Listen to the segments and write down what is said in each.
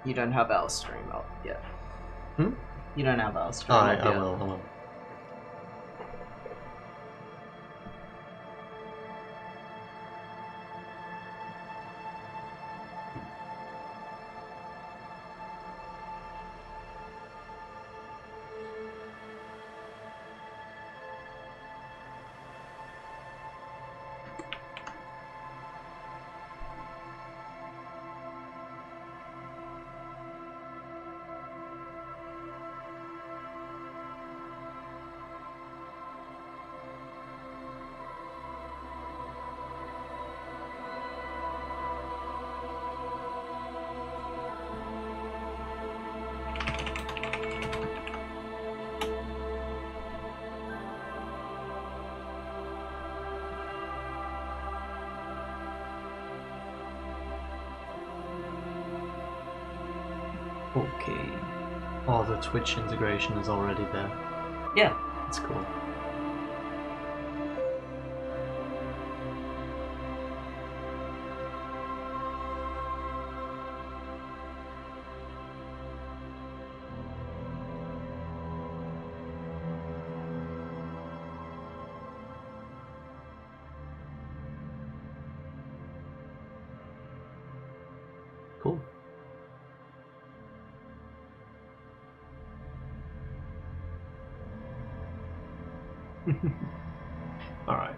You don't have our stream up yet. Hmm? You don't have our stream Alright, up yet. I will. Okay. Oh, the Twitch integration is already there. Yeah. That's cool. Cool. Alright.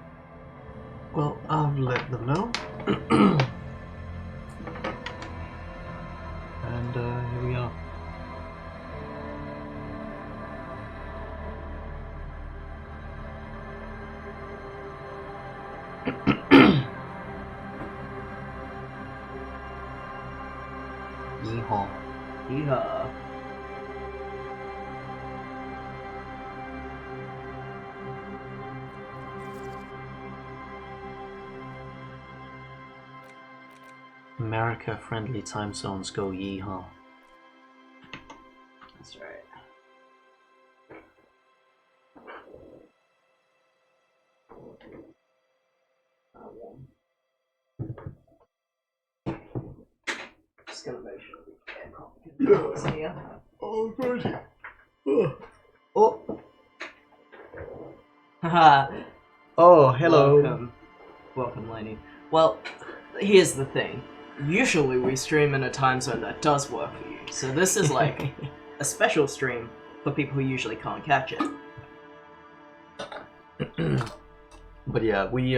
Well, I've let them know. And here we are. Yeehaw. Yeehaw. America-friendly time zones go yeehaw. That's right. Just gonna make sure the aircon is here. Oh, birdie. Oh! Haha. Oh, hello. Welcome, Lenny. Well, here's the thing. Usually we stream in a time zone that does work for you, so this is like a special stream for people who usually can't catch it. But yeah, we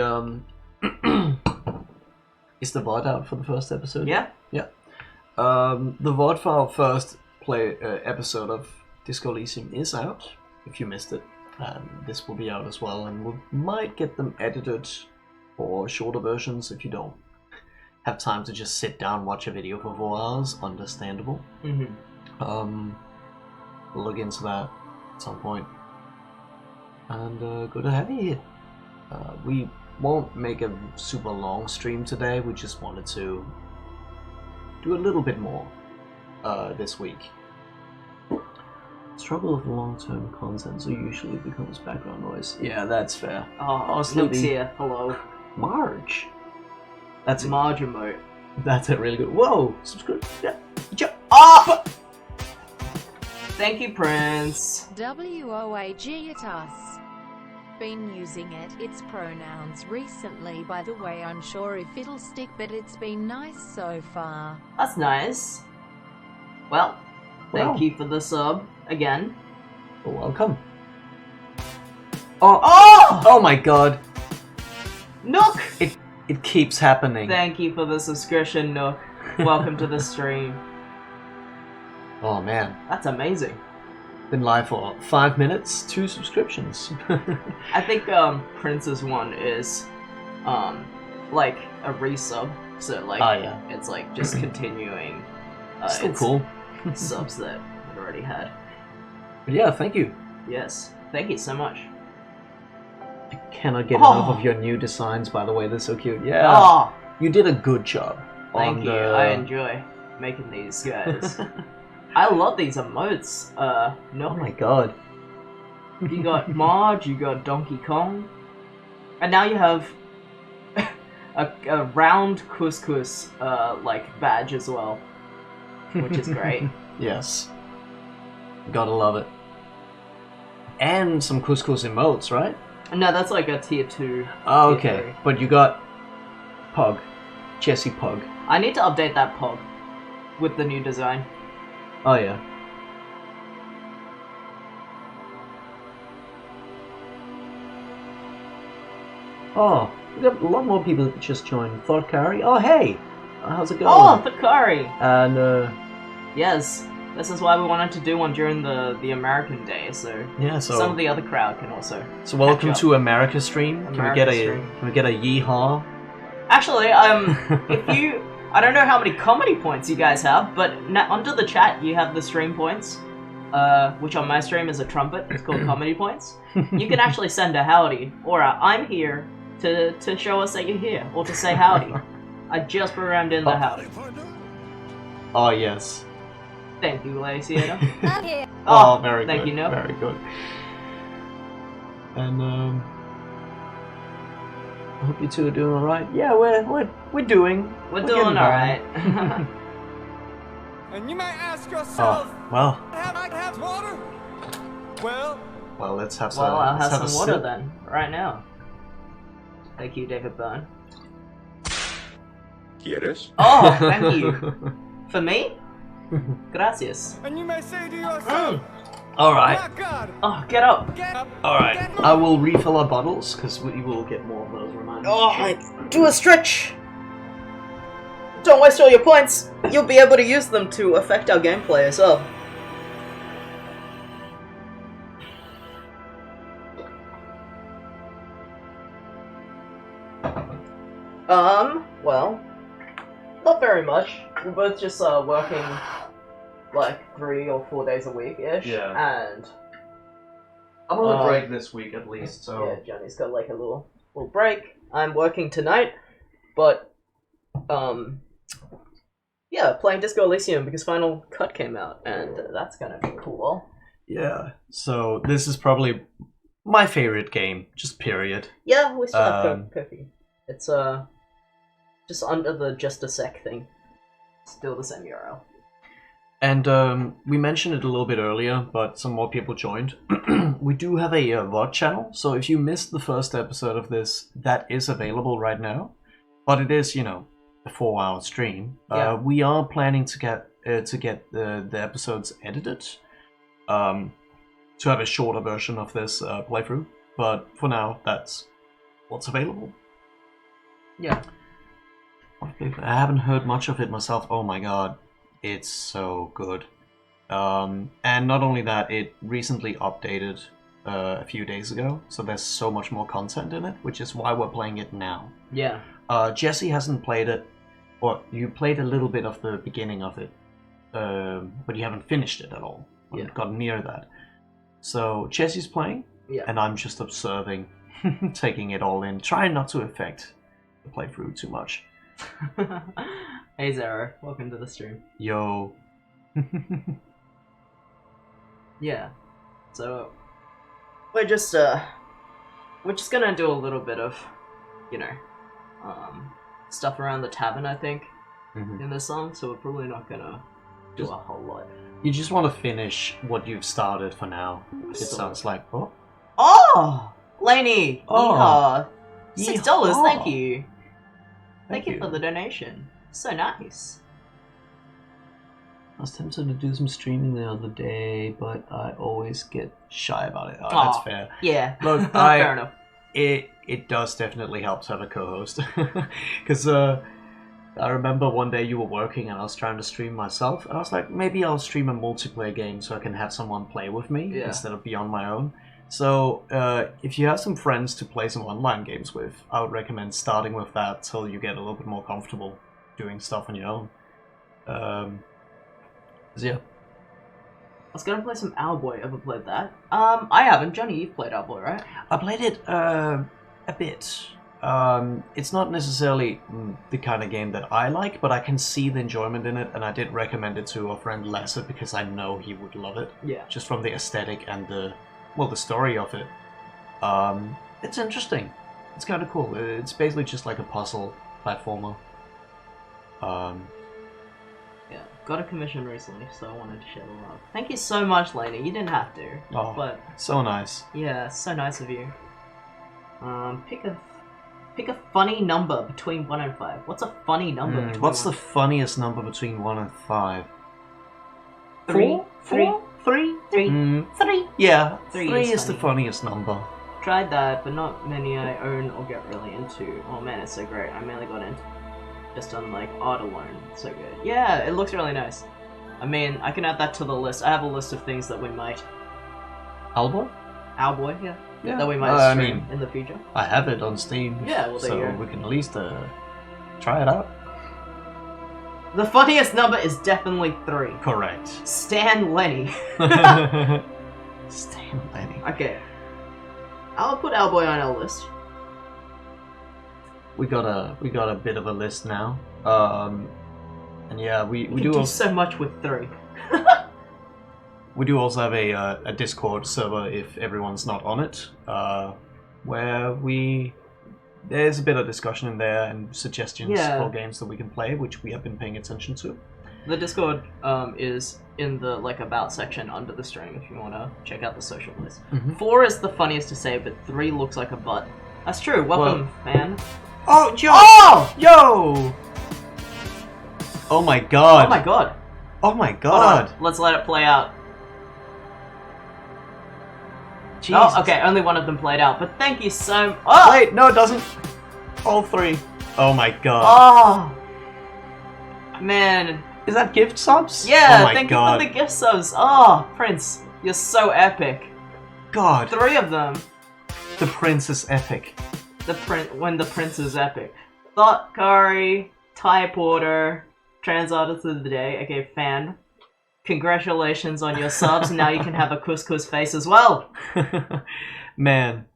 is the VOD out for the first episode? Yeah? Yeah. The VOD for our first episode of Disco Elysium is out, if you missed it. This will be out as well, and we might get them edited for shorter versions if you don't have time to just sit down and watch a video for 4 hours. Understandable. Mm-hmm. We'll look into that at some point. And good to have you here. We won't make a super long stream today. We just wanted to do a little bit more this week. Struggle with long-term content, so usually it becomes background noise. Yeah, that's fair. Oh, Snoop's here. Hello. Marge. That's Marge emote. That's a really good. Whoa! Subscribe. Yeah. Ah! Thank you, Prince. WOAG at us. Been using its pronouns recently, by the way. Unsure if it'll stick, but it's been nice so far. That's nice. Well, thank you for the sub again. You're welcome. Oh! Oh my god! Nook! It keeps happening. Thank you for the subscription, Nook. Welcome to the stream. Oh man. That's amazing. Been live for 5 minutes, 2 subscriptions. I think Prince's one is like a resub. So like yeah. it's like just continuing Still its cool. subs that it already had. But yeah, thank you. Yes. Thank you so much. I cannot get enough of your new designs, by the way. They're so cute. Yeah. Oh, You did a good job. thank you. I enjoy making these guys. I love these emotes. No. Oh my god. You got Marge, you got Donkey Kong, and now you have a round couscous like badge as well. which is great. Yes. Gotta love it. And some couscous emotes, right? No, that's like a tier 2. Oh, tier okay. 3. But you got Pug. Jesse Pug. I need to update that pog with the new design. Oh, yeah. Oh, we got a lot more people that just joined. Thought Carry. Oh, hey! How's it going? Oh, Thakari! And, Yes, this is why we wanted to do one during the American day, so yeah, some of the other crowd can also. So welcome catch up. to America stream. America stream. Can we get a yeehaw? Actually, if you, I don't know how many comedy points you guys have, but under the chat you have the stream points, which on my stream is a trumpet. It's called comedy points. You can actually send a howdy or a I'm here to show us that you're here, or to say howdy. I just programmed in the howdy. Oh yes. Thank you, Elysium. I'm here. Oh, very thank good. you, no. Very good. And I hope you two are doing all right. Yeah, we're doing. We're doing all right. And you might ask yourself, Oh well. have I have water? Well, Let's have some. Well, I'll let's have some water sip. then, right now. Thank you, David Byrne. ¿Quieres? Oh, thank you. For me? Gracias. and you may say to yourself, All right. my God, Oh, get up. get up. All right. Get I will refill our bottles because we will get more of those reminders. Oh, do a stretch. Don't waste all your points. You'll be able to use them to affect our gameplay as well. Well, not very much. We're both just working like 3 or 4 days a week ish. Yeah. And I'm on a break this week at least, so. yeah, Johnny's got like a little break. I'm working tonight, but yeah, playing Disco Elysium because Final Cut came out, and that's gonna be cool. Yeah. So this is probably my favorite game, just period. Yeah, we still have Um, Cookie. It's just under the just a sec thing. Still the same URL. And we mentioned it a little bit earlier, but some more people joined. We do have a VOD channel, so if you missed the first episode of this, that is available right now. But it is, a 4-hour stream. Yeah. We are planning to get the episodes edited, to have a shorter version of this playthrough. But for now, that's what's available. Yeah. I haven't heard much of it myself. Oh my god. It's so good. And not only that, it recently updated a few days ago, so there's so much more content in it, which is why we're playing it now. Yeah. Jesse hasn't played it, or you played a little bit of the beginning of it, but you haven't finished it at all. You haven't gotten near that. So Jesse's playing, Yeah. and I'm just observing, taking it all in, trying not to affect the playthrough too much. Hey Zara, welcome to the stream. Yo. Yeah. So we're just gonna do a little bit of, stuff around the tavern, I think, in this song. So we're probably not gonna do a whole lot. You just want to finish what you've started for now. It So- sounds like. Oh, Oh, Lainey. Oh. $6. Yeehaw. Thank you. Thank you for the donation. So nice. I was tempted to do some streaming the other day, but I always get shy about it. Oh, Aw. that's fair. Yeah. Look, fair enough. It does definitely help to have a co-host. Because I remember one day you were working and I was trying to stream myself, and I was like, maybe I'll stream a multiplayer game so I can have someone play with me instead of be on my own. So if you have some friends to play some online games with, I would recommend starting with that till you get a little bit more comfortable doing stuff on your own. So yeah. I was gonna play some Owlboy. Ever played that? I haven't. Johnny, you've played Owlboy, right? I played it a bit. It's not necessarily the kind of game that I like, but I can see the enjoyment in it, and I did recommend it to a friend Lasse because I know he would love it. Yeah. Just from the aesthetic and the story of it. It's interesting. It's kind of cool. It's basically just like a puzzle platformer. Yeah. got a commission recently, so I wanted to share the love. Thank you so much, Lainey. You didn't have to. Oh, but so nice. yeah, so nice of you. Pick a funny number between 1 and 5. What's a funny number? Between What's the 1? funniest number between 1 and 5? 3? 3? 3? 3? 3? Yeah, Three 3 is is the funny. funniest number. Tried that, but not many I own or get really into. Oh man, it's so great. I mainly got into just on like art alone. It's so good. Yeah, it looks really nice. I mean, I can add that to the list. I have a list of things that we might. Owlboy? Owlboy, yeah. Yeah. That we might I stream mean, in the future. I have it on Steam. Yeah, well, there so you go. we can at least try it out. The funniest number is definitely 3. Correct. Stan Lenny. Stan Lenny. Okay. I'll put Owlboy on our list. We got a bit of a list now. And yeah, we We do do also, so much with 3. we do also have a Discord server if everyone's not on it, where there's a bit of discussion in there and suggestions Yeah. for games that we can play, which we have been paying attention to. The Discord is in the like about section under the stream if you want to check out the social list. 4 is the funniest to say, but 3 looks like a butt. That's true. Welcome, man. Oh, yo! Oh! Yo! Oh my god! Oh my god. Oh my Hold god! on. Let's let it play out. Jesus. Oh, okay. Only one of them played out, but thank you so much. Oh! Wait, no, it doesn't. All 3. Oh my god. Oh! Man. Is that gift subs? Yeah, oh my thank god. you for the gift subs. Oh, Prince, you're so epic. God. 3 of them. The Prince is epic. When the Prince is epic. Thought Kari, Thai Porter, Trans Artist of the Day, aka Fan. Congratulations on your subs. Now you can have a couscous face as well. Man,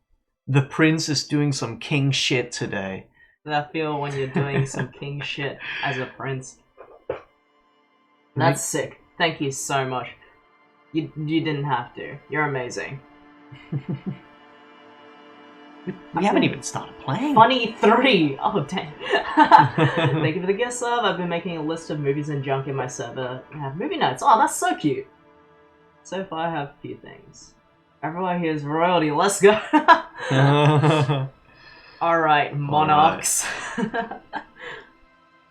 the Prince is doing some king shit today. That feel when you're doing some king shit as a prince. That's sick. Thank you so much. You didn't have to. You're amazing. We haven't even started playing. Funny 3! Oh, dang. Thank you for the gift sub. I've been making a list of movies and junk in my server. I have movie nights. Oh, that's so cute. So far, I have a few things. Everyone here is royalty. Let's go. Alright, monarchs.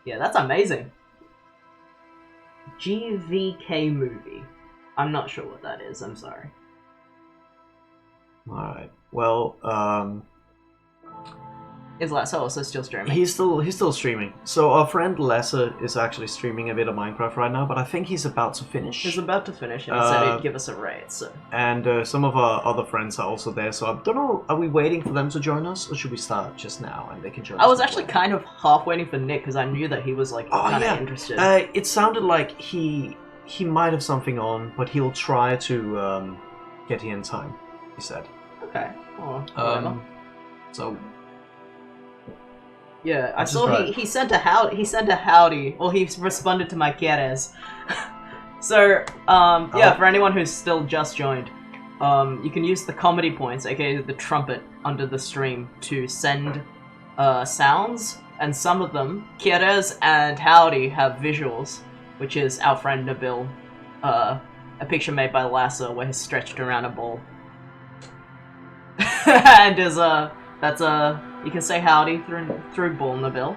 Yeah, that's amazing. GVK movie. I'm not sure what that is. I'm sorry. Alright. Well, Is Lasso also still streaming? he's still streaming. So our friend Lesser is actually streaming a bit of Minecraft right now, but I think he's about to finish. He's about to finish, and he said he'd give us a raid. So And some of our other friends are also there, so I don't know, are we waiting for them to join us, or should we start just now and they can join us? I was actually kind of half waiting for Nick because I knew that he was like kind of interested. It sounded like he might have something on, but he'll try to get here in time, he said. Okay. Well, whatever. So yeah, I This is saw right. he sent a howdy. He sent a howdy. Well, he responded to my quieres. So yeah, for anyone who's still just joined, you can use the comedy points, aka the trumpet, under the stream to send sounds, and some of them, quieres and howdy, have visuals, which is our friend Nabil, a picture made by Lasso where he's stretched around a ball. And is you can say howdy through Bull Nabil.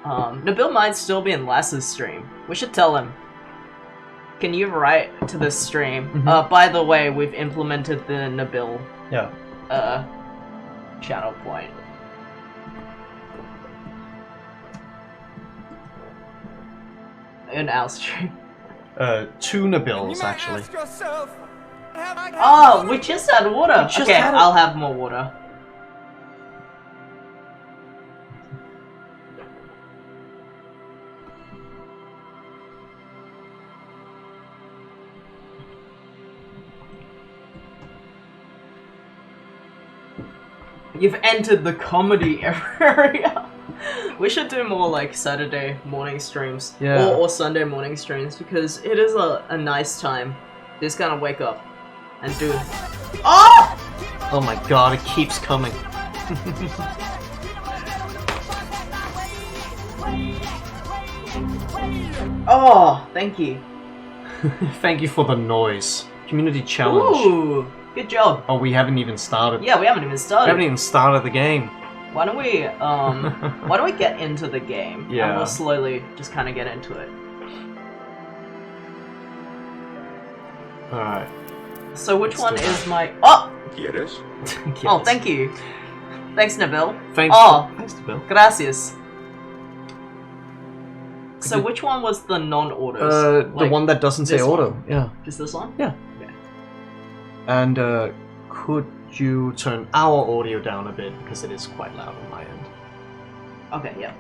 Nabil might still be in Lasso's stream. We should tell him. Can you write to this stream? By the way, we've implemented the Nabil channel point. In our stream. tuna You bills might actually. ask yourself, have I had Oh, water? we just had water. just Okay, had it. I'll have more water. You've entered the comedy area. We should do more like Saturday morning streams, Yeah. or Sunday morning streams, because it is a nice time. Just kind of wake up and do. Oh! Oh my god, it keeps coming. Oh, thank you. Thank you for the noise. Community challenge. Ooh, good job. Oh, we haven't even started. Yeah, we haven't even We started. haven't even started the game. Why don't we get into the game? Yeah. And we'll slowly just kind of get into it. Alright. So which Let's one do is that. my... Oh! ¿Quieres? Oh, thank you. Thanks, Nabil. Thanks. Oh. Thanks to Bill. Gracias. So you- which one was the non-autos? The one that doesn't say this auto. one? Yeah. Just this one? Yeah. Okay. And could you turn our audio down a bit because it is quite loud on my end. Okay, yeah.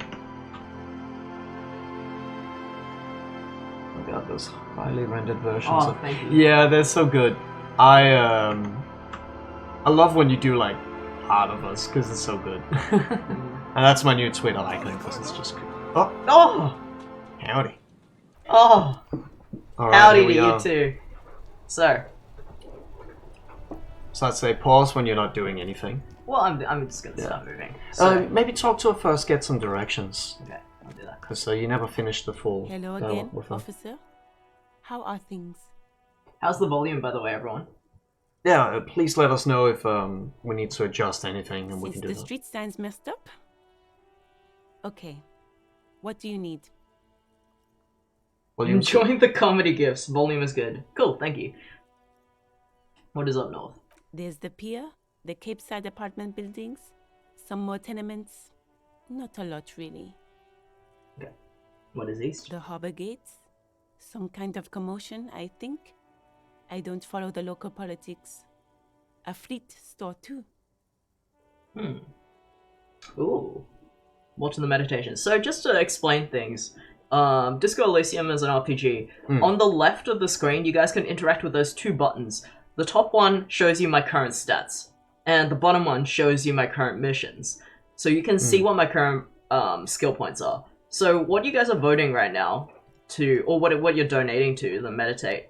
Oh god, those highly rendered versions Oh, of thank you. yeah, they're so good. I love when you do like Part of Us because it's so good. And that's my new Twitter icon because it's just good. Oh, Oh! howdy. Oh! Alright, Howdy here to we you are. too. So, So I'd say pause when you're not doing anything. well, I'm just gonna Yeah. start moving. So, Maybe talk to her first, get some directions. okay, I'll do that. Because you never finished the full Hello dialogue again, with her. officer. How are things? How's the volume, by the way, everyone? Yeah, please let us know if we need to adjust anything and we Since can do the that. street signs messed up? Okay. What do you need? Well, you Enjoying the comedy gifts. Volume is good. Cool, thank you. What is up north? There's the pier, the Cape Side apartment buildings, some more tenements. Not a lot, really. What is east? The harbor gates. Some kind of commotion, I think. I don't follow the local politics. A fleet store, too. Ooh. Watching the meditation. So just to explain things, Disco Elysium is an RPG. On the left of the screen, you guys can interact with those two buttons. The top one shows you my current stats, and the bottom one shows you my current missions. So you can see what my current skill points are. So what you guys are voting right now to, or what you're donating to the meditate.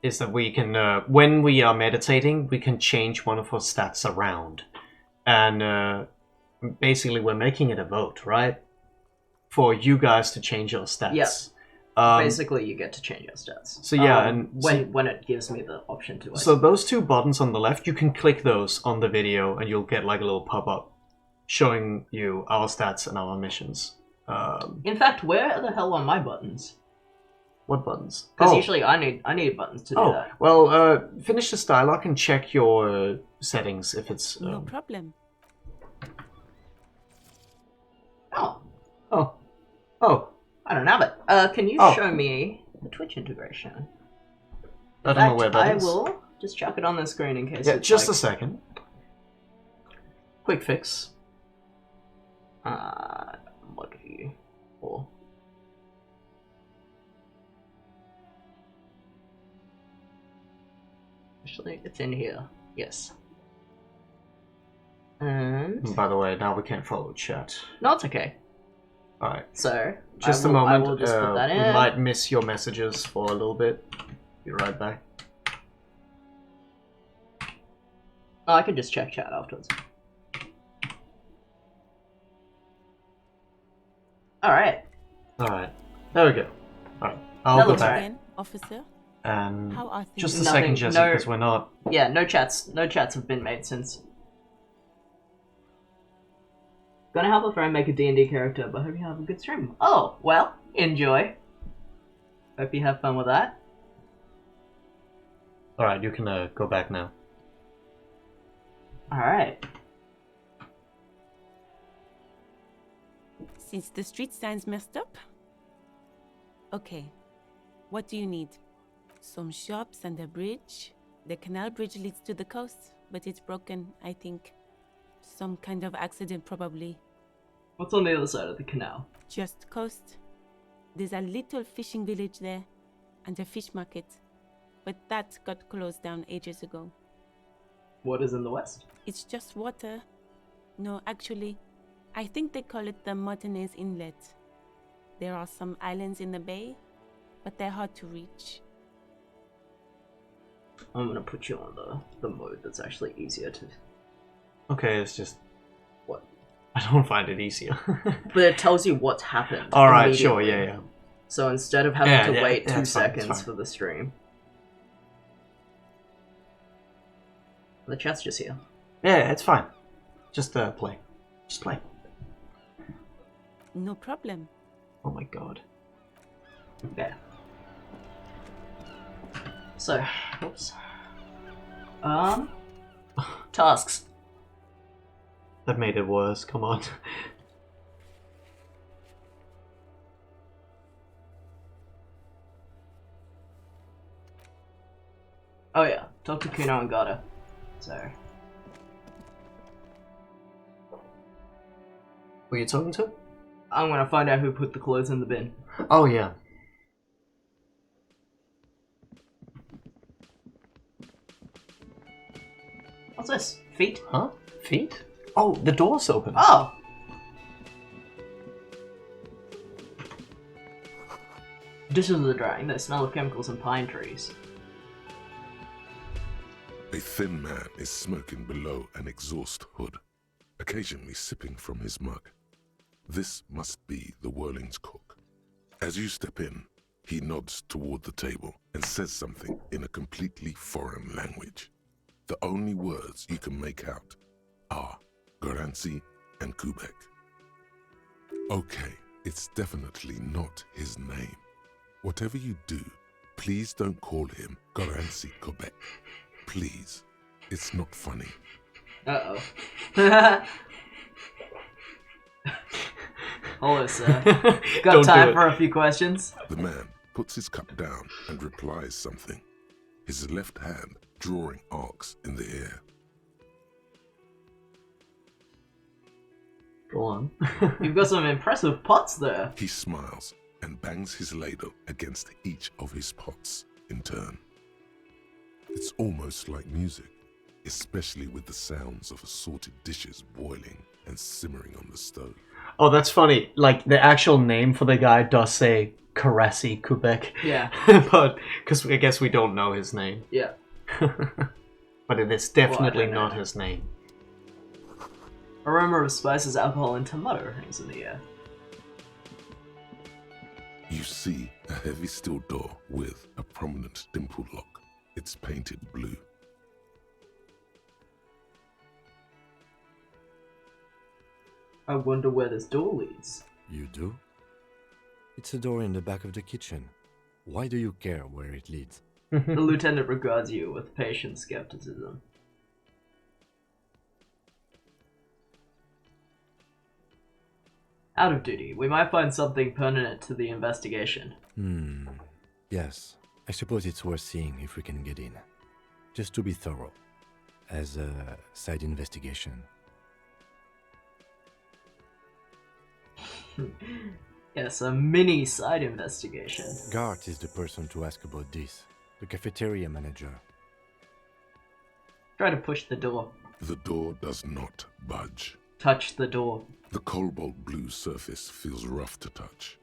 is that we can, when we are meditating, we can change one of our stats around. And basically we're making it a vote, right? For you guys to change your stats. Yeah. Basically, you get to change your stats. So yeah, and when it gives me the option to. So those two buttons on the left, you can click those on the video and you'll get like a little pop-up showing you our stats and our missions. In fact, where the hell are my buttons? What buttons? Because usually I need buttons to do that. Well, finish this dialogue and check your settings if it's... No problem. Oh, I don't have it. Can you Oh. show me the Twitch integration? I don't know where that I is. will just chuck it on the screen in case Yeah, it's just like, a second. Quick fix. what are you for? Actually, it's in here. Yes. And And by the way, now we can't follow chat. no, it's okay. Alright, So just I a will, moment. I will just put that we in. might miss your messages for a little bit. Be right back. Oh, I can just check chat afterwards. Alright. Alright, there we go. Alright, I'll That go looks back. alright. Again, officer. And How are things? just a Nothing, second, Jesse, no- because we're not... Yeah, no chats have been made since. Gonna help a friend make a D&D character, but hope you have a good stream. Oh, well, enjoy. Hope you have fun with that. Alright, you can go back now. Alright. Since the street signs messed up? Okay. What do you need? Some shops and a bridge? The canal bridge leads to the coast, but it's broken, I think. Some kind of accident, probably. What's on the other side of the canal? Just coast. There's a little fishing village there, and a fish market. But that got closed down ages ago. What is in the west? It's just water. No, actually, I think they call it the Martinez Inlet. There are some islands in the bay, but they're hard to reach. I'm gonna put you on the mode that's actually easier to... Okay, it's just... What? I don't find it easier. But it tells you what's happened. All right, sure, immediately. yeah. So instead of having Yeah, to yeah, wait yeah, 2 it's fine, it's seconds fine. for the stream. The chat's just here. Yeah, it's fine. Just play. Just play. No problem. Oh my god. Yeah. So, oops. Tasks. That made it worse, come on. Oh yeah, talk to Kuno and Gata. So, Who are you talking to? I'm gonna find out who put the clothes in the bin. Oh yeah. What's this? Feet? Huh? Feet? Oh, the door's open. Oh! Dishes are drying, the smell of chemicals and pine trees. A thin man is smoking below an exhaust hood, occasionally sipping from his mug. This must be the Whirling's cook. As you step in, he nods toward the table and says something in a completely foreign language. The only words you can make out are Garancy and Kubek. Okay, it's definitely not his name. Whatever you do, please don't call him Garancy Kubek. Please. It's not funny. Uh-oh. Hello, sir. Got Don't time do it. for a few questions? The man puts his cup down and replies something, his left hand drawing arcs in the air. Go on. You've got some impressive pots there. He smiles and bangs his ladle against each of his pots in turn. It's almost like music, especially with the sounds of assorted dishes boiling and simmering on the stove. Oh, that's funny. Like, the actual name for the guy does say Karasi Kubek. Yeah. But, because I guess we don't know his name. Yeah. But it is definitely don't know. not his name. Aroma of spices, alcohol, and tomato hangs in the air. You see a heavy steel door with a prominent dimple lock. It's painted blue. I wonder where this door leads. You do? It's a door in the back of the kitchen. Why do you care where it leads? The lieutenant regards you with patient skepticism. Out of duty, we might find something pertinent to the investigation. Yes. I suppose it's worth seeing if we can get in. Just to be thorough. As a side investigation. Yes, a mini side investigation. Gart is the person to ask about this. The cafeteria manager. Try to push the door. The door does not budge. Touch the door. The cobalt blue surface feels rough to touch.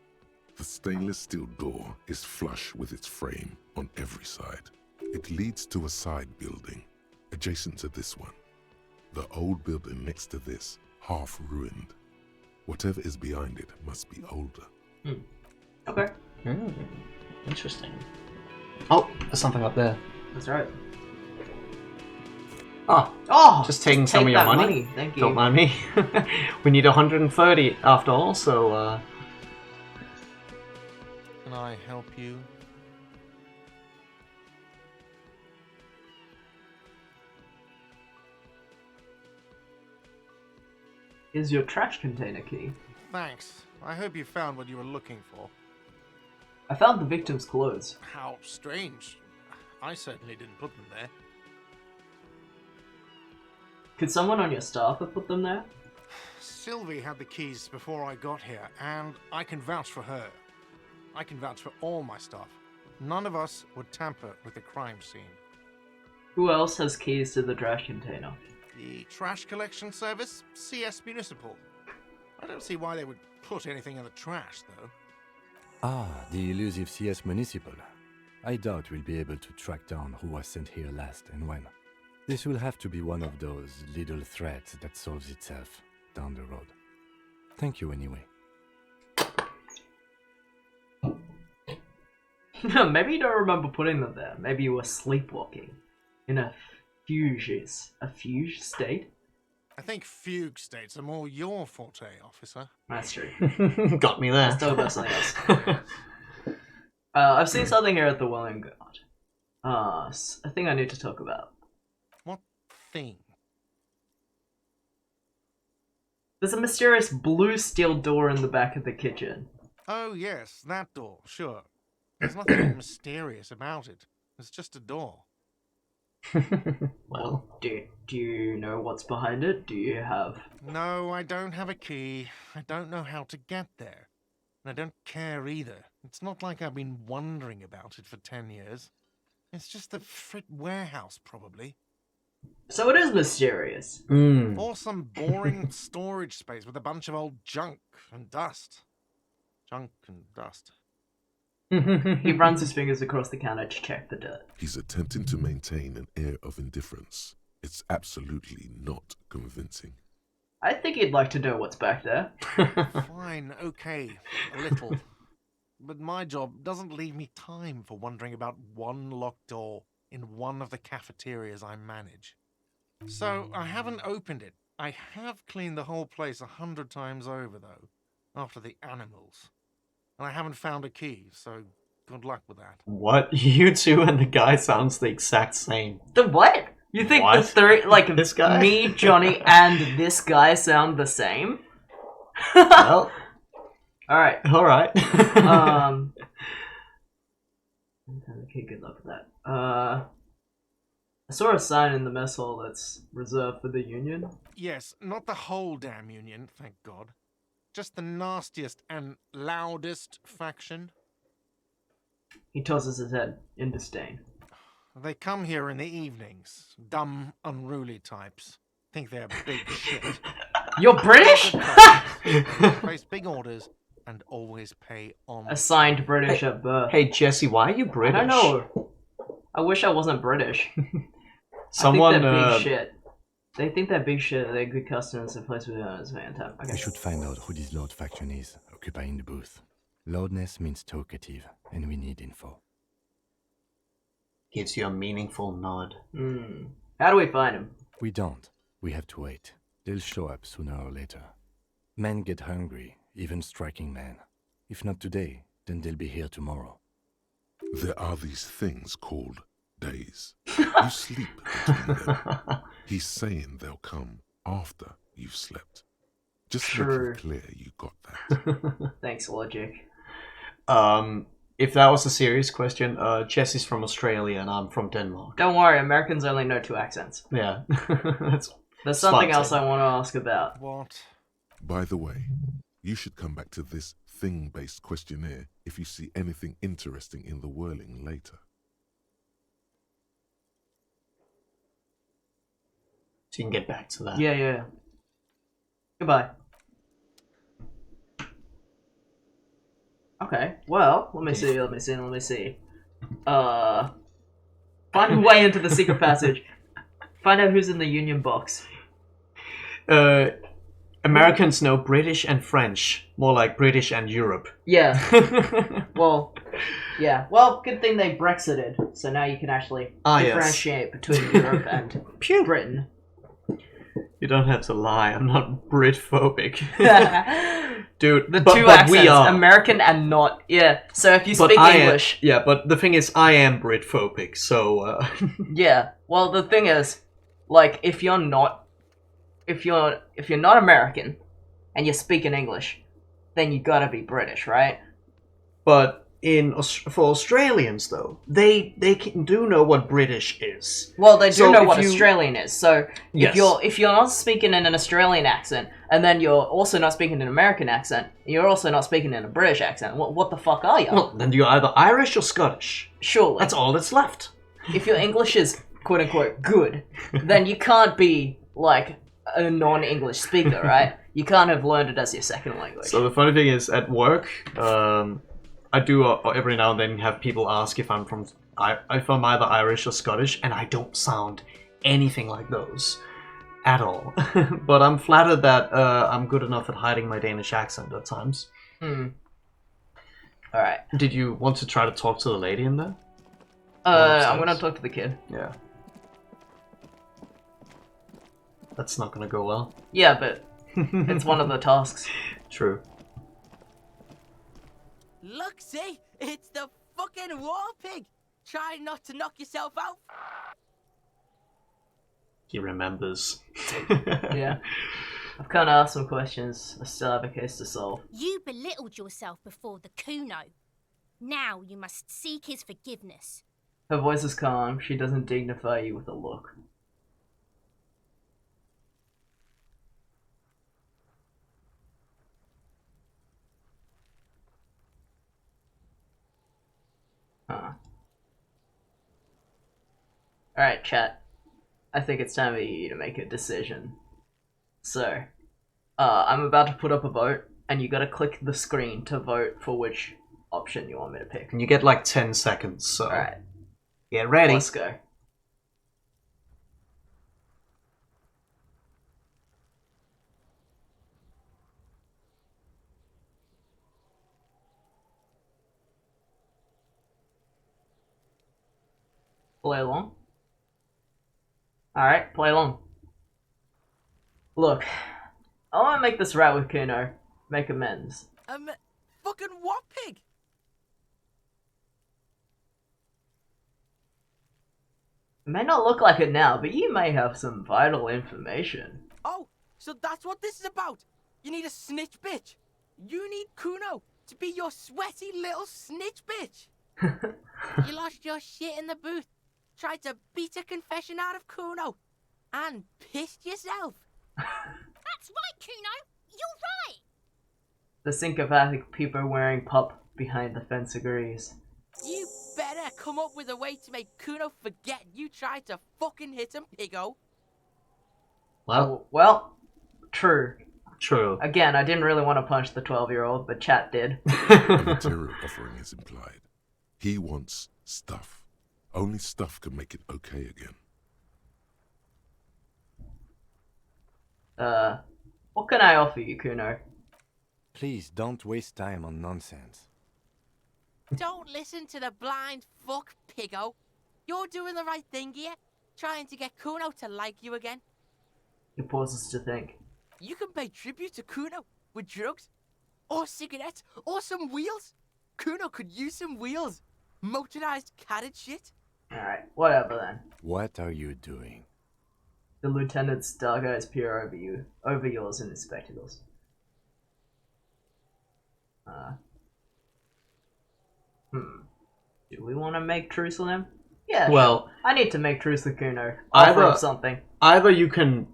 The stainless steel door is flush with its frame on every side. It leads to a side building, adjacent to this one. The old building next to this, half ruined. Whatever is behind it must be older. Okay, Interesting. Oh, there's something up there. that's right. Ah, Oh! just taking some of take your that money. Thank you. Don't mind me. We need 130 after all, so Can I help you? Is your trash container key? Thanks. I hope you found what you were looking for. I found the victim's clothes. How strange. I certainly didn't put them there. Could someone on your staff have put them there? Sylvie had the keys before I got here, and I can vouch for her. I can vouch for all my staff. None of us would tamper with the crime scene. Who else has keys to the trash container? The trash collection service? CS Municipal. I don't see why they would put anything in the trash, though. Ah, the elusive CS Municipal. I doubt we'll be able to track down who was sent here last and when. This will have to be one of those little threads that solves itself down the road. Thank you anyway. Maybe you don't remember putting them there. Maybe you were sleepwalking in a fugue state. I think fugue states are more your forte, officer. That's true. Got me there. Let's talk about something else. I've seen something here at the Welling Guard. A thing I need to talk about. What thing? There's a mysterious blue steel door in the back of the kitchen. Oh, yes, that door, sure. There's nothing mysterious about it. It's just a door. Well, Do you know what's behind it? Do you have... No, I don't have a key. I don't know how to get there. And I don't care either. It's not like I've been wondering about it for 10 years. It's just the frit warehouse, probably. So it is mysterious. Or some boring storage space with a bunch of old junk and dust. Junk and dust. He runs his fingers across the counter to check the dirt. He's attempting to maintain an air of indifference. It's absolutely not convincing. I think he'd like to know what's back there. Fine, okay, a little. But my job doesn't leave me time for wondering about one locked door in one of the cafeterias I manage. So I haven't opened it. I have cleaned the whole place 100 times over, though, after the animals. And I haven't found a key, so good luck with that. what? You two and the guy sounds the exact same. The what? You think What? the three, like This guy? me, Johnny, and this guy sound the same? Well, Alright. alright. Okay, good luck with that. I saw a sign in the mess hall that's reserved for the Union. Yes, not the whole damn Union, thank God. Just the nastiest and loudest faction. He tosses his head in disdain. They come here in the evenings. Dumb, unruly types. Think they're big shit. You're British? Place big orders and always pay on. Assigned British at birth. Hey, Jesse, why are you British? I don't know. I wish I wasn't British. Someone, I think they're big shit. They think they're big shit. They're good customers. And place with owners. Fantastic. Okay. We should find out who this Lord faction is, occupying the booth. Loudness means talkative, and we need info. Gives you a meaningful nod. How do we find him? We don't. We have to wait. They'll show up sooner or later. Men get hungry, even striking men. If not today, then they'll be here tomorrow. There are these things called days. You sleep between them. He's saying they'll come after you've slept. Just Sure. make it clear you got that. Thanks, logic. If that was a serious question, Jesse's from Australia and I'm from Denmark. Don't worry, Americans only know 2 accents. Yeah. That's There's something smart else thing. I want to ask about. What? By the way, you should come back to this thing-based questionnaire if you see anything interesting in the whirling later. So you can get back to that. Yeah. Goodbye. Okay, well, let me see. Find a way into the secret passage. Find out who's in the Union box. Americans know British and French. More like British and Europe. Yeah. Well, good thing they Brexited, so now you can actually differentiate between Europe and Britain. You don't have to lie, I'm not Britphobic. Dude, The but 2 we accents, are. American and not. Yeah, so if you But speak I am- English... yeah, but the thing is, I am Britphobic, so... Yeah, well, the thing is, like, if you're not American, and you're speaking English, then you gotta be British, right? But for Australians, though, they do know what British is. Well, they do So know if what you- Australian is, so Yes. if you're not speaking in an Australian accent, and then you're also not speaking in an American accent, you're also not speaking in a British accent, what the fuck are you? Well, then you're either Irish or Scottish. Surely. That's all that's left. If your English is quote-unquote good, then you can't be, like, a non-English speaker, right? You can't have learned it as your second language. So the funny thing is, at work, I do every now and then have people ask if I'm either Irish or Scottish, and I don't sound anything like those. at all. But I'm flattered that I'm good enough at hiding my Danish accent at times. Alright. Did you want to try to talk to the lady in there? I'm gonna talk to the kid. Yeah. That's not gonna go well. Yeah, but it's one of the tasks. True. Look, see? It's the fucking war pig! Try not to knock yourself out. He remembers. Yeah. I've kind of asked some questions. I still have a case to solve. You belittled yourself before the Kuno. Now you must seek his forgiveness. Her voice is calm. She doesn't dignify you with a look. Huh. Alright, chat. I think it's time for you to make a decision. So, I'm about to put up a vote, and you gotta click the screen to vote for which option you want me to pick. And you get like 10 seconds, so Alright, get ready. let's go. Play along. Alright, play along. Look, I want to make this right with Kuno. Make amends. Fucking what pig? It may not look like it now, but you may have some vital information. Oh, so that's what this is about. You need a snitch bitch. You need Kuno to be your sweaty little snitch bitch. You lost your shit in the booth, tried to beat a confession out of Kuno, and pissed yourself. That's right, Kuno. You're right. The sycophantic peeper wearing pup behind the fence agrees. You better come up with a way to make Kuno forget you tried to fucking hit him, piggo. Well, true. True. Again, I didn't really want to punch the 12-year-old, but chat did. A material offering is implied. He wants stuff. Only stuff can make it okay again. What can I offer you, Kuno? Please don't waste time on nonsense. Don't listen to the blind fuck, piggo. You're doing the right thing here, trying to get Kuno to like you again. He pauses to think. You can pay tribute to Kuno with drugs, or cigarettes, or some wheels. Kuno could use some wheels. Motorized carriage shit. Alright, whatever then. What are you doing? The lieutenant's dark eyes peer over yours in his spectacles. Do we want to make truce with him? Yeah. Well, sure. I need to make truce with Kuno. Either- Offer him something. either you can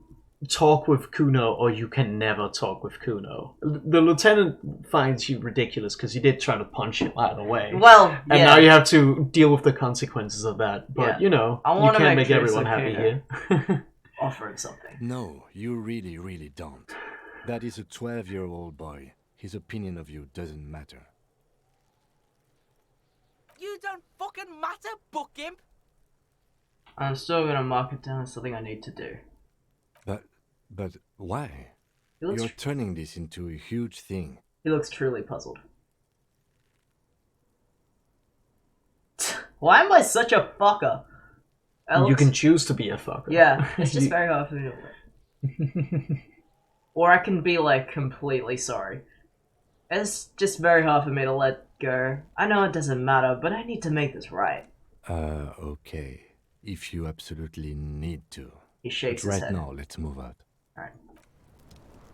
talk with Kuno or you can never talk with Kuno. The lieutenant finds you ridiculous because you did try to punch him out of the way. Well, And yeah. now you have to deal with the consequences of that. But, Yeah. you know, I you wanna can't make make truce everyone with happy here. Offer him something. No, you really, really don't. That is a 12-year-old boy. His opinion of you doesn't matter. You don't fucking matter, buck imp. I'm still gonna mark it down as something I need to do. But why? He looks, You're turning this into a huge thing. he looks truly puzzled. Why am I such a fucker? You can choose to be a fucker. Yeah, it's just You- very hard for me to Or I can be like completely sorry. It's just very hard for me to let go. I know it doesn't matter, but I need to make this right. Okay. If you absolutely need to. He shakes But his right head. now, let's move out.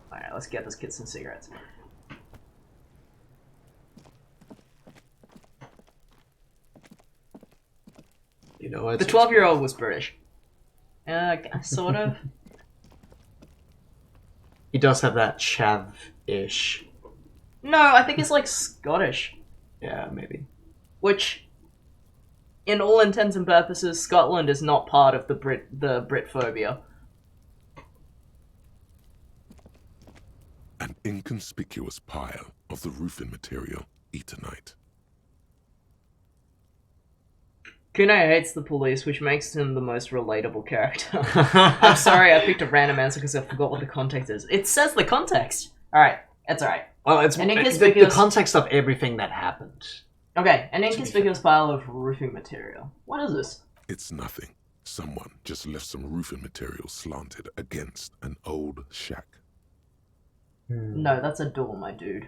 Alright, let's get this kid some cigarettes. You know what? The 12-year-old was British. Sort of. He does have that chav-ish. No, I think it's like Scottish. Yeah, maybe. Which, in all intents and purposes, Scotland is not part of the Britphobia. An inconspicuous pile of the roofing material, eternite. Kuno hates the police, which makes him the most relatable character. I'm sorry, I picked a random answer because I forgot what the context is. It says the context. Alright, that's alright. Well, it's An the inconspicuous... context of everything that happened. Okay, an inconspicuous pile of roofing material. What is this? It's nothing. Someone just left some roofing material slanted against an old shack. No, that's a door, my dude.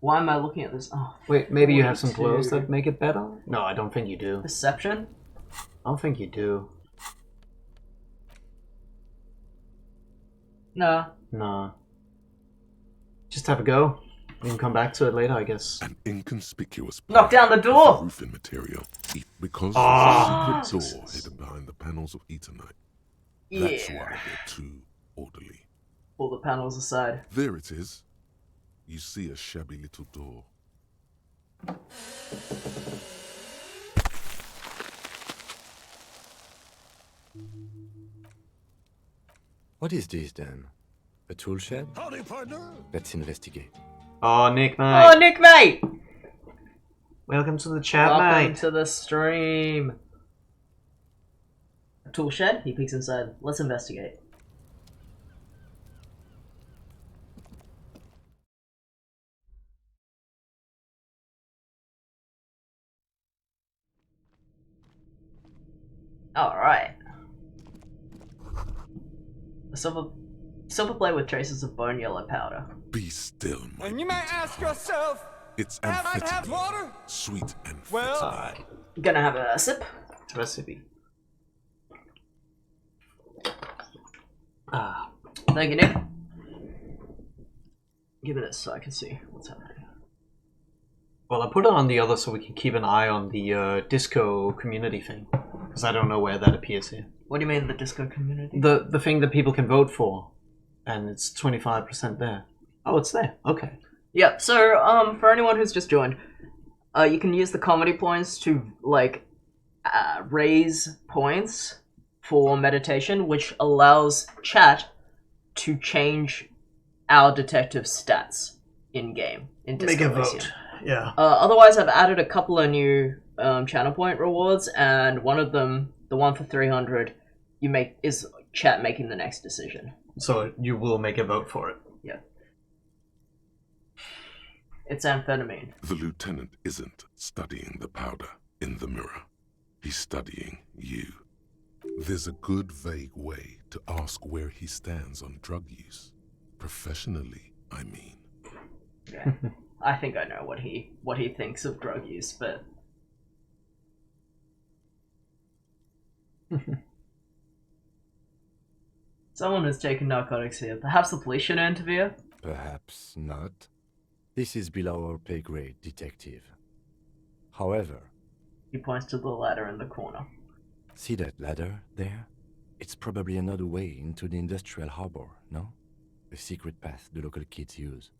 Why am I looking at this? Oh, Wait, maybe you have some 42. clothes that make it better? No, I don't think you do. Perception? I don't think you do. No. No. Just have a go. We can come back to it later, I guess. An inconspicuous Knock down the door! of roofing material. Because Ah. there's a secret door hidden behind the panels of Eternite. That's why Yeah. they're too orderly. Pull the panels aside. There it is. You see a shabby little door. What is this then? A tool shed? Howdy, partner. Let's investigate. Oh, Nick, mate. Oh, Nick, mate! Welcome to the chat, Welcome mate. to the stream. A tool shed? He peeks inside. Let's investigate. Alright. A silver plate with traces of bone yellow powder. Be still, my And you may ask yourself, It's have I have amphetamine. water? Sweet and Well, Alright. Gonna have a sip. Recipe. Ah. Thank you, Nick. Give me this so I can see what's happening. Well, I put it on the other so we can keep an eye on the disco community thing. Because I don't know where that appears here. What do you mean, the disco community? The thing that people can vote for. And it's 25% there. Oh, it's there. Okay. Yeah, so, for anyone who's just joined, you can use the comedy points to, like, raise points for meditation, which allows chat to change our detective stats in-game. In Make a Disco Elysium. vote. Yeah. Otherwise, I've added a couple of new channel point rewards, and one of them, the one for 300, is chat making the next decision. So you will make a vote for it. Yeah. It's amphetamine. The lieutenant isn't studying the powder in the mirror. He's studying you. There's a good vague way to ask where he stands on drug use. Professionally, I mean. Yeah. I think I know what he thinks of drug use, but someone has taken narcotics here. Perhaps the police should interview. Perhaps not. This is below our pay grade, detective. However, He points to the ladder in the corner. see that ladder there? It's probably another way into the industrial harbor, no? A secret path the local kids use.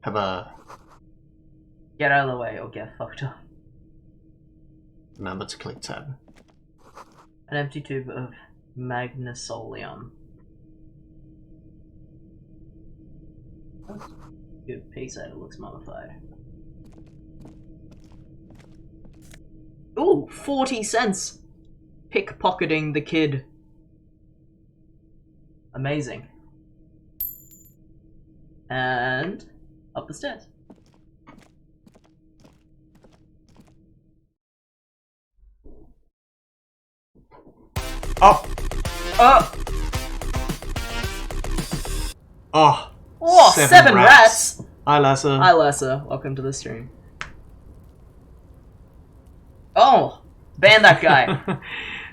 Have a... Get out of the way or get fucked up. Remember to click tab. An empty tube of magnesolium. Good piece out, it looks mummified. Ooh, 40 cents! Pickpocketing the kid. Amazing. And up the stairs. Oh! Oh! Oh! Oh, seven rats! Hi, Lassa. Hi, Lessa. Welcome to the stream. Oh! Ban that guy.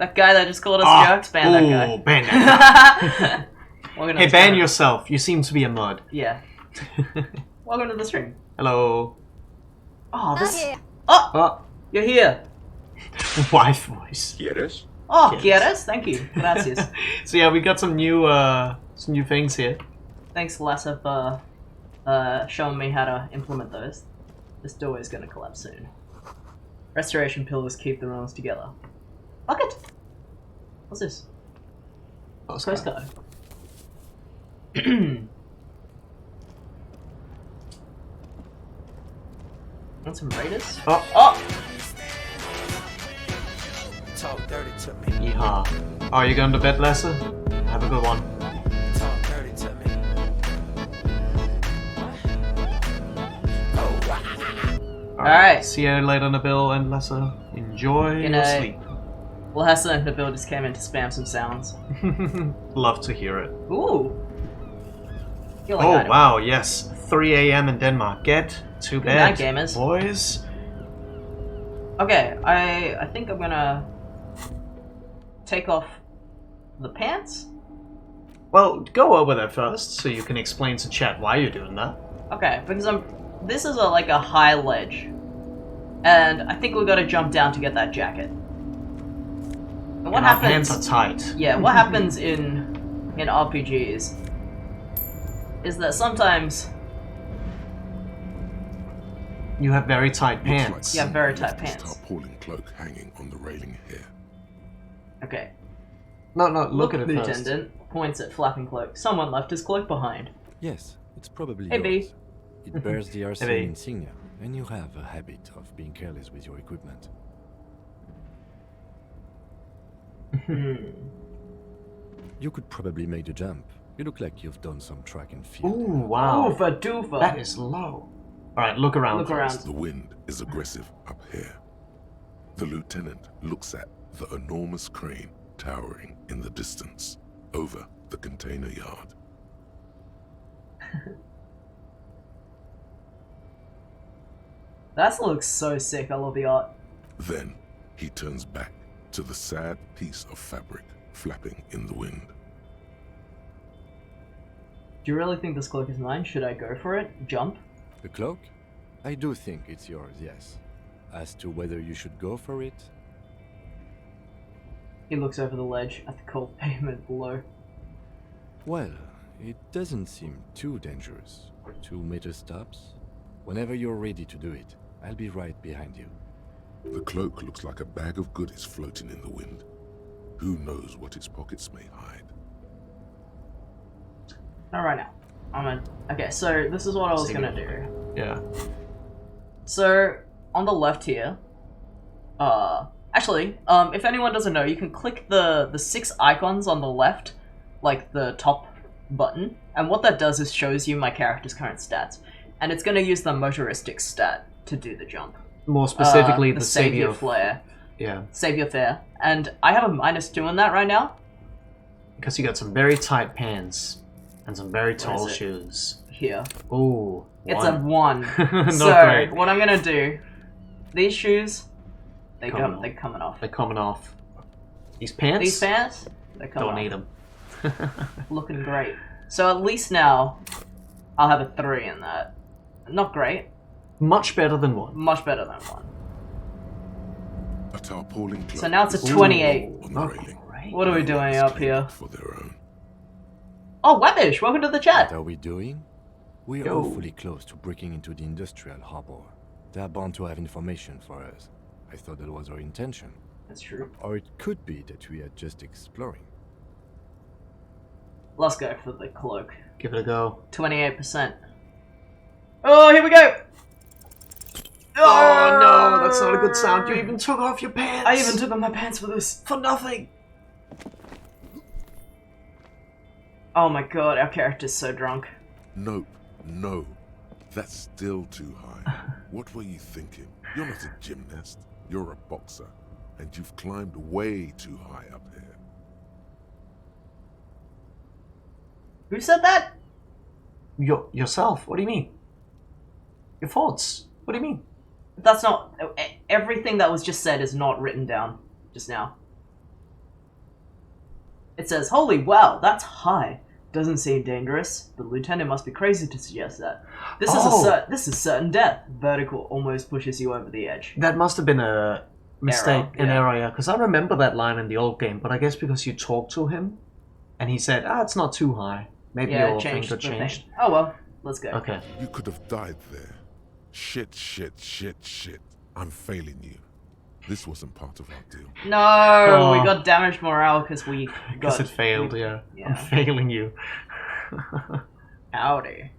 That guy that just called us jokes, ban that guy. Ban that Welcome to Hey, the ban stream. yourself. You seem to be a mud. Yeah. Welcome to the stream. Hello. Oh, this. Okay. Oh! Oh, You're here! wife voice. ¿Quieres? Oh, Yes. Quieres? Thank you. Gracias. So yeah, we got some new things here. Thanks, Lessa, for showing me how to implement those. This door is gonna collapse soon. Restoration pillars keep the rooms together. Fuck it! What's this? Postcard. Want some raiders? Oh. Oh! Talk dirty to me. Yeehaw. Are you going to bed, Lesser? Have a good one. Talk dirty to me. Alright. See you later, Nabil and Lesser. Enjoy Good your night. sleep. Well, Hessa and Nabil just came in to spam some sounds. Love to hear it. Ooh! Healing Oh, item. wow, yes. 3 a.m. in Denmark. Get to Good bed, night, gamers. boys. Okay, I think I'm gonna take off the pants. Well, go over there first, so you can explain to chat why you're doing that. Okay, because this is like a high ledge, and I think we gotta jump down to get that jacket. And what And our happens? pants are tight. Yeah, what happens in RPGs is that sometimes You have very tight Looks like pants. Yeah, very someone tight left his pants. tarpaulin cloak hanging on the railing here. okay. No, look at it first. Lieutenant points at flapping cloak. Someone left his cloak behind. Yes, it's probably Hey, B. yours. It bears the RC B. insignia, and you have a habit of being careless with your equipment. You could probably make the jump. You look like you've done some track and field. Ooh, wow. Oofa doofa. That is low. Alright, look around. Look first. around. The wind is aggressive up here. The lieutenant looks at the enormous crane towering in the distance over the container yard. That looks so sick. I love the art. Then he turns back to the sad piece of fabric flapping in the wind. Do you really think this cloak is mine? Should I go for it? Jump? The cloak? I do think it's yours, yes. As to whether you should go for it, He looks over the ledge at the cold pavement below. well, it doesn't seem too dangerous. 2 meter stops. Whenever you're ready to do it, I'll be right behind you. The cloak looks like a bag of goodies floating in the wind. Who knows what its pockets may hide? Not right now. Okay, so this is what I was gonna do. Yeah. So on the left here, actually, if anyone doesn't know, you can click the 6 icons on the left, like the top button, and what that does is shows you my character's current stats, and it's gonna use the motoristic stat to do the jump. More specifically, the the Savior Savior Flare, Yeah. Savior Flare, and I have a -2 in that right now. Because you got some very tight pants and some very tall is it? shoes. Here, Ooh. it's a 1. Not So great. what I'm gonna do, these shoes, they're Coming coming off. They're coming off. These pants? These pants, they're coming Don't off. need them. Looking great. So at least now, I'll have a 3 in that. Not great, Much better than 1. much better than 1. A tarpaulin cloak. So now it's a is 28. on the Not railing. great. What are we doing Everyone is up cleaning here? for their own. Oh, Webbish, welcome to the What chat. are we doing? We're Yo. awfully close to breaking into the industrial harbor. They're bound to have information for us. I thought that was our intention. That's true. Or it could be that we are just exploring. Let's go for the cloak. Give it a go. 28%. Oh, here we go. Oh no, that's not a good sound. You even took off your pants. I even took off my pants for this. for nothing. Oh my god, our character's so drunk. Nope, no. That's still too high. What were you thinking? You're not a gymnast. You're a boxer. And you've climbed way too high up here. Who said that? Yourself. What do you mean? Your thoughts. What do you mean? That's not... Everything that was just said is not written down just now. It says, holy wow, that's high. Doesn't seem dangerous. The lieutenant must be crazy to suggest that. This is certain death. Vertical almost pushes you over the edge. That must have been a mistake, Error, yeah. error, yeah. Because I remember that line in the old game, but I guess because you talked to him, and he said, it's not too high. Maybe Yeah, your it changed thing the got changed. thing. Oh well, let's go. Okay. You could have died there. Shit. I'm failing you. This wasn't part of our deal. No, we Oh. got damaged morale because we Because got... it failed, yeah. Yeah. I'm failing you. Howdy.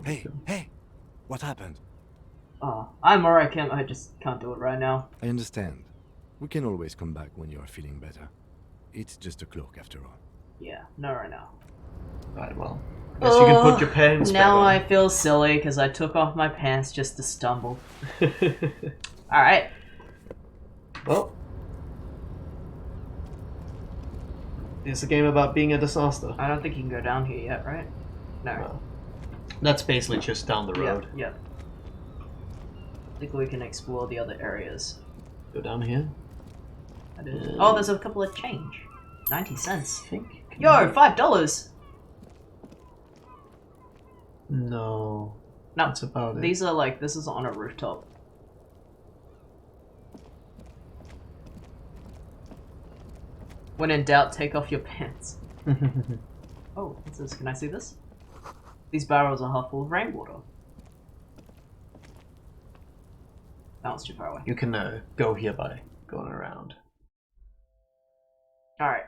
Hey, hey! What happened? Oh, I'm alright, Kim. I just can't do it right now. I understand. We can always come back when you are feeling better. It's just a cloak after all. Yeah, not right now. Right, well. Guess you can put your pants back Now on. I feel silly because I took off my pants just to stumble. Alright. Well. It's a game about being a disaster. I don't think you can go down here yet, right? No. Well, that's basically just down the road. Yep. I think we can explore the other areas. Go down here. Oh, there's a couple of change. 90 cents. I think. Yo, $5! No. No, That's about it. these are like, this is on a rooftop. When in doubt, take off your pants. Oh, what's this? Can I see this? These barrels are half full of rainwater. That was too far away. You can go here by going around. Alright.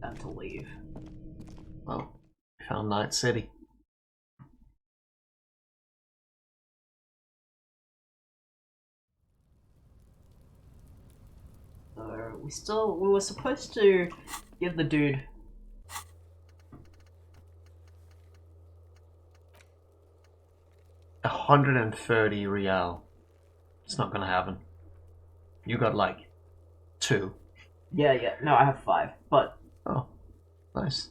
Time to leave. Well, found Night City. So we were supposed to give the dude 130 real. It's not gonna happen. You got like 2. Yeah, no, I have 5, but Oh, nice.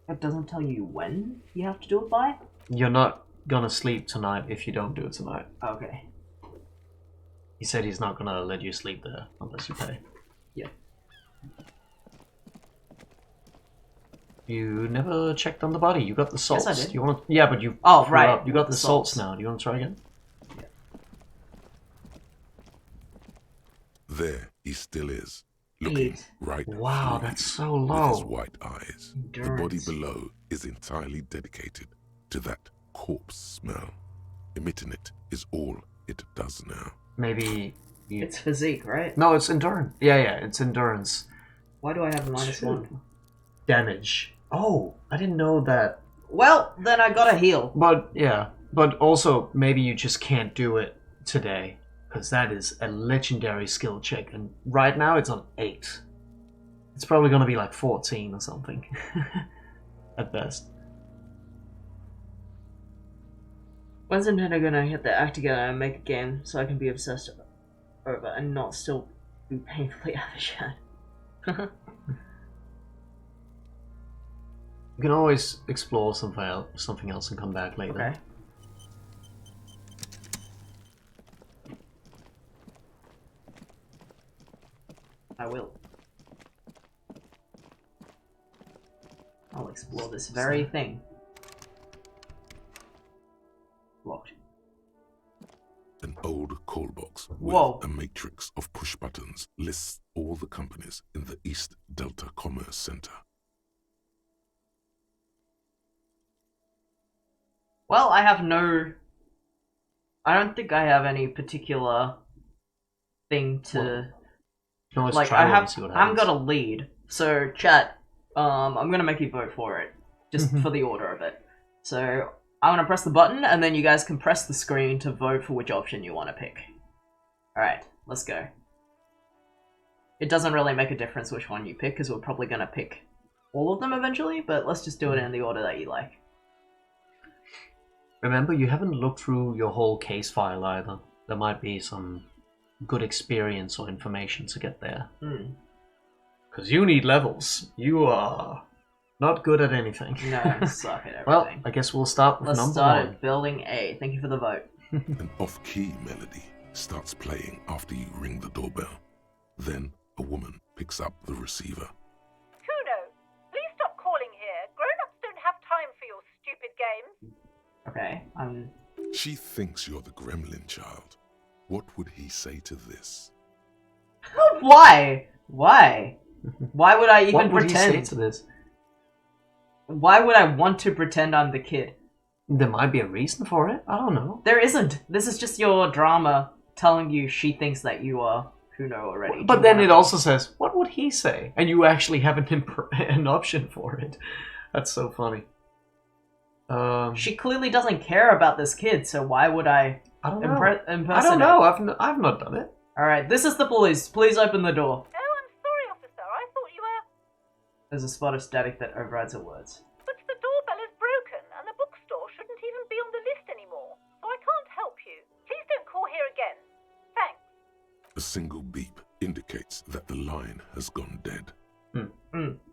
it doesn't tell you when you have to do it by? You're not gonna sleep tonight if you don't do it tonight. Okay. He said he's not gonna let you sleep there unless you pay. Yeah. You never checked on the body. You got the salts. Yes, I did. You want? Yeah, but you. Oh, threw right. up. You got the The salts salts. now. Do you want to try again? There he still is, looking Eight. right Wow, through that's you so with low. his white eyes. The body Endurance. below is entirely dedicated to that corpse smell. Emitting it is all it does now. Maybe. You... It's physique, right? No, it's endurance. Yeah, it's endurance. Why do I have minus Two. 1? Damage. Oh, I didn't know that. Well, then I gotta heal. But yeah, but also maybe you just can't do it today because that is a legendary skill check, and right now it's on 8. It's probably gonna be like 14 or something, at best. When's Nintendo gonna get their act together and make a game so I can be obsessed over and not still be painfully out of chat? You can always explore something else and come back later. Okay. I will. I'll explore this very thing. Locked. An old call box with Whoa. a matrix of push buttons lists all the companies in the East Delta Commerce Center. Well, I don't think I have any particular thing to... You can always like, try I it have... and see what I'm happens. gonna lead. So, chat, I'm gonna make you vote for it. Just for the order of it. So, I'm gonna press the button, and then you guys can press the screen to vote for which option you want to pick. Alright, let's go. It doesn't really make a difference which one you pick, because we're probably gonna pick all of them eventually, but let's just do it in the order that you like. Remember, you haven't looked through your whole case file either. There might be some good experience or information to get there. Because you need levels. You are not good at anything. No, I suck at everything. Well, I guess we'll start with Let's number start 1. at building A. Thank you for the vote. An off-key melody starts playing after you ring the doorbell. Then a woman picks up the receiver. Kuno, please stop calling here. Grown-ups don't have time for your stupid games. Okay, She thinks you're the gremlin child. What would he say to this? Why? Why? Why would I even What would pretend? he say to this? Why would I want to pretend I'm the kid? There might be a reason for it. I don't know. There isn't. This is just your drama telling you she thinks that you are Kuno already. But then it also says, what would he say? And you actually have an option for it. That's so funny. She clearly doesn't care about this kid, so why would I impersonate? I don't know. I've not done it. Alright, this is the police. Please open the door. Oh, I'm sorry, officer. I thought you were... There's a spot of static that overrides her words. But the doorbell is broken, and the bookstore shouldn't even be on the list anymore. So I can't help you. Please don't call here again. Thanks. A single beep indicates that the line has gone dead.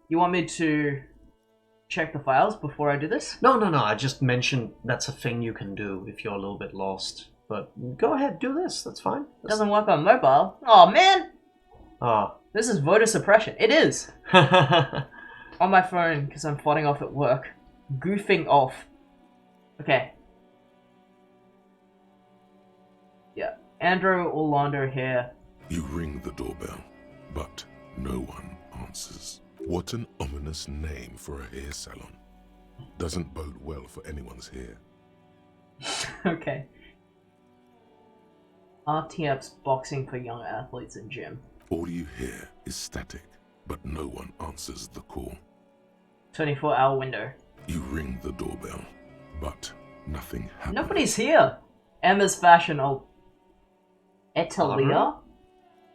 You want me to check the files before I do this? No. I just mentioned that's a thing you can do if you're a little bit lost. But go ahead, do this. That's fine. Doesn't work on mobile. Oh man! Oh. This is voter suppression. It is! On my phone, because I'm plotting off at work. Goofing off. Okay. Yeah. Andrew Orlando here. You ring the doorbell, but no one answers. What an ominous name for a hair salon. Doesn't bode well for anyone's hair. Okay. RTF's boxing for young athletes in gym. All you hear is static, but no one answers the call. 24-hour window. You ring the doorbell, but nothing happens. Nobody's here. Emma's fashion. Etalia?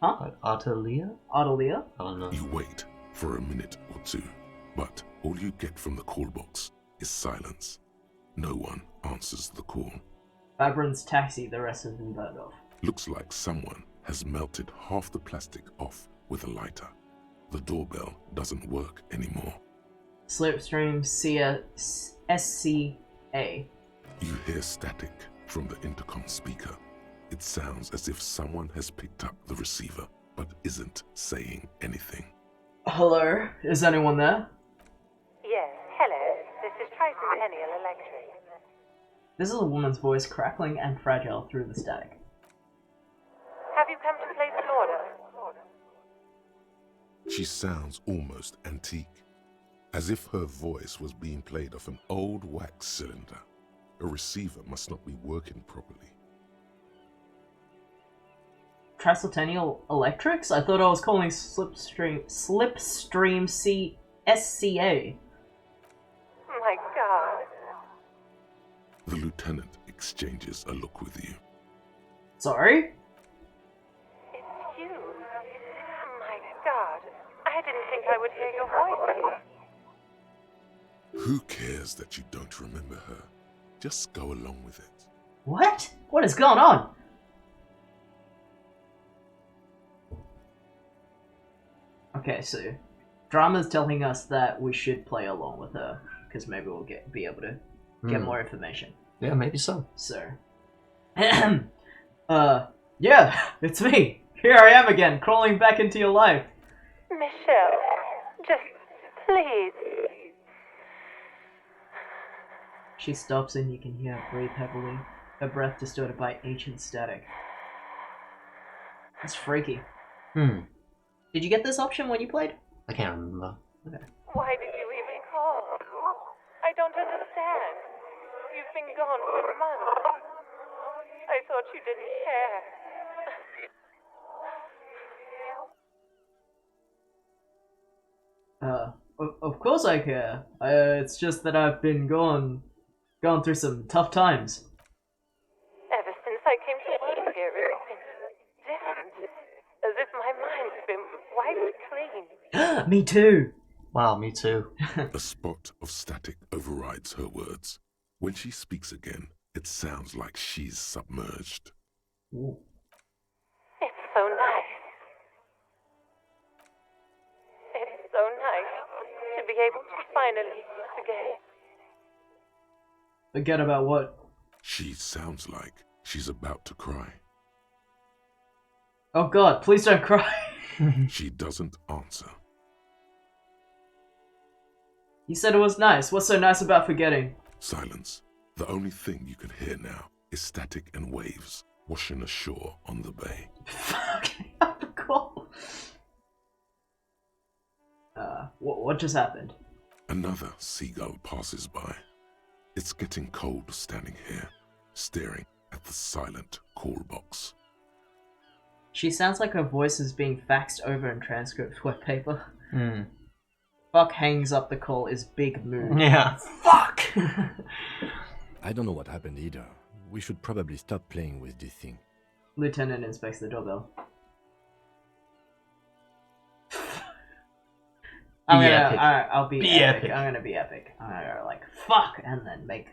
Huh? Artelia? Artelia? I don't know. You wait for a minute or two, but all you get from the call box is silence. No one answers the call. Babrin's taxi, the rest has been burned off. Looks like someone has melted half the plastic off with a lighter. The doorbell doesn't work anymore. Slipstream SCA. You hear static from the intercom speaker. It sounds as if someone has picked up the receiver, but isn't saying anything. Hello? Is anyone there? Yes, hello. This is Tricentennial Electric. This is a woman's voice crackling and fragile through the static. Have you come to place an order? She sounds almost antique, as if her voice was being played off an old wax cylinder. A receiver must not be working properly. Tricentennial Electrics? I thought I was calling Slipstream SCA. My God. The lieutenant exchanges a look with you. Sorry? It's you. My God. I didn't think I would hear your voice. Who cares that you don't remember her? Just go along with it. What? What is going on? Okay, so Drama's telling us that we should play along with her, because maybe we'll be able to get more information. Yeah, maybe so. So, yeah, it's me. Here I am again, crawling back into your life. Michelle, just please. She stops and you can hear her breathe heavily, her breath distorted by ancient static. That's freaky. Did you get this option when you played? I can't remember. Okay. Why did you even call? I don't understand. You've been gone for months. I thought you didn't care. Of course I care. It's just that I've been gone through some tough times. Ever since I came to work here, it's been different. As if my mind's been wiped clean. Me too. Wow, me too. A spot of static overrides her words. When she speaks again, it sounds like she's submerged. Ooh. It's so nice. It's so nice to be able to finally forget. Forget about what? She sounds like she's about to cry. Oh god, please don't cry. She doesn't answer. You said it was nice. What's so nice about forgetting? Silence. The only thing you can hear now is static and waves washing ashore on the bay. Fucking cool. What just happened? Another seagull passes by. It's getting cold standing here, staring at the silent call box. She sounds like her voice is being faxed over in transcript wet paper. Hmm. Fuck hangs up the call is big mood. Yeah. Fuck! I don't know what happened either. We should probably stop playing with this thing. Lieutenant inspects the doorbell. I'll be epic. I'm gonna be epic. I'm gonna go like, fuck, and then make...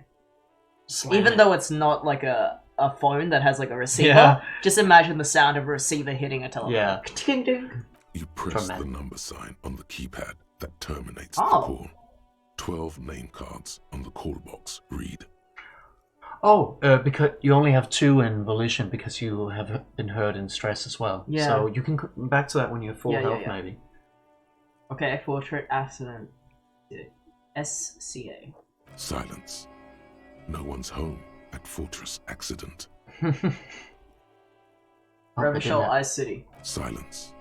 Slam Even it. though it's not like a phone that has like a receiver, Yeah. just imagine the sound of a receiver hitting a telephone. Yeah. Ding, ding. You press the Dramatic. number sign on the keypad that terminates Oh. the call. 12 name cards on the call box read. Oh, because you only have 2 in volition because you have been hurt in stress as well. Yeah. So you can come back to that when you're full health, maybe. Okay, portrait accident. SCA. Silence. No one's home at Fortress Accident. Revachol Ice City. Silence.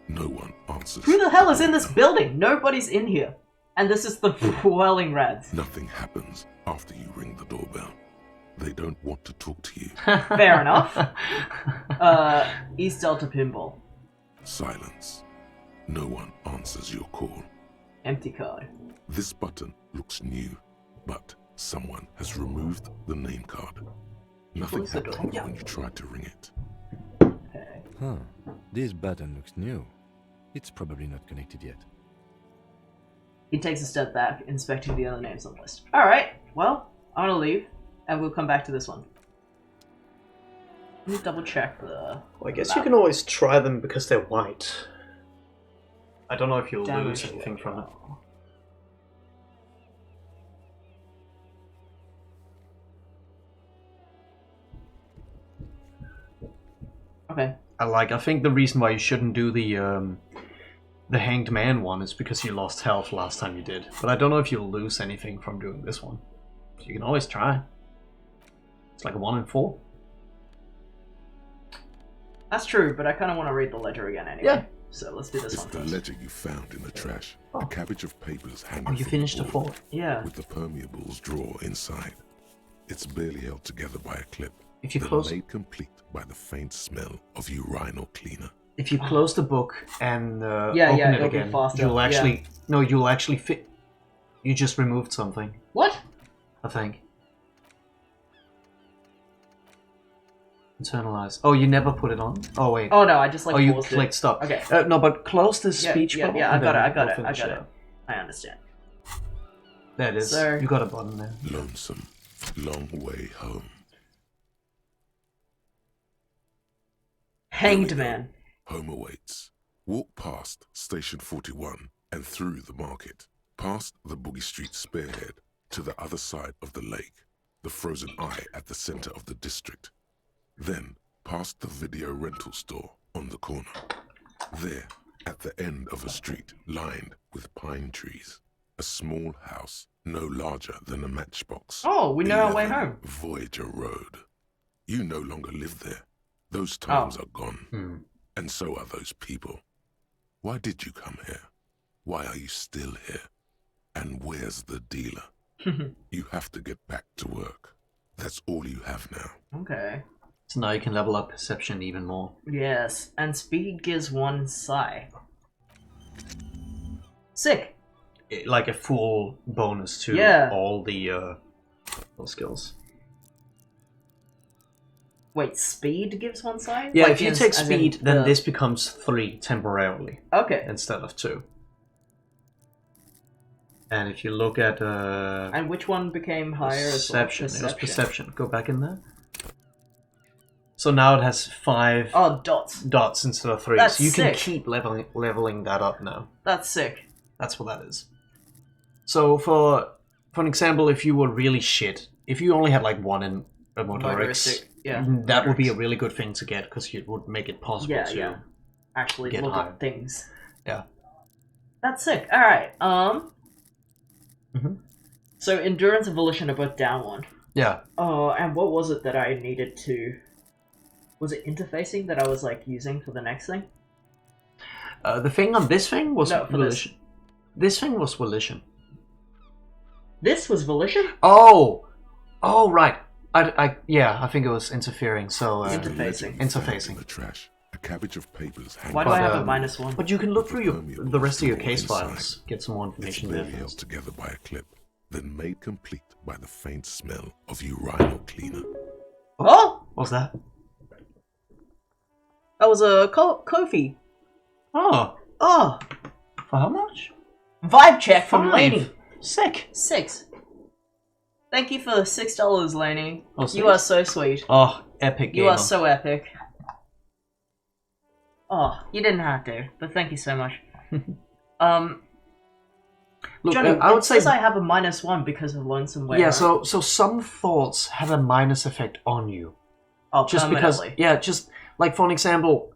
No one answers. Who the hell is in this building? Nobody's in here. And this is the Whirling Rats. Nothing happens after you ring the doorbell. They don't want to talk to you. Fair enough. East Delta Pinball. Silence. No one answers your call. Empty card. This button looks new, but someone has removed the name card. Nothing Close the door. happened when you tried to ring it. Okay. Huh. This button looks new. It's probably not connected yet. He takes a step back, inspecting the other names on the list. Alright, well, I'm gonna leave, and we'll come back to this one. Let me double check the... Well, I guess you can always try them because they're white. I don't know if you'll lose anything from it. Okay. I think the reason why you shouldn't do the Hanged Man one is because you lost health last time you did. But I don't know if you'll lose anything from doing this one. So you can always try. It's like a 1 in 4. That's true, but I kind of want to read the ledger again anyway. Yeah. So let's do this It's one the first. ledger you found in the trash. Oh. A cabbage of papers hanging Oh, you from finished the the wall, 4. Yeah. with the permeables drawer inside. It's barely held together by a clip. If you then close made complete by the faint smell of urinal cleaner. if you close the book and Yeah, open yeah, it it'll be again, faster, you'll actually you'll actually fit. You just removed something, What? I think. Internalize. Oh, you never put it on? Oh wait. Oh no, I just like Oh, you paused clicked it. stop. Okay. No, but close the Yeah, speech yeah, bubble. yeah, I and got it, then I got we'll it, I finish got it. up. I understand. There it is. So- You got a button there. Lonesome. Long way home. Hanged Man. Home awaits. Walk past Station 41 and through the market, past the Boogie Street spearhead to the other side of the lake, the frozen eye at the center of the district. Then past the video rental store on the corner. There, at the end of a street lined with pine trees, a small house no larger than a matchbox. Oh, we know our way 11 home. Voyager Road. You no longer live there. Those times are gone. And so are those people. Why did you come here? Why are you still here? And where's the dealer? You have to get back to work. That's all you have now. Okay. So now you can level up perception even more. Yes, and speed gives 1 psi. Sick. Like a full bonus to Yeah. all the skills. Wait, speed gives 1 psi? Yeah, Like if you as- take as in speed, then the- this becomes 3 temporarily Okay. instead of 2. And if you look at And which one became higher as well? perception, it was perception. Go back in there. So now it has 5 Oh, dots. dots instead of 3. That's so you can sick. keep leveling that up now. That's sick. That's what that is. So for an example, if you were really shit, if you only had like 1 in a motorics, Motoristic, yeah. that would be a really good thing to get because it would make it possible Yeah, to. yeah. Actually get look higher. at things. Yeah. That's sick. Alright, Mhm. So endurance and volition are both down 1. Yeah. Oh, and what was it that I needed to... Was it interfacing that I was like using for the next thing? The thing on this thing was No, for this. volition. This thing was volition. This was volition? Oh, right. I think it was interfering. So Interfacing. You found Interfacing. in the trash. A cabbage of papers hanging. Why do I have a -1? But you can look through the rest of your case inside. files, get some more It's information there barely held first. together by a clip, then made complete by the faint smell of urinal cleaner. Oh! What's that? That was a Kofi. Oh, Oh! for how much? Vibe check from 5. Lainey. Sick. 6. Thank you for the $6, Lainey. Oh, You are so sweet. Oh, epic gamer. You are so epic. Oh, you didn't have to, but thank you so much. Look, Johnny, I would say I have a -1 because of Lonesome Way. yeah. right? So some thoughts have a minus effect on you. Oh, Just because, permanently. yeah, just like for an example,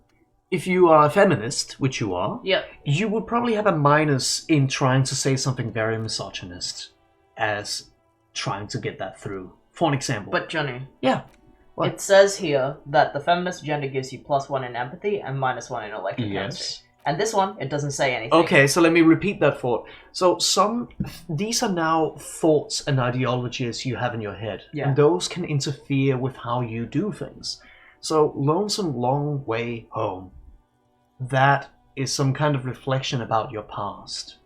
if you are a feminist, which you are, Yeah. you would probably have a minus in trying to say something very misogynist as trying to get that through. For an example. But Johnny, yeah. What? it says here that the feminist agenda gives you +1 in empathy and -1 in electrochemistry. Yes. And this one, it doesn't say anything. Okay, so let me repeat that thought. So these are now thoughts and ideologies you have in your head. Yeah. And those can interfere with how you do things. So Lonesome Long Way Home, that is some kind of reflection about your past.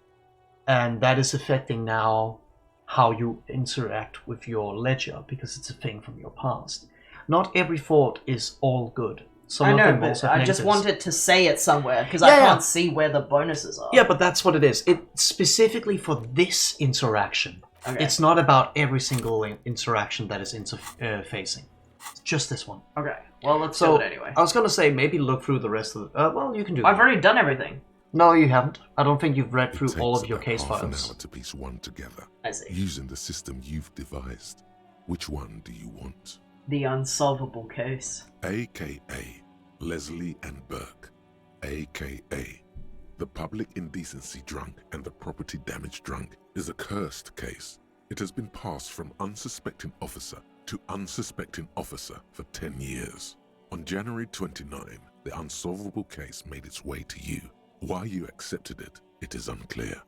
And that is affecting now how you interact with your ledger because it's a thing from your past. Not every thought is all good. Some I of know, them but also I have just negatives. wanted to say it somewhere because Yeah, I yeah. can't see where the bonuses are. Yeah, but that's what it is. It's specifically for this interaction. Okay. It's not about every single interaction that is interfacing. It's just this one. Okay, well, let's So do it anyway. I was gonna say maybe look through the rest of the. Well, you can do. I've that. already done everything. No, you haven't. I don't think you've read It through all takes of your about case half an files. hour to piece one together, I see. using the system you've devised. Which one do you want? The unsolvable case. AKA Leslie and Burke, AKA the public indecency drunk and the property damage drunk, is a cursed case. It has been passed from unsuspecting officer to unsuspecting officer for 10 years. On January 29, the unsolvable case made its way to you. Why you accepted it, it is unclear.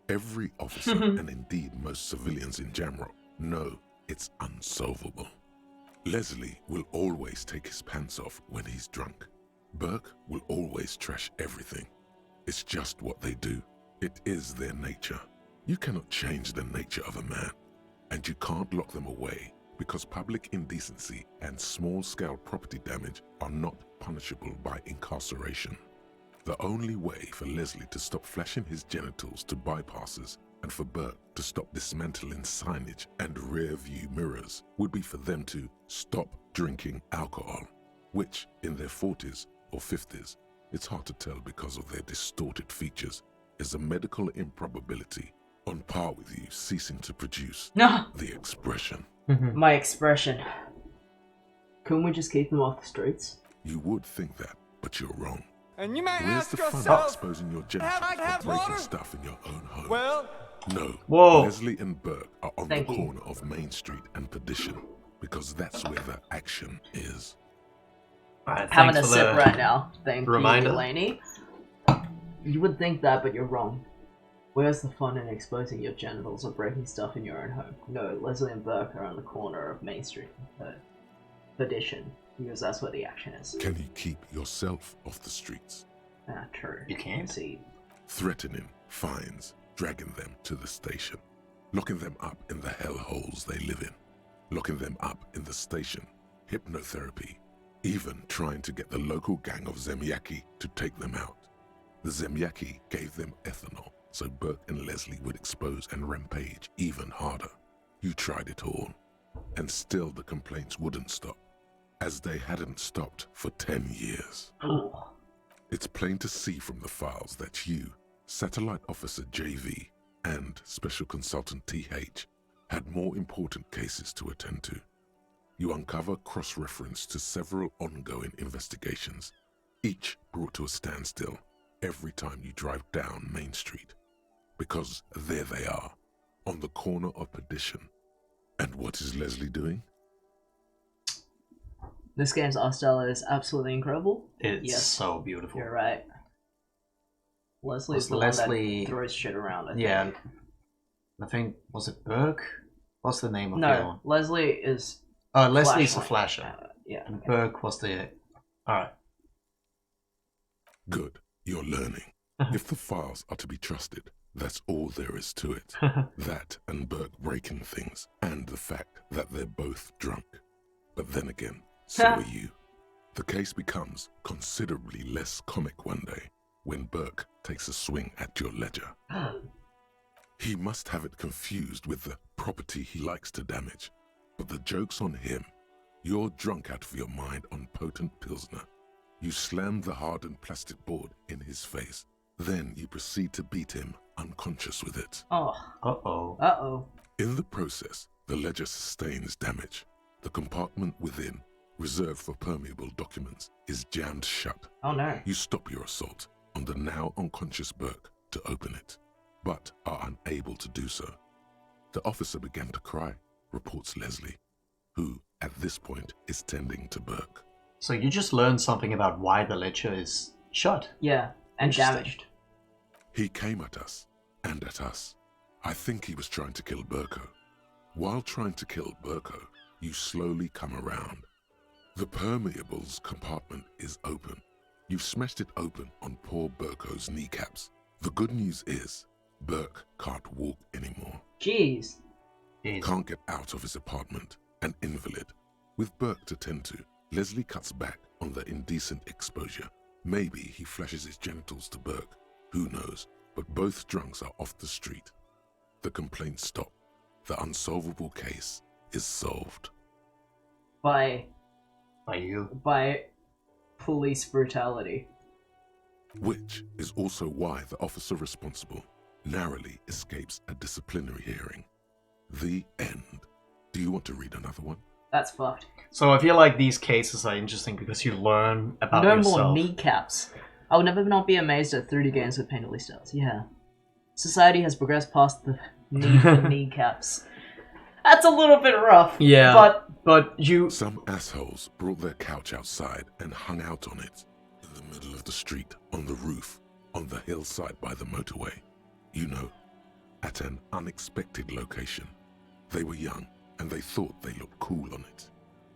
Every officer, and indeed most civilians in general, know it's unsolvable. Leslie will always take his pants off when he's drunk. Burke will always trash everything. It's just what they do. It is their nature. You cannot change the nature of a man, and you can't lock them away because public indecency and small-scale property damage are not punishable by incarceration. The only way for Leslie to stop flashing his genitals to bypassers and for Burke to stop dismantling signage and rear-view mirrors would be for them to stop drinking alcohol, which in their 40s or 50s, it's hard to tell because of their distorted features, is a medical improbability on par with you ceasing to produce No, the expression. my expression. Couldn't we just keep them off the streets? You would think that, but you're wrong. And you might Where's ask the fun of yourself, exposing your genitals have I or had breaking water? stuff in your own home? well, No. Whoa. Leslie and Burke are on Thank the you. corner of Main Street and Perdition because that's where the action is. Alright, Having thanks a for sip the right now. Thank reminder. you, Delaney. You would think that, but you're wrong. Where's the fun in exposing your genitals or breaking stuff in your own home? No, Leslie and Burke are on the corner of Main Street. Perdition. Because that's where the action is. Can you keep yourself off the streets? Ah, true. You can't. See. Threatening fines, dragging them to the station, locking them up in the hellholes they live in, locking them up in the station, hypnotherapy, even trying to get the local gang of Zemyaki to take them out. The Zemyaki gave them ethanol, so Burke and Leslie would expose and rampage even harder. You tried it all, and still the complaints wouldn't stop, as they hadn't stopped for 10 years. Oh. It's plain to see from the files that you, Satellite Officer JV, and Special Consultant TH had more important cases to attend to. You uncover cross-reference to several ongoing investigations, each brought to a standstill every time you drive down Main Street. Because there they are, on the corner of Perdition. And what is Leslie doing? This game's art style is absolutely incredible. It's Yes. so beautiful. You're right. Leslie's Was the one Leslie- that throws shit around, I think. Yeah. I think, was it Burke? What's the name of the other No, one? Leslie is... Leslie's the Flashlight. flasher. Yeah. And Burke was the... Alright. Good, you're learning. If the files are to be trusted, that's all there is to it. That and Burke breaking things, and the fact that they're both drunk. But then again, so are you. The case becomes considerably less comic one day when Burke takes a swing at your ledger. He must have it confused with the property he likes to damage. But the joke's on him. You're drunk out of your mind on potent Pilsner. You slam the hardened plastic board in his face. Then you proceed to beat him unconscious with it. Oh. Uh-oh. Uh-oh. In the process, the ledger sustains damage. The compartment within, reserved for permeable documents, is jammed shut. Oh no. You stop your assault on the now unconscious Burke to open it, but are unable to do so. The officer began to cry, reports Leslie, who, at this point, is tending to Burke. So you just learned something about why the ledger is shut. Yeah, and damaged. He came at us, and at us. I think he was trying to kill Burko. While trying to kill Burko, you slowly come around. The permeables compartment is open. You've smashed it open on poor Burko's kneecaps. The good news is, Burke can't walk anymore. Jeez. Can't get out of his apartment, an invalid. With Burke to tend to, Leslie cuts back on the indecent exposure. Maybe he flashes his genitals to Burke. Who knows? But both drunks are off the street. The complaints stop. The unsolvable case is solved. By you. By police brutality. Which is also why the officer responsible narrowly escapes a disciplinary hearing. The end. Do you want to read another one? That's fucked. So I feel like these cases are interesting because you learn about no yourself. more kneecaps. I will never not be amazed at 3D games with painterly styles. Yeah. Society has progressed past the need for kneecaps. That's a little bit rough. Yeah, but you... Some assholes brought their couch outside and hung out on it. In the middle of the street, on the roof, on the hillside by the motorway. You know, at an unexpected location. They were young, and they thought they looked cool on it.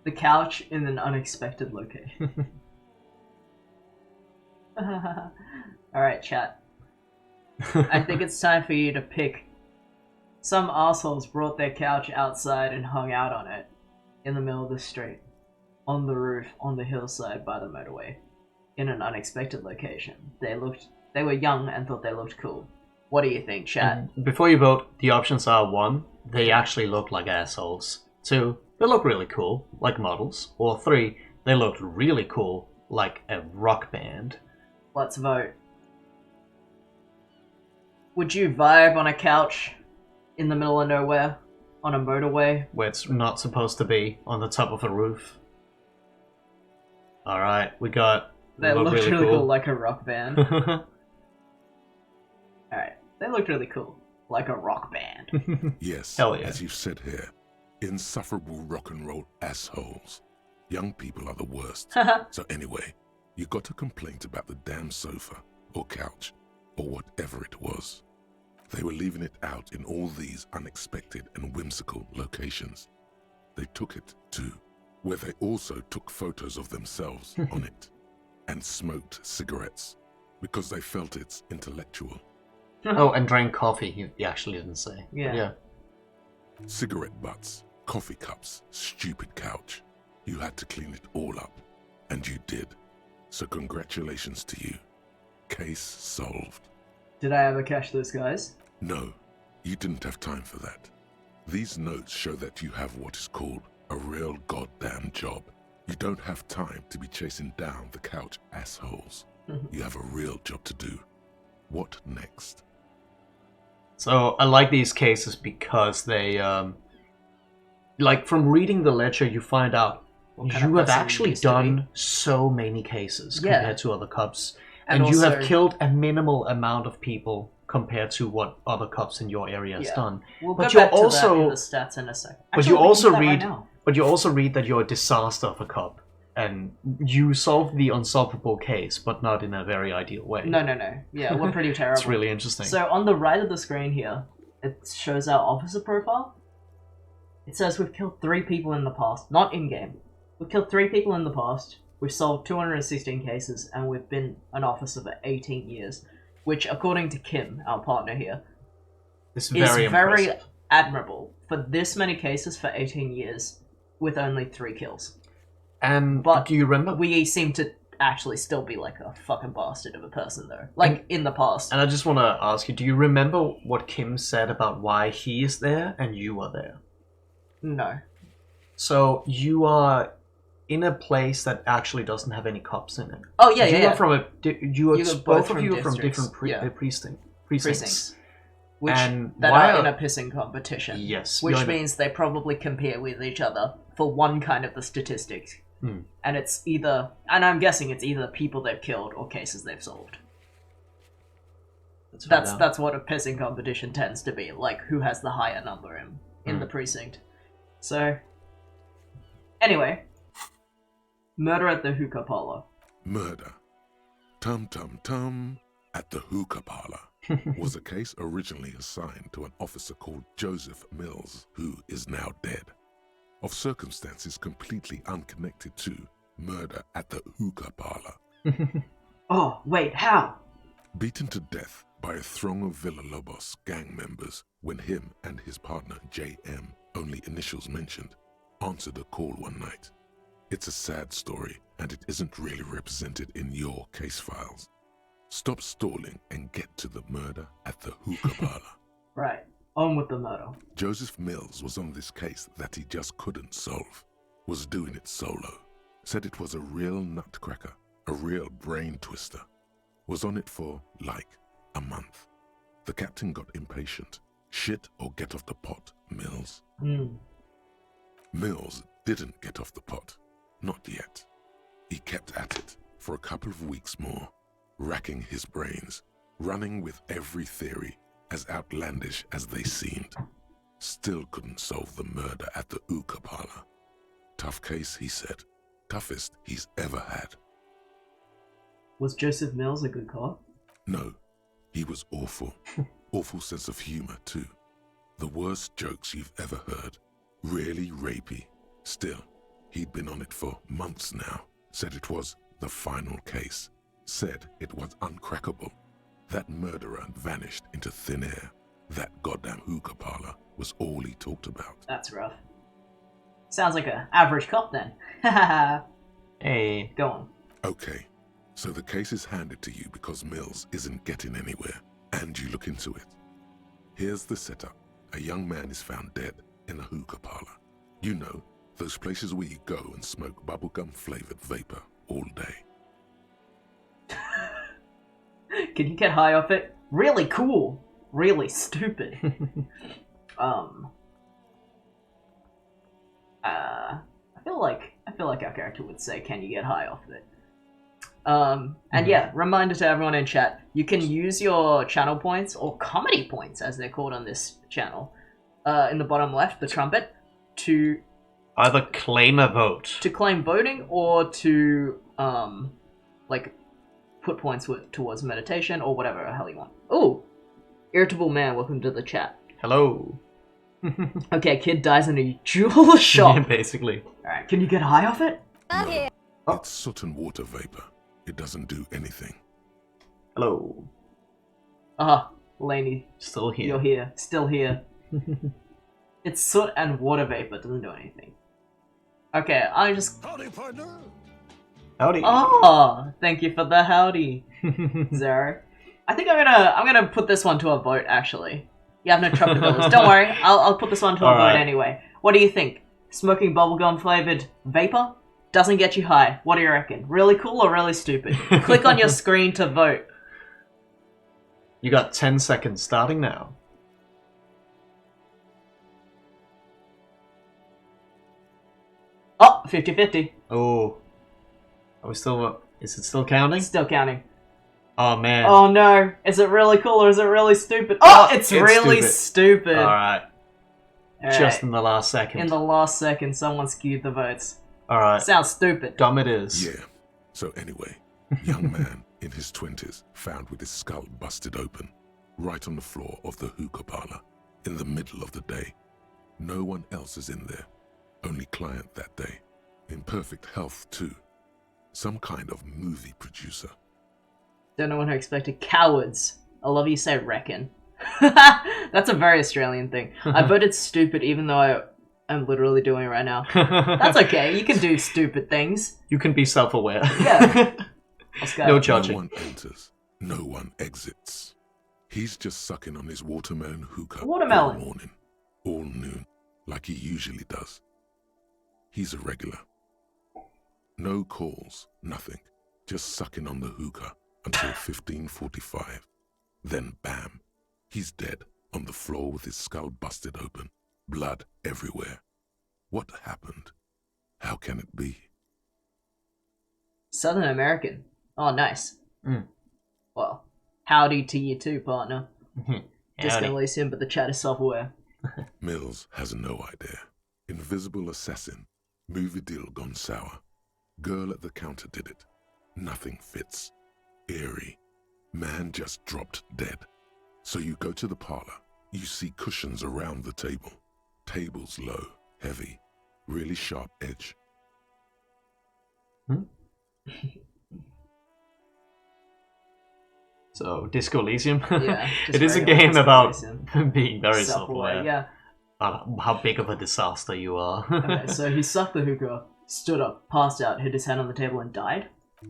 The couch in an unexpected location. Alright, chat. I think it's time for you to pick. Some assholes brought their couch outside and hung out on it. In the middle of the street. On the roof, on the hillside by the motorway. In an unexpected location. They were young and thought they looked cool. What do you think, chat? And before you vote, the options are 1, they actually look like assholes. 2, they look really cool, like models. Or 3, they looked really cool, like a rock band. Let's vote. Would you vibe on a couch in the middle of nowhere on a motorway? Where it's not supposed to be, on the top of a roof. Alright, we got... They looked really cool like a rock band. Alright, they looked really cool like a rock band. Yes, hell yeah. As you've said here, insufferable rock and roll assholes. Young people are the worst. So anyway, you got a complaint about the damn sofa, or couch, or whatever it was. They were leaving it out in all these unexpected and whimsical locations. They took it, too, where they also took photos of themselves on it, and smoked cigarettes, because they felt it's intellectual. Oh, and drank coffee, he actually didn't say. Yeah. Cigarette butts, coffee cups, stupid couch. You had to clean it all up, and you did. So congratulations to you. Case solved. Did I ever catch those guys? No, you didn't have time for that. These notes show that you have what is called a real goddamn job. You don't have time to be chasing down the couch assholes. You have a real job to do. What next? So I like these cases because they, like from reading the ledger, you find out you have actually done so many cases compared to other cops. And you have killed a minimal amount of people compared to what other cops in your area has done. We'll but go you back also, to that in the stats in a second. But you also read, but you also read that you're a disaster of a cop, and you solve the unsolvable case, but not in a very ideal way. No. Yeah, we're pretty terrible. It's really interesting. So on the right of the screen here, it shows our officer profile. It says we've killed 3 people in the past, not in-game. We've killed 3 people in the past. We've solved 216 cases, and we've been an officer for 18 years, which, according to Kim, our partner here, It's is very very impressive. admirable for this many cases for 18 years with only 3 kills. And But do you remember? we seem to actually still be like a fucking bastard of a person, though. Like, in the past. And I just want to ask you, do you remember what Kim said about why he is there and you are there? No. So you are in a place that actually doesn't have any cops in it. Oh, yeah, you yeah. Are from a You are both of you are from districts. different precincts. Which And that why are in are- a pissing competition. Yes, Which you're in a- means they probably compare with each other for one kind of the statistics. Hmm. And it's either, and I'm guessing it's either people they've killed or cases they've solved. That's what a pissing competition tends to be, like who has the higher number in the precinct. So, anyway, murder at the hookah parlor. Murder. Tum tum tum at the hookah parlor was a case originally assigned to an officer called Joseph Mills, who is now dead, of circumstances completely unconnected to murder at the hookah parlor. Oh, wait, how? Beaten to death by a throng of Villalobos gang members when him and his partner J.M., only initials mentioned, answered a call one night. It's a sad story, and it isn't really represented in your case files. Stop stalling and get to the murder at the hookah parlor. Right, on with the murder. Joseph Mills was on this case that he just couldn't solve, was doing it solo, said it was a real nutcracker, a real brain twister, was on it for, like, a month. The captain got impatient. Shit or get off the pot, Mills. Mills didn't get off the pot. Not yet. He kept at it for a couple of weeks more, racking his brains, running with every theory, as outlandish as they seemed. Still couldn't solve the murder at the hookah parlor. Tough case, he said. Toughest he's ever had. Was Joseph Mills a good cop? No, he was awful. Awful sense of humor, too. The worst jokes you've ever heard. Really rapey. Still, he'd been on it for months now. Said it was the final case. Said it was uncrackable. That murderer vanished into thin air. That goddamn hookah parlor was all he talked about. That's rough. Sounds like an average cop then. Hey. Go on. Okay, so the case is handed to you because Mills isn't getting anywhere, and you look into it. Here's the setup. A young man is found dead in a hookah parlor. You know, those places where you go and smoke bubblegum-flavored vapor all day. Can you get high off it? Really cool. Really stupid. I feel like our character would say, "Can you get high off it?" And yeah, reminder to everyone in chat: you can use your channel points or comedy points, as they're called on this channel, in the bottom left, the trumpet, to Either claim a vote. to claim voting or to like put points towards meditation or whatever the hell you want. Oh, irritable man, welcome to the chat. Hello. Okay, kid dies in a jewel shop. Yeah, basically. Alright, can you get high off it? It's soot and water vapor. It doesn't do anything. Hello. Laney, Still here. you're here, still here. It's soot and water vapor, doesn't do anything. Okay, I just... Howdy, partner! Howdy. Oh, thank you for the howdy, Zero. I think I'm gonna put this one to a vote, actually. You have no trumpet builders. Don't worry, I'll put this one to a vote anyway. What do you think? Smoking bubblegum flavored vapor doesn't get you high. What do you reckon? Really cool or really stupid? Click on your screen to vote. You got 10 seconds starting now. Oh, 50-50. Oh. Are we still... Is it still counting? Still counting. Oh, man. Oh no, is it really cool or is it really stupid? Oh, it's really stupid. Alright. Alright. Just in the last second. In the last second, someone skewed the votes. Alright. Sounds stupid. Dumb it is. Yeah. So anyway, young man in his 20s found with his skull busted open, right on the floor of the hookah parlor, in the middle of the day. No one else is in there. Only client that day. In perfect health, too. Some kind of movie producer. Don't know what I expected. Cowards. I love you say reckon. That's a very Australian thing. I voted stupid even though I am literally doing it right now. That's okay. You can do stupid things. You can be self-aware. Yeah. Let's go. No judging. No one enters. No one exits. He's just sucking on his watermelon hookah Watermelon. all morning, all noon, like he usually does. He's a regular. No calls, nothing. Just sucking on the hookah until 15:45. Then bam, he's dead on the floor with his skull busted open, blood everywhere. What happened? How can it be? Southern American. Oh, nice. Well, howdy to you too, partner. Disco Elysium, but the chat is self-aware. Mills has no idea. Invisible assassin. Movie deal gone sour. Girl at the counter did it. Nothing fits. Eerie. Man just dropped dead. So you go to the parlor. You see cushions around the table. Tables low, heavy, really sharp edge. So, Disco Elysium. Yeah, it is a regular game Disco about Elysium. being very Self-aware, self-aware. yeah. How big of a disaster you are. Okay, so he sucked the hookah, stood up, passed out, hit his hand on the table, and died?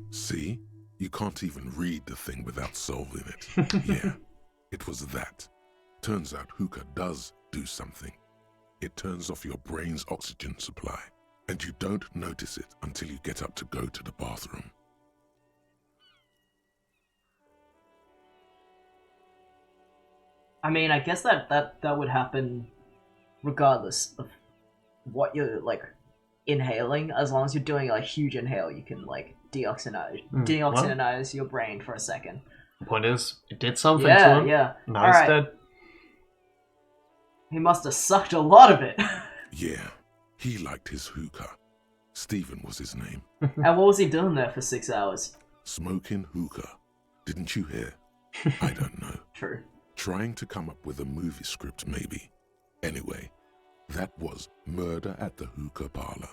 See? You can't even read the thing without solving it. Yeah, it was that. Turns out hookah does do something. It turns off your brain's oxygen supply, and you don't notice it until you get up to go to the bathroom. I mean, I guess that would happen regardless of what you're, inhaling. As long as you're doing, a huge inhale, you can, deoxygenise your brain for a second. The point is, it did something to him. Yeah. Now he's dead. He must have sucked a lot of it. Yeah, he liked his hookah. Stephen was his name. And what was he doing there for 6 hours? Smoking hookah. Didn't you hear? I don't know. True. Trying to come up with a movie script, maybe. Anyway, that was Murder at the Hookah Parlor.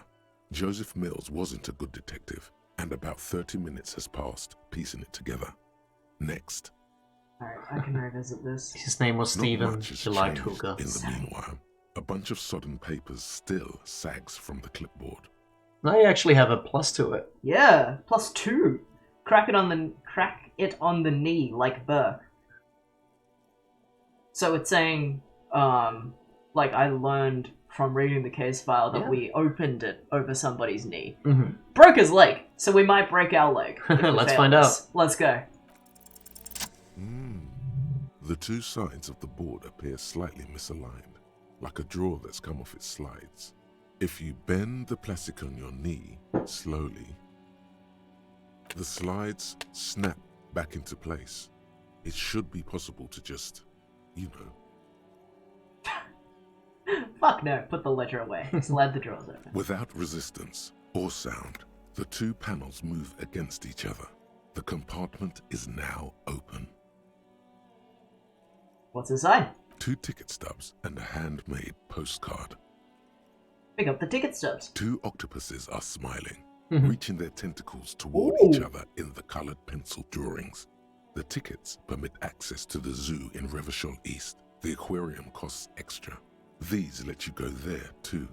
Joseph Mills wasn't a good detective, and about 30 minutes has passed, piecing it together. Next. Alright, I can revisit this. His name was Not Stephen. much has He liked changed hookah. in the meanwhile. A bunch of sodden papers still sags from the clipboard. Now you actually have a plus to it. Yeah, +2. Crack it on the knee like Burke. So it's saying, I learned from reading the case file that we opened it over somebody's knee. Mm-hmm. Broke his leg, so we might break our leg. Let's find out. Let's go. The two sides of the board appear slightly misaligned, like a drawer that's come off its slides. If you bend the plastic on your knee slowly, the slides snap back into place. It should be possible to just, Fuck no, put the ledger away. Slide the drawers open. Without resistance or sound, the two panels move against each other. The compartment is now open. What's inside? 2 ticket stubs and a handmade postcard. Pick up the ticket stubs. 2 octopuses are smiling, reaching their tentacles toward each other in the colored pencil drawings. The tickets permit access to the zoo in Revershall East. The aquarium costs extra. These let you go there too.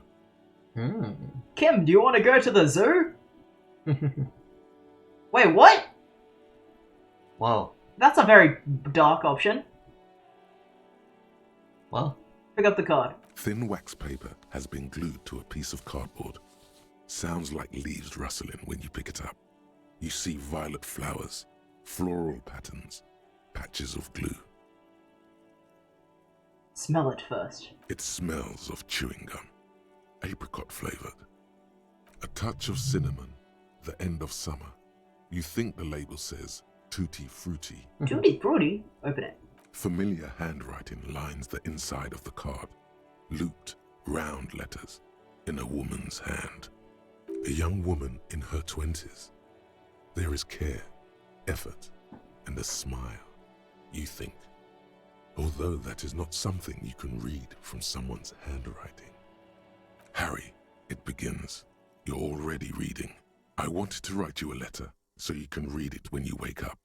Kim, do you want to go to the zoo? Wait, what? Wow. That's a very dark option. Well, pick up the card. Thin wax paper has been glued to a piece of cardboard. Sounds like leaves rustling when you pick it up. You see violet flowers, floral patterns, patches of glue. Smell it first. It smells of chewing gum, apricot flavored. A touch of cinnamon, the end of summer. You think the label says Tutti Frutti. Tutti Frutti? Open it. Familiar handwriting lines the inside of the card. Looped, round letters in a woman's hand. A young woman in her 20s. There is care, effort, and a smile, you think. Although that is not something you can read from someone's handwriting. Harry, it begins. You're already reading. I wanted to write you a letter so you can read it when you wake up.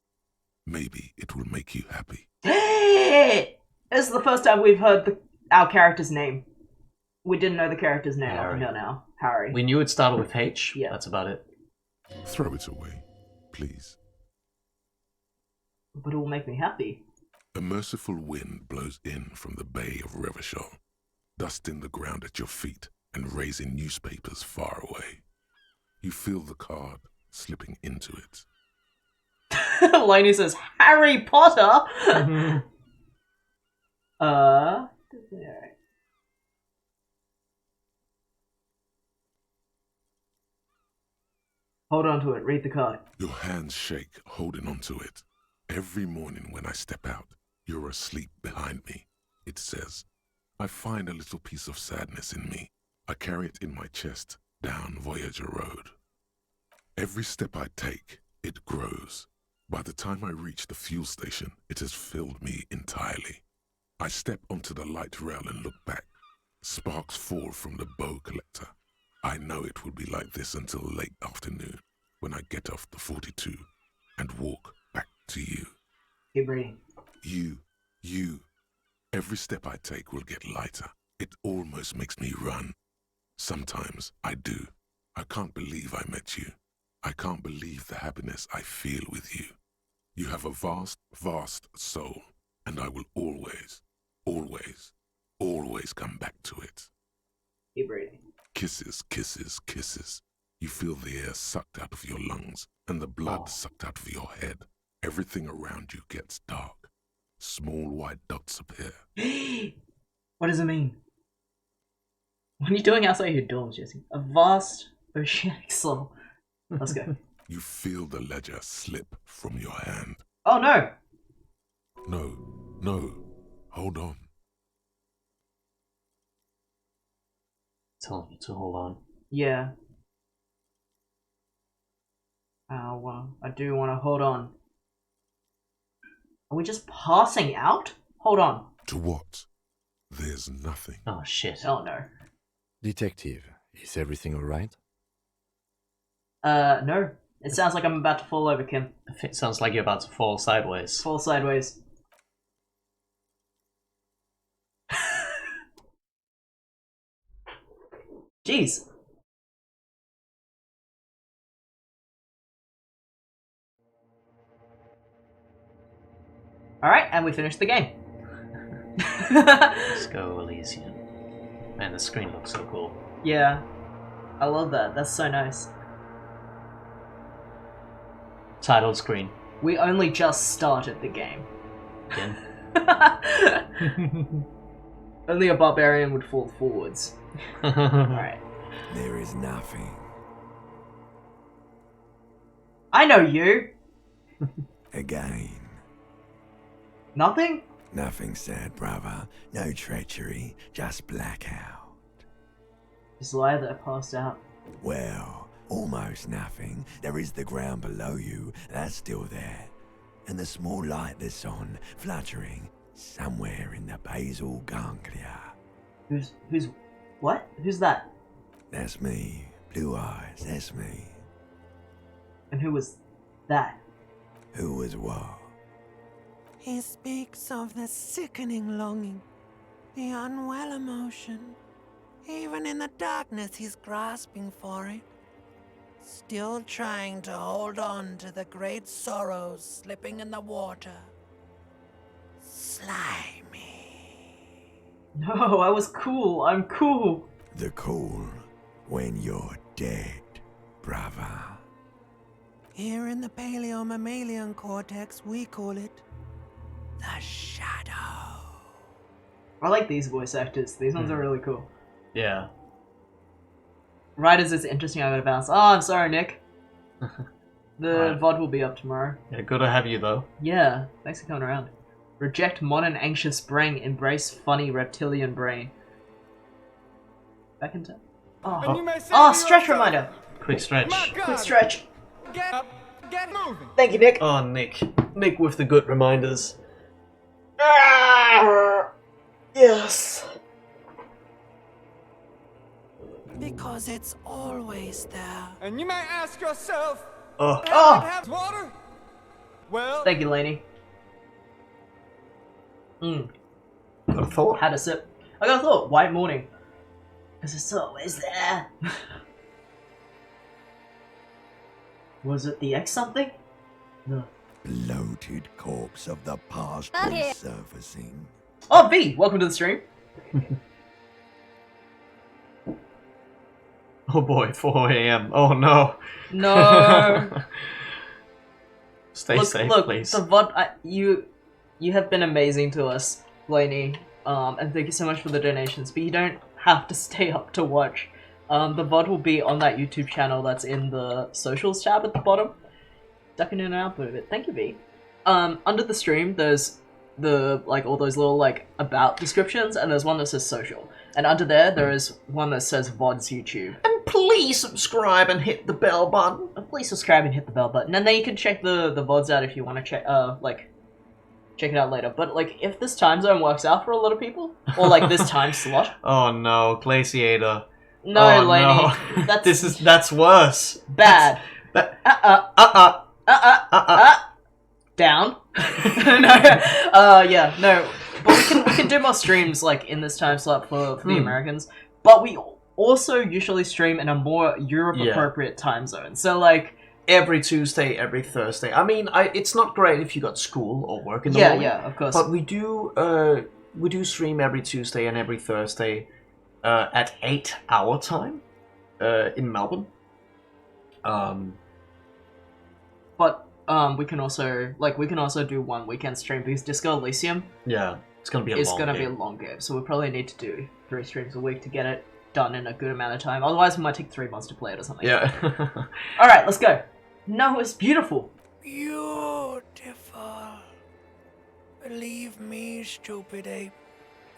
Maybe it will make you happy. This is the first time we've heard our character's name. We didn't know the character's name up Harry. until now. Harry. We knew it started with H. Yeah. That's about it. Throw it away, please. But it will make me happy. A merciful wind blows in from the Bay of Revachol, dusting the ground at your feet and raising newspapers far away. You feel the card slipping into it. Lainey says, Harry Potter? Alright. Hold on to it. Read the card. Your hands shake holding onto it. Every morning when I step out, you're asleep behind me. It says, I find a little piece of sadness in me. I carry it in my chest down Voyager Road. Every step I take, it grows. By the time I reach the fuel station, it has filled me entirely. I step onto the light rail and look back. Sparks fall from the bow collector. I know it will be like this until late afternoon when I get off the 42 and walk back to you. Keep reading. You. Every step I take will get lighter. It almost makes me run. Sometimes I do. I can't believe I met you. I can't believe the happiness I feel with you. You have a vast, vast soul, and I will always, always, always come back to it. Keep reading. Kisses, kisses, kisses. You feel the air sucked out of your lungs and the blood sucked out of your head. Everything around you gets dark. Small white dots appear. What does it mean? What are you doing outside your dorms, Jesse? A vast oceanic soul. Let's go. You feel the ledger slip from your hand. Oh no! No. Hold on. Tell me to hold on. Yeah. Well, I do want to hold on. Are we just passing out? Hold on. To what? There's nothing. Oh shit. Oh no. Detective, is everything alright? No. It sounds like I'm about to fall over, Kim. It sounds like you're about to fall sideways. Fall sideways. Jeez. Alright, and we finished the game. Let's go Elysium. Man, the screen looks so cool. Yeah. I love that. That's so nice. Title screen. We only just started the game. Again. Only a barbarian would fall forwards. Alright. There is nothing. I know you! Again. Nothing? Nothing sad, brother. No treachery, just blackout. Just lie there, passed out. Well, almost nothing. There is the ground below you, that's still there. And the small light that's on, fluttering, somewhere in the basal ganglia. What? Who's that? That's me. Blue eyes, that's me. And who was that? Who was what? He speaks of the sickening longing, the unwell emotion. Even in the darkness, he's grasping for it. Still trying to hold on to the great sorrows slipping in the water. Slimy. No, I was cool. I'm cool. The cool when you're dead, brother. Here in the paleo-mammalian cortex, we call it the shadow. I like these voice actors. These ones are really cool. Yeah. Right as it's interesting, I'm gonna bounce. Oh, I'm sorry, Nick. The Right. VOD will be up tomorrow. Yeah, good to have you though. Yeah, thanks for coming around. Reject modern anxious brain, embrace funny reptilian brain. Back in time. And you may say Oh, to stretch yourself, reminder. Quick stretch. "My God, Quick stretch. Get up, get moving." Thank you, Nick. Oh, Nick. Nick with the good reminders. Yes. Because it's always there. And you may ask yourself, Oh. have I had water? Well, Thank you, Laney. Got a thought? Had a sip. I got a thought. White morning. Because it's always there. Was it the X something? No. Bloated corpse of the past Okay. resurfacing. Oh, V! Welcome to the stream. Oh boy, 4 a.m. Oh no. No. Stay safe, look, please. The VOD, you have been amazing to us, Lainey. And thank you so much for the donations. But you don't have to stay up to watch. The VOD will be on that YouTube channel that's in the socials tab at the bottom. Ducking in and out of it. Thank you, V. Under the stream, there's all those little about descriptions, and there's one that says social. And under there is one that says VOD's YouTube. And please subscribe and hit the bell button. Please subscribe and hit the bell button, and then you can check the VODs out if you want to check check it out later. But if this time zone works out for a lot of people, or this time slot. Oh no, Glaciator. No, oh, Lainey. No. That's worse. Bad. Down. No. But we can do more streams in this time slot for the Americans. But we also usually stream in a more Europe appropriate time zone. So every Tuesday, every Thursday. I mean, it's not great if you got school or work in the morning. Yeah, of course. But we do stream every Tuesday and every Thursday at 8 our time in Melbourne. But we can also do one weekend stream because Disco Elysium. Yeah, it's gonna be a long game. So we probably need to do 3 streams a week to get it done in a good amount of time. Otherwise, it might take 3 months to play it or something. Yeah. All right, let's go. No, it's beautiful. Beautiful. Believe me, stupid ape.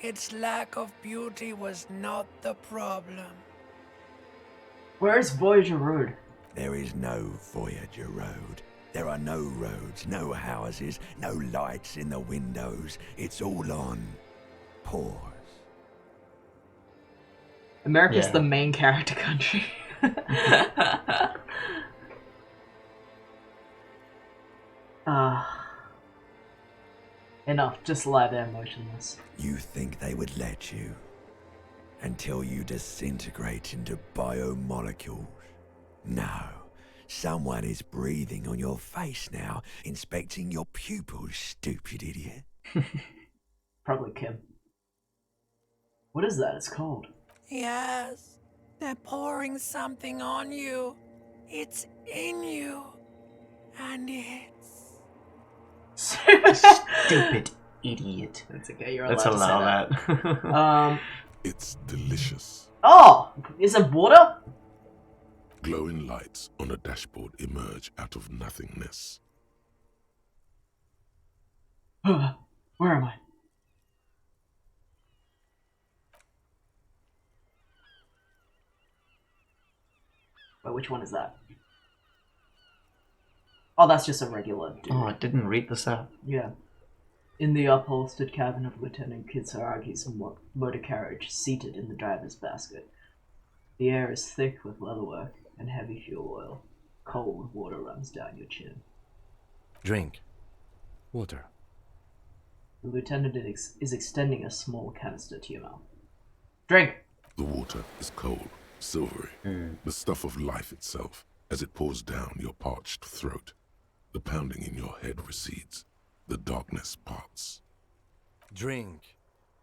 Its lack of beauty was not the problem. Where is Voyager Road? There is no Voyager Road. There are no roads, no houses, no lights in the windows. It's all on pause. America's the main character country. Enough. Just lie there motionless. You think they would let you? Until you disintegrate into biomolecules? No. Someone is breathing on your face now, inspecting your pupils, stupid idiot. Probably Kim. What is that? It's cold. Yes, they're pouring something on you. It's in you. And it's... Stupid idiot. That's okay, you're allowed Let's to allow say that. It's delicious. Oh! Is it water? Glowing lights on a dashboard emerge out of nothingness. Where am I? Wait, which one is that? Oh, that's just a regular dude. Oh, I didn't read this out. Yeah. In the upholstered cabin of Lieutenant Kitsaragi's motor carriage, seated in the driver's basket. The air is thick with leatherwork and heavy fuel oil. Cold water runs down your chin. Drink. Water. The lieutenant is extending a small canister to your mouth. Drink! The water is cold, silvery, the stuff of life itself, as it pours down your parched throat. The pounding in your head recedes. The darkness parts. Drink.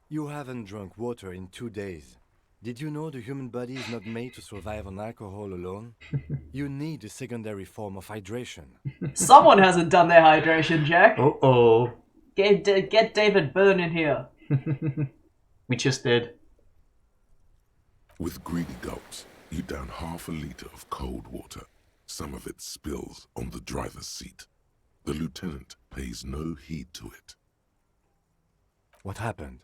You haven't drunk water in 2 days. Did you know the human body is not made to survive on alcohol alone? You need a secondary form of hydration. Someone hasn't done their hydration, Jack. Uh-oh. Get David Byrne in here. We just did. With greedy gulps, you down half a liter of cold water. Some of it spills on the driver's seat. The lieutenant pays no heed to it. What happened?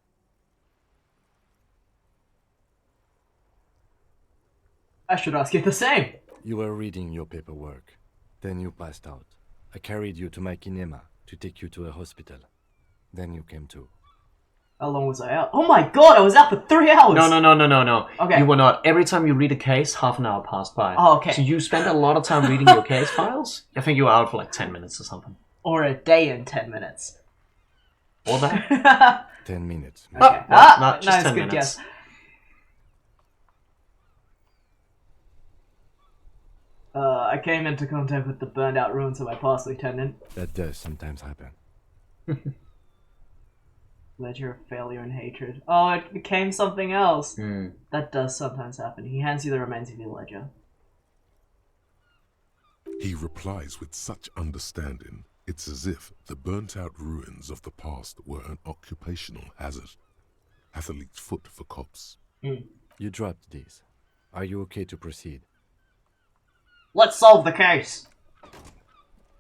I should ask you the same. You were reading your paperwork. Then you passed out. I carried you to my kinema to take you to a hospital. Then you came to. How long was I out? Oh my god, I was out for 3 hours! No. Okay. You were not. Every time you read a case, half an hour passed by. Oh, okay. So you spent a lot of time reading your case files? I think you were out for like 10 minutes or something. Or a day and 10 minutes. Or that? 10 minutes. Okay. Not just nice, 10 good minutes. guess. I came into contact with the burned out ruins of my past, Lieutenant. That does sometimes happen. Ledger of failure and hatred. Oh, it became something else. Hmm. That does sometimes happen. He hands you the remains of your ledger. He replies with such understanding, it's as if the burnt-out ruins of the past were an occupational hazard. Athlete's foot for cops. You dropped these. Are you okay to proceed? Let's solve the case!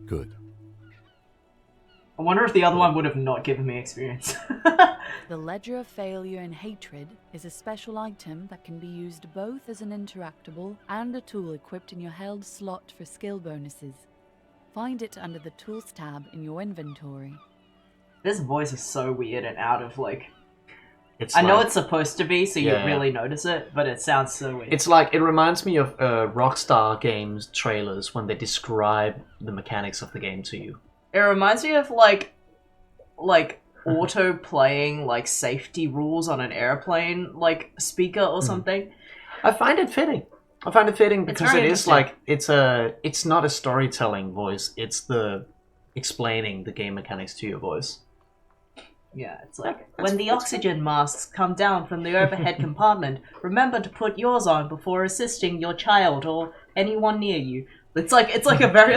Good. I wonder if the other one would have not given me experience. The Ledger of Failure and Hatred is a special item that can be used both as an interactable and a tool equipped in your held slot for skill bonuses. Find it under the Tools tab in your inventory. This voice is so weird and out of, like... It's I know like- it's supposed to be, so you really notice it, but it sounds so weird. It's like, it reminds me of Rockstar Games trailers when they describe the mechanics of the game to you. It reminds me of, like auto-playing, like, safety rules on an airplane, like, speaker or something. I find it fitting. Because very it is like, it's not a storytelling voice, it's the explaining the game mechanics to your voice. Yeah, it's like, when the oxygen masks come down from the overhead compartment, remember to put yours on before assisting your child or anyone near you. It's like a very,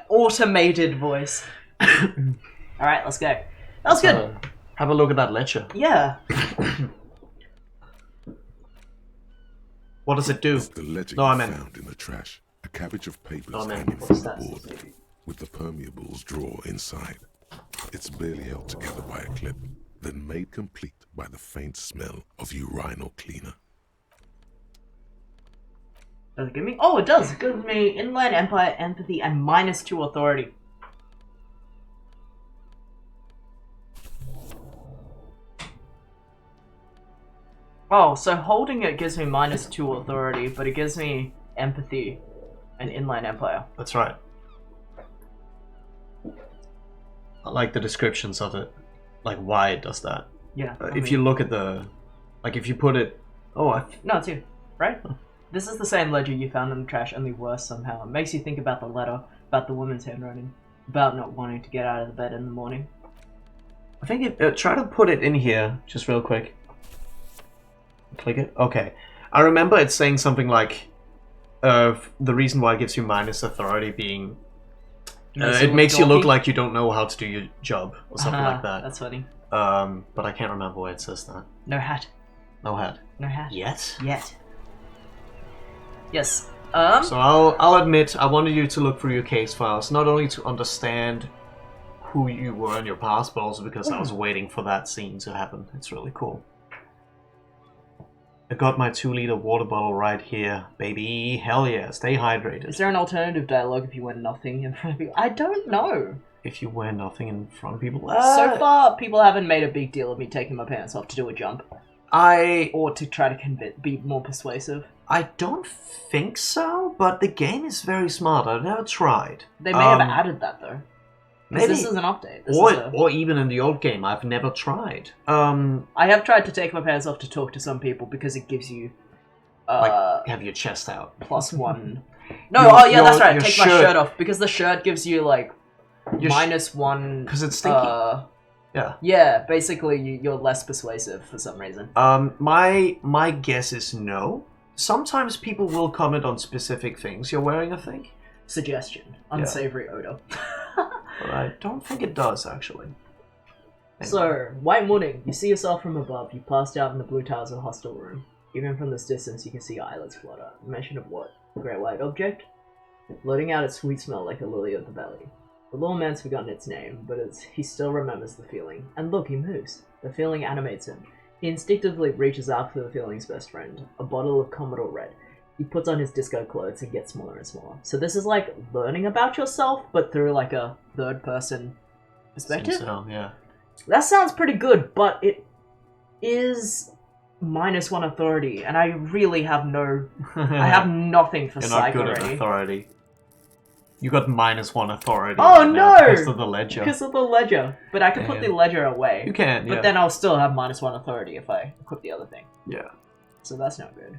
automated voice. Alright, let's go. That was good. Have a look at that ledger. Yeah. What does it do? It's the ledger No, I you meant... found in the trash. A cabbage of papers Oh, man. hanging What from is the that? board, with the permeables drawer inside. It's barely held together by a clip, then made complete by the faint smell of urinal cleaner. Does it give me? Oh, it does. It gives me Inland Empire, Empathy, and -2 Authority. Oh, so holding it gives me -2 Authority, but it gives me Empathy and Inland Empire. That's right. I like the descriptions of it. Like, why it does that. Yeah. If you look at the... Like, if you put it... Oh, No, it's you, right? This is the same ledger you found in the trash, only worse somehow. It makes you think about the letter, about the woman's handwriting, about not wanting to get out of the bed in the morning. I think it... try to put it in here, just real quick. Click it. Okay. I remember it saying something like... the reason why it gives you -authority being... it makes you look like you don't know how to do your job, or something like that. That's funny. But I can't remember where it says that. No hat. No hat. No hat. Yet? Yet. Yes. So I'll admit, I wanted you to look through your case files, not only to understand who you were in your past, but also because I was waiting for that scene to happen. It's really cool. I got my 2-liter water bottle right here, baby. Hell yeah, stay hydrated. Is there an alternative dialogue if you wear nothing in front of people? I don't know. If you wear nothing in front of people? So far, people haven't made a big deal of me taking my pants off to do a jump. Or to try to be more persuasive. I don't think so, but the game is very smart. I've never tried. They may have added that, though. Because this is an update. Or even in the old game, I've never tried. I have tried to take my pants off to talk to some people because it gives you... like, have your chest out. +1. No, that's right. Take my shirt off. Because the shirt gives you, like, -1... Because it's stinky. Yeah. Yeah, basically you're less persuasive for some reason. My guess is no. Sometimes people will comment on specific things you're wearing, I think. Suggestion. Unsavory odor. But I don't think it does, actually. Anyway. So, white morning. You see yourself from above. You passed out in the blue tiles of the hostel room. Even from this distance, you can see eyelids flutter. Mention of what? A great white object? Floating out its sweet smell like a lily of the valley. The little man's forgotten its name, but he still remembers the feeling. And look, he moves. The feeling animates him. He instinctively reaches out for the feeling's best friend, a bottle of Commodore Red. He puts on his disco clothes and gets smaller and smaller. So this is like learning about yourself, but through like a third-person perspective? So, yeah. That sounds pretty good, but is -1 authority, and I really have no... I have nothing for You're psych not good already. at authority. You got -1 authority. Oh right now no! Because of the ledger. Because of the ledger. But I can put the ledger away. You can, yeah. But then I'll still have -1 authority if I equip the other thing. Yeah. So that's not good.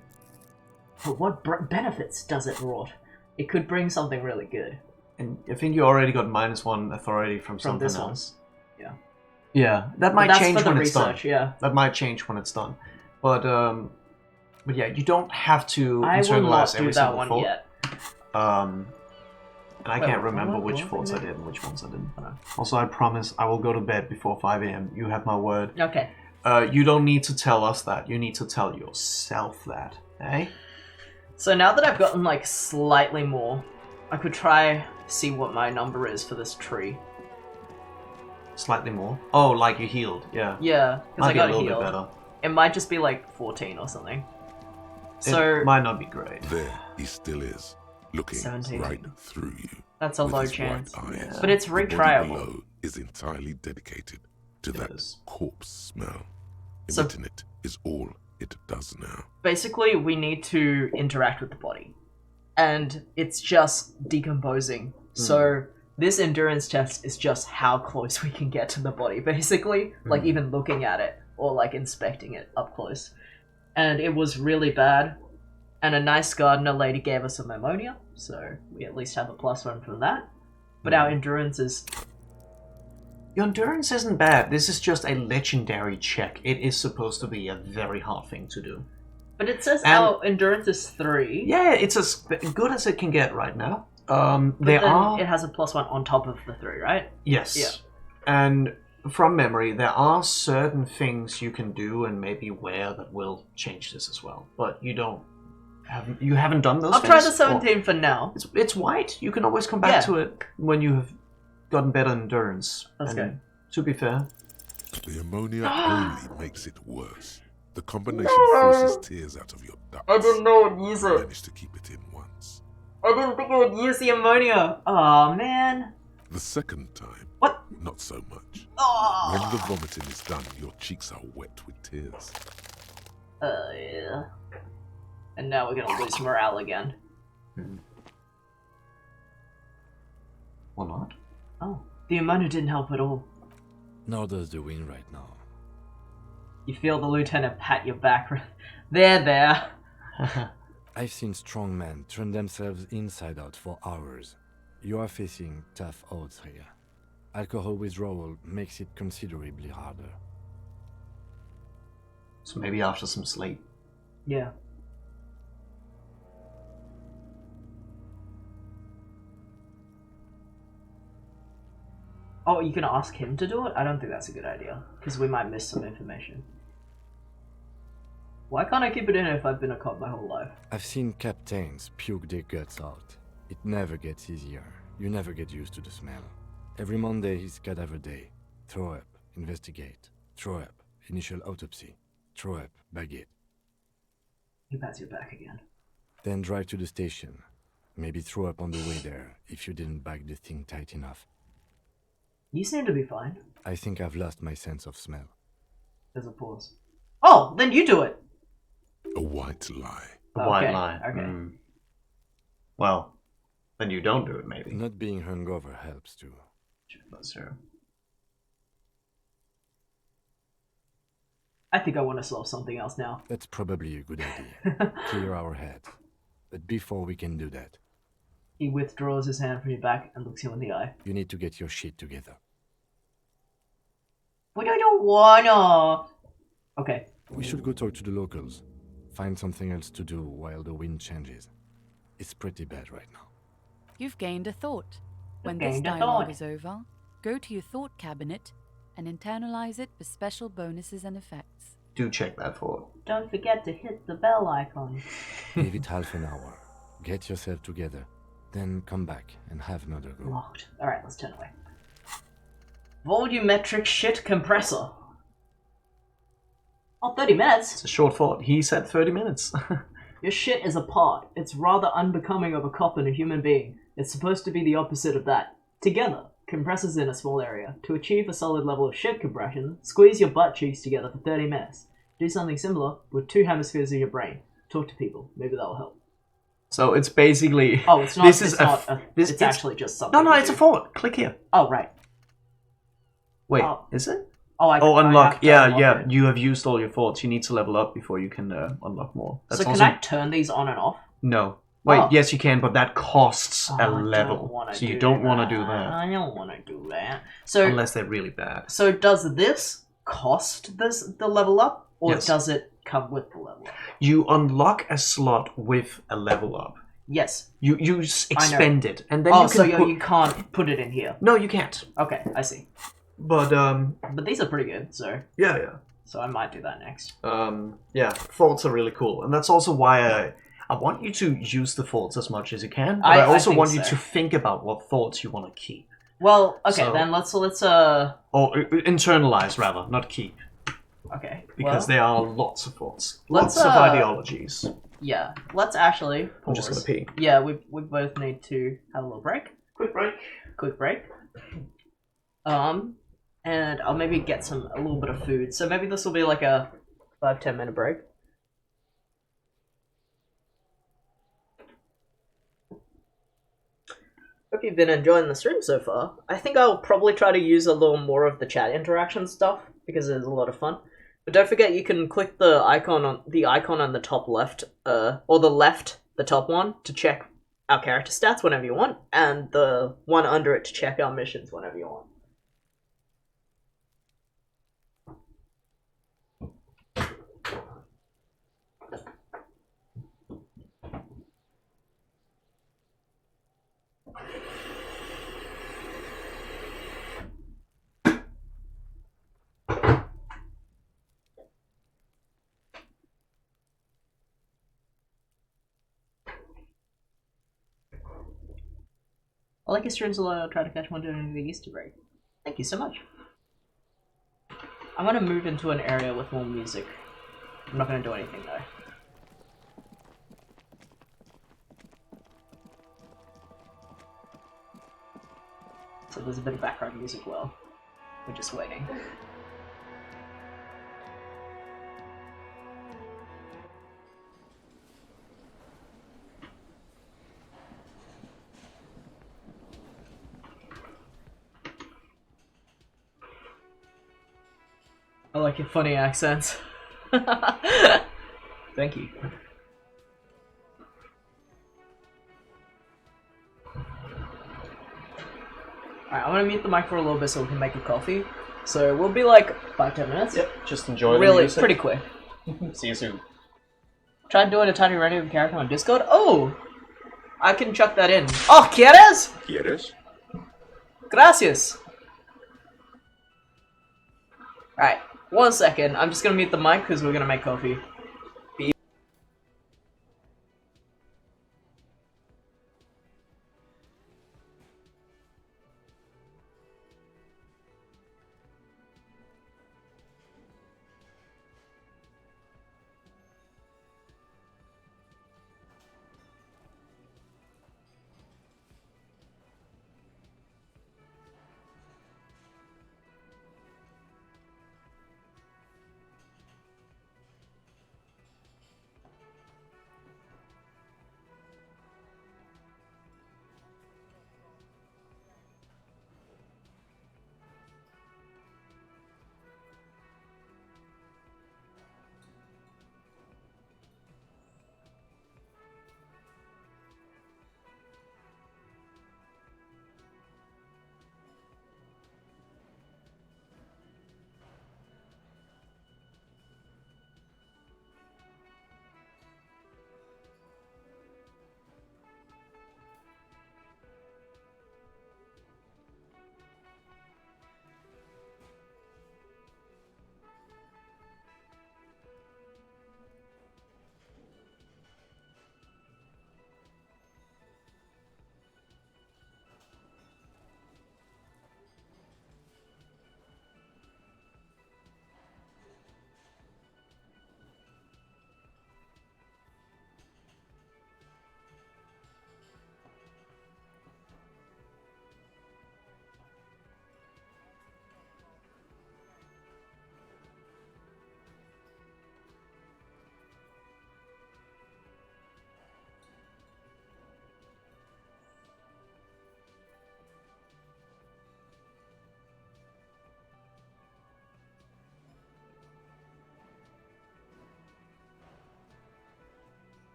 But what benefits does it brought? It could bring something really good. And I think you already got -1 authority from something this else. One. Yeah. Yeah, that might that's change for the when it's done. research, yeah. That might change when it's done. But yeah, you don't have to I will internalize not do every that single one thought. yet. And I Wait, can't remember what which did thoughts we I do? did and which ones I didn't. Also, I promise I will go to bed before 5 a.m. You have my word. Okay. You don't need to tell us that. You need to tell yourself that, eh? So now that I've gotten like slightly more, I could try see what my number is for this tree. Slightly more? Oh, like you healed, yeah. Yeah, because I Might be a got little healed. bit better. It might just be like 14 or something. So It might not be great. There he still is, looking 17. right through you. That's a with low his chance. white eyes. But it's The body retriable. below is entirely dedicated to that corpse smell. So- Emitting it is all it does now. Basically, we need to interact with the body. And it's just decomposing. So this endurance test is just how close we can get to the body, basically. Like even looking at it or like inspecting it up close. And it was really bad. And a nice gardener lady gave us some ammonia, so we at least have a +1 from that. But our endurance is... Your endurance isn't bad. This is just a legendary check. It is supposed to be a very hard thing to do. But it says And- our endurance is 3. Yeah, it's as good as it can get right now. But There then are... it has a +1 on top of the 3, right? Yes. Yeah. And from memory, there are certain things you can do and maybe wear that will change this as well. But you haven't done those I'll things? try the Or- 17 for now. It's white. You can always come back Yeah. to it when you have gotten better endurance. That's And good. To be fair, The ammonia only makes it worse. The combination forces tears out of your ducts. I didn't know it would use You it. managed to keep it in once. I didn't think it would use the ammonia. Oh man. The second time, What? not so much. Oh. When the vomiting is done, your cheeks are wet with tears. Yeah. And now we're gonna lose morale again. or not. Oh, the ammonia didn't help at all. Nor does the wind right now. You feel the lieutenant pat your back. There. I've seen strong men turn themselves inside out for hours. You are facing tough odds here. Alcohol withdrawal makes it considerably harder. So maybe after some sleep. Yeah. Oh, you can ask him to do it? I don't think that's a good idea, because we might miss some information. Why can't I keep it in if I've been a cop my whole life? I've seen captains puke their guts out. It never gets easier. You never get used to the smell. Every Monday is cadaver day. Throw up, investigate. Throw up, initial autopsy. Throw up, bag it. He pats your back again. Then drive to the station. Maybe throw up on the way there if you didn't bag the thing tight enough. You seem to be fine. I think I've lost my sense of smell. There's a pause. Oh, then you do it! A white lie. A white Okay, lie. okay. Well, then you don't do it, maybe. Not being hungover helps too. That's true. I think I want to solve something else now. That's probably a good idea. Clear our heads. But before we can do that, He withdraws his hand from your back and looks you in the eye. you need to get your shit together. But I don't wanna. Okay. We should go talk to the locals. Find something else to do while the wind changes. It's pretty bad right now. You've gained a thought. When You've this gained a dialogue thought. is over, go to your thought cabinet and internalize it for special bonuses and effects. Do check that for. Don't forget to hit the bell icon. Give it half an hour. Get yourself together. Then come back and have another go. Locked. Alright, let's turn away. Volumetric shit compressor. Oh, 30 minutes? It's a short thought. He said 30 minutes. Your shit is a part. It's rather unbecoming of a cop and a human being. It's supposed to be the opposite of that. Together, compressors in a small area. To achieve a solid level of shit compression, squeeze your butt cheeks together for 30 minutes. Do something similar with 2 hemispheres in your brain. Talk to people. Maybe that'll help. So it's basically... Oh, it's not. It's actually just something. No, it's a fort. Click here. Oh, right. Wait, is it? Oh, unlock. Yeah. It. You have used all your forts. You need to level up before you can unlock more. So can I turn these on and off? No. Wait, yes you can, but that costs a level. So you don't want to do that. I don't want to do that. So unless they're really bad. So does this cost the level up, or does it come with the level up? You unlock a slot with a level up. Yes. You expend it, and then you can't put it in here. No, you can't. Okay, I see. But these are pretty good, so yeah. So I might do that next. Forts are really cool, and that's also why I want you to use the forts as much as you can. But I also want you to think about what thoughts you want to keep. Well, okay, then let's or internalize rather, not keep. Okay. Because there are lots of thoughts, lots of ideologies. Yeah, let's actually pause. I'm just gonna pee. Yeah, we both need to have a little break. Quick break. And I'll maybe get a little bit of food. So maybe this will be like a 5-10 minute break. Hope you've been enjoying the stream so far. I think I'll probably try to use a little more of the chat interaction stuff because it's a lot of fun. But don't forget you can click the icon on the top left, or the top one, to check our character stats whenever you want, and the one under it to check our missions whenever you want. I like your streams a lot. I'll try to catch one during the Easter break. Thank you so much. I'm gonna move into an area with more music. I'm not gonna do anything though. So there's a bit of background music while we're just waiting. I like your funny accents. Thank you. Alright, I'm gonna mute the mic for a little bit so we can make a coffee. So we'll be like 5-10 minutes. Yep, just enjoy really, the music. Pretty quick. See you soon. Try doing a tiny random character on Discord. Oh! I can chuck that in. Oh, ¿quieres? ¿Quieres? Gracias. Alright, 1 second. I'm just gonna mute the mic because we're gonna make coffee.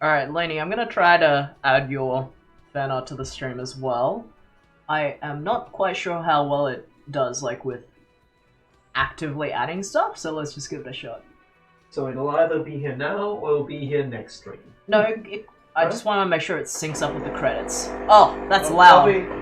Alright, Lainey, I'm gonna try to add your fan art to the stream as well. I am not quite sure how well it does, like, with actively adding stuff, so let's just give it a shot. So it'll either be here now or it'll be here next stream. No, I just want to make sure it syncs up with the credits. Oh, that's loud.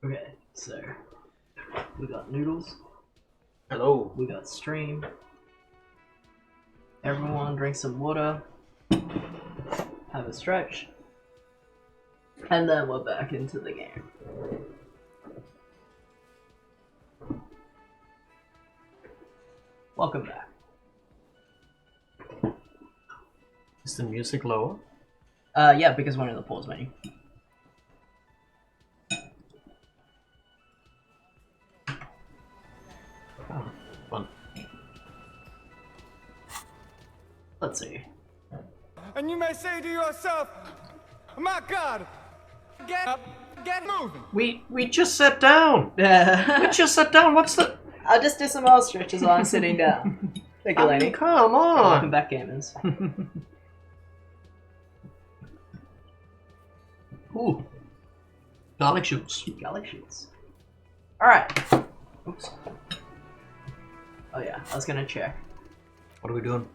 Okay, so we got noodles. Hello. We got stream. Everyone drink some water. Have a stretch. And then we're back into the game. Welcome back. Is the music lower? Yeah, because we're in the pause menu. Oh, fun. Let's see. And you may say to yourself, my God, get up, get moving. We just sat down. We just sat down. What's the? I'll just do some more stretches while I'm sitting down. Thank you, lady. Come on. Welcome back, gamers. Ooh. Garlic shoots. Garlic shoots. Alright. Oops. Oh yeah, I was gonna check. What are we doing?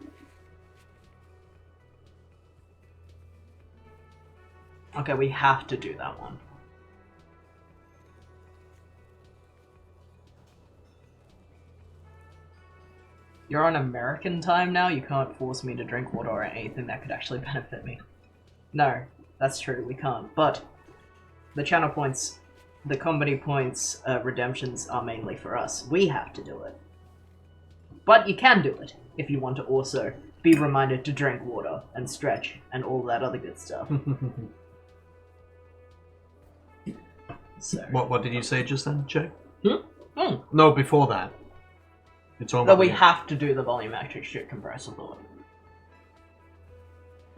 Okay, we have to do that one. You're on American time now, you can't force me to drink water or anything that could actually benefit me. No, that's true, we can't. But the channel points, the company points, redemptions are mainly for us. We have to do it. But you can do it if you want to also be reminded to drink water and stretch and all that other good stuff. So. What did you say just then, Jay? Hmm? No, before that. You're talking That about we the- have to do the volumetric shit compressor thought.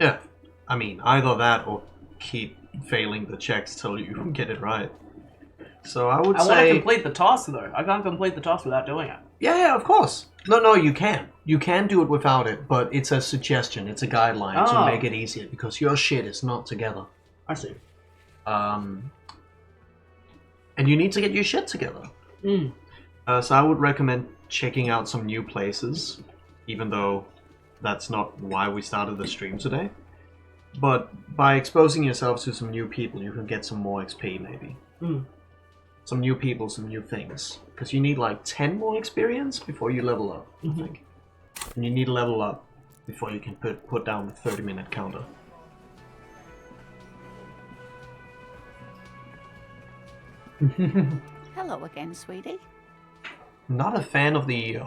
Yeah, I mean, either that or keep failing the checks till you get it right. So I would I want say... to complete the task though. I can't complete the task without doing it. Yeah, of course. No, you can. You can do it without it, but it's a suggestion, it's a guideline to Oh. make it easier, because your shit is not together. I see. And you need to get your shit together. Mm. So I would recommend checking out some new places, even though that's not why we started the stream today. But by exposing yourself to some new people, you can get some more XP maybe. Mm. Some new people, some new things. Because you need like 10 more experience before you level up, I think. And you need to level up before you can put down the 30-minute counter. Hello again, sweetie. Not a fan of the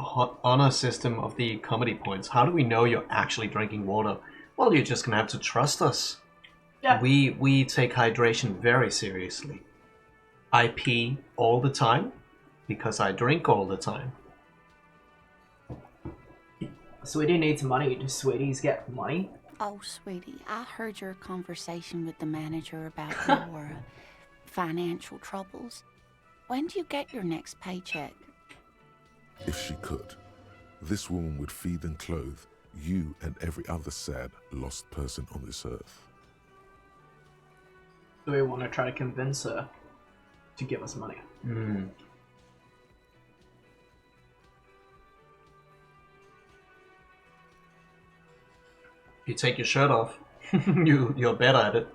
honor system of the comedy points. How do we know you're actually drinking water? Well, you're just gonna have to trust us. Yeah. We take hydration very seriously. I pee all the time because I drink all the time. Sweetie needs money. Do sweeties get money? Oh, sweetie, I heard your conversation with the manager about your financial troubles. When do you get your next paycheck? If she could, this woman would feed and clothe you and every other sad, lost person on this earth. Do we want to try to convince her to give us money? Hmm. You take your shirt off. You're better at it.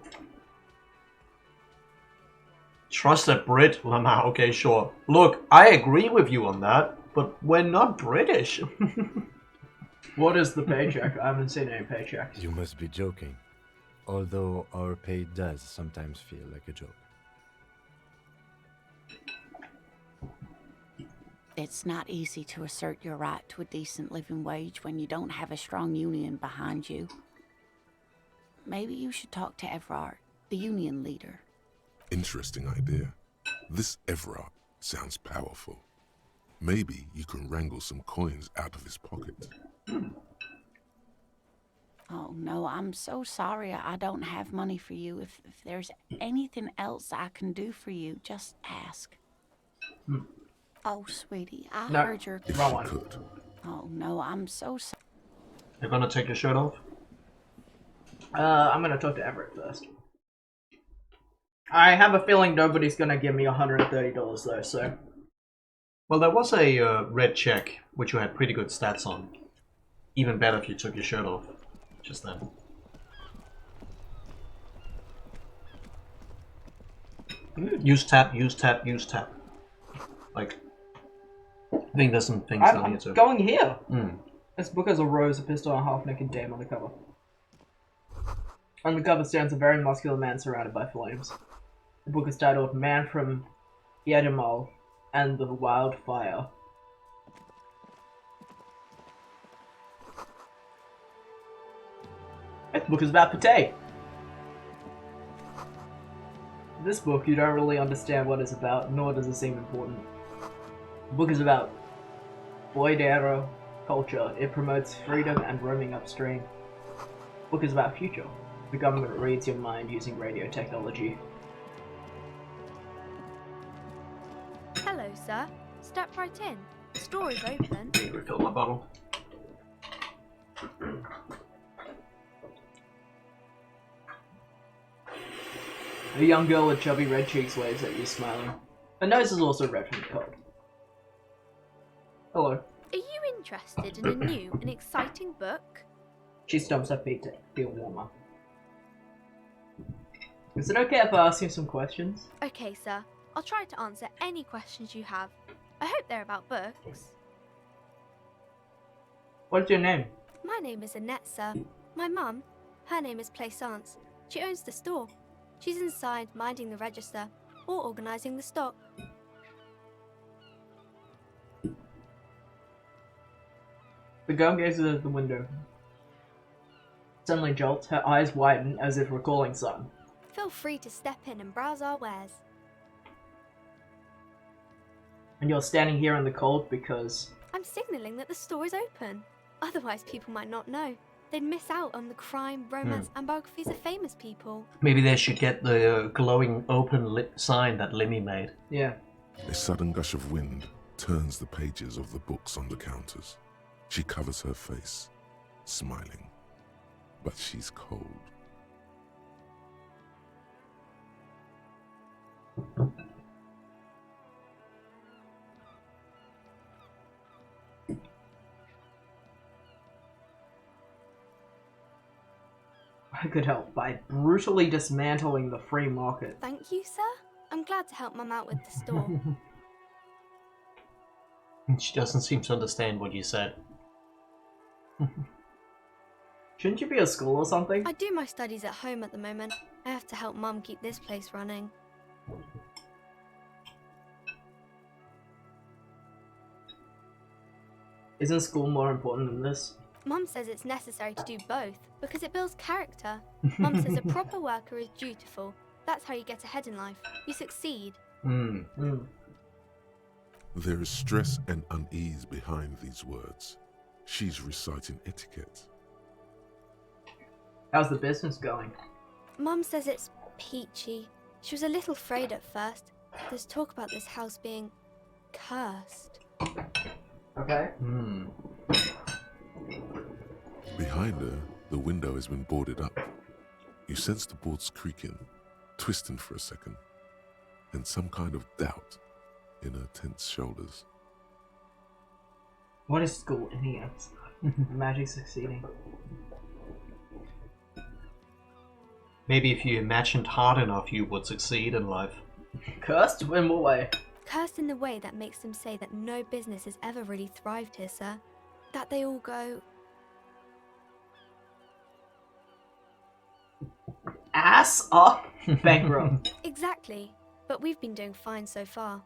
Trust a Brit, Lamar. Okay, sure. Look, I agree with you on that, but we're not British. What is the paycheck? I haven't seen any paychecks. You must be joking. Although our pay does sometimes feel like a joke. It's not easy to assert your right to a decent living wage when you don't have a strong union behind you. Maybe you should talk to Everard, the union leader. Interesting idea. This Everard sounds powerful. Maybe you can wrangle some coins out of his pocket. Oh, no, I'm so sorry I don't have money for you. If there's anything else I can do for you, just ask. Oh, sweetie, I No, heard your... wrong one. Oh, no, I'm so sorry. You're gonna take your shirt off? I'm gonna talk to Everett first. I have a feeling nobody's gonna give me $130 though, so... Well, there was a red check, which you had pretty good stats on. Even better if you took your shirt off. Just then. Use tab, use tab, use tab. Like, I think there's some things down I'm here too. going here. Mm. This book has a rose, a pistol, and a half-naked dame on the cover. On the cover stands a very muscular man surrounded by flames. The book is titled Man from Yedimal and the Wildfire. This book is about Pate. This book, you don't really understand what it's about, nor does it seem important. The book is about Boydero culture. It promotes freedom and roaming upstream. The book is about future. The government reads your mind using radio technology. Hello, sir. Step right in. The store is open. Let me refill my bottle. A young girl with chubby red cheeks waves at you, smiling. Her nose is also red from the cold. Hello. Are you interested in a new and exciting book? She stomps her feet to feel warmer. Is it okay if I ask you some questions? Okay, sir. I'll try to answer any questions you have. I hope they're about books. What's your name? My name is Annette, sir. My mum, her name is Plaisance. She owns the store. She's inside minding the register or organising the stock. The girl gazes at the window. Suddenly jolts, her eyes widen as if recalling something. Feel free to step in and browse our wares. And you're standing here in the cold because... I'm signalling that the store is open. Otherwise people might not know. They'd miss out on the crime, romance, and biographies of famous people. Maybe they should get the glowing open lip sign that Limmy made. Yeah. A sudden gush of wind turns the pages of the books on the counters. She covers her face, smiling. But she's cold. I could help by brutally dismantling the free market. Thank you, sir. I'm glad to help Mum out with the store. She doesn't seem to understand what you said. Shouldn't you be at school or something? I do my studies at home at the moment. I have to help Mum keep this place running. Isn't school more important than this? Mum says it's necessary to do both because it builds character. Mum says a proper worker is dutiful. That's how you get ahead in life. You succeed. There is stress and unease behind these words. She's reciting etiquette. How's the business going? Mum says it's peachy. She was a little afraid at first. There's talk about this house being cursed. Okay. Behind her, the window has been boarded up. You sense the boards creaking, twisting for a second, and some kind of doubt in her tense shoulders. What is school anyhow? Magic succeeding. Maybe if you imagined hard enough, you would succeed in life. Cursed? In what way? Cursed in the way that makes them say that no business has ever really thrived here, sir. That they all go... Ass up! Bankrupt. Exactly. But we've been doing fine so far.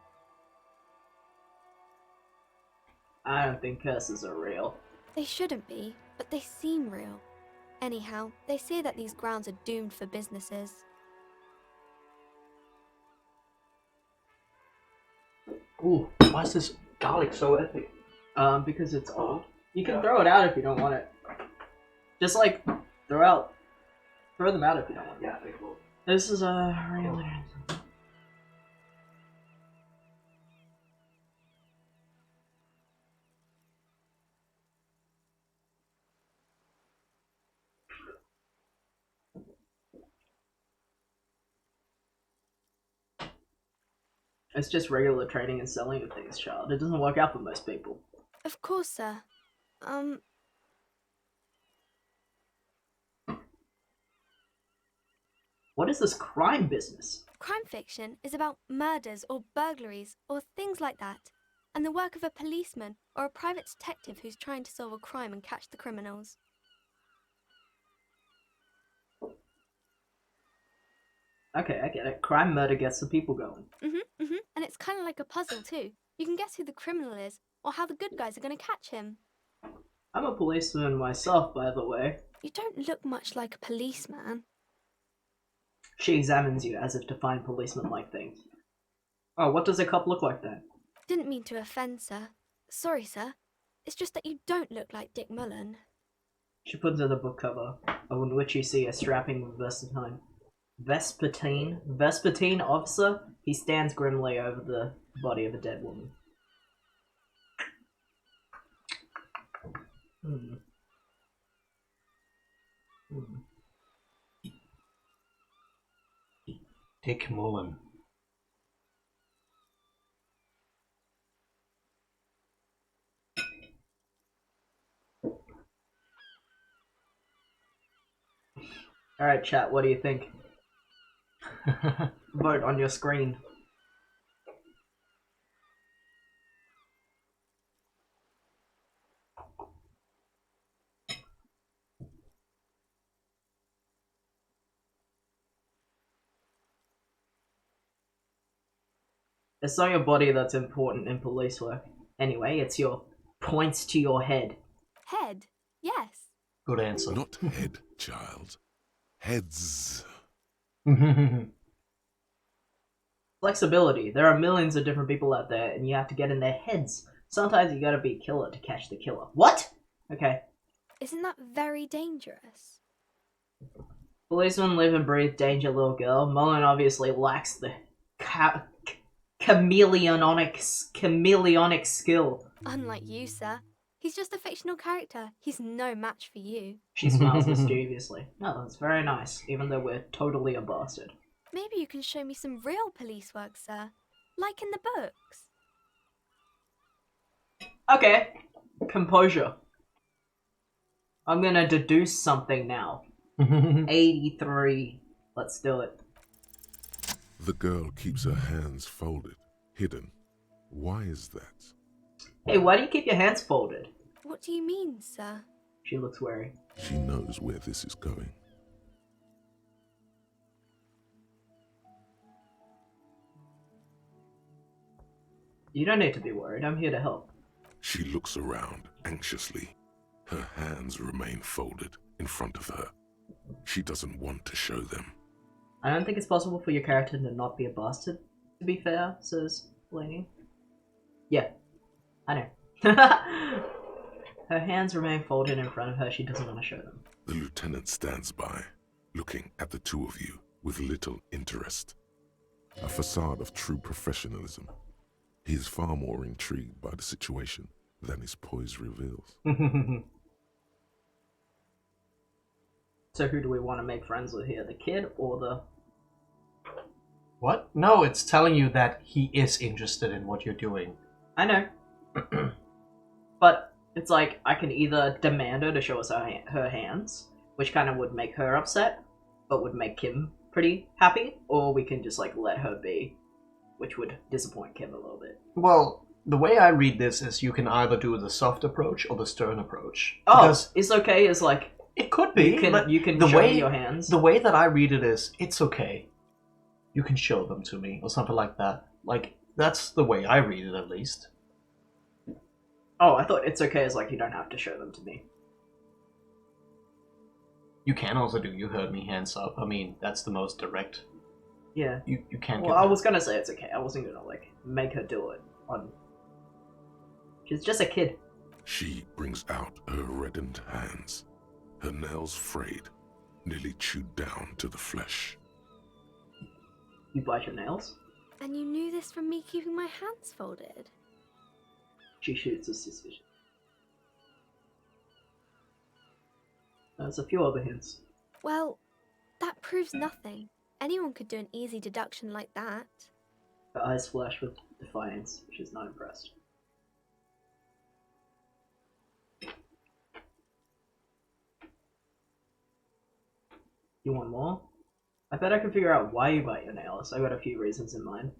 I don't think curses are real. They shouldn't be, but they seem real. Anyhow, they say that these grounds are doomed for businesses. Ooh, why is this garlic so epic? Because it's old. You can throw it out if you don't want it. Just like, throw them out if you don't want it. Yeah, This is a regular... It's just regular trading and selling of things, child. It doesn't work out for most people. Of course, sir. What is this crime business? Crime fiction is about murders or burglaries or things like that, and the work of a policeman or a private detective who's trying to solve a crime and catch the criminals. Okay, I get it. Crime murder gets the people going. And it's kind of like a puzzle too. You can guess who the criminal is or how the good guys are going to catch him. I'm a policeman myself, by the way. You don't look much like a policeman. She examines you as if to find policeman-like things. Oh, what does a cop look like then? Didn't mean to offend, sir. Sorry, sir. It's just that you don't look like Dick Mullen. She puts in the book cover, on which you see a strapping Vespertine officer. He stands grimly over the body of a dead woman. Dick Mullen. Alright, chat, what do you think? Vote on your screen. It's not your body that's important in police work. Anyway, it's your points to your head. Head? Yes. Good answer. Not head, child. Heads. Flexibility. There are millions of different people out there, and you have to get in their heads. Sometimes you gotta be a killer to catch the killer. What? Okay. Isn't that very dangerous? Policemen live and breathe danger, little girl. Mullen obviously lacks the chameleonic skill. Unlike you, sir. He's just a fictional character. He's no match for you. She smiles mischievously. No, that's very nice, even though we're totally a bastard. Maybe you can show me some real police work, sir. Like in the books. Okay. Composure. I'm gonna deduce something now. 83. Let's do it. The girl keeps her hands folded, hidden. Why is that? Hey, why do you keep your hands folded? What do you mean, sir? She looks wary. She knows where this is going. You don't need to be worried. I'm here to help. She looks around anxiously. Her hands remain folded in front of her. She doesn't want to show them. I don't think it's possible for your character to not be a bastard, to be fair, says Lainey. Yeah, I know. Her hands remain folded in front of her. She doesn't want to show them. The lieutenant stands by, looking at the two of you with little interest. A facade of true professionalism. He is far more intrigued by the situation than his poise reveals. So who do we want to make friends with here? The kid or the... What? No, it's telling you that he is interested in what you're doing. I know. But it's like, I can either demand her to show us her hands, which kind of would make her upset, but would make Kim pretty happy, or we can just like let her be, which would disappoint Kim a little bit. Well, the way I read this is you can either do the soft approach or the stern approach. Oh, Because it's okay is like... it could be. You can the show way, me your hands. The way that I read it is, it's okay. You can show them to me, or something like that. Like, that's the way I read it, at least. Oh, I thought it's okay is like you don't have to show them to me. You can also do, you heard me, hands up. I mean, that's the most direct. Yeah. You can't Well, I was gonna say it's okay. I wasn't gonna, like, make her do it on... She's just a kid. She brings out her reddened hands, her nails frayed, nearly chewed down to the flesh. You bite your nails? And you knew this from me keeping my hands folded? She shoots a suspicion. There's a few other hints. Well, that proves nothing. Anyone could do an easy deduction like that. Her eyes flash with defiance. She's not impressed. You want more? I bet I can figure out why you bite your nails. I got a few reasons in mind.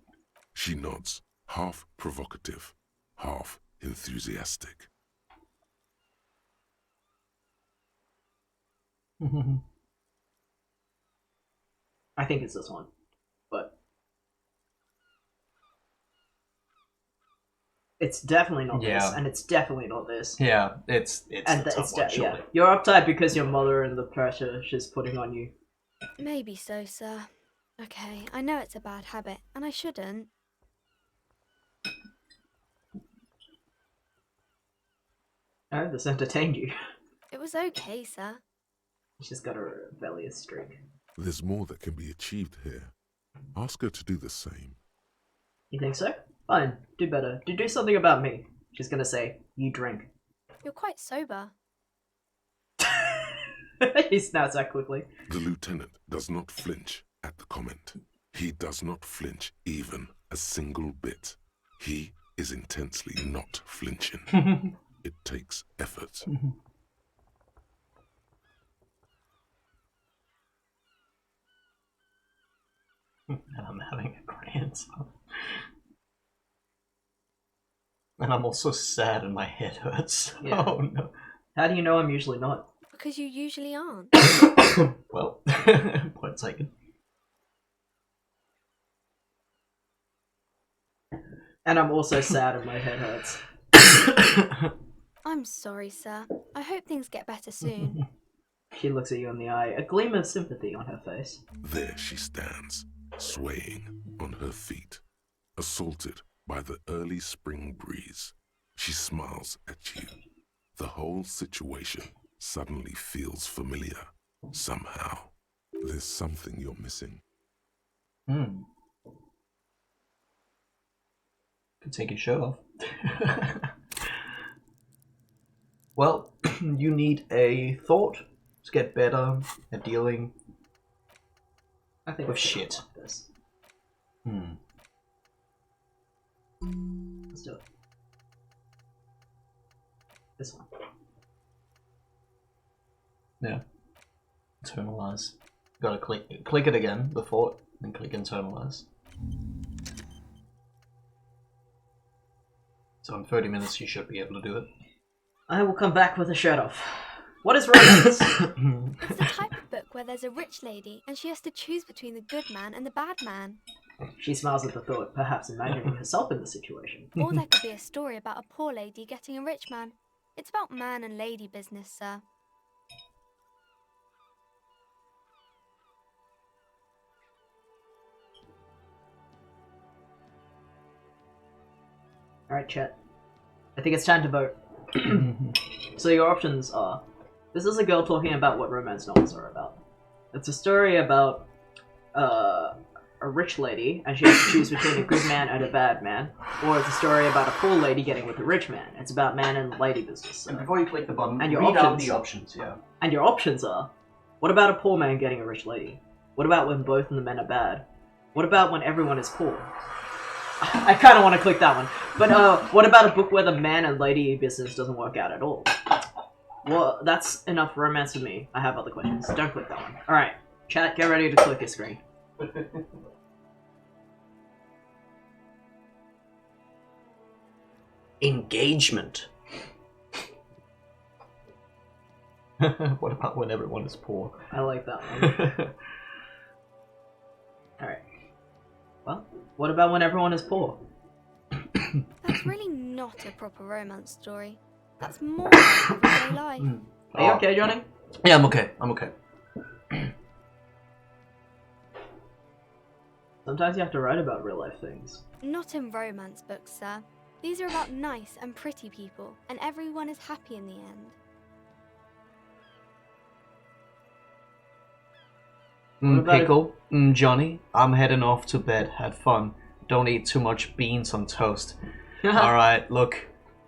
She nods, half provocative, half enthusiastic. I think it's this one, but it's definitely not this, Yeah. and it's definitely not this. Yeah, it's And the top it's one, yeah. surely. You're uptight because your mother and the pressure she's putting on you. Maybe so, sir. Okay, I know it's a bad habit, and I shouldn't. Oh, this entertained you. It was okay, sir. She's got a rebellious streak. There's more that can be achieved here. Ask her to do the same. You think so? Fine, do better. Do something about me. She's gonna say, you drink. You're quite sober. He snaps that quickly. The lieutenant does not flinch at the comment. He does not flinch even a single bit. He is intensely not flinching. It takes effort. And I'm having a grandson. And I'm also sad and my head hurts. Yeah. Oh no. How do you know I'm usually not? Because you usually aren't. Well, point taken. And I'm also sad and my head hurts. I'm sorry, sir. I hope things get better soon. She looks at you in the eye, a gleam of sympathy on her face. There she stands, swaying on her feet, assaulted by the early spring breeze. She smiles at you. The whole situation suddenly feels familiar. Somehow, there's something you're missing. Hmm. Could take your shirt off. Well, you need a thought to get better at dealing I think with I should shit. unlock this. Hmm. Let's do it. This one. Yeah. Internalize. Gotta click it again, the thought, and click internalize. So in 30 minutes you should be able to do it. I will come back with a shirt off. What is romance? It's the type of book where there's a rich lady and she has to choose between the good man and the bad man. She smiles at the thought, perhaps imagining herself in the situation. Or there could be a story about a poor lady getting a rich man. It's about man and lady business, sir. Alright, chat. I think it's time to vote. So your options are, this is a girl talking about what romance novels are about. It's a story about a rich lady, and she has to choose between a good man and a bad man. Or it's a story about a poor lady getting with a rich man. It's about man and lady business. And before you click the button, and your read options, out the options, yeah. And your options are, what about a poor man getting a rich lady? What about when both of the men are bad? What about when everyone is poor? I kind of want to click that one. But what about a book where the man and lady business doesn't work out at all? Well, that's enough romance for me. I have other questions. Don't click that one. Alright, chat, get ready to click your screen. Engagement. What about when everyone is poor? I like that one. Alright. Well, what about when everyone is poor? That's really not a proper romance story. That's more like everyday life. Are you okay, Johnny? Yeah, I'm okay. I'm okay. Sometimes you have to write about real life things. Not in romance books, sir. These are about nice and pretty people, and everyone is happy in the end. Pickle, Johnny, I'm heading off to bed. Had fun. Don't eat too much beans on toast. Alright, look.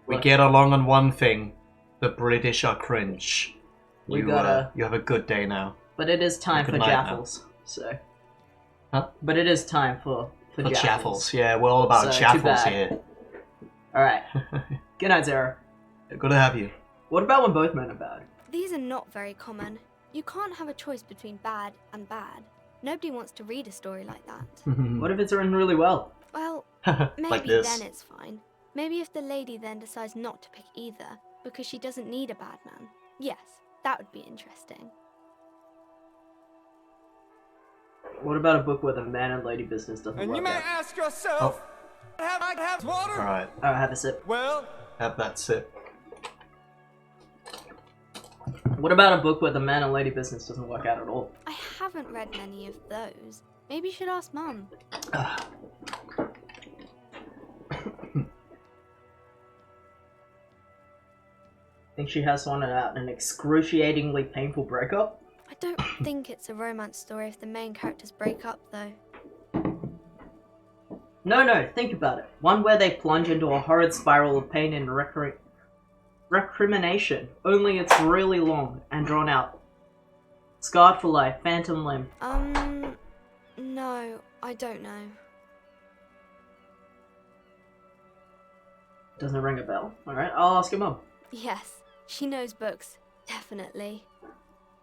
We get along on one thing. The British are cringe. You have a good day now. But it is time for Good night now. Jaffles, so... Huh? But it is time for Jaffles. Jaffles. Yeah, we're all about So, too Jaffles bad. here. Alright. Good night, Zara. Good to have you. What about when both men are bad? These are not very common. You can't have a choice between bad and bad. Nobody wants to read a story like that. What if it's written really well? Well, Like maybe this. then it's fine. Maybe if the lady then decides not to pick either, because she doesn't need a bad man. Yes, that would be interesting. What about a book where the man and lady business doesn't And work you may out? ask yourself, have I have water? Alright, Oh, have a sip. Well, have that sip. What about a book where the man and lady business doesn't work out at all? I haven't read many of those. Maybe you should ask Mum. Think she has one about an excruciatingly painful breakup? I don't think it's a romance story if the main characters break up, though. No, think about it. One where they plunge into a horrid spiral of pain and recrimination, only it's really long and drawn out. Scarred for life, phantom limb. No, I don't know. Doesn't ring a bell. Alright, I'll ask your mum. Yes, she knows books, definitely.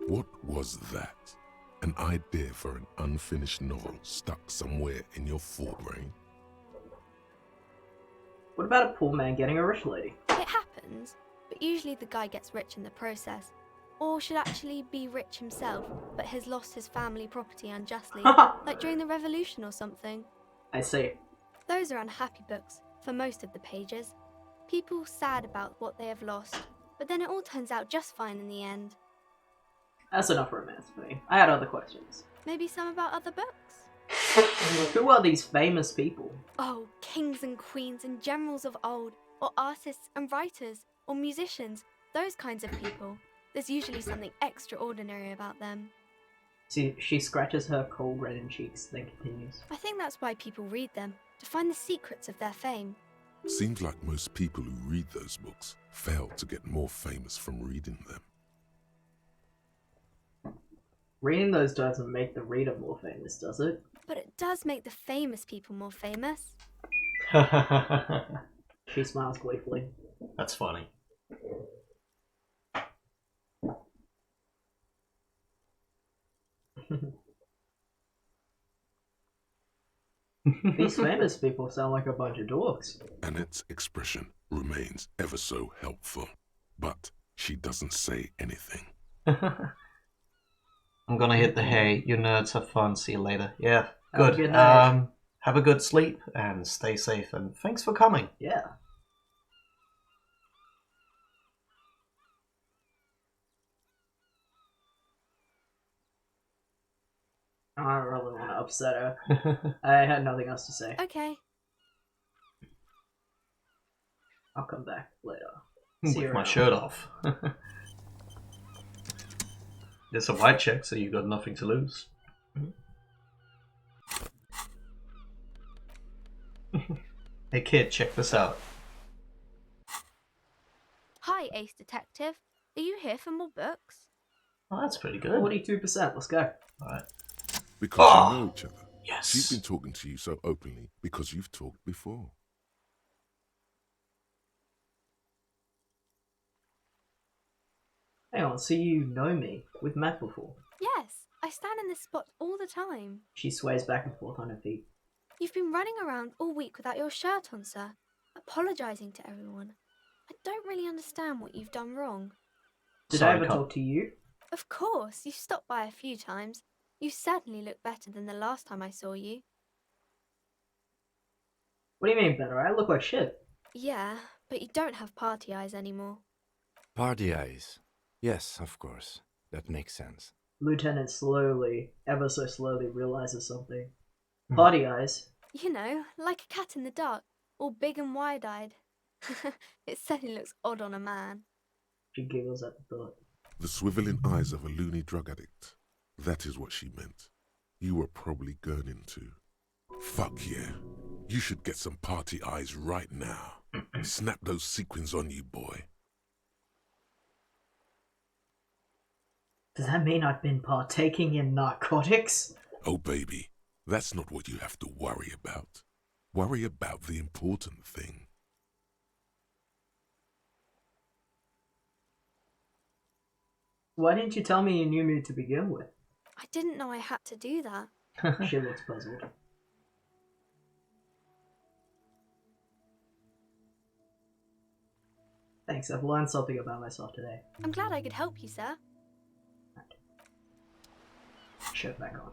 What was that? An idea for an unfinished novel stuck somewhere in your forebrain? What about a poor man getting a rich lady? It happens, but usually the guy gets rich in the process. Or should actually be rich himself, but has lost his family property unjustly, like during the revolution or something. I see. Those are unhappy books, for most of the pages. People sad about what they have lost, but then it all turns out just fine in the end. That's enough romance for me. I had other questions. Maybe some about other books? Who are these famous people? Oh, kings and queens and generals of old, or artists and writers, or musicians, those kinds of people. There's usually something extraordinary about them. She scratches her cold reddened cheeks, then continues. I think that's why people read them, to find the secrets of their fame. Seems like most people who read those books fail to get more famous from reading them. Reading those doesn't make the reader more famous, does it? But it does make the famous people more famous. She smiles gleefully. That's funny. These famous people sound like a bunch of dorks. Annette's expression remains ever so helpful, but she doesn't say anything. I'm gonna hit the hay. You nerds have fun. See you later. Yeah, Have a good. good night. Have a good sleep and stay safe. And thanks for coming. Yeah. I don't really want to upset her. I had nothing else to say. Okay. I'll come back later. With See you my around. shirt off. There's a white check, so you got nothing to lose. Hey kid, check this out. Hi, Ace Detective. Are you here for more books? Oh, that's pretty good. 42%, let's go. Alright. Because you know each other. Yes. She's been talking to you so openly because you've talked before. Hang on, so you know me? We've met before. Yes, I stand in this spot all the time. She sways back and forth on her feet. You've been running around all week without your shirt on, sir, apologising to everyone. I don't really understand what you've done wrong. Did I ever talk to you? Of course, you've stopped by a few times. You certainly look better than the last time I saw you. What do you mean better? I look like shit. Yeah, but you don't have party eyes anymore. Party eyes. Yes, of course. That makes sense. Lieutenant slowly, ever so slowly, realizes something. Party eyes? You know, like a cat in the dark, all big and wide-eyed. It certainly looks odd on a man. She giggles at the thought. The swiveling eyes of a loony drug addict. That is what she meant. You were probably gurning too. Fuck yeah. You should get some party eyes right now. Snap those sequins on you, boy. Does that mean I've been partaking in narcotics? Oh, baby, that's not what you have to worry about. Worry about the important thing. Why didn't you tell me you knew me to begin with? I didn't know I had to do that. She looks puzzled. Thanks, I've learned something about myself today. I'm glad I could help you, sir. Shirt back on.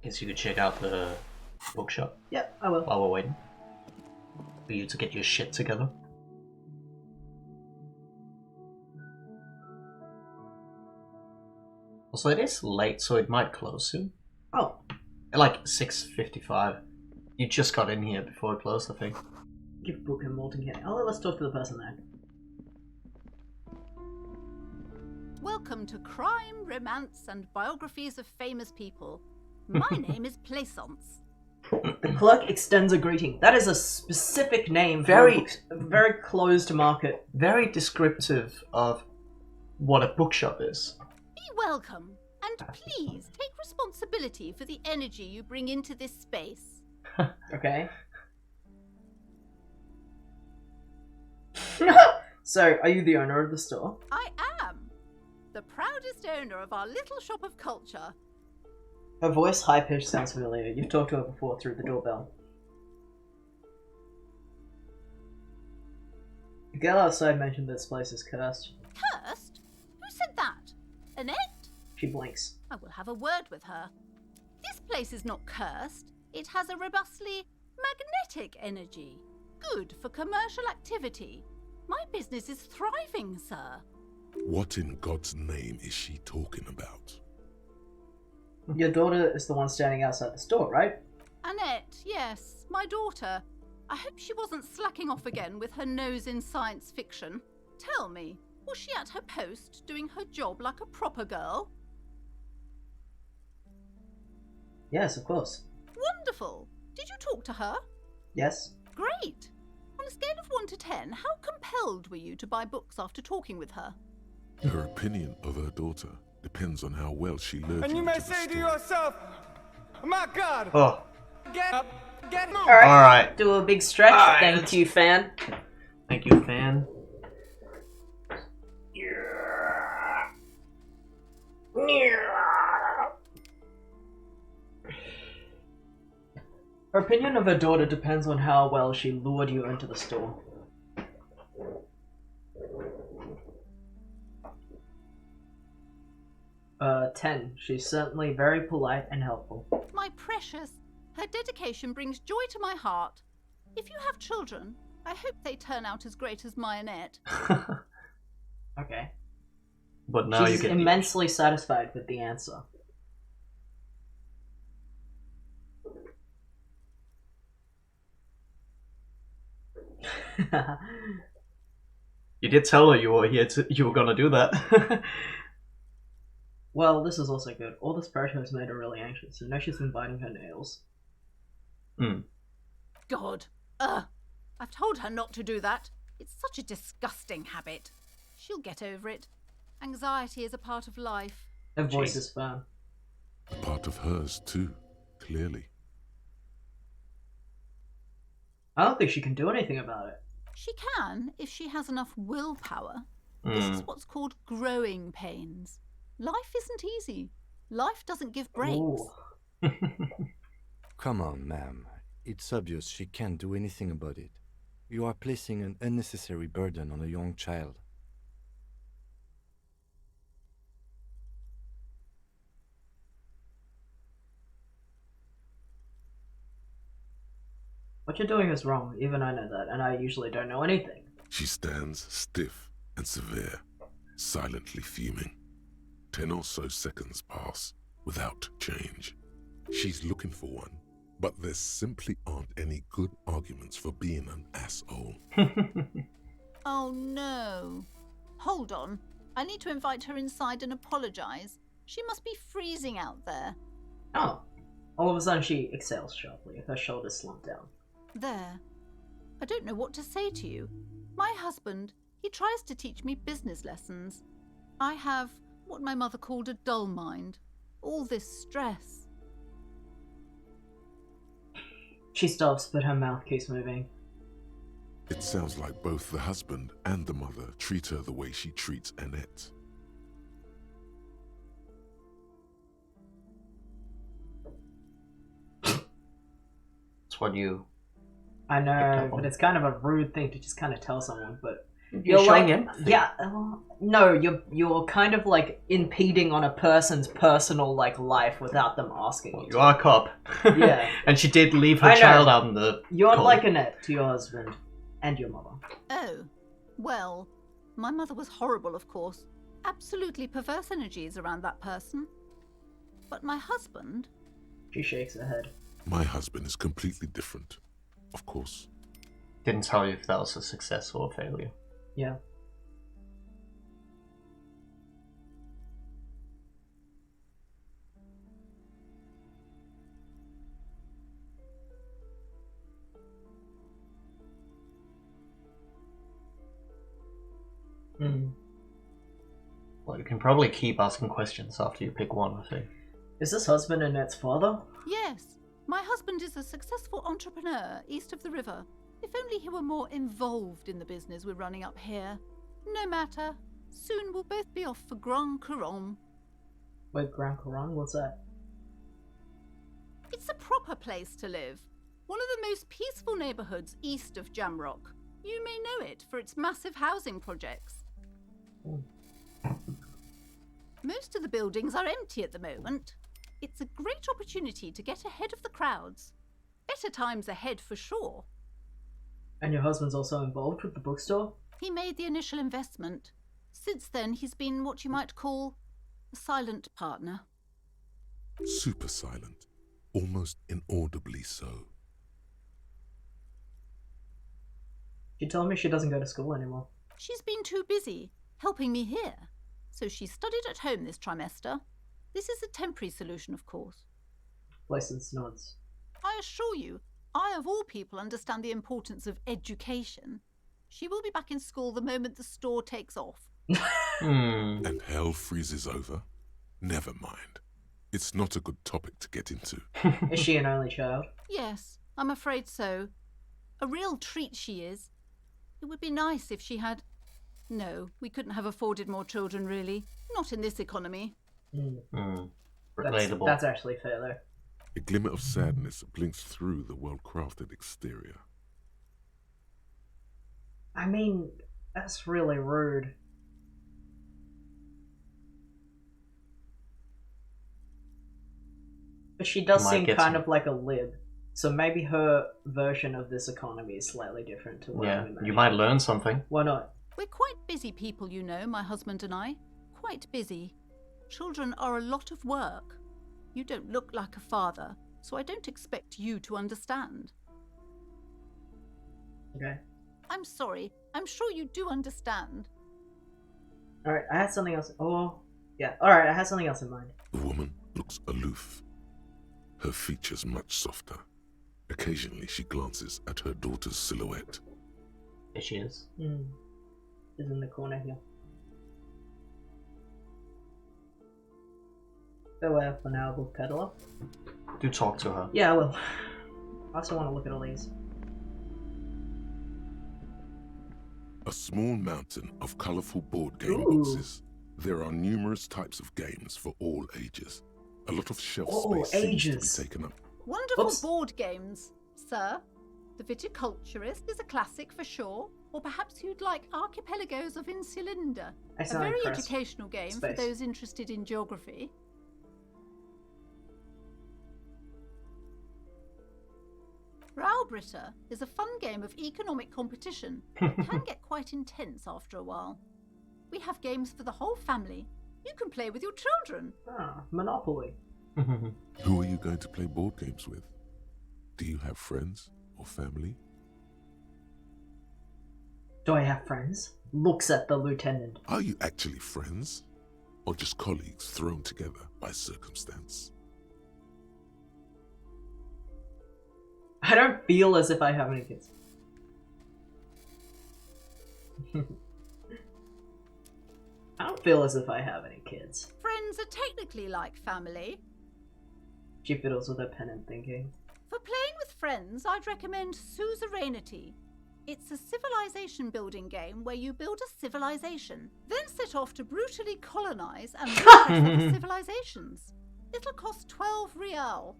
Guess you could check out the bookshop. Yep, I will. While we're waiting for you to get your shit together. Also, it is late, so it might close soon. Oh. At like 6:55. You just got in here before it closed, I think. Gift book and molten candy. Oh, let's talk to the person there. Welcome to Crime, Romance, and Biographies of Famous People. My name is Plaisance. The clerk extends a greeting. That is a specific name for a very closed market. Very descriptive of what a bookshop is. Be welcome, and please take responsibility for the energy you bring into this space. Okay. So, are you the owner of the store? I am the proudest owner of our little shop of culture. Her voice, high-pitched, sounds familiar. You've talked to her before through the doorbell. The girl outside mentioned this place is cursed. Cursed? Who said that? Annette? She blinks. I will have a word with her. This place is not cursed. It has a robustly magnetic energy. Good for commercial activity. My business is thriving, sir. What in God's name is she talking about? Your daughter is the one standing outside the store, right? Annette, yes, my daughter. I hope she wasn't slacking off again with her nose in science fiction. Tell me, was she at her post doing her job like a proper girl? Yes, of course. Wonderful. Did you talk to her? Yes. Great. On a scale of 1 to 10, how compelled were you to buy books after talking with her? Her opinion of her daughter depends on how well she lured And you may say to yourself, my God! Oh. Get up, get moving! Alright. Do a big stretch. Alright, Thank you, fan. Thank you, fan. Her opinion of her daughter depends on how well she lured you into the store. 10. She's certainly very polite and helpful. My precious, her dedication brings joy to my heart. If you have children, I hope they turn out as great as my Annette. Okay. But now She's you get immensely satisfied with the answer. You did tell her you were here you were gonna do that. Well, this is also good. All this pressure has made her really anxious, so now she's been biting her nails. God. I've told her not to do that. It's such a disgusting habit. She'll get over it. Anxiety is a part of life. Her voice is firm. A part of hers, too, clearly. I don't think she can do anything about it. She can, if she has enough willpower. This is what's called growing pains. Life isn't easy. Life doesn't give breaks. Come on, ma'am. It's obvious she can't do anything about it. You are placing an unnecessary burden on a young child. What you're doing is wrong, even I know that, and I usually don't know anything. She stands stiff and severe, silently fuming. 10 or so seconds pass without change. She's looking for one, but there simply aren't any good arguments for being an asshole. Oh no. Hold on. I need to invite her inside and apologize. She must be freezing out there. Oh. All of a sudden she exhales sharply, her shoulders slump down. There. I don't know what to say to you. My husband, he tries to teach me business lessons. I have what my mother called a dull mind. All this stress. She stops, but her mouth keeps moving. It sounds like both the husband and the mother treat her the way she treats Annette. That's what you... I picked know, up on. but it's kind of a rude thing to just kind of tell someone, but... You're showing empathy. Yeah, no, you're kind of like impeding on a person's personal like life without them asking you. You are a cop. Yeah. And she did leave her I know. child out in the You're cold. like Annette to your husband and your mother. Oh, well, my mother was horrible, of course. Absolutely perverse energies around that person. But my husband... She shakes her head. My husband is completely different, of course. Didn't tell you if that was a success or a failure. Yeah. Well, you can probably keep asking questions after you pick one, I think. Is this husband Annette's father? Yes, my husband is a successful entrepreneur east of the river. If only he were more involved in the business we're running up here. No matter. Soon we'll both be off for Grand Couronne. Wait, Grand Couronne? What's that? It's a proper place to live. One of the most peaceful neighbourhoods east of Jamrock. You may know it for its massive housing projects. Most of the buildings are empty at the moment. It's a great opportunity to get ahead of the crowds. Better times ahead for sure. And your husband's also involved with the bookstore? He made the initial investment. Since then, he's been what you might call a silent partner. Super silent, almost inaudibly so. She told me she doesn't go to school anymore. She's been too busy helping me here, so she studied at home this trimester. This is a temporary solution, of course. Places nods. I assure you, I of all people understand the importance of education. She will be back in school the moment the store takes off. And hell freezes over? Never mind. It's not a good topic to get into. Is she an only child? Yes, I'm afraid so. A real treat she is. It would be nice if she had... No, we couldn't have afforded more children, really. Not in this economy. Relatable. That's actually fair, though. A glimmer of sadness blinks through the well-crafted exterior. I mean, that's really rude. But she does seem kind of like a lib. So maybe her version of this economy is slightly different to what I'm imagining. You might learn something. Why not? We're quite busy people, you know, my husband and I. Quite busy. Children are a lot of work. You don't look like a father, so I don't expect you to understand. Okay. I'm sorry. I'm sure you do understand. Alright, I had something else. Oh, yeah. Alright, I had something else in mind. The woman looks aloof, her features much softer. Occasionally she glances at her daughter's silhouette. There she is. She's in the corner here. Farewell for now, book peddler. Do talk to her. Yeah, I will. I also want to look at all these. A small mountain of colourful board game Ooh. boxes. There are numerous types of games for all ages. A lot of shelf Oh, space seems ages. to be taken up. Wonderful board games, sir. The Viticulturist is a classic for sure. Or perhaps you'd like Archipelagos of Insulinda, a very educational game for those interested in geography. Raubritter is a fun game of economic competition. It can get quite intense after a while. We have games for the whole family. You can play with your children. Ah, Monopoly. Who are you going to play board games with? Do you have friends or family? Do I have friends? Looks at the lieutenant. Are you actually friends? Or just colleagues thrown together by circumstance? I don't feel as if I have any kids. I don't feel as if I have any kids. Friends are technically like family. She fiddles with her pen and thinking. For playing with friends, I'd recommend Suzerainty. It's a civilization building game where you build a civilization, then set off to brutally colonize and repress other civilizations. It'll cost 12 real.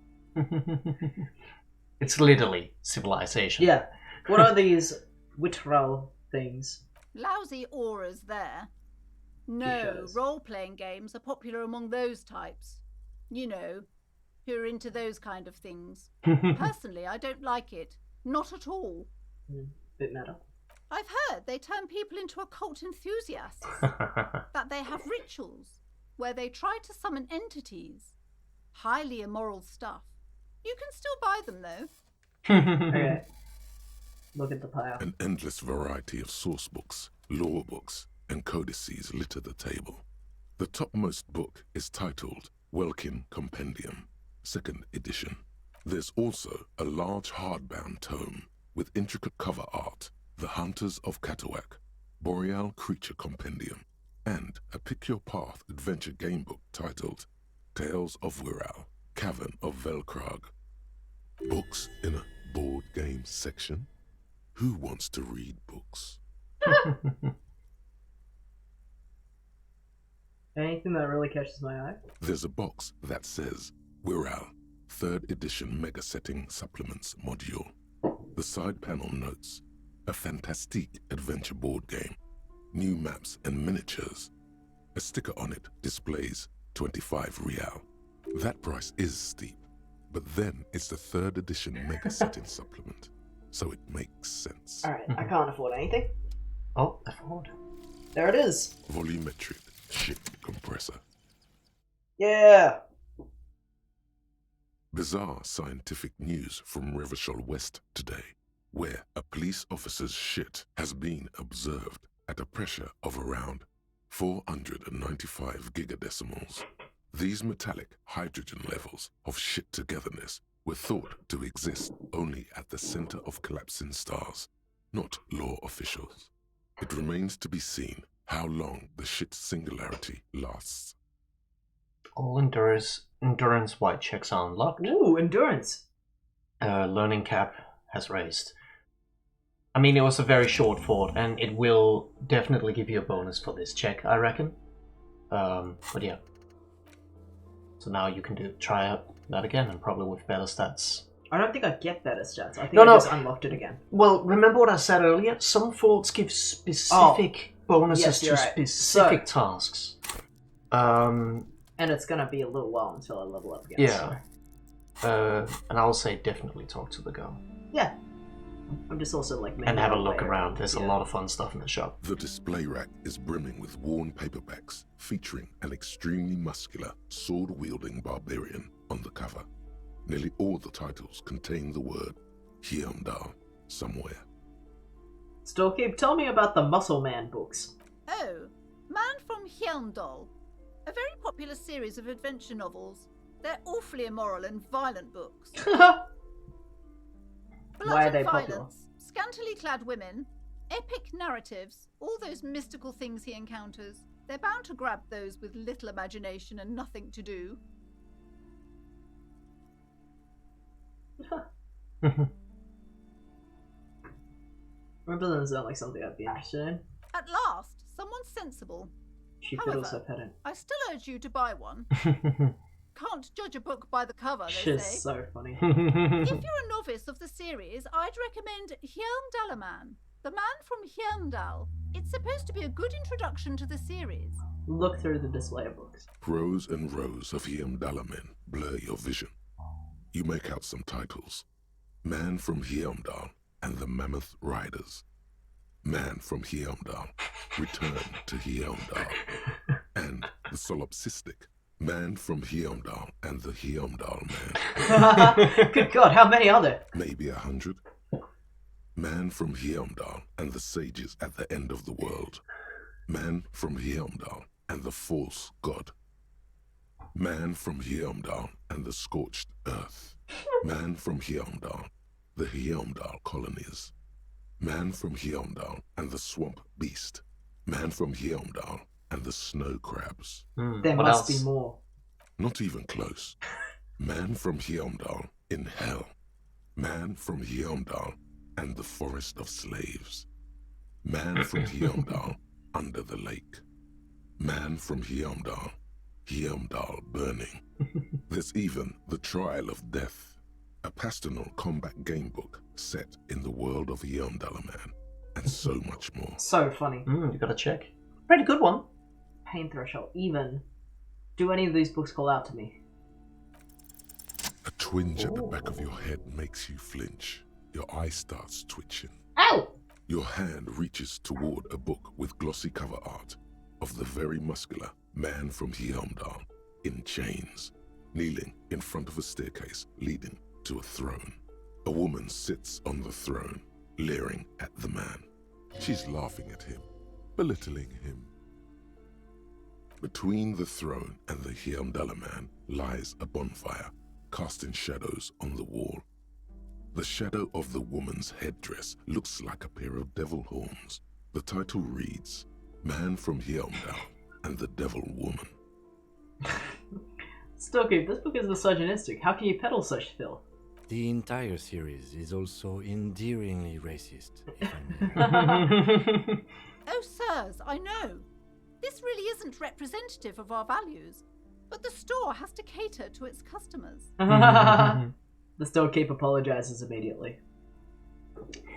It's literally civilization. Yeah. What are these Wittrel things? Lousy auras there. No, T-shirts. role-playing games are popular among those types. You know, who are into those kind of things. Personally, I don't like it. Not at all. Bit meta. I've heard they turn people into occult enthusiasts. That they have rituals where they try to summon entities. Highly immoral stuff. You can still buy them, though. Okay. Look at the pile. An endless variety of source books, lore books, and codices litter the table. The topmost book is titled Welkin Compendium, 2nd edition. There's also a large hardbound tome with intricate cover art, The Hunters of Catawak, Boreal Creature Compendium, and a Pick Your Path adventure game book titled Tales of Wirral, Cavern of Velkrag. Books in a board game section? Who wants to read books? Anything that really catches my eye? There's a box that says Wirral, 3rd edition Mega Setting Supplements Module. The side panel notes, a fantastique adventure board game, new maps and miniatures. A sticker on it displays 25 real. That price is steep, but then it's the 3rd edition Mega Setting Supplement, so it makes sense. Alright, I can't afford anything. Oh, afford. There it is. Volumetric ship compressor. Yeah. Bizarre scientific news from Revachol West today, where a police officer's shit has been observed at a pressure of around 495 gigadecimals. These metallic hydrogen levels of shit togetherness were thought to exist only at the center of collapsing stars, not law officials. It remains to be seen how long the shit singularity lasts. All endurance white checks are unlocked. Ooh, endurance. Learning cap has raised. I mean, it was a very short fort, and it will definitely give you a bonus for this check, I reckon. But yeah. So now you can try out that again, and probably with better stats. I don't think I get better stats. I think No, I no. just unlocked it again. Well, remember what I said earlier? Some forts give specific bonuses to specific tasks. And it's gonna be a little while until I level up again. Yeah. And I'll say definitely talk to the girl. Yeah. I'm just also like... And have a look around. There's a lot of fun stuff in the shop. The display rack is brimming with worn paperbacks featuring an extremely muscular, sword-wielding barbarian on the cover. Nearly all the titles contain the word Hyamdal somewhere. Storkeep, tell me about the Muscle Man books. Oh, Man from Hyamdal. A very popular series of adventure novels. They're awfully immoral and violent books. Why are they Blood and popular? violence, scantily clad women, epic narratives, all those mystical things he encounters. They're bound to grab those with little imagination and nothing to do. That doesn't sound like something I'd be interested in. At last, someone sensible. She fiddles her However, pedant. I still urge you to buy one. Can't judge a book by the cover, they She's say. so funny. If you're a novice of the series, I'd recommend Hyamdalaman, the man from Hyamdal. It's supposed to be a good introduction to the series. Look through the display of books. Rows and rows of Hyamdalamen blur your vision. You make out some titles. Man from Hyamdal and the Mammoth Riders. Man from Hyamdal, Return to Hyamdal. And the Solipsistic. Man from Hyamdal and the Hyamdal Man. Good God, how many are there? Maybe 100. Man from Hyamdal and the Sages at the End of the World. Man from Hyamdal and the False God. Man from Hyamdal and the Scorched Earth. Man from Hyamdal, the Hyamdal Colonies. Man from Hyamdal and the Swamp Beast. Man from Hyamdal and the Snow Crabs. There must be more. Not even close. Man from Hyamdal in Hell. Man from Hyamdal and the Forest of Slaves. Man from Hyamdal under the lake. Man from Hyamdal, Hyamdal burning. There's even the Trial of Death, a pastoral combat game book set in the world of Yondallaman, and so much more. So funny. You gotta check. Pretty good one. Pain threshold. Even. Do any of these books call out to me? A twinge at the back of your head makes you flinch. Your eye starts twitching. Ow! Your hand reaches toward a book with glossy cover art of the very muscular man from Heimdall in chains, kneeling in front of a staircase leading to a throne. A woman sits on the throne, leering at the man. She's laughing at him, belittling him. Between the throne and the Heimdall man lies a bonfire, casting shadows on the wall. The shadow of the woman's headdress looks like a pair of devil horns. The title reads, Man from Heimdall and the Devil Woman. Stoker, this book is misogynistic. How can you peddle such filth? The entire series is also endearingly racist, if I may. Oh, sirs, I know. This really isn't representative of our values, but the store has to cater to its customers. The storekeeper apologizes immediately.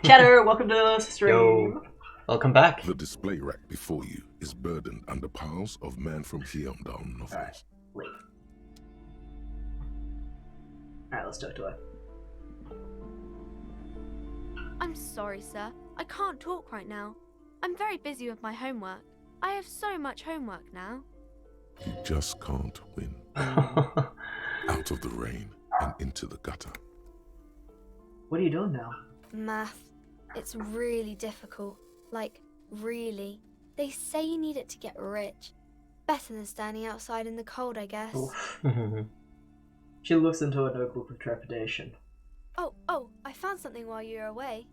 Chatter, welcome to the stream. Yo. Welcome back. The display rack before you is burdened under piles of Man from Heimdall novels. Leave. Alright, let's talk to her. I'm sorry, sir. I can't talk right now. I'm very busy with my homework. I have so much homework now. You just can't win. Out of the rain and into the gutter. What are you doing now? Math. It's really difficult. Like, really. They say you need it to get rich. Better than standing outside in the cold, I guess. She looks into a notebook with trepidation. Oh, I found something while you were away.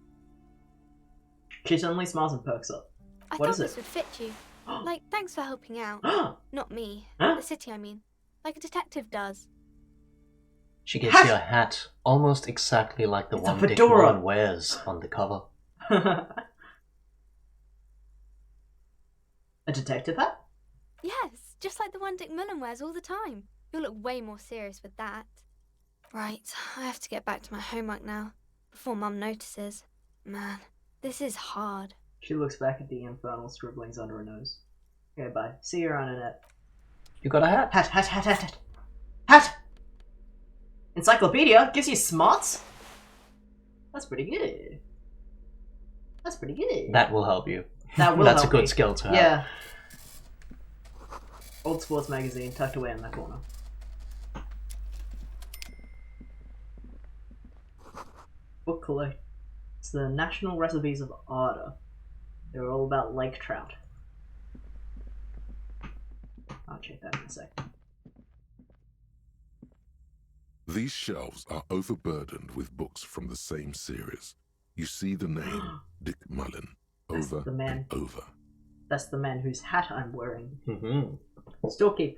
She suddenly smiles and perks up. I What thought is this it? would fit you. Like, thanks for helping out. Not me. Huh? The city, I mean. Like a detective does. She gives you a hat, almost exactly like the It's a one Dick fedora. Mullen wears on the cover. A detective hat? Yes, just like the one Dick Mullen wears all the time. You'll look way more serious with that. Right, I have to get back to my homework now, before Mum notices. Man, this is hard. She looks back at the infernal scribblings under her nose. Okay, bye. See you around, Annette. You got a hat? Hat! Encyclopedia gives you smarts? That's pretty good. That's pretty good. That will help you. That will That's help a good me. skill to have. Yeah. Old sports magazine tucked away in the corner. Book collect. It's the National Recipes of Ardor. They're all about lake trout. I'll check that in a sec. These shelves are overburdened with books from the same series. You see the name Dick Mullen over the man. and over. That's the man whose hat I'm wearing. Storekeep,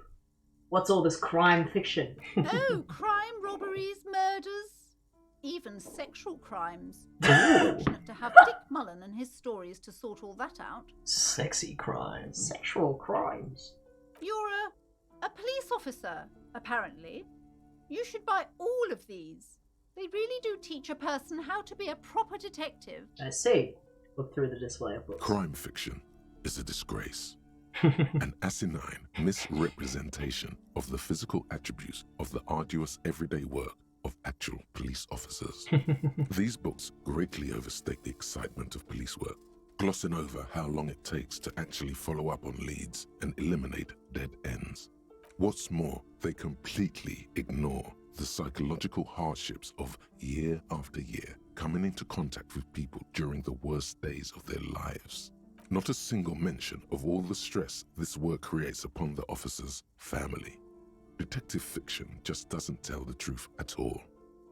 what's all this crime fiction? Oh, crime, robberies, murders, even sexual crimes. Ooh. Fortunate to have Dick Mullen and his stories to sort all that out. Sexy crimes. Sexual crimes. You're a police officer, apparently. You should buy all of these. They really do teach a person how to be a proper detective. I see. Look through the display of books. Crime fiction is a disgrace. An asinine misrepresentation of the physical attributes of the arduous everyday work of actual police officers. These books greatly overstate the excitement of police work, glossing over how long it takes to actually follow up on leads and eliminate dead ends. What's more, they completely ignore the psychological hardships of year after year coming into contact with people during the worst days of their lives. Not a single mention of all the stress this work creates upon the officer's family. Detective fiction just doesn't tell the truth at all.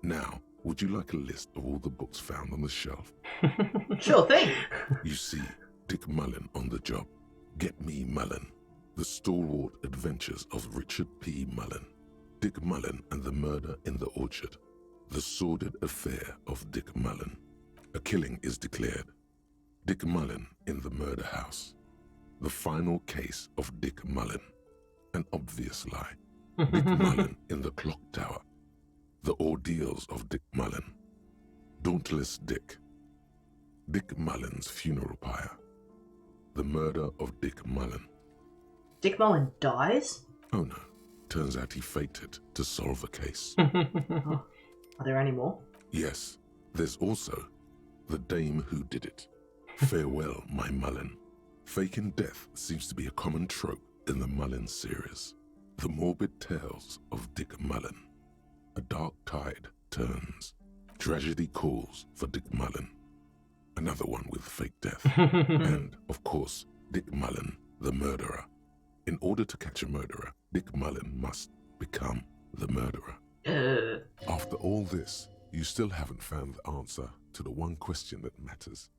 Now, would you like a list of all the books found on the shelf? Sure thing. You see Dick Mullen on the job. Get Me Mullen. The Stalwart Adventures of Richard P. Mullen. Dick Mullen and the Murder in the Orchard. The Sordid Affair of Dick Mullen. A killing is declared. Dick Mullen in the Murder House. The Final Case of Dick Mullen. An obvious lie. Dick Mullen in the Clock Tower. The Ordeals of Dick Mullen. Dauntless Dick. Dick Mullen's funeral pyre. The murder of Dick Mullen. Dick Mullen dies? Oh no. Turns out he faked it to solve a case. Oh. Are there any more? Yes. There's also the dame who did it. Farewell, my Mullen. Faking death seems to be a common trope in the Mullen series. The morbid tales of Dick Mullen. A dark tide turns. Tragedy calls for Dick Mullen. Another one with fake death. And, of course, Dick Mullen, the murderer. In order to catch a murderer, Dick Mullen must become the murderer. After all this, you still haven't found the answer to the one question that matters.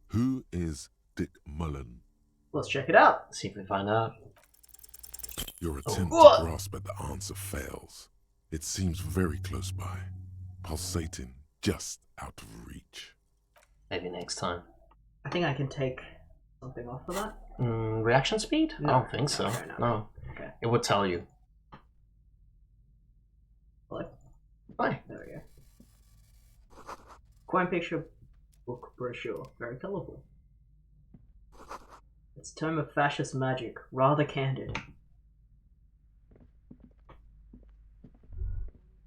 Who is Dick Mullen? Let's check it out. See if we find out. Your attempt to grasp at the answer fails. It seems very close by, pulsating just out of reach. Maybe next time. I think I can take something off of that. Reaction speed? No. I don't think so. Okay, No. Okay. It would tell you. What? Bye. There we go. Coin picture book brochure. Very colourful. It's a tome of fascist magic. Rather candid.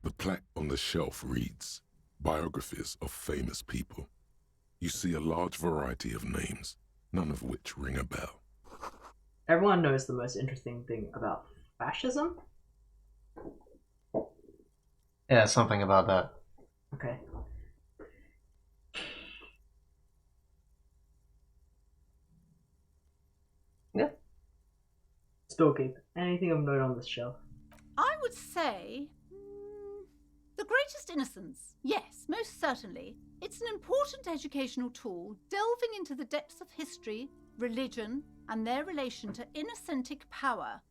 The plaque on the shelf reads, Biographies of Famous People. You see a large variety of names, none of which ring a bell. Everyone knows the most interesting thing about fascism? Yeah, something about that. Okay. Yeah. Storekeep, anything of note on this shelf? I would say The Greatest Innocence. Yes, most certainly. It's an important educational tool delving into the depths of history, religion, and their relation to innocentic power.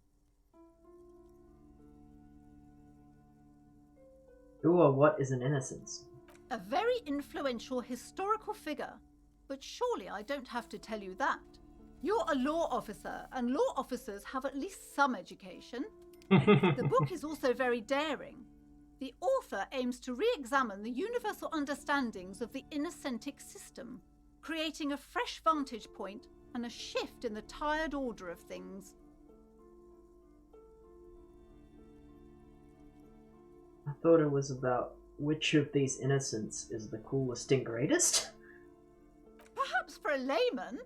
Who or what is an innocence? A very influential historical figure. But surely I don't have to tell you that. You're a law officer, and law officers have at least some education. The book is also very daring. The author aims to re-examine the universal understandings of the innocentic system, creating a fresh vantage point and a shift in the tired order of things. I thought it was about which of these innocents is the coolest and greatest. Perhaps for a layman,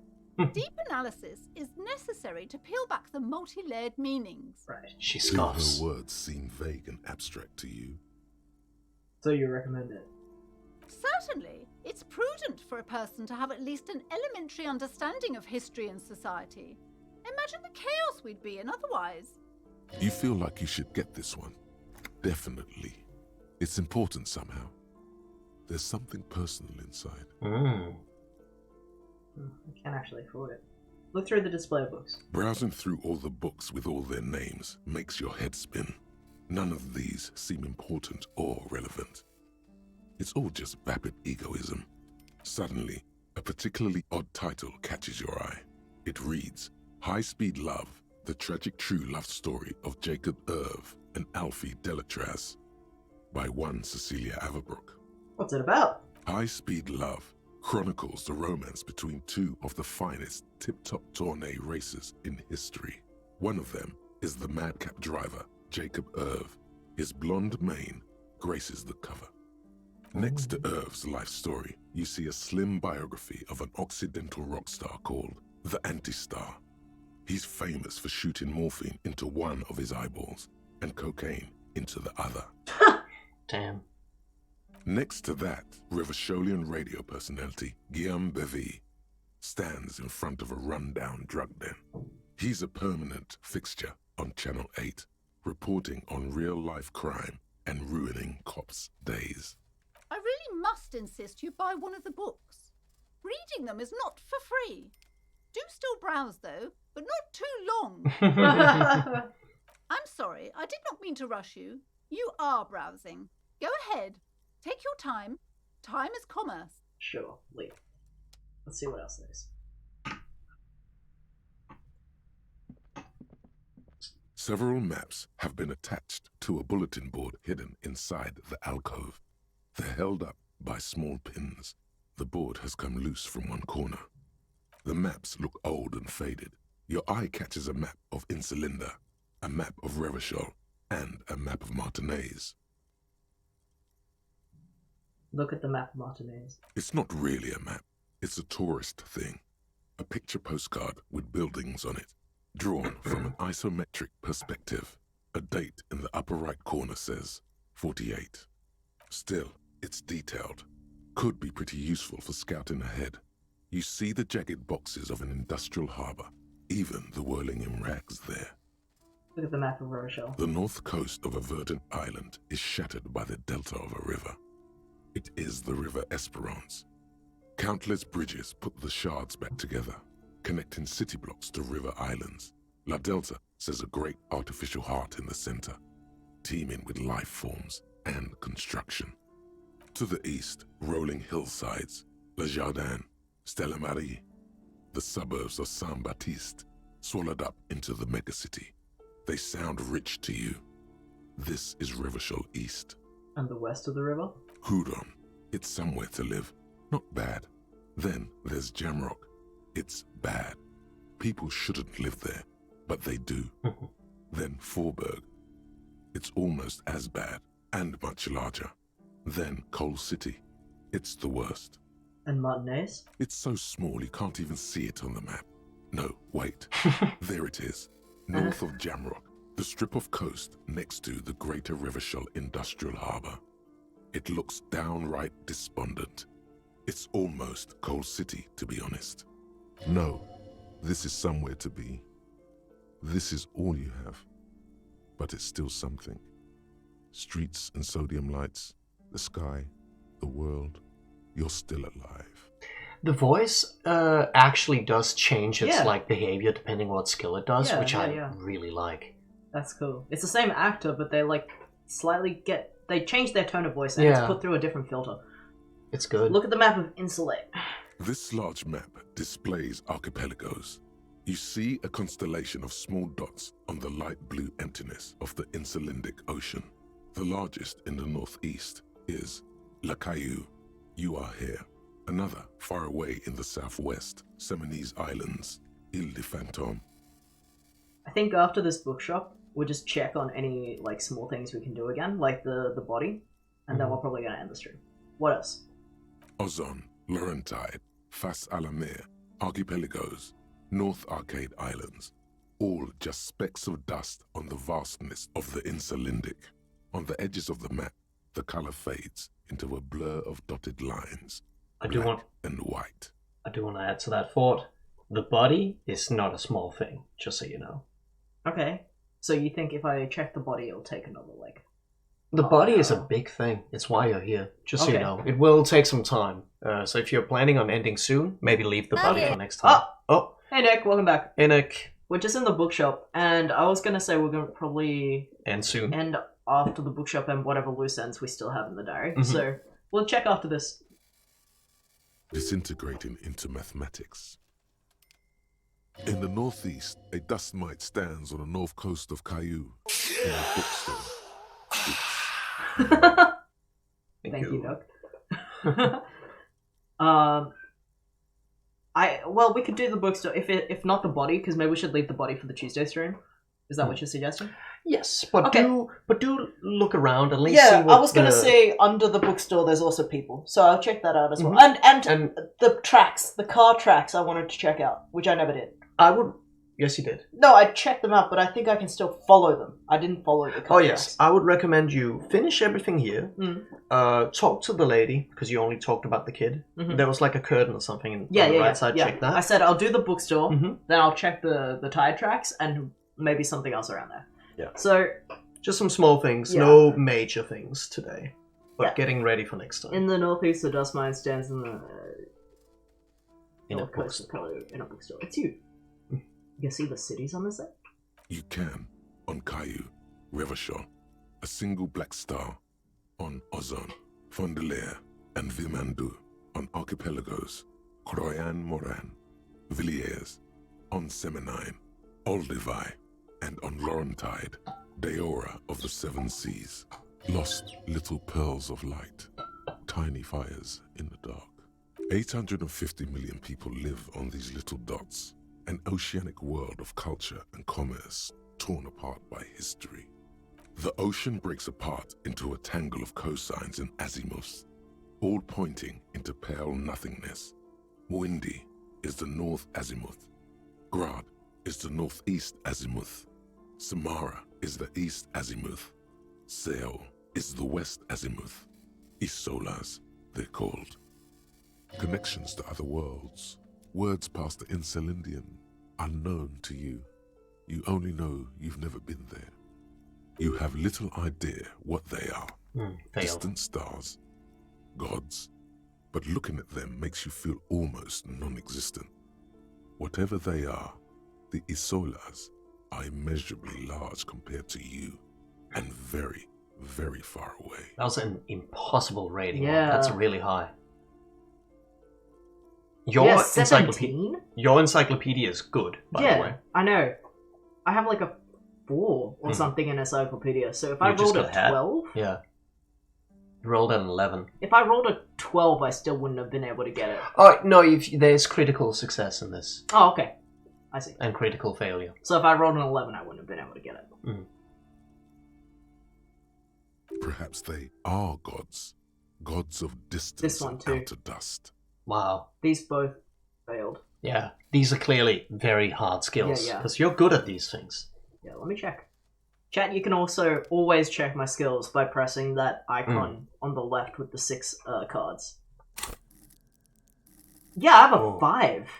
deep analysis is necessary to peel back the multi-layered meanings. Right. She Do scoffs. her words seem vague and abstract to you? So you recommend it? Certainly, it's prudent for a person to have at least an elementary understanding of history and society. Imagine the chaos we'd be in otherwise. You feel like you should get this one? Definitely. It's important somehow. There's something personal inside. I can't actually afford it. Look through the display books. Browsing through all the books with all their names makes your head spin. None of these seem important or relevant. It's all just vapid egoism. Suddenly, a particularly odd title catches your eye. It reads, High Speed Love, the tragic true love story of Jacob Irv and Alfie Delatraz, by one Cecilia Averbrook. What's it about? High Speed Love chronicles the romance between two of the finest tip-top tourney racers in history. One of them is the madcap driver, Jacob Irv. His blonde mane graces the cover. Next to Irv's life story, you see a slim biography of an Occidental rock star called the Anti-Star. He's famous for shooting morphine into one of his eyeballs and cocaine into the other. Damn. Next to that, Rivasholian radio personality Guillaume Bevy stands in front of a rundown drug den. He's a permanent fixture on Channel 8, reporting on real-life crime and ruining cops' days. I really must insist you buy one of the books. Reading them is not for free. Do still browse, though, but not too long. I'm sorry, I did not mean to rush you. You are browsing. Go ahead. Take your time. Time is commerce. Sure, leave. Let's see what else there is. Several maps have been attached to a bulletin board hidden inside the alcove. They're held up by small pins. The board has come loose from one corner. The maps look old and faded. Your eye catches a map of Insulinda, a map of Revachol, and a map of Martinez. Look at the map of Martinez. It's not really a map. It's a tourist thing. A picture postcard with buildings on it, drawn from an isometric perspective. A date in the upper right corner says 48. Still, it's detailed. Could be pretty useful for scouting ahead. You see the jagged boxes of an industrial harbor, even the whirling in rags there. Look at the map of Rochelle. The north coast of a verdant island is shattered by the delta of a river. It is the River Esperance. Countless bridges put the shards back together, connecting city blocks to river islands. La Delta says a great artificial heart in the center, teeming with life forms and construction. To the east, rolling hillsides, Le Jardin, Stella Marie, the suburbs of Saint-Baptiste, swallowed up into the megacity. They sound rich to you. This is Revachol East. And the west of the river? Hudon. It's somewhere to live. Not bad. Then there's Jamrock. It's bad. People shouldn't live there, but they do. Then Forberg. It's almost as bad, and much larger. Then Coal City. It's the worst. And Martinez? It's so small you can't even see it on the map. No, wait. There it is. North of Jamrock, the strip of coast next to the Greater Revachol Industrial Harbour. It looks downright despondent. It's almost Coal City, to be honest. No, this is somewhere to be. This is all you have. But it's still something. Streets and sodium lights, the sky, the world. You're still alive. The voice actually does change its Yeah. behavior depending on what skill it does, Yeah, which yeah, I yeah. really like. That's cool. It's the same actor, but they they change their tone of voice and it's Yeah. put through a different filter. It's good. Look at the map of Insulate. This large map displays archipelagos. You see a constellation of small dots on the light blue emptiness of the Insulindic Ocean. The largest in the northeast is La Caillou. You are here. Another far away in the southwest, Seminese Islands, Ile de Fantôme. I think after this bookshop, we'll just check on any small things we can do again, like the body, and then we're probably gonna end the stream. What else? Ozon, Laurentide, Fas à la Mer, Archipelagos, North Arcade Islands, all just specks of dust on the vastness of the Insulindic. On the edges of the map, the color fades into a blur of dotted lines, black and white. I do want to add to that thought. The body is not a small thing, just so you know. Okay. So you think if I check the body, it'll take another The body is a big thing. It's why you're here, just so you Okay. know. It will take some time. So if you're planning on ending soon, maybe leave the body for next time. Oh, hey Nick, welcome back. Hey Nick. We're just in the bookshop, and I was gonna say we're gonna probably End soon. end after the bookshop and whatever loose ends we still have in the diary. Mhm. So we'll check after this. Disintegrating into mathematics. In the northeast, a dust mite stands on the north coast of Caillou in a bookstore. Thank you, Doug. We could do the bookstore if not the body, because maybe we should leave the body for the Tuesday stream. Is that what you're suggesting? Yes, but Okay. do look around at least. Yeah, see what I was gonna the- say under the bookstore there's also people, so I'll check that out as well. Mhm. And the tracks, the car tracks, I wanted to check out, which I never did. I would. Yes, you did. No, I checked them out, but I think I can still follow them. I didn't follow the car Oh yes, I would recommend you finish everything here. Mm. Talk to the lady because you only talked about the kid. Mhm. There was a curtain or something on Yeah, the yeah, right yeah, side. yeah. Check that. I said I'll do the bookstore, Mhm. then I'll check the tire tracks and maybe something else around there. Yeah. So just some small things, Yeah. no major things today, but Yeah. getting ready for next time. in the northeast, the dust mine stands in the In a north coast of Caillou, in a bookstore. It's you. You can see the cities on this side. You can, on Caillou, Revachol, a single black star, on Ozon, Fondelier, and Vilmandu, on Archipelagos, Croyan Moran, Villiers, on Seminine, Olduvai, And on Laurentide, Deora of the Seven Seas, lost little pearls of light, tiny fires in the dark. 850 million people live on these little dots, an oceanic world of culture and commerce torn apart by history. The ocean breaks apart into a tangle of cosigns and azimuths, all pointing into pale nothingness. Windy is the north azimuth. Grad is the northeast azimuth. Samara is the east azimuth. Seol is the west azimuth. Isolas, they're called. Connections to other worlds, words past the Incelindian, unknown to you. You only know you've never been there. You have little idea what they are. Distant stars, gods, but looking at them makes you feel almost non-existent. Whatever they are, the Isolas are immeasurably large compared to you, and very, very far away. That was an impossible rating. Yeah. That's really high. Your Yeah, encyclopedia. Your encyclopedia is good, by the way. I know. I have like a 4 or something in encyclopedia. So if I rolled a 12, yeah, you rolled an 11. if I rolled a 12, I still wouldn't have been able to get it. Oh no, there's critical success in this. Oh, okay. I see. And critical failure. So if I rolled an 11, I wouldn't have been able to get it. Perhaps they are gods, gods of distance This one and too. outer dust. Wow. These both failed. Yeah, these are clearly very hard skills Yeah. because you're good at these things. Yeah, let me check. Chat, you can also always check my skills by pressing that icon on the left with the 6 cards. Yeah, I have a 5.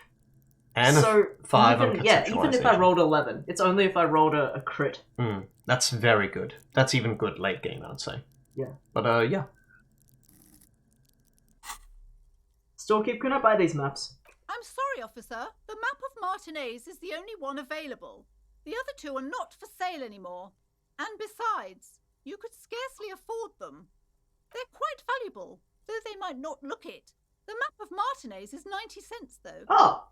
And so a 5 on even, yeah, even if I conceptualization. rolled 11, it's only if I rolled a crit. That's very good. That's even good late game, I'd say. Yeah. But yeah. Storekeep, can I buy these maps? I'm sorry, officer. The map of Martinez is the only one available. The other 2 are not for sale anymore. And besides, you could scarcely afford them. They're quite valuable, though they might not look it. The map of Martinez is 90 cents, though. Oh!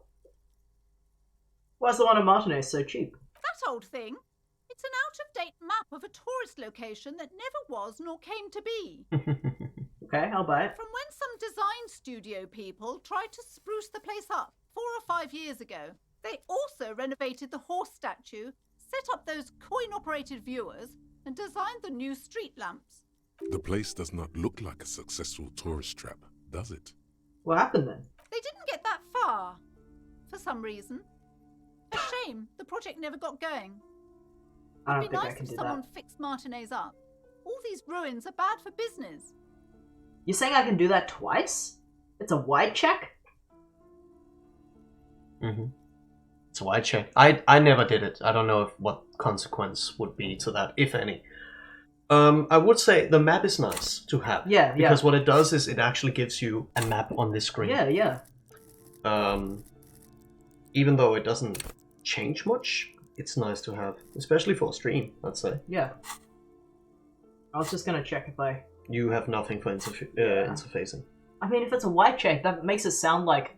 Why's the one in Martinez so cheap? That old thing. It's an out-of-date map of a tourist location that never was nor came to be. Okay, I'll buy it. From when some design studio people tried to spruce the place up 4 or 5 years ago. They also renovated the horse statue, set up those coin-operated viewers, and designed the new street lamps. The place does not look like a successful tourist trap, does it? What happened then? They didn't get that far, for some reason. A shame the project never got going. I don't It'd be think I nice can if do someone that. fixed Martinez up. All these ruins are bad for business. You're saying I can do that twice? It's a wide check? It's a wide check. I never did it. I don't know what consequence would be to that, if any. I would say the map is nice to have. Yeah, Because what it does is it actually gives you a map on this screen. Yeah. Even though it doesn't change much, it's nice to have. Especially for a stream, I'd say. Yeah. I was just gonna check if I... You have nothing for interfacing. I mean, if it's a wide check, that makes it sound like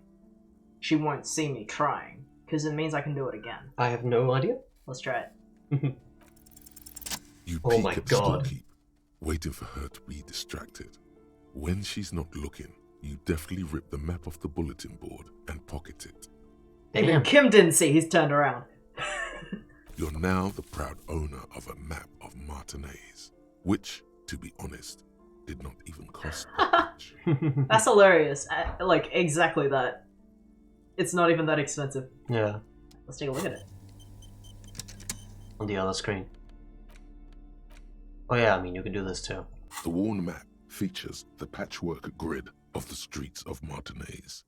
she won't see me trying. Because it means I can do it again. I have no idea. Let's try it. You Oh peek my at God. Storekeep, waiting for her to be distracted. When she's not looking, you deftly rip the map off the bulletin board and pocket it. Even Kim didn't see, he's turned around. You're now the proud owner of a map of Martinez, which, to be honest, did not even cost much. That's hilarious. Like, exactly that. It's not even that expensive. Yeah. Let's take a look at it. On the other screen. Oh yeah, I mean, you can do this too. The worn map features the patchwork grid of the streets of Martinez,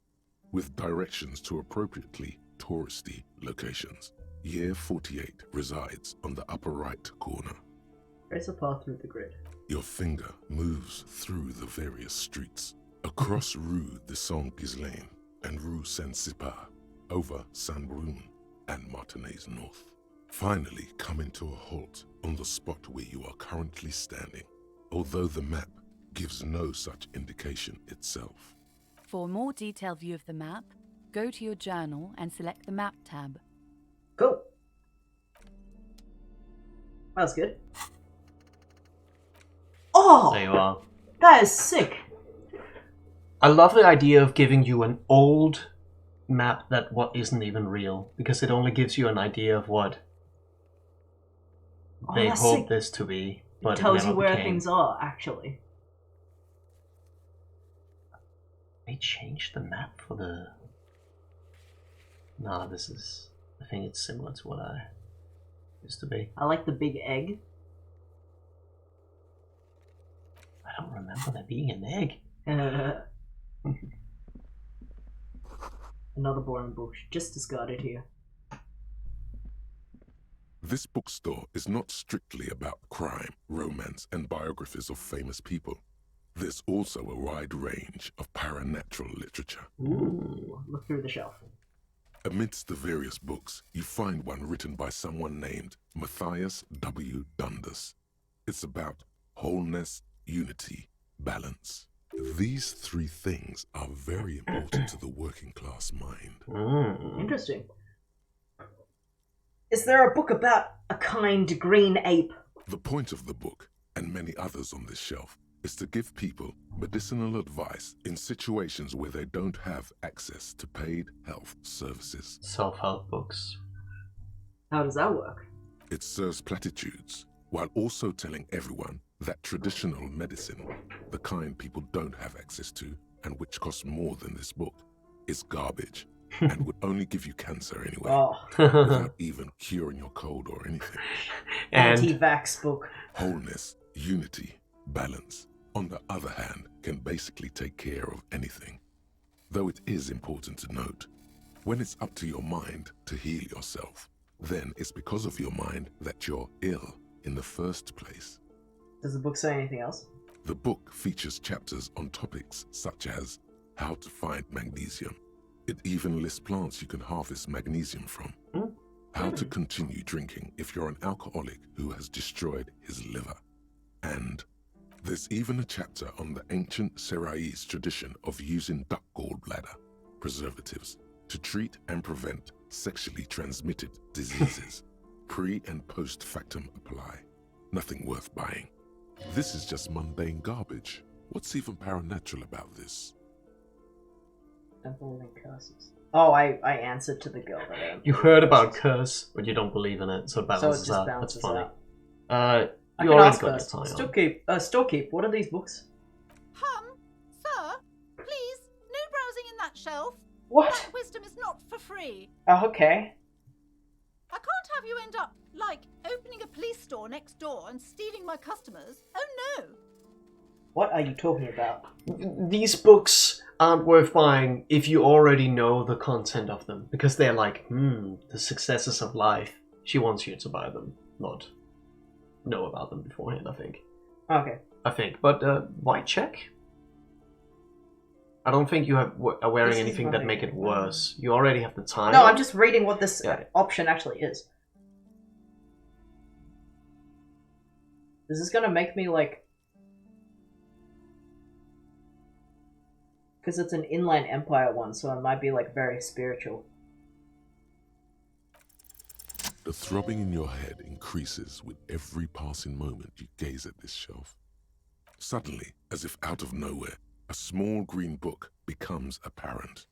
with directions to appropriately touristy locations. Year 48 resides on the upper right corner. Trace a path through the grid. Your finger moves through the various streets, across Rue de Saint-Ghislain and Rue Saint-Cypar, over Saint-Brun and Martinez North. Finally coming to a halt on the spot where you are currently standing, although the map gives no such indication itself. For a more detailed view of the map, go to your journal and select the Map tab. Cool. That's good. Oh! There you are. That is sick. I love the idea of giving you an old map that what isn't even real, because it only gives you an idea of what they that's hope sick. this to be, but It tells never you where became. things are, actually. They changed the map for the... Nah, this is... I think it's similar to what I used to be. I like the big egg. I don't remember there being an egg. Another boring book, just discarded here. This bookstore is not strictly about crime, romance, and biographies of famous people. There's also a wide range of paranatural literature. Ooh, look through the shelf. Amidst the various books, you find one written by someone named Matthias W. Dundas. It's about wholeness, unity, balance. These three things are very important to the working class mind. Interesting. Is there a book about a kind green ape? The point of the book, and many others on this shelf, is to give people medicinal advice in situations where they don't have access to paid health services. Self-help books. How does that work? It serves platitudes, while also telling everyone that traditional medicine, the kind people don't have access to, and which costs more than this book, is garbage, and would only give you cancer anyway, without even curing your cold or anything. Anti-vax book. Wholeness, unity, balance, on the other hand, can basically take care of anything. Though it is important to note, when it's up to your mind to heal yourself, then it's because of your mind that you're ill in the first place. Does the book say anything else? The book features chapters on topics such as how to find magnesium. It even lists plants you can harvest magnesium from. How to continue drinking if you're an alcoholic who has destroyed his liver. And there's even a chapter on the ancient Seraïs tradition of using duck gallbladder, preservatives, to treat and prevent sexually transmitted diseases. Pre and post factum apply. Nothing worth buying. This is just mundane garbage. What's even paranatural about this? Don't believe in curses. Oh, I answered to the girl that I You heard about curse, but you don't believe in it, so it balances out. Balances That's funny. out. You I can already ask got her. your tie on. Storekeep, what are these books? Sir, please, no browsing in that shelf. What? That wisdom is not for free. Oh, okay. I can't have you end up, like, opening a police store next door and stealing my customers. Oh no! What are you talking about? These books aren't worth buying if you already know the content of them, because they're like, the successes of life. She wants you to buy them, not know about them beforehand, I think. Okay. I think, but why check? I don't think you are wearing anything that make it worse. You already have the time. No, I'm just reading what this option actually is. Is this gonna make me like... Because it's an Inland Empire one, so it might be like very spiritual. The throbbing in your head increases with every passing moment you gaze at this shelf. Suddenly, as if out of nowhere, a small green book becomes apparent.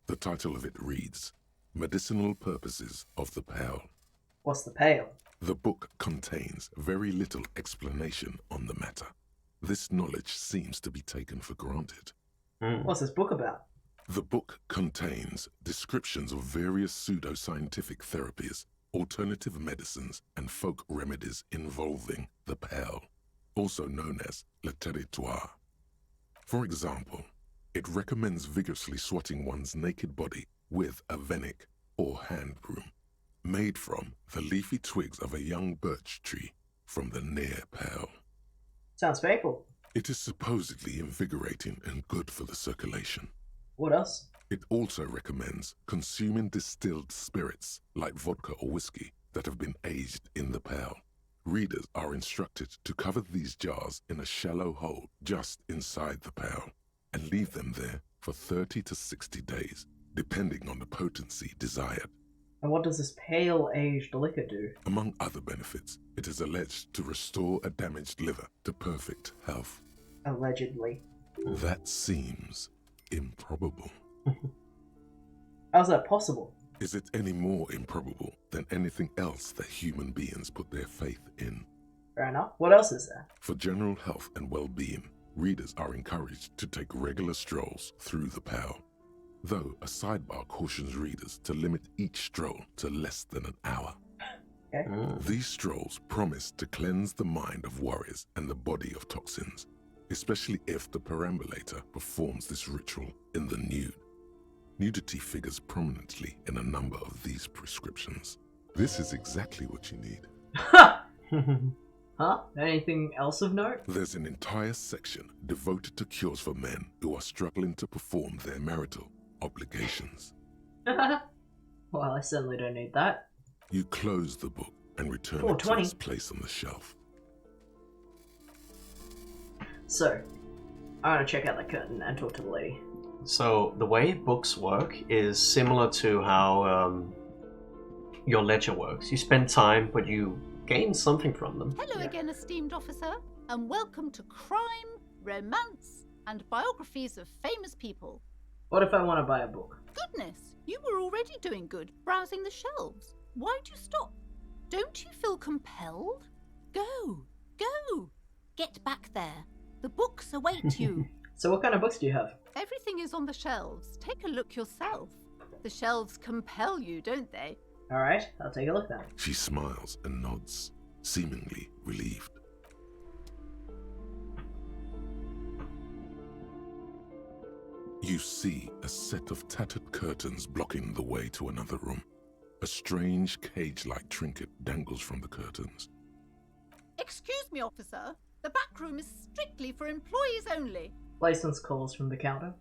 The title of it reads, Medicinal Purposes of the Pale. What's the pale? The book contains very little explanation on the matter. This knowledge seems to be taken for granted. What's this book about? The book contains descriptions of various pseudoscientific therapies, alternative medicines, and folk remedies involving the pale, also known as le territoire. For example, it recommends vigorously swatting one's naked body with a venik or hand broom, made from the leafy twigs of a young birch tree from the near pale. Sounds painful. It is supposedly invigorating and good for the circulation. What else? It also recommends consuming distilled spirits like vodka or whiskey that have been aged in the pale. Readers are instructed to cover these jars in a shallow hole just inside the pale and leave them there for 30 to 60 days, depending on the potency desired. And what does this pale-aged liquor do? Among other benefits, it is alleged to restore a damaged liver to perfect health. Allegedly. That seems improbable. How's that possible? Is it any more improbable than anything else that human beings put their faith in? Fair enough. What else is there? For general health and well-being, readers are encouraged to take regular strolls through the Pale, though a sidebar cautions readers to limit each stroll to less than an hour. Okay. These strolls promise to cleanse the mind of worries and the body of toxins, especially if the perambulator performs this ritual in the nude. Nudity figures prominently in a number of these prescriptions. This is exactly what you need. Huh? Anything else of note? There's an entire section devoted to cures for men who are struggling to perform their marital obligations. Well, I certainly don't need that. You close the book and return it to its place on the shelf. So, I'm gonna check out the curtain and talk to the lady. So the way books work is similar to how your ledger works. You spend time, but you gain something from them. Hello again, esteemed officer, and welcome to Crime, Romance, and Biographies of Famous People. What if I want to buy a book? Goodness, you were already doing good, browsing the shelves. Why'd you stop? Don't you feel compelled? Go, go, get back there. The books await you. So what kind of books do you have? Everything is on the shelves. Take a look yourself. The shelves compel you, don't they? Alright, I'll take a look then. She smiles and nods, seemingly relieved. You see a set of tattered curtains blocking the way to another room. A strange cage-like trinket dangles from the curtains. Excuse me, officer. The back room is strictly for employees only. License calls from the counter.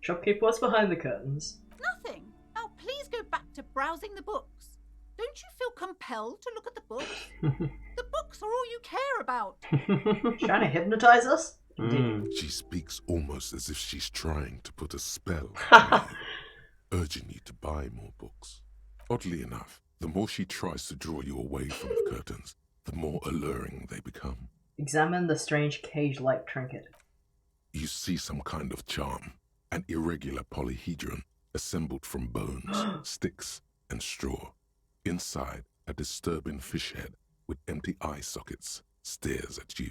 Shopkeep, what's behind the curtains? Nothing. Now please go back to browsing the books. Don't you feel compelled to look at the books? The books are all you care about. Trying to hypnotize us? She speaks almost as if she's trying to put a spell on you, urging you to buy more books. Oddly enough, the more she tries to draw you away from the curtains, the more alluring they become. Examine the strange cage-like trinket. You see some kind of charm, an irregular polyhedron assembled from bones, sticks, and straw. Inside, a disturbing fish head with empty eye sockets stares at you.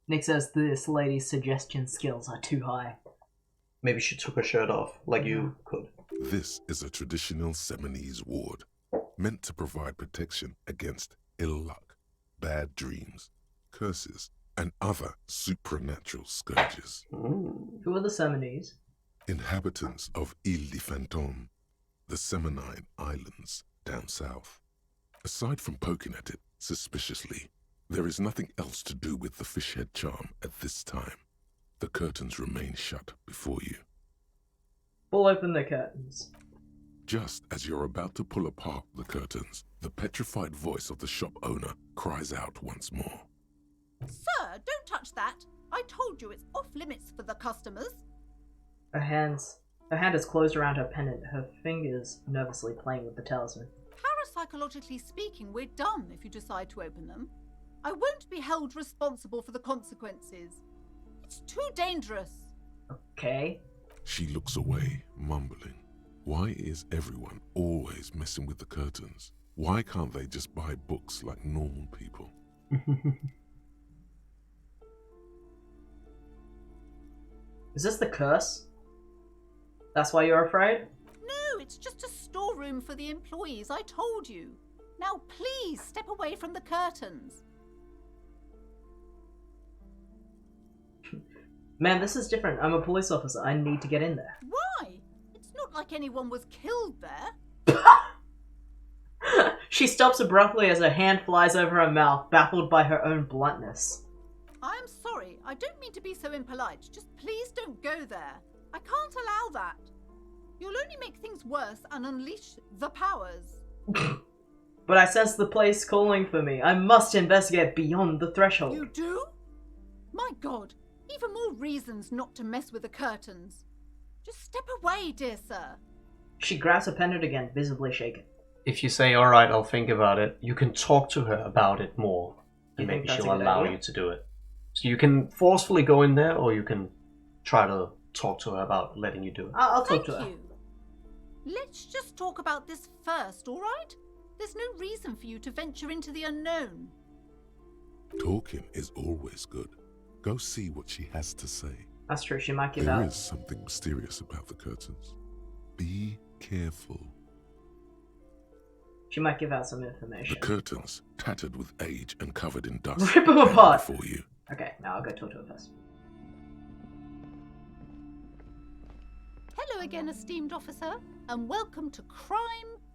Nick says this lady's suggestion skills are too high. Maybe she took her shirt off, like you could. This is a traditional Seminese ward, meant to provide protection against ill luck, bad dreams, curses, and other supernatural scourges. Who are the Seminese? Inhabitants of Ile de Fantôme, the Seminine Islands down south. Aside from poking at it suspiciously, there is nothing else to do with the fish head charm at this time. The curtains remain shut before you. Pull open the curtains. Just as you're about to pull apart the curtains, the petrified voice of the shop owner cries out once more. Sir, don't touch that. I told you it's off limits for the customers. Her hand is closed around her pendant, her fingers nervously playing with the talisman. Parapsychologically speaking, we're done if you decide to open them. I won't be held responsible for the consequences. It's too dangerous. Okay. She looks away, mumbling. Why is everyone always messing with the curtains? Why can't they just buy books like normal people? Is this the curse? That's why you're afraid? No, it's just a storeroom for the employees, I told you. Now please step away from the curtains. Man, this is different. I'm a police officer. I need to get in there. Why? It's not like anyone was killed there. She stops abruptly as her hand flies over her mouth, baffled by her own bluntness. I'm sorry. I don't mean to be so impolite. Just please don't go there. I can't allow that. You'll only make things worse and unleash the powers. But I sense the place calling for me. I must investigate beyond the threshold. You do? My God. Even more reasons not to mess with the curtains. Just step away, dear sir. She grabs her pendant again, visibly shaken. If you say, alright, I'll think about it, you can talk to her about it more. And maybe she'll allow you to do it. So you can forcefully go in there, or you can try to talk to her about letting you do it. I'll talk to her. Thank you. Let's just talk about this first, all right? There's no reason for you to venture into the unknown. Talking is always good. Go see what she has to say. That's true, she might give There out. is something mysterious about the curtains. Be careful. She might give out some information. The curtains, tattered with age and covered in dust. Rip them apart! For you. Okay, now I'll go talk to her first. Hello again, esteemed officer, and welcome to Crime,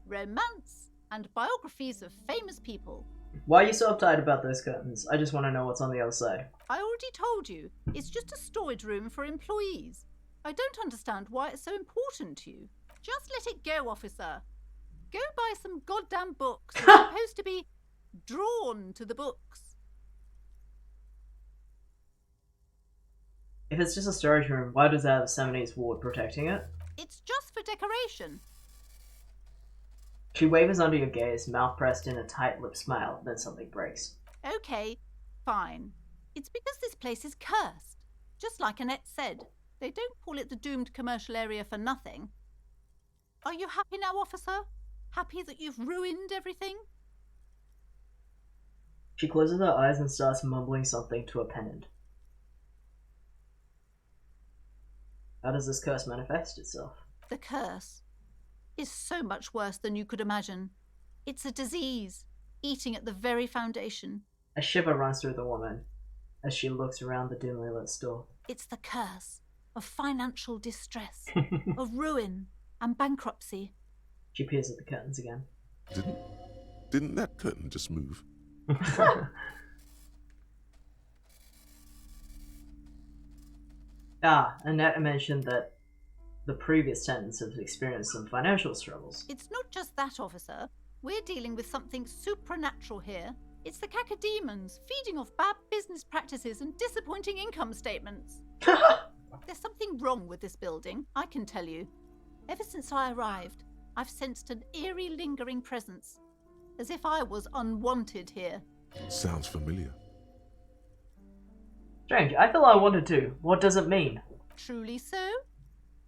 Romance, and Biographies of Famous People. Why are you so uptight about those curtains? I just want to know what's on the other side. I already told you, it's just a storage room for employees. I don't understand why it's so important to you. Just let it go, officer. Go buy some goddamn books. You're supposed to be drawn to the books. If it's just a storage room, why does it have a 70s ward protecting it? It's just for decoration. She wavers under your gaze, mouth pressed in a tight-lipped smile, then something breaks. Okay, fine. It's because this place is cursed. Just like Annette said, they don't call it the doomed commercial area for nothing. Are you happy now, officer? Happy that you've ruined everything? She closes her eyes and starts mumbling something to a pendant. How does this curse manifest itself? The curse is so much worse than you could imagine. It's a disease, eating at the very foundation. A shiver runs through the woman as she looks around the dimly lit store. It's the curse of financial distress, of ruin and bankruptcy. She peers at the curtains again. Didn't that curtain just move? Annette mentioned that the previous tenants have experienced some financial struggles. It's not just that, officer. We're dealing with something supernatural here. It's the cacodemons feeding off bad business practices and disappointing income statements. There's something wrong with this building, I can tell you. Ever since I arrived, I've sensed an eerie lingering presence, as if I was unwanted here. Sounds familiar. Strange, I feel I wanted to. What does it mean? Truly so?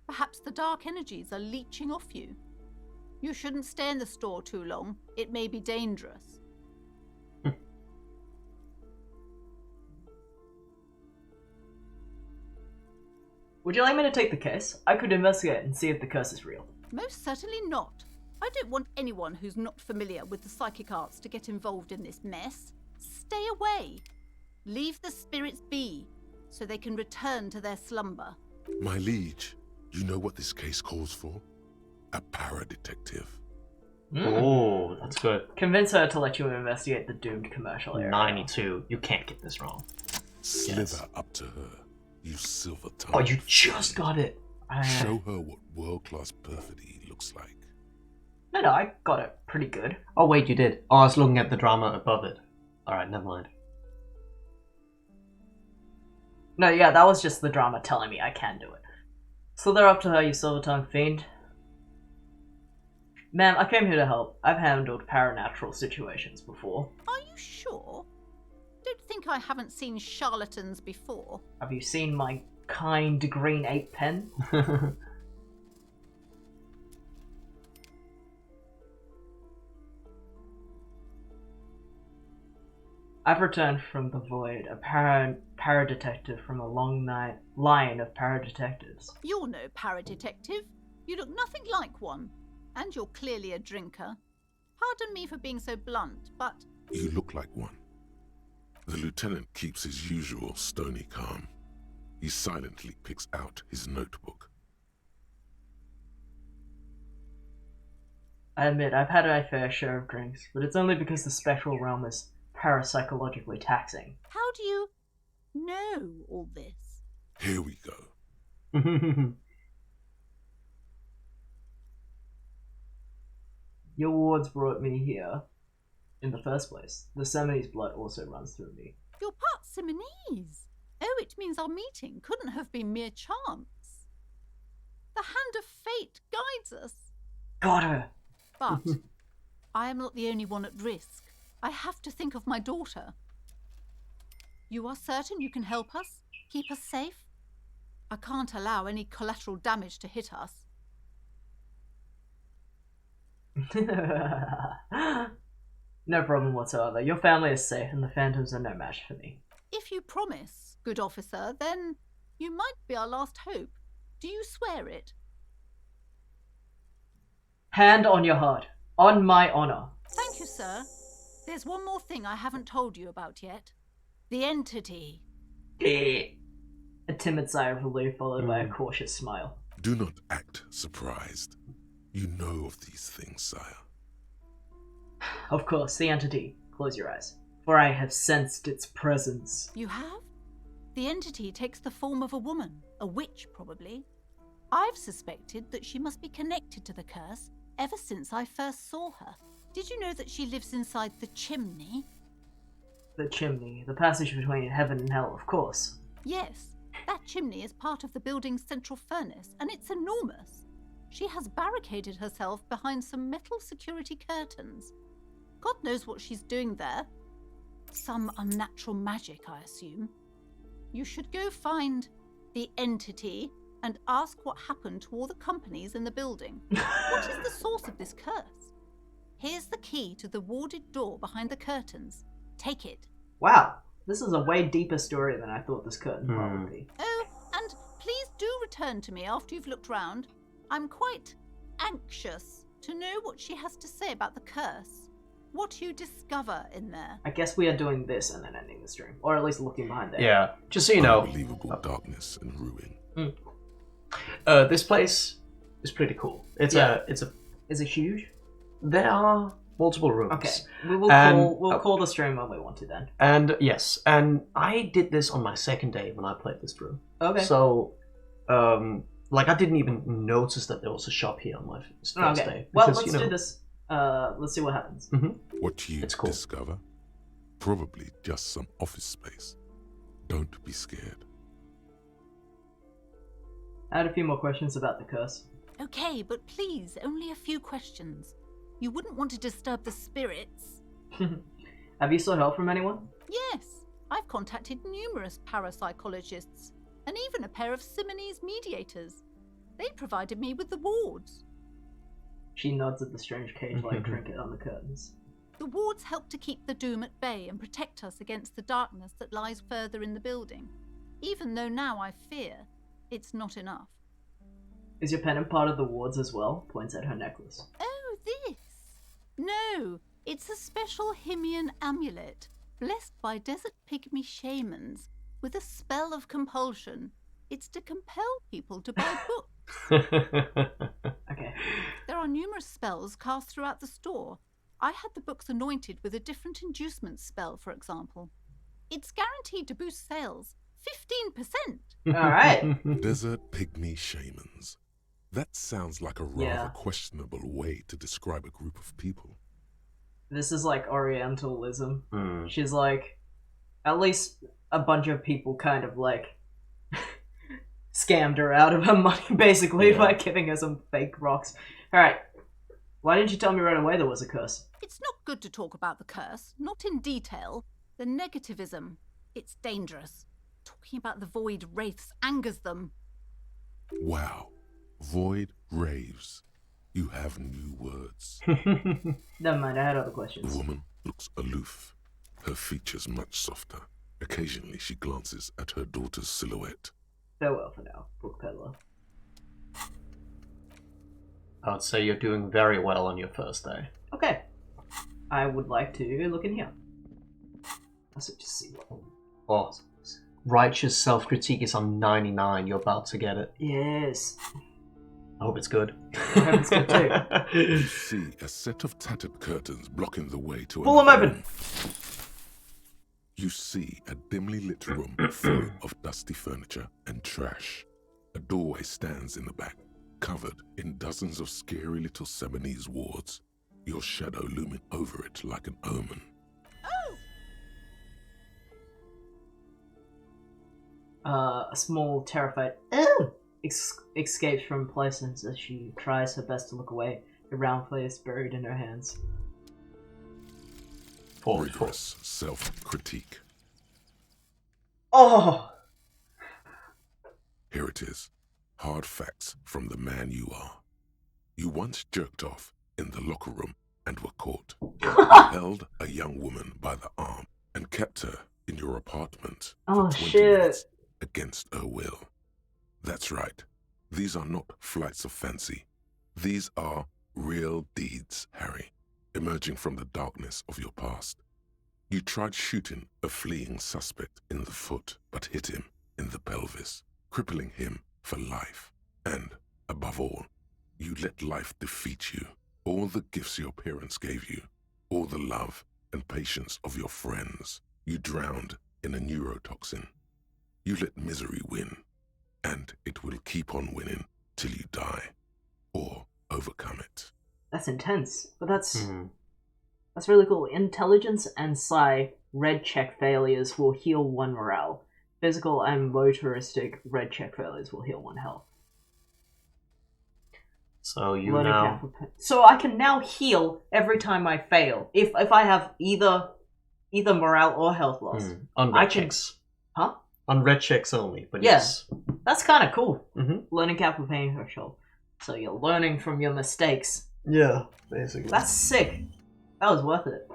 Perhaps the dark energies are leeching off you. You shouldn't stay in the store too long. It may be dangerous. Would you like me to take the case? I could investigate and see if the curse is real. Most certainly not. I don't want anyone who's not familiar with the psychic arts to get involved in this mess. Stay away. Leave the spirits be, so they can return to their slumber. My liege, you know what this case calls for? A para-detective. Oh, that's good. Convince her to let you investigate the doomed commercial area. 92. You can't get this wrong. Slither up to her, you silver tongue. Oh, you just got it. Show her what world-class perfidy looks like. No, I got it pretty good. Oh, wait, you did. Oh, I was looking at the drama above it. Alright, never mind. No, yeah, that was just the drama telling me I can do it. Slither up to her, you silver-tongued fiend. Ma'am, I came here to help. I've handled paranatural situations before. Are you sure? Don't think I haven't seen charlatans before. Have you seen my kind green 8 pen? I've returned from the void, a para-detective from a long line of para-detectives. You're no para-detective. You look nothing like one. And you're clearly a drinker. Pardon me for being so blunt, but... You look like one. The lieutenant keeps his usual stony calm. He silently picks out his notebook. I admit, I've had my fair share of drinks, but it's only because the spectral realm is parapsychologically taxing. How do you know all this? Here we go. Your wards brought me here in the first place. The Seminole's blood also runs through me. You're part Simonese. Oh, it means our meeting couldn't have been mere chance. The hand of fate guides us. Got her. But I am not the only one at risk. I have to think of my daughter. You are certain you can help us? Keep us safe? I can't allow any collateral damage to hit us. No problem whatsoever. Your family is safe and the phantoms are no match for me. If you promise, good officer, then you might be our last hope. Do you swear it? Hand on your heart. On my honor. Thank you, sir. There's one more thing I haven't told you about yet. The entity. A timid sigh of relief followed by a cautious smile. Do not act surprised. You know of these things, sire. Of course, the entity. Close your eyes. For I have sensed its presence. You have? The entity takes the form of a woman. A witch, probably. I've suspected that she must be connected to the curse ever since I first saw her. Did you know that she lives inside the chimney? The chimney. The passage between heaven and hell, of course. Yes. That chimney is part of the building's central furnace, and it's enormous. She has barricaded herself behind some metal security curtains. God knows what she's doing there. Some unnatural magic, I assume. You should go find the entity and ask what happened to all the companies in the building. What is the source of this curse? Here's the key to the warded door behind the curtains. Take it. Wow, this is a way deeper story than I thought this curtain part would be. Oh, and please do return to me after you've looked round. I'm quite anxious to know what she has to say about the curse. What you discover in there. I guess we are doing this and then ending the stream. Or at least looking behind there. Yeah, just so you know. Unbelievable darkness and ruin. This place is pretty cool. Is it huge? There are multiple rooms. Okay, we'll call the stream when we want to then. And yes, and I did this on my second day when I played this through. Okay. So, I didn't even notice that there was a shop here on my first day. Well, let's do this. Let's see what happens. What you discover? Probably just some office space. Don't be scared. I had a few more questions about the curse. Okay, but please, only a few questions. You wouldn't want to disturb the spirits. Have you sought help from anyone? Yes, I've contacted numerous parapsychologists and even a pair of Simonese mediators. They provided me with the wards. She nods at the strange cage-like trinket on the curtains. The wards help to keep the doom at bay and protect us against the darkness that lies further in the building. Even though now I fear, it's not enough. Is your pendant part of the wards as well? Points at her necklace. Oh, this? No, it's a special Himian amulet, blessed by desert pygmy shamans, with a spell of compulsion. It's to compel people to buy books. Okay. There are numerous spells cast throughout the store. I had the books anointed with a different inducement spell, for example. It's guaranteed to boost sales 15%. All right. Desert pygmy shamans. That sounds like a rather questionable way to describe a group of people. This is like Orientalism. She's like, at least a bunch of people kind of like scammed her out of her money, basically, by giving her some fake rocks. Alright, why didn't you tell me right away there was a curse? It's not good to talk about the curse, not in detail. The negativism, it's dangerous. Talking about the void wraiths angers them. Wow. Void raves. You have new words. Never mind, I had other questions. The woman looks aloof, her features much softer. Occasionally she glances at her daughter's silhouette. Farewell for now, book peddler. I would say you're doing very well on your first day. Okay. I would like to look in here. Let's just see what... Oh, righteous self-critique is on 99. You're about to get it. Yes. I hope it's good. I hope it's good too. You see a set of tattered curtains blocking the way to pull them open. You see a dimly lit room full of dusty furniture and trash. A doorway stands in the back, covered in dozens of scary little Simonese wards, your shadow looming over it like an omen. A small, terrified "Oh!" escapes from places as she tries her best to look away, a round face buried in her hands. Rigorous self-critique. Oh! Here it is. Hard facts from the man you are. You once jerked off in the locker room and were caught. You held a young woman by the arm and kept her in your apartment for 20 minutes against her will. That's right. These are not flights of fancy. These are real deeds, Harry, emerging from the darkness of your past. You tried shooting a fleeing suspect in the foot, but hit him in the pelvis, crippling him for life. And, above all, you let life defeat you. All the gifts your parents gave you, all the love and patience of your friends, you drowned in a neurotoxin. You let misery win, and it will keep on winning till you die, or overcome it. That's intense, but that's really cool. Intelligence and psi red check failures will heal 1 morale. Physical and motoristic red check failures will heal 1 health. So you Learning now... cap for so I can now heal every time I fail. If I have either morale or health loss. On red checks. Huh? On red checks only, but yes. That's kind of cool. Learning cap for pain threshold. So you're learning from your mistakes. Yeah, basically. That's sick. That was worth it.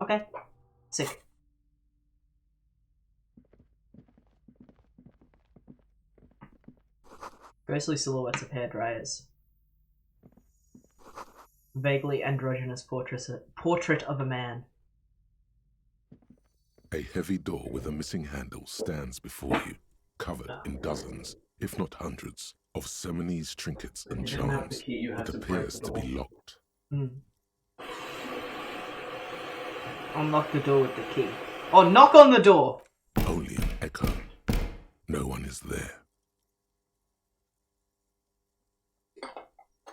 Okay. Sick. Ghostly silhouettes of hairdryers. Vaguely androgynous portrait of a man. A heavy door with a missing handle stands before you, covered in dozens, if not hundreds, of Seminese trinkets and charms. It appears to be locked. Unlock the door with the key. Oh, knock on the door! Only an echo. No one is there.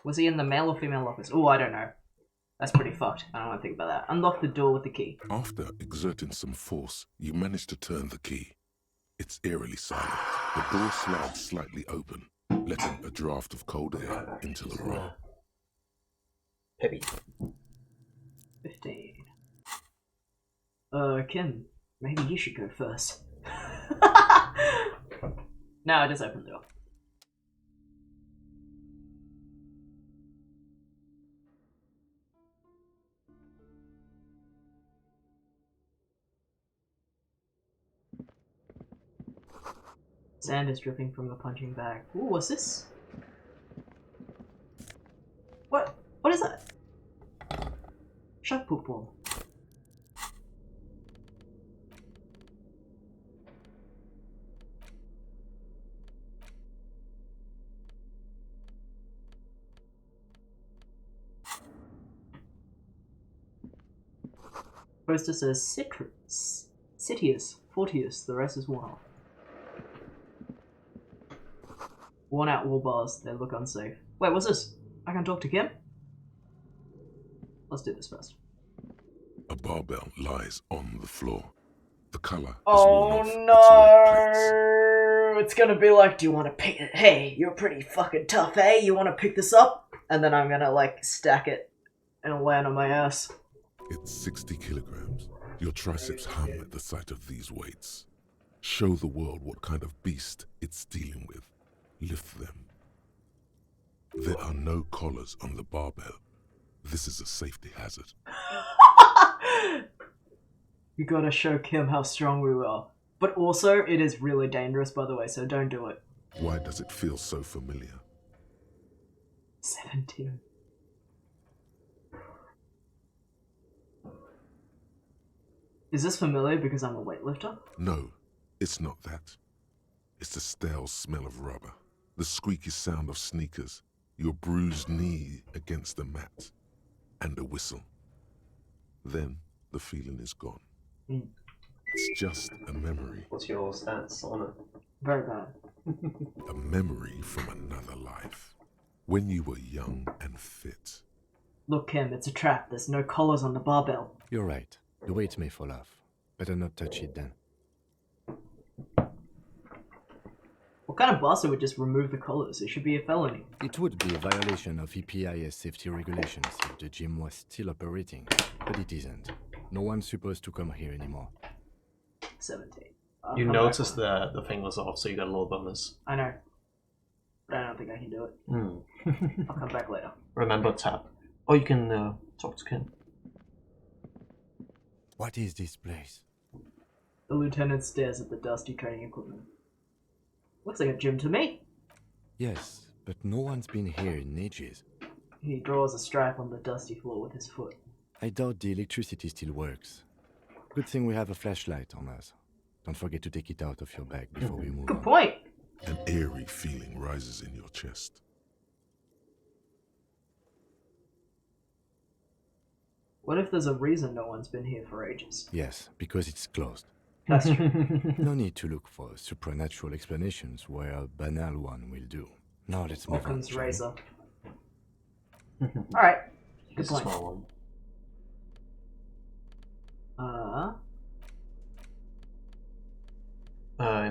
Was he in the male or female office? Oh, I don't know. That's pretty fucked. I don't want to think about that. Unlock the door with the key. After exerting some force, you manage to turn the key. It's eerily silent. The door slides slightly open, letting a draft of cold air into the room. Heavy. 15. Kim, maybe you should go first. No, I just opened the door. Sand is dripping from the punching bag. Ooh, what's this? What is that? Shot poop ball. Poster says Citius, Fortius, the rest is worn off. Worn out wall bars, they look unsafe. Wait, what's this? I can talk to Kim? Let's do this first. A barbell lies on the floor. The color has Oh worn off no! It's gonna be like, do you want to pick it? Hey, you're pretty fucking tough, eh? You want to pick this up? And then I'm gonna like stack it and land on my ass. It's 60 kilograms. Your triceps hum at the sight of these weights. Show the world what kind of beast it's dealing with. Lift them. There are no collars on the barbell. This is a safety hazard. You gotta show Kim how strong we are. But also, it is really dangerous, by the way, so don't do it. Why does it feel so familiar? 17. Is this familiar because I'm a weightlifter? No, it's not that. It's the stale smell of rubber, the squeaky sound of sneakers, your bruised knee against the mat, and a whistle. Then the feeling is gone. It's just a memory. What's your stats on it? Very bad. A memory from another life. When you were young and fit. Look, Kim, it's a trap. There's no collars on the barbell. You're right. The weight may fall off. Better not touch it then. What kind of bastard would just remove the collars? It should be a felony. It would be a violation of EPIS safety regulations if the gym was still operating, but it isn't. No one's supposed to come here anymore. 17. You noticed that the thing was off, so you got a little bonus. I know. But I don't think I can do it. I'll come back later. Remember, tap. Or you can talk to Ken. What is this place? The lieutenant stares at the dusty training equipment. Looks like a gym to me. Yes, but no one's been here in ages. He draws a stripe on the dusty floor with his foot. I doubt the electricity still works. Good thing we have a flashlight on us. Don't forget to take it out of your bag before we move on. Good point! An eerie feeling rises in your chest. What if there's a reason no one's been here for ages? Yes, because it's closed. That's true. No need to look for supernatural explanations where a banal one will do. Now let's move on. Occam's razor. Alright. Good It's a point. small one.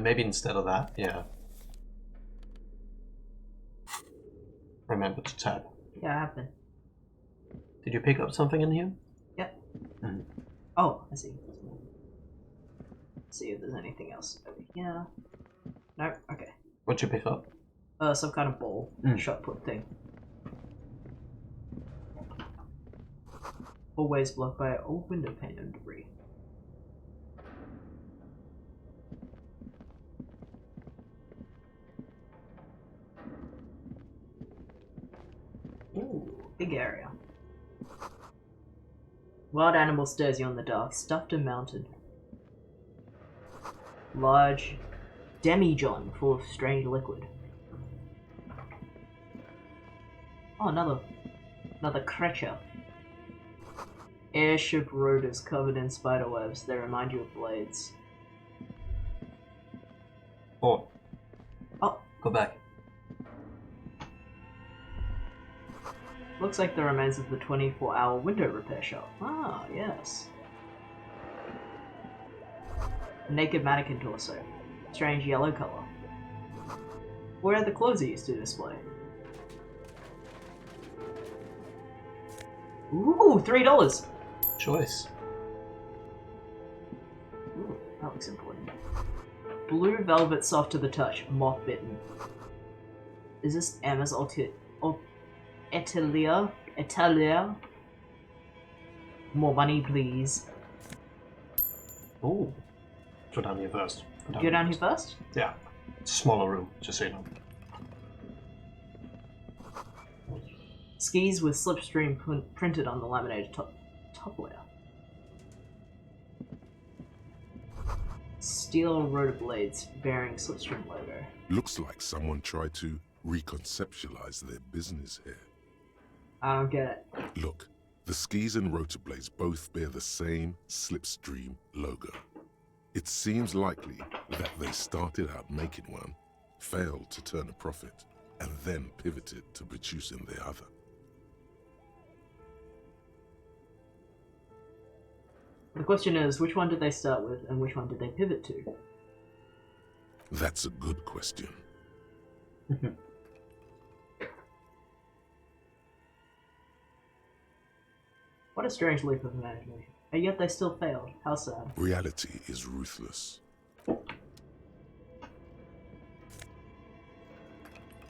Maybe instead of that, yeah. Remember to tab. Yeah, I have been. Did you pick up something in here? Yep. Mm. Oh, I see. Let's see if there's anything else over here. No? Okay. What'd you pick up? Some kind of ball. Shot put thing. Always blocked by old window pane and debris. Ooh, big area. Wild animal stares you in the dark, stuffed and mounted. Large demijohn full of strange liquid. Oh, another creature. Airship rotors covered in spider webs. They remind you of blades. Oh. Oh. Go back. Looks like the remains of the 24-hour window repair shop. Ah, yes. A naked mannequin torso. Strange yellow color. Where are the clothes he used to display? Ooh, $3! Choice. Ooh, that looks important. Blue velvet soft to the touch, moth bitten. Is this Emma's Etalia? More money, please. Ooh. Go down here first. Go down here first? Yeah. It's a smaller room, just so you know. Skis with slipstream printed on the laminated top layer. Steel rotor blades bearing slipstream logo. Looks like someone tried to reconceptualize their business here. I don't get it. Look, the skis and rotor blades both bear the same slipstream logo. It seems likely that they started out making one, failed to turn a profit, and then pivoted to producing the other. The question is, which one did they start with and which one did they pivot to? That's a good question. What a strange leap of imagination. And yet they still failed. How sad. Reality is ruthless.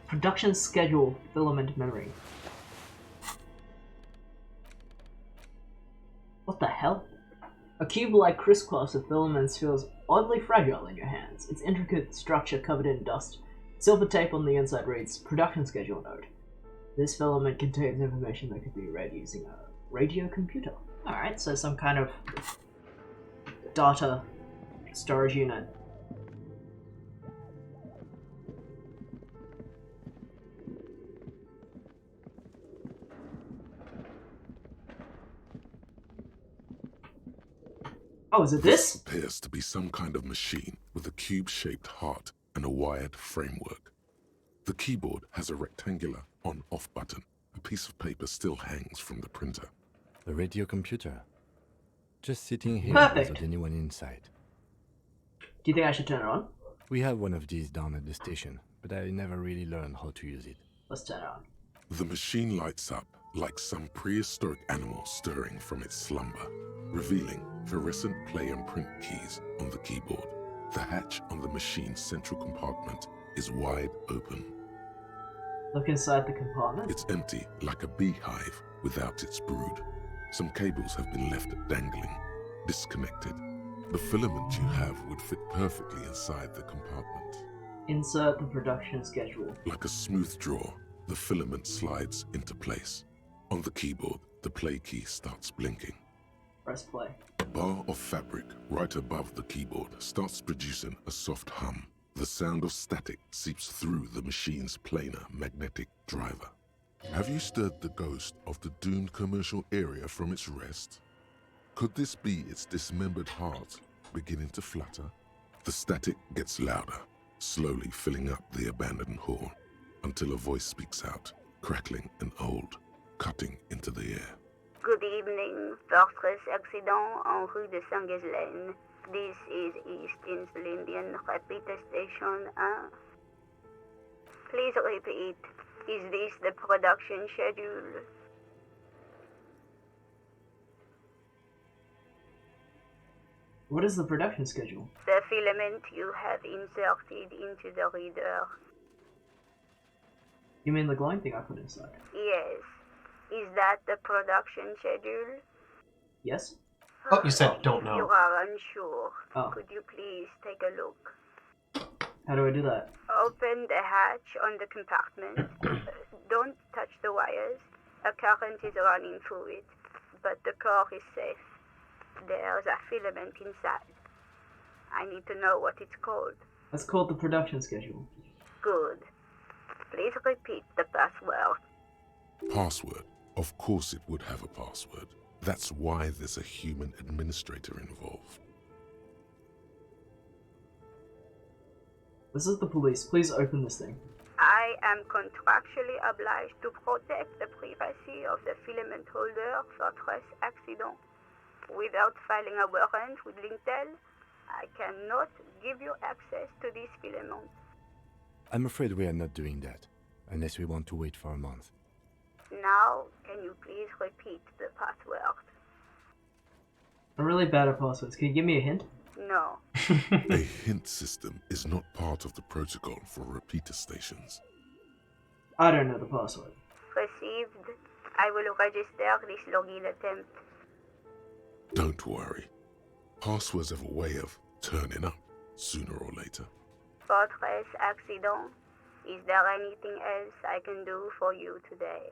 Production schedule, filament memory. What the hell? A cube-like crisscross of filaments feels oddly fragile in your hands. Its intricate structure covered in dust. Silver tape on the inside reads, production schedule note. This filament contains information that could be read using a radio computer. Alright, so some kind of data storage unit. Oh, is it this? Appears to be some kind of machine with a cube-shaped heart and a wired framework. The keyboard has a rectangular on-off button A piece of paper still hangs from the printer. The radio computer. Just sitting here Perfect. without anyone inside. Do you think I should turn it on? We have one of these down at the station, but I never really learned how to use it. Let's turn it on. The machine lights up like some prehistoric animal stirring from its slumber, revealing fluorescent play and print keys on the keyboard. The hatch on the machine's central compartment is wide open. Look inside the compartment. It's empty, like a beehive without its brood. Some cables have been left dangling, disconnected. The filament you have would fit perfectly inside the compartment. Insert the production schedule. Like a smooth drawer, the filament slides into place. On the keyboard, the play key starts blinking. Press play. A bar of fabric right above the keyboard starts producing a soft hum. The sound of static seeps through the machine's planar magnetic driver. Have you stirred the ghost of the doomed commercial area from its rest? Could this be its dismembered heart beginning to flutter? The static gets louder, slowly filling up the abandoned hall, until a voice speaks out, crackling and old, cutting into the air. Good evening, Fortress Accident en rue de Saint-Ghislaine. This is East Insulindian Repeater Station 1. Please repeat. Is this the production schedule? What is the production schedule? The filament you have inserted into the reader. You mean the glowing thing I put inside? Yes. Is that the production schedule? Yes? Oh, you said don't If you know. are unsure, Oh. could you please take a look? How do I do that? Open the hatch on the compartment. Don't touch the wires. A current is running through it, but the core is safe. There's a filament inside. I need to know what it's called. That's called the production schedule. Good. Please repeat the password. Password. Of course it would have a password. That's why there's a human administrator involved. This is the police. Please open this thing. I am contractually obliged to protect the privacy of the filament holder for stress accident. Without filing a warrant with Lintel, I cannot give you access to this filament. I'm afraid we are not doing that, unless we want to wait for a month. Now, can you please repeat the password? I'm really bad at passwords. Can you give me a hint? No. A hint system is not part of the protocol for repeater stations. I don't know the password. Received. I will register this login attempt. Don't worry. Passwords have a way of turning up sooner or later. Fortress Accident. Is there anything else I can do for you today?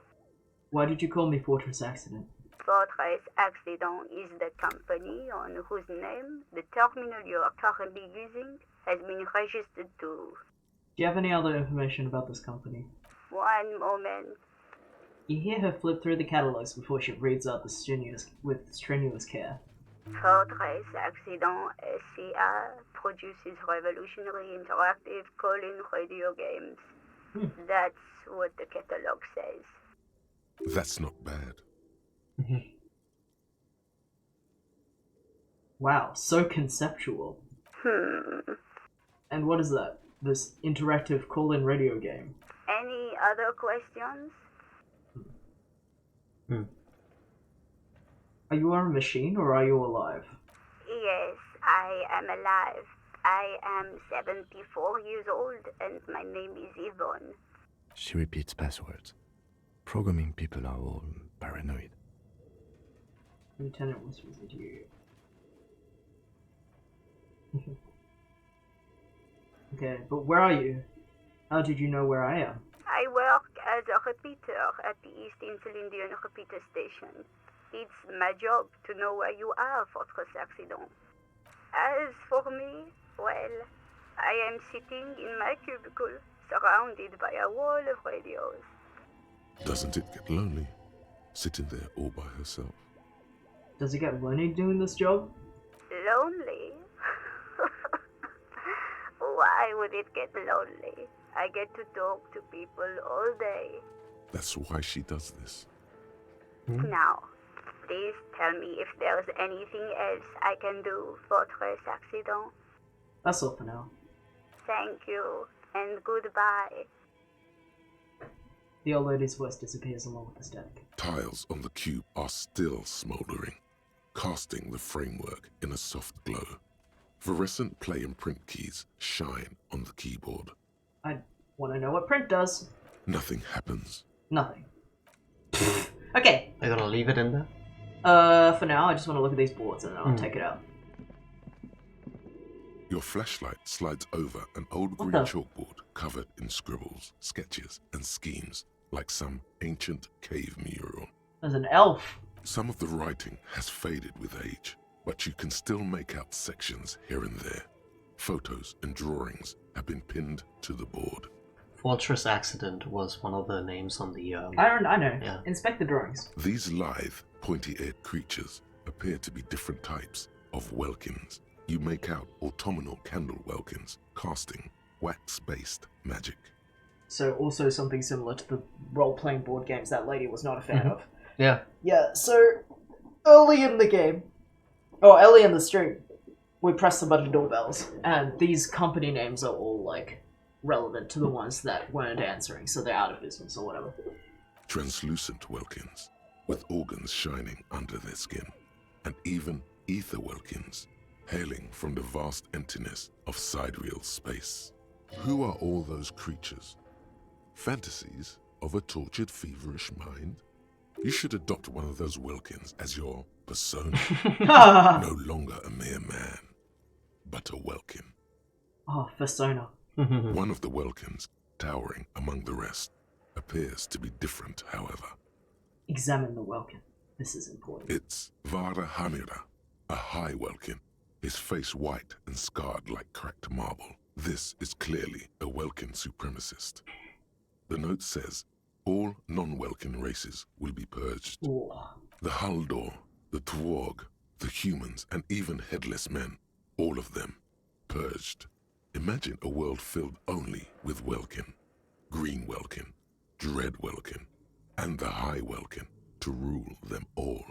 Why did you call me Fortress Accident? Fortress Accident is the company on whose name the terminal you are currently using has been registered to. Do you have any other information about this company? One moment. You hear her flip through the catalogs before she reads out with strenuous care. Fortress Accident SCA produces revolutionary interactive call-in radio games. That's what the catalog says. That's not bad. Wow, so conceptual. And what is that? This interactive call-in radio game? Any other questions? Are you a machine or are you alive? Yes, I am alive. I am 74 years old and my name is Yvonne. She repeats passwords. Programming people are all paranoid. Lieutenant whispers into your ear. Okay, but where are you? How did you know where I am? I work as a repeater at the East Insulindian Repeater Station. It's my job to know where you are, Fortress Accident. As for me, well, I am sitting in my cubicle, surrounded by a wall of radios. Doesn't it get lonely, sitting there all by herself? Does it get lonely doing this job? Lonely? Why would it get lonely? I get to talk to people all day. That's why she does this. Now, please tell me if there's anything else I can do for Tres Accident. That's all for now. Thank you, and goodbye. The old lady's voice disappears along with the static. Tiles on the cube are still smoldering, casting the framework in a soft glow. Fluorescent play and print keys shine on the keyboard. I want to know what print does. Nothing happens. Nothing. Okay. Are you gonna leave it in there? For now, I just want to look at these boards and then I'll take it out. Your flashlight slides over an old green chalkboard covered in scribbles, sketches, and schemes like some ancient cave mural. There's an elf. Some of the writing has faded with age, but you can still make out sections here and there. Photos and drawings have been pinned to the board. Fortress Accident was one of the names on the... I know. Yeah. Inspect the drawings. These lithe, pointy-eared creatures appear to be different types of welkins. You make out autumnal candle welkins, casting wax-based magic. So also something similar to the role-playing board games that lady was not a fan of. Yeah. Yeah, so early in the game, or early in the stream, we pressed a bunch of doorbells, and these company names are all, like, relevant to the ones that weren't answering, so they're out of business or whatever. Translucent welkins, with organs shining under their skin, and even ether welkins, hailing from the vast emptiness of sidereal space. Who are all those creatures? Fantasies of a tortured, feverish mind? You should adopt one of those welkins as your persona. No longer a mere man, but a welkin. Oh, persona. One of the welkins, towering among the rest, appears to be different, however. Examine the welkin. This is important. It's Vara Hamira, a high welkin, his face white and scarred like cracked marble. This is clearly a welkin supremacist. The note says, all non-welkin races will be purged. Ooh. The Haldor, the Tworg, the humans, and even headless men, all of them, purged. Imagine a world filled only with welkin, green welkin, dread welkin, and the high welkin to rule them all.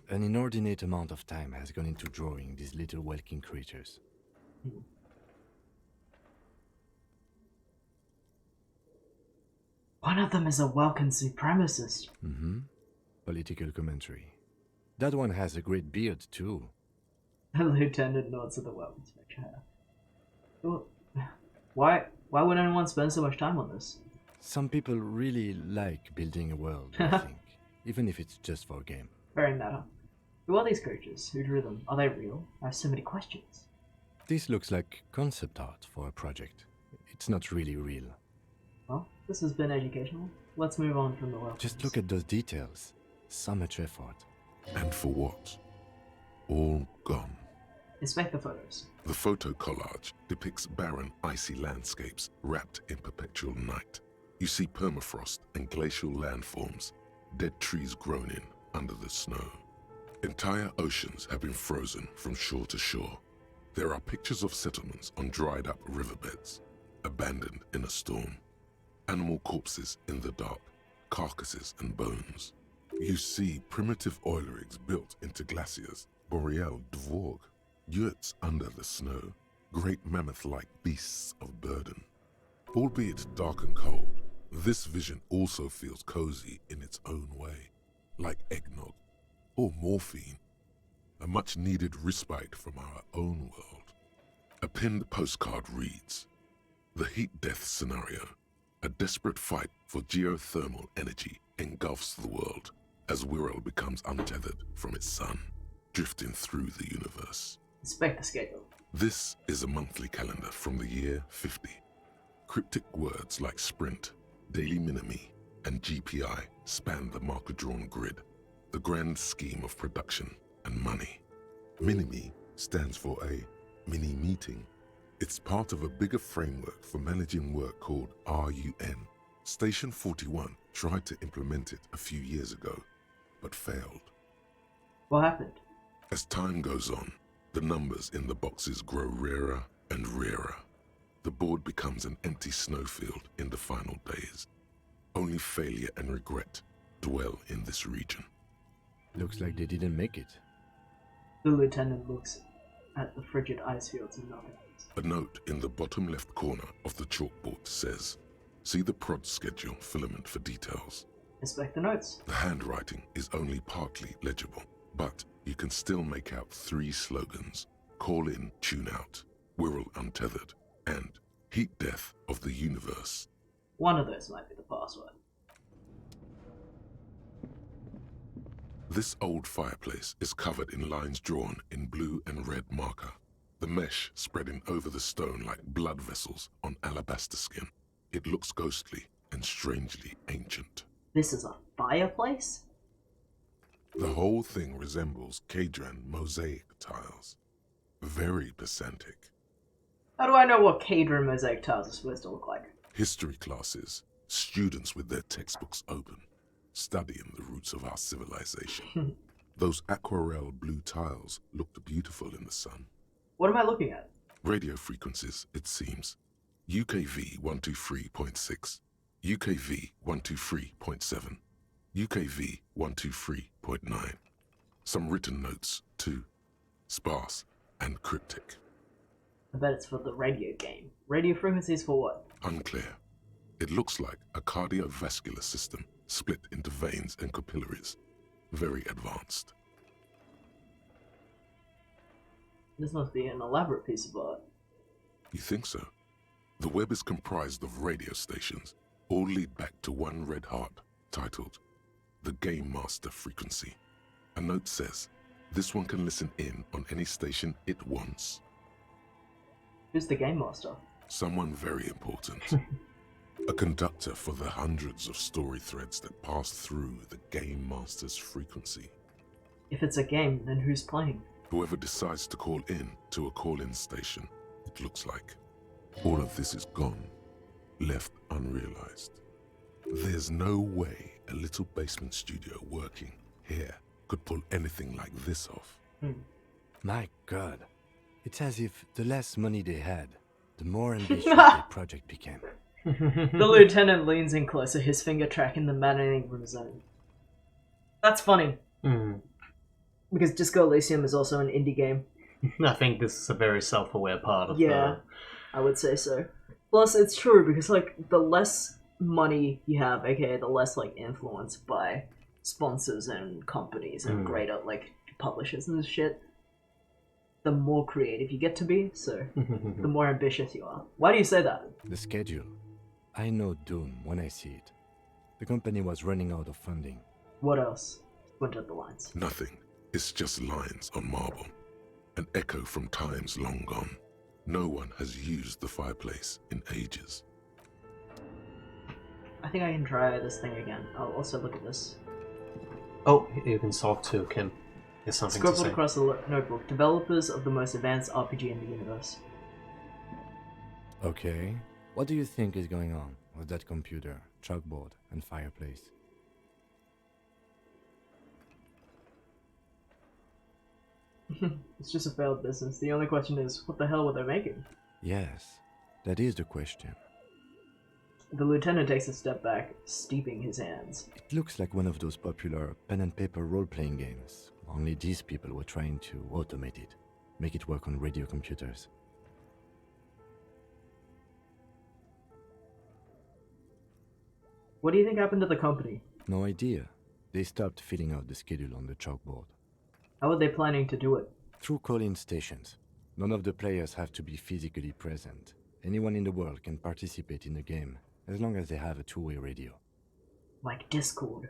An inordinate amount of time has gone into drawing these little welkin creatures. One of them is a welkin supremacist. Political commentary. That one has a great beard, too. The lieutenant nods at the weapons picture. Why would anyone spend so much time on this? Some people really like building a world, I think. Even if it's just for a game. Very meta. Who are these creatures? Who drew them? Are they real? I have so many questions. This looks like concept art for a project. It's not really real. Well, this has been educational. Let's move on from the world. Just look at those details. So much effort. And for what? All gone. Inspect the photos. The photo collage depicts barren, icy landscapes wrapped in perpetual night. You see permafrost and glacial landforms, dead trees grown in under the snow. Entire oceans have been frozen from shore to shore. There are pictures of settlements on dried up riverbeds, abandoned in a storm. Animal corpses in the dark, carcasses and bones. You see primitive oil rigs built into glaciers, boreal dvorg, yurts under the snow, great mammoth-like beasts of burden. Albeit dark and cold, this vision also feels cozy in its own way, like eggnog or morphine, a much-needed respite from our own world. A pinned postcard reads, "The heat death scenario, a desperate fight for geothermal energy engulfs the world as Wirral becomes untethered from its sun, drifting through the universe." Inspect the schedule. This is a monthly calendar from the year 50. Cryptic words like sprint, daily minimi, and GPI span the marker-drawn grid, the grand scheme of production and money. Minimi stands for a mini-meeting. It's part of a bigger framework for managing work called RUN. Station 41 tried to implement it a few years ago, but failed. What happened? As time goes on, the numbers in the boxes grow rarer and rarer. The board becomes an empty snowfield in the final days. Only failure and regret dwell in this region. Looks like they didn't make it. The lieutenant looks at the frigid ice fields and nothing. A note in the bottom left corner of the chalkboard says, "See the prod schedule filament for details." Inspect the notes. The handwriting is only partly legible, but you can still make out 3 slogans: "Call in, tune out," "Wirral untethered," and "Heat death of the universe." One of those might be the password. This old fireplace is covered in lines drawn in blue and red marker, the mesh spreading over the stone like blood vessels on alabaster skin. It looks ghostly and strangely ancient. This is a fireplace? The whole thing resembles Kadran mosaic tiles. Very pedantic. How do I know what Kadron mosaic tiles are supposed to look like? History classes, students with their textbooks open, studying the roots of our civilization. Those aquarelle blue tiles looked beautiful in the sun. What am I looking at? Radio frequencies, it seems. UKV 123.6, UKV 123.7, UKV 123.9. Some written notes, too. Sparse and cryptic. I bet it's for the radio game. Radio frequencies for what? Unclear. It looks like a cardiovascular system split into veins and capillaries. Very advanced. This must be an elaborate piece of art. You think so? The web is comprised of radio stations, all lead back to one red heart, titled the Game Master Frequency. A note says, this one can listen in on any station it wants. Who's the Game Master? Someone very important. A conductor for the hundreds of story threads that pass through the Game Master's frequency. If it's a game, then who's playing? Whoever decides to call in to a call-in station, it looks like. All of this is gone, left unrealized. There's no way a little basement studio working here could pull anything like this off. My God. It's as if the less money they had, the more ambitious their project became. The lieutenant leans in closer, his finger tracking the maddening room zone. That's funny. Because Disco Elysium is also an indie game. I think this is a very self-aware part of Yeah, I would say so. Plus, it's true, because, like, the less money you have, aka the less, like, influenced by sponsors and companies and greater, like, publishers and shit, the more creative you get to be, so the more ambitious you are. Why do you say that? The schedule. I know doom when I see it. The company was running out of funding. What else? Went up the lines. Nothing. It's just lines on marble. An echo from times long gone. No one has used the fireplace in ages. I think I can try this thing again. I'll also look at this. Oh, you can talk to Kim. There's something to Scribbled say. across the notebook. Developers of the most advanced RPG in the universe. Okay. What do you think is going on with that computer, chalkboard, and fireplace? It's just a failed business. The only question is, what the hell were they making? Yes, that is the question. The lieutenant takes a step back, steeping his hands. It looks like one of those popular pen and paper role-playing games. Only these people were trying to automate it, make it work on radio computers. What do you think happened to the company? No idea. They stopped filling out the schedule on the chalkboard. How are they planning to do it? Through call-in stations. None of the players have to be physically present. Anyone in the world can participate in the game, as long as they have a two-way radio. Like Discord.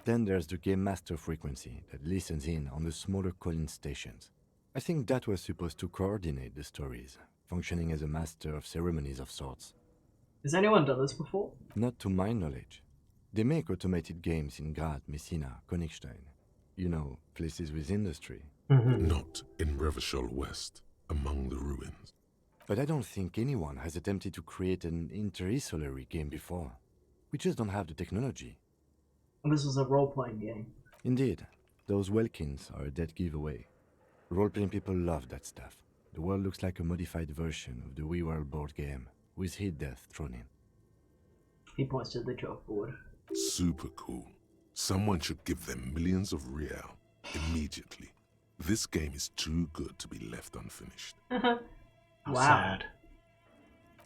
Then there's the Game Master frequency that listens in on the smaller call-in stations. I think that was supposed to coordinate the stories, functioning as a master of ceremonies of sorts. Has anyone done this before? Not to my knowledge. They make automated games in Grad, Messina, Königstein. You know, places with industry. Not in Revachol West, among the ruins. But I don't think anyone has attempted to create an interisolary game before. We just don't have the technology. This was a role-playing game. Indeed. Those Welkins are a dead giveaway. Role-playing people love that stuff. The world looks like a modified version of the WeWorld board game, with heat death thrown in. He points to the chalkboard. Super cool. Someone should give them millions of real immediately. This game is too good to be left unfinished. Wow. Sad.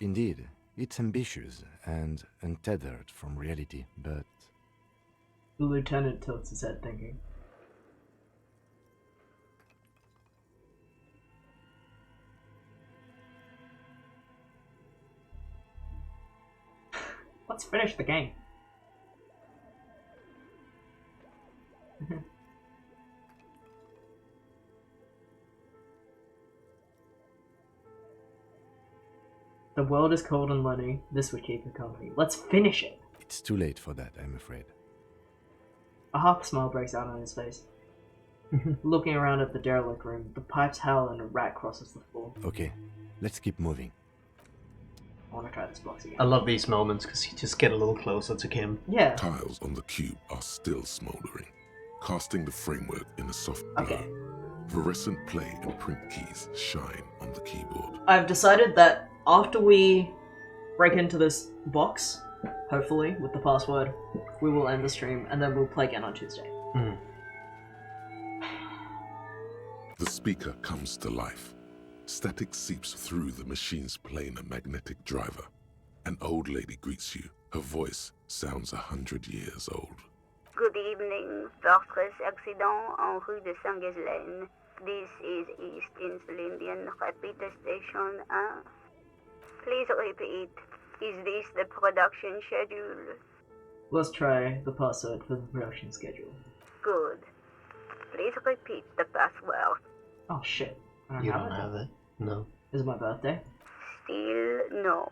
Indeed, it's ambitious and untethered from reality, but... The lieutenant tilts his head, thinking. Let's finish the game. The world is cold and lonely. This would keep you company. Let's finish it. It's too late for that, I'm afraid. A half smile breaks out on his face. Looking around at the derelict room, the pipes howl and a rat crosses the floor. Okay, let's keep moving. I want to try this box again. I love these moments because you just get a little closer to Kim. Yeah. Tiles on the cube are still smoldering, casting the framework in a soft glow. Okay. Fluorescent play and print keys shine on the keyboard. I've decided that after we break into this box, hopefully with the password, we will end the stream and then we'll play again on Tuesday. The speaker comes to life. Static seeps through the machine's planar magnetic driver. An old lady greets you. Her voice sounds 100 years old. Good evening, Fortress Accident en rue de Saint-Ghislaine. This is East Insulindian Repeater Station 1. Please repeat. Is this the production schedule? Let's try the password for the production schedule. Good. Please repeat the password. Oh shit. You don't have it? No. Is it my birthday? Still no.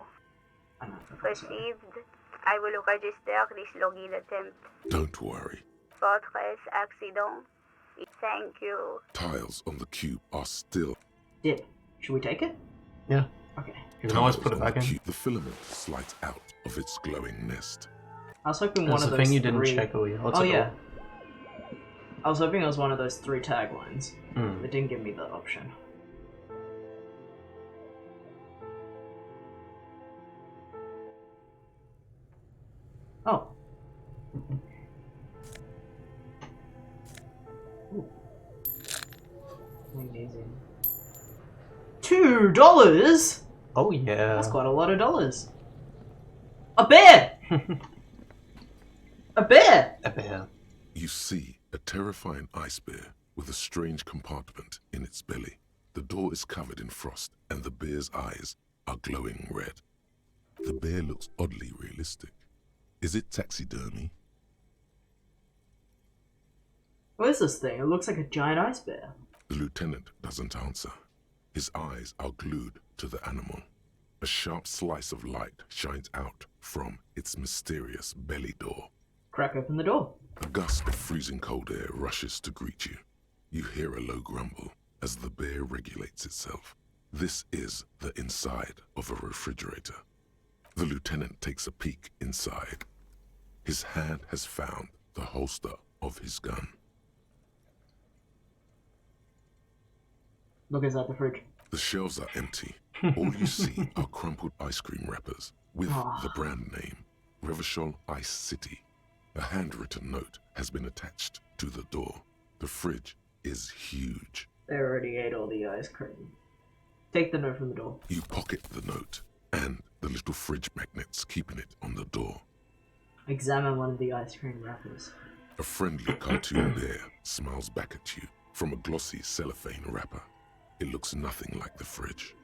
I don't know the password. Received. I will register this login attempt. Don't worry. Fortress Accident. Thank you. Tiles on the cube are still... Dip. Should we take it? Yeah. Okay. You can always put it back in. The filament slides out of its glowing nest. I was hoping That's one of the those thing you didn't three... check earlier. What's oh it yeah. I was hoping it was one of those 3 taglines. Hmm. It didn't give me that option. Oh. Ooh. Amazing. $2? Oh yeah. That's quite a lot of dollars. A bear! A bear! A bear. You see a terrifying ice bear with a strange compartment in its belly. The door is covered in frost and the bear's eyes are glowing red. The bear looks oddly realistic. Is it taxidermy? What is this thing? It looks like a giant ice bear. The lieutenant doesn't answer. His eyes are glued to the animal. A sharp slice of light shines out from its mysterious belly door. Crack open the door. A gust of freezing cold air rushes to greet you. You hear a low grumble as the bear regulates itself. This is the inside of a refrigerator. The lieutenant takes a peek inside. His hand has found the holster of his gun. Look inside the fridge. The shelves are empty. All you see are crumpled ice cream wrappers with the brand name, Revachol Ice City. A handwritten note has been attached to the door. The fridge is huge. They already ate all the ice cream. Take the note from the door. You pocket the note and the little fridge magnets keeping it on the door. Examine one of the ice cream wrappers. A friendly cartoon bear smiles back at you from a glossy cellophane wrapper. It looks nothing like the fridge.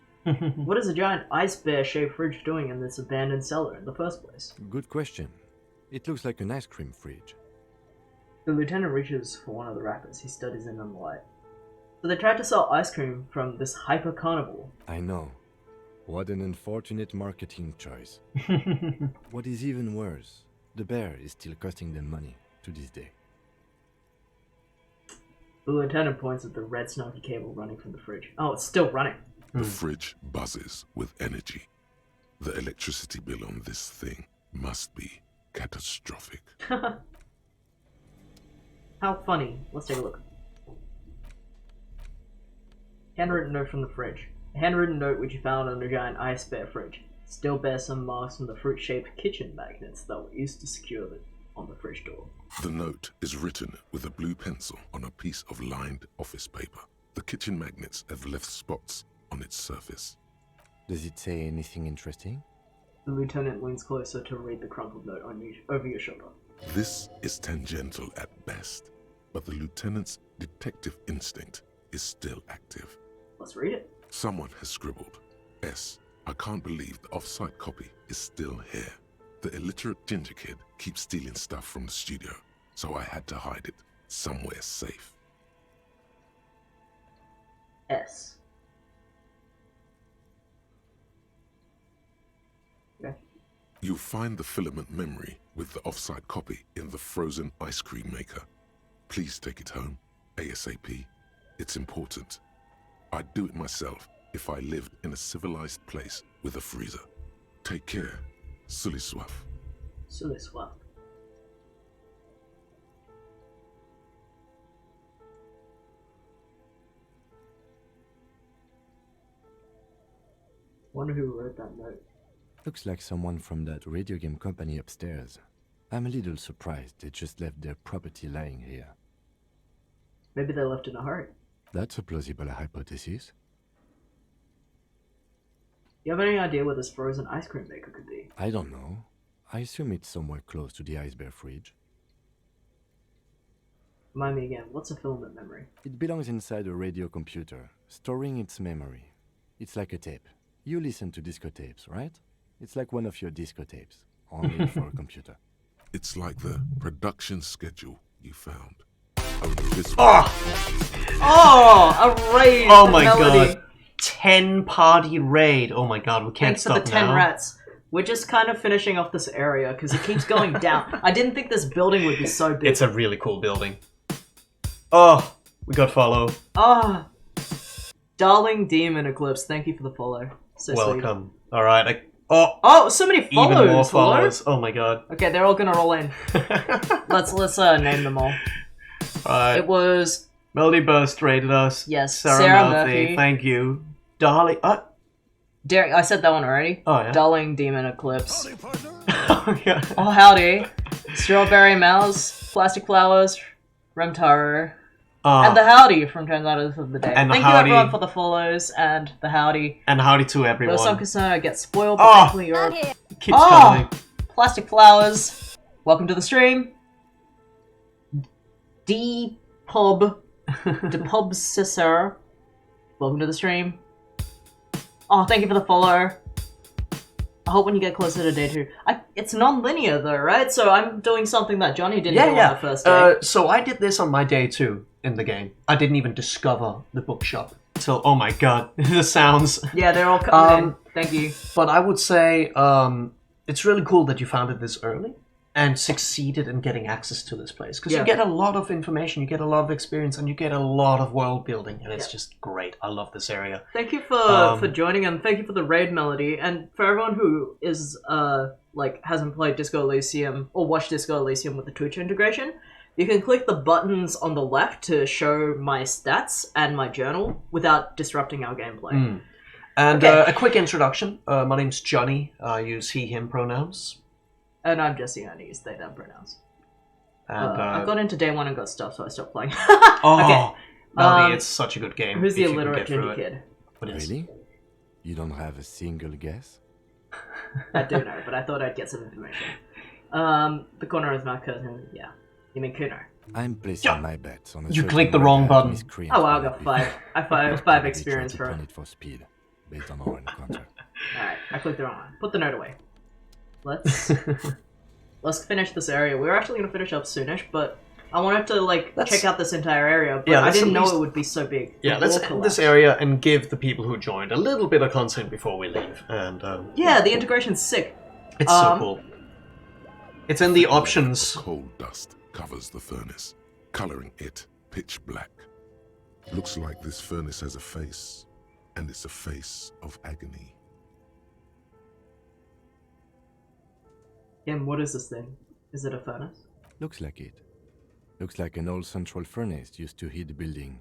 What is a giant ice bear-shaped fridge doing in this abandoned cellar in the first place? Good question. It looks like an ice cream fridge. The lieutenant reaches for one of the wrappers. He studies it on the light. So they tried to sell ice cream from this hyper carnival. I know. What an unfortunate marketing choice. What is even worse, the bear is still costing them money to this day. The lieutenant points at the red snarky cable running from the fridge. Oh, it's still running. The fridge buzzes with energy. The electricity bill on this thing must be catastrophic. How funny. Let's take a look. Handwritten note from the fridge. A handwritten note which you found on the giant ice bear fridge. Still bears some marks from the fruit-shaped kitchen magnets that were used to secure it on the fridge door. The note is written with a blue pencil on a piece of lined office paper. The kitchen magnets have left spots on its surface. Does it say anything interesting? The lieutenant leans closer to read the crumpled note over your shoulder. This is tangential at best, but the lieutenant's detective instinct is still active. Let's read it. Someone has scribbled, S. I can't believe the off-site copy is still here. The illiterate ginger kid keeps stealing stuff from the studio, so I had to hide it somewhere safe. S. Okay. You'll find the filament memory with the off-site copy in the frozen ice cream maker. Please take it home, ASAP. It's important. I'd do it myself if I lived in a civilized place with a freezer. Take care. Sully Swaff. Sully Swaff. Wonder who wrote that note. Looks like someone from that radio game company upstairs. I'm a little surprised they just left their property lying here. Maybe they left in a hurry. That's a plausible hypothesis. You have any idea where this frozen ice cream maker could be? I don't know. I assume it's somewhere close to the ice bear fridge. Remind me again, what's a filament memory? It belongs inside a radio computer, storing its memory. It's like a tape. You listen to disco tapes, right? It's like one of your disco tapes, only for a computer. It's like the production schedule you found. This a raid! Oh my melody. god. 10-party raid. Oh my god, we can't Thanks stop for the 10 now. rats. We're just kind of finishing off this area because it keeps going down. I didn't think this building would be so big. It's a really cool building. Oh, we got follow. Ah, Darling Demon Eclipse, thank you for the follow. So Welcome. Alright. Oh, so many follows. Even more Hello? followers. Oh my god. Okay, they're all gonna roll in. let's name them all. Alright. It was Melody Burst rated us. Yes, Sarah Murphy. Murphy. Thank you. Darling. Derek. I said that one already. Oh yeah. Darling Demon Eclipse. Oh yeah. Oh howdy. Strawberry Mouse, Plastic Flowers, Remtaro, and the howdy from Translators of the Day. And Thank howdy. you everyone for the follows and the howdy. And howdy to everyone. There's some concern I get spoiled, but thankfully you're Keeps coming. Plastic Flowers. Welcome to the stream. D-Pub. D-Pub Sister. Welcome to the stream. Oh, thank you for the follow. I hope when you get closer to day 2. It's non-linear though, right? So I'm doing something that Johnny didn't do on the first day. So I did this on my day 2 in the game. I didn't even discover the bookshop. So, oh my god, the sounds. Yeah, they're all coming in. Thank you. But I would say it's really cool that you found it this early and succeeded in getting access to this place. Because you get a lot of information, you get a lot of experience, and you get a lot of world building, and it's just great. I love this area. Thank you for joining, and thank you for the raid melody. And for everyone who is hasn't played Disco Elysium or watched Disco Elysium with the Twitch integration, you can click the buttons on the left to show my stats and my journal without disrupting our gameplay. And Okay. a quick introduction. My name's Johnny. I use he, him pronouns. And I'm Jesse, I use they, them pronouns. And, I got into day 1 and got stuff, so I stopped playing. Oh, Melody, Okay. it's such a good game. Who's the if you can illiterate get through ginger it. kid? But it's- Really? You don't have a single guess? I do know, but I thought I'd get some information. The corner is my cousin. Yeah, you mean Kuno? I'm placing my bets on a You certain clicked the word wrong that button. miscreants Oh, well, I will got be- 5. I have 5 Probably experience try to for turn it. it for speed, based on our encounter. Alright, I clicked the wrong one. Put the note away. Let's finish this area. We were actually going to finish up soonish, but I wanted to check out this entire area, but I let's didn't at know least- it would be so big. Yeah, The let's wall end collapsed. this area and give the people who joined a little bit of content before we leave. And Yeah, the integration's sick. it's so cool. It's in the options. Cold dust covers the furnace, coloring it pitch black. Looks like this furnace has a face, and it's a face of agony. And what is this thing? Is it a furnace? Looks like it. Looks like an old central furnace used to heat the building.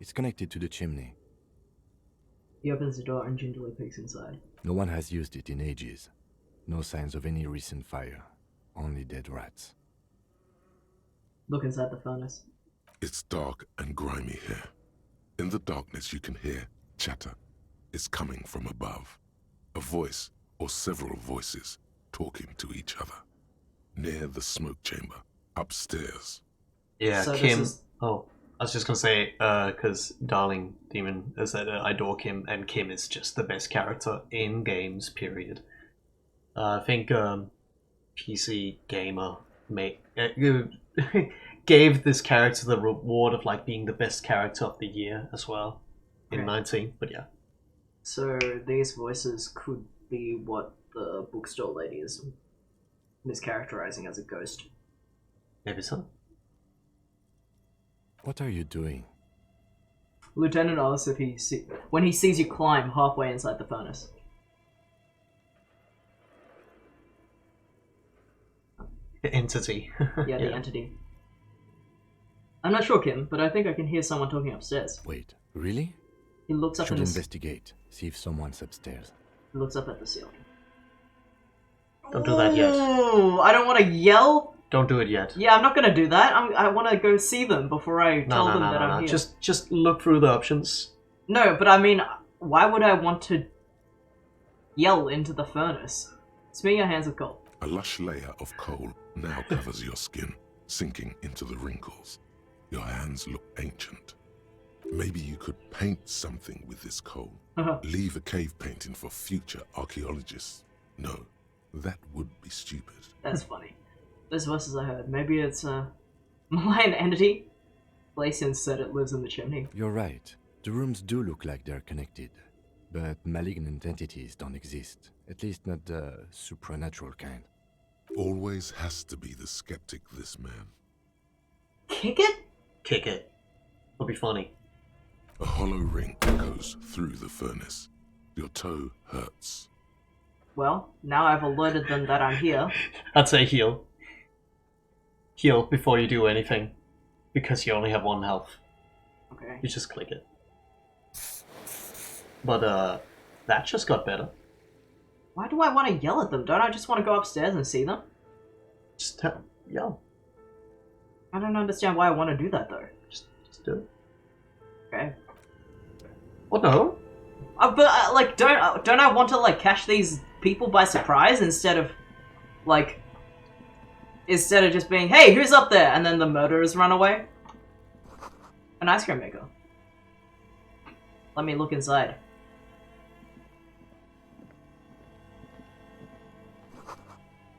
It's connected to the chimney. He opens the door and gingerly peeks inside. No one has used it in ages. No signs of any recent fire. Only dead rats. Look inside the furnace. It's dark and grimy here. In the darkness you can hear chatter. It's coming from above. A voice, or several voices, talking to each other. Near the smoke chamber, upstairs. Yeah, So Kim. this is- Oh, I was just gonna say, because Darling Demon is that I adore Kim, and Kim is just the best character in games. Period. I think PC Gamer gave this character the reward of like being the best character of the year as well in Okay. 19. But yeah, So these voices could be what the bookstore lady is mischaracterizing as a ghost. maybe so. What are you doing? Lieutenant asks if when he sees you climb halfway inside the furnace. The entity. Yeah, the entity. I'm not sure, Kim, but I think I can hear someone talking upstairs. Wait, really? He looks up Should in investigate. See if someone's upstairs. He looks up at the ceiling. Don't do that yet. Ooh, I don't want to yell. Don't do it yet. Yeah, I'm not gonna do that. I want to go see them before I tell them that I'm here. Just look through the options. No, but I mean, why would I want to yell into the furnace? Smear your hands with coal. A lush layer of coal now covers your skin, sinking into the wrinkles. Your hands look ancient. Maybe you could paint something with this coal. Leave a cave painting for future archaeologists. No, that would be stupid. That's funny. Those voices I heard. Maybe it's a malign entity. Elysium said it lives in the chimney. You're right. The rooms do look like they're connected. But malignant entities don't exist. At least not the supernatural kind. Always has to be the skeptic, this man. Kick it? Kick it. It'll be funny. A hollow ring echoes through the furnace. Your toe hurts. Well, now I've alerted them that I'm here. I'd say heal. Heal before you do anything. Because you only have 1 health. Okay. You just click it. But, that just got better. Why do I want to yell at them? Don't I just want to go upstairs and see them? Just yell. I don't understand why I want to do that, though. Just do it. Okay. What, no? But, like, don't I want to, like, catch these people by surprise instead of just being, hey, who's up there? And then the murderers run away? An ice cream maker. Let me look inside.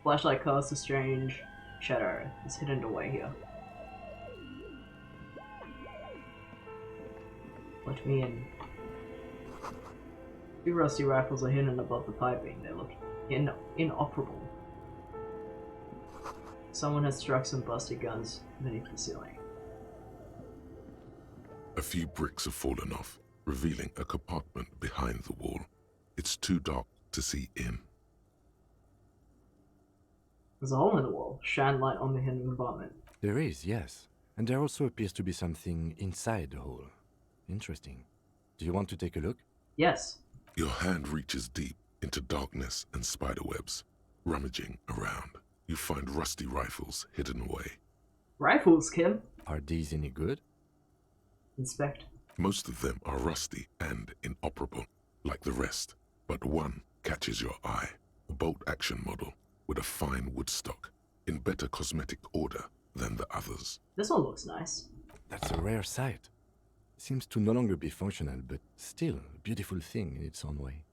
Flashlight casts a strange shadow. It's hidden away here. Let me in. 2 rusty rifles are hidden above the piping. They look inoperable. Someone has struck some busted guns beneath the ceiling. A few bricks have fallen off, revealing a compartment behind the wall. It's too dark to see in. There's a hole in the wall. Shine light on the hidden compartment. There is, yes. And there also appears to be something inside the hole. Interesting. Do you want to take a look? Yes. Your hand reaches deep into darkness and spiderwebs. Rummaging around, you find rusty rifles hidden away. Rifles, Kim? Are these any good? Inspect. Most of them are rusty and inoperable, like the rest, but one catches your eye. A bolt-action model with a fine wood stock, in better cosmetic order than the others. This one looks nice. That's a rare sight. Seems to no longer be functional, but still a beautiful thing in its own way.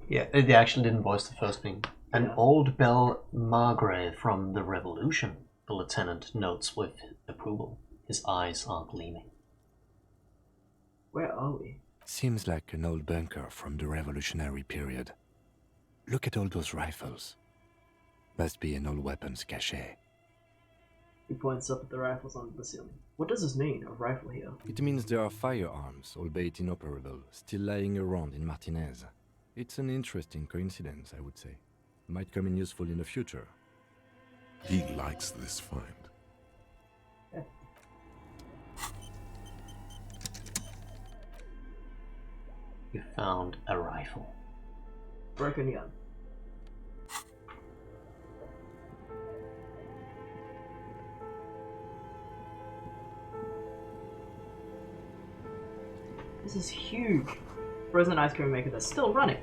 Yeah, they actually didn't voice the first thing. An old bell Margrave from the Revolution, the lieutenant notes with approval. His eyes are gleaming. Where are we? Seems like an old bunker from the revolutionary period. Look at all those rifles. Must be an old weapons cache. He points up at the rifles on the ceiling. What does this mean, a rifle here? It means there are firearms, albeit inoperable, still lying around in Martinez. It's an interesting coincidence, I would say. Might come in useful in the future. He likes this find. You found a rifle. Broken gun. This is huge. Frozen ice cream maker that's still running.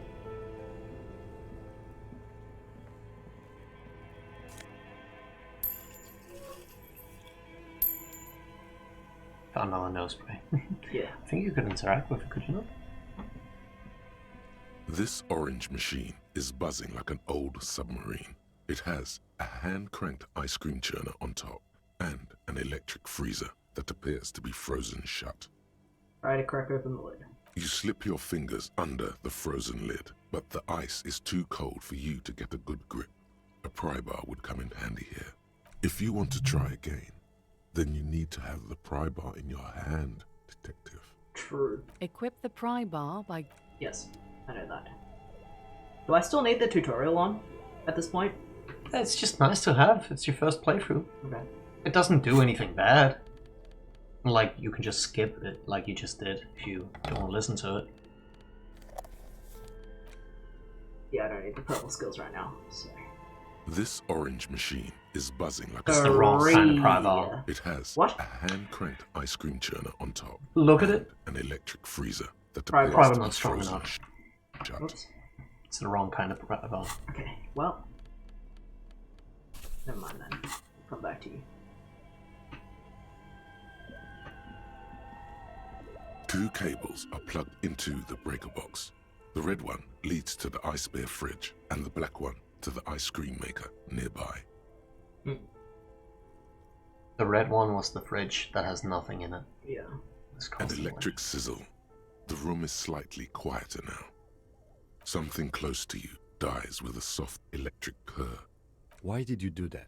Found another nose spray. Yeah. I think you could interact with it, could you not? This orange machine is buzzing like an old submarine. It has a hand-cranked ice cream churner on top and an electric freezer that appears to be frozen shut. Try to crack open the lid. You slip your fingers under the frozen lid, but the ice is too cold for you to get a good grip. A pry bar would come in handy here. If you want to try again, then you need to have the pry bar in your hand, detective. True. Equip the pry bar by... Yes, I know that. Do I still need the tutorial on at this point? It's just nice to have. It's your first playthrough. Okay. It doesn't do anything bad. Like, you can just skip it like you just did if you don't want to listen to it. Yeah, I don't need the purple skills right now, so... This orange machine is buzzing like It's a the wrong kind of pry bar. It has What? a hand-cranked ice cream churner on top. Look at it. An electric freezer that Pry appears bar. to Probably be not strong frozen enough. shut. Whoops. It's the wrong kind of pry bar. Okay, well... Never mind then. I'll come back to you. Two cables are plugged into the breaker box. The red one leads to the ice bear fridge, and the black one to the ice cream maker nearby. The red one was the fridge that has nothing in it. Yeah. An electric sizzle. The room is slightly quieter now. Something close to you dies with a soft electric purr. Why did you do that?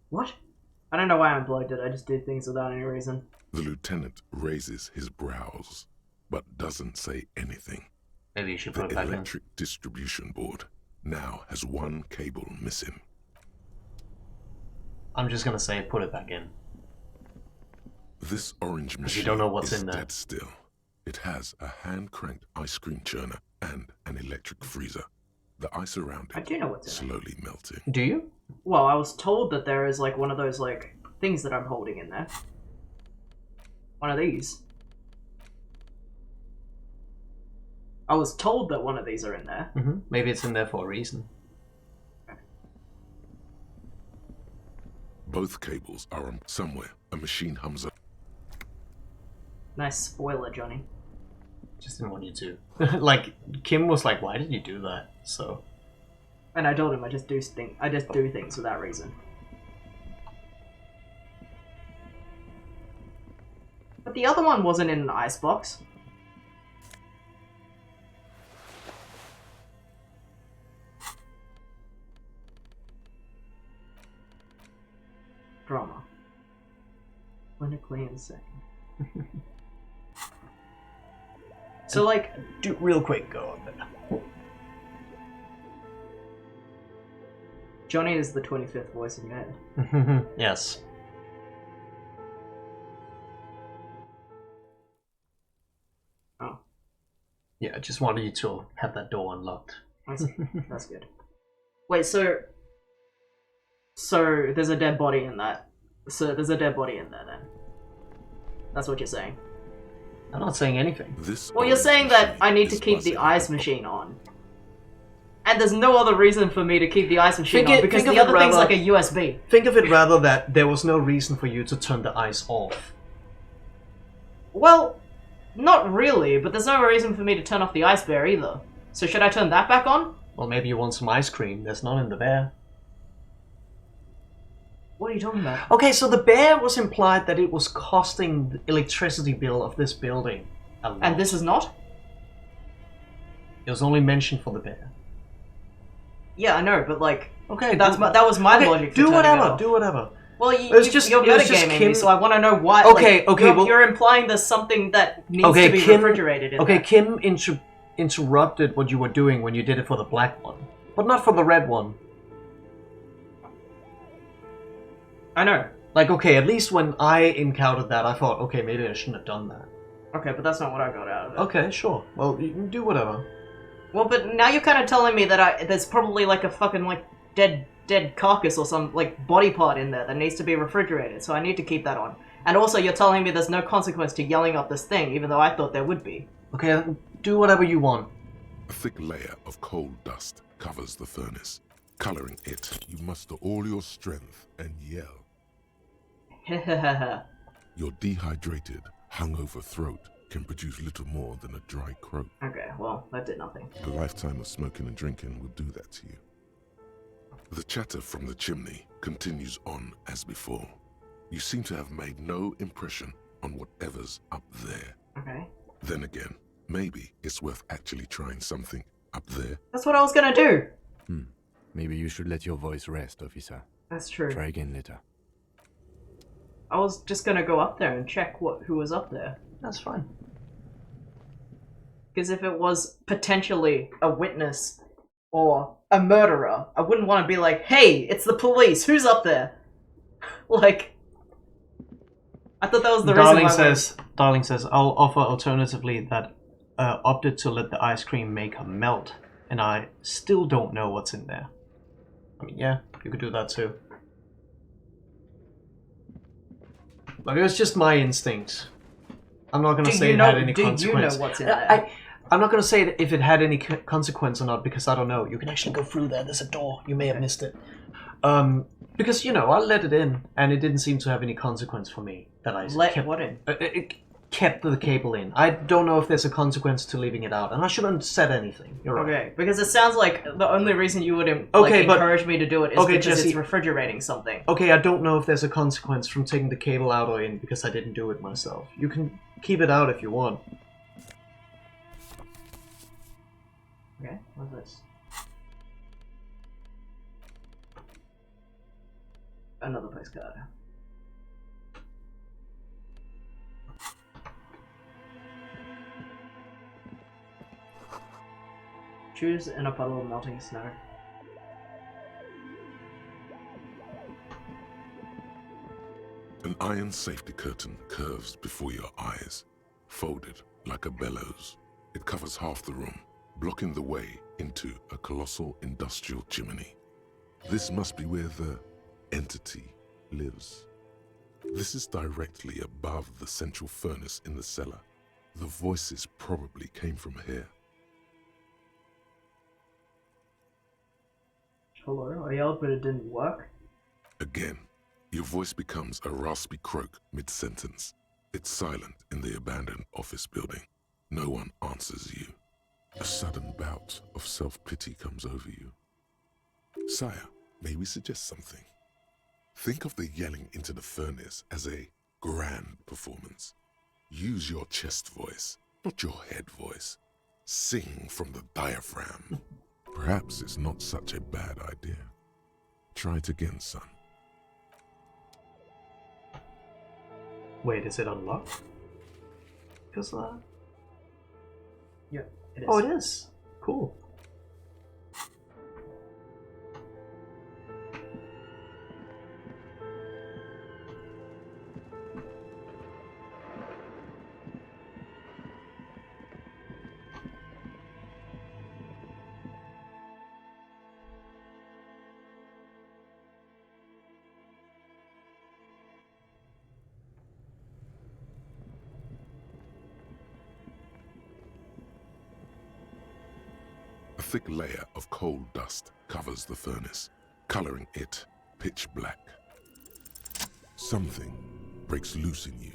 What? I don't know why I unplugged it, I just did things without any reason. The lieutenant raises his brows, but doesn't say anything. Maybe you should The put it back in. electric distribution board now has one cable missing. I'm just gonna say put it back in. This orange You machine don't know what's is in there. dead still. It has a hand-cranked ice cream churner and an electric freezer. The ice around it I do know what's in slowly melting. Do you? Well, I was told that there is like one of those like things that I'm holding in there. One of these. I was told that one of these are in there. Mm-hmm. Maybe it's in there for a reason. Both cables are on somewhere. A machine hums up. Nice spoiler, Johnny. Just didn't want you to. Like, Kim was like, why did you do that? So... And I told him I just do things without reason. But the other one wasn't in an icebox. Drama. Clinically insane. So, like, do real quick, go on there. Johnny is the 25th voice in your head. Yes. Oh. Yeah, I just wanted you to have that door unlocked. I see. That's good. Wait, so there's a dead body in that. So there's a dead body in there then. That's what you're saying. I'm not saying anything. Well, you're saying that I need to keep the ice machine on. And there's no other reason for me to keep the ice machine on because the other thing's like a USB. Think of it rather that there was no reason for you to turn the ice off. Well, not really, but there's no reason for me to turn off the ice bear either. So should I turn that back on? Well, maybe you want some ice cream. There's none in the bear. What are you talking about? Okay, so the bear was implied that it was costing the electricity bill of this building a lot. And this is not? It was only mentioned for the bear. Yeah, I know, but like, okay, that was my logic. For do turning it whatever. off. Do whatever. Well, you're it was just metagaming Kim. me, so I want to know why. Okay, like, you're implying there's something that needs to be refrigerated. In there. Kim interrupted what you were doing when you did it for the black one, but not for the red one. I know. Like, okay, at least when I encountered that, I thought, okay, maybe I shouldn't have done that. Okay, but that's not what I got out of it. Okay, sure. Well, you can do whatever. Well, but now you're kind of telling me that there's probably like a fucking like dead carcass or some like body part in there that needs to be refrigerated, so I need to keep that on. And also, you're telling me there's no consequence to yelling up this thing, even though I thought there would be. Okay, do whatever you want. A thick layer of coal dust covers the furnace. Coloring it, you muster all your strength and yell. Your dehydrated, hungover throat can produce little more than a dry croak. Okay, well, that did nothing. A lifetime of smoking and drinking will do that to you. The chatter from the chimney continues on as before. You seem to have made no impression on whatever's up there. Okay. Then again, maybe it's worth actually trying something up there. That's what I was gonna do! Maybe you should let your voice rest, officer. That's true. Try again later. I was just gonna go up there and check who was up there. That's fine. Because if it was potentially a witness or a murderer, I wouldn't want to be like, hey, it's the police, who's up there? Like, I thought that was the reason why Darling says, I'll offer alternatively that opted to let the ice cream maker melt, and I still don't know what's in there. I mean, yeah, you could do that too. Like, it was just my instinct. I'm not going to say it had any consequence. Do you know what's in there? I'm not going to say if it had any consequence or not, because I don't know. You can actually go through there. There's a door. You may have missed it. Because, you know, I let it in, and it didn't seem to have any consequence for me. That I Let what in? It kept the cable in. I don't know if there's a consequence to leaving it out, and I shouldn't have said anything. You're right. Okay, because it sounds like the only reason you would encourage me to do it is because Jesse, it's refrigerating something. Okay, I don't know if there's a consequence from taking the cable out or in because I didn't do it myself. You can keep it out if you want. Okay, what's this? Another postcard. Choose in a puddle of melting snow. An iron safety curtain curves before your eyes, folded like a bellows. It covers half the room, blocking the way into a colossal industrial chimney. This must be where the entity lives. This is directly above the central furnace in the cellar. The voices probably came from here. Hello, I yelled, but it didn't work. Again, your voice becomes a raspy croak mid-sentence. It's silent in the abandoned office building. No one answers you. A sudden bout of self-pity comes over you. Sire, may we suggest something? Think of the yelling into the furnace as a grand performance. Use your chest voice, not your head voice. Sing from the diaphragm. Perhaps it's not such a bad idea. Try it again, son. Wait, is it unlocked? Because of that? Yeah, it is. Oh, it is. Cool. A thick layer of coal dust covers the furnace, coloring it pitch black. Something breaks loose in you.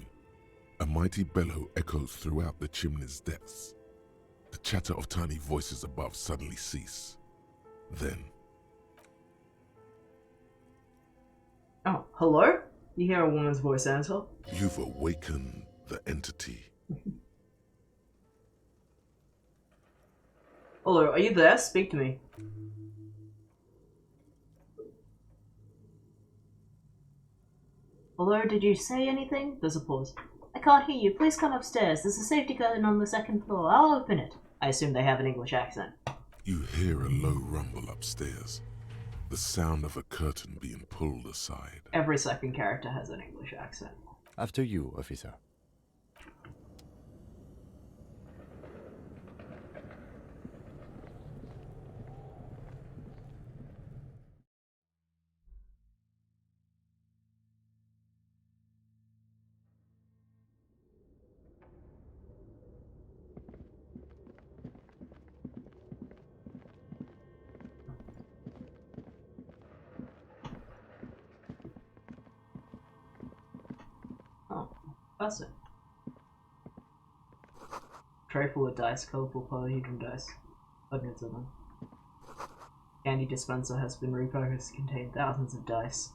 A mighty bellow echoes throughout the chimney's depths. The chatter of tiny voices above suddenly cease. Then... Oh, hello? You hear a woman's voice answer? You've awakened the entity. Hello, are you there? Speak to me. Hello, did you say anything? There's a pause. I can't hear you. Please come upstairs. There's a safety curtain on the second floor. I'll open it. I assume they have an English accent. You hear a low rumble upstairs. The sound of a curtain being pulled aside. Every second character has an English accent. After you, officer. That's it. Tray full of dice, colorful polyhedron dice. Hundreds of them. Candy dispenser has been repurposed to contain thousands of dice.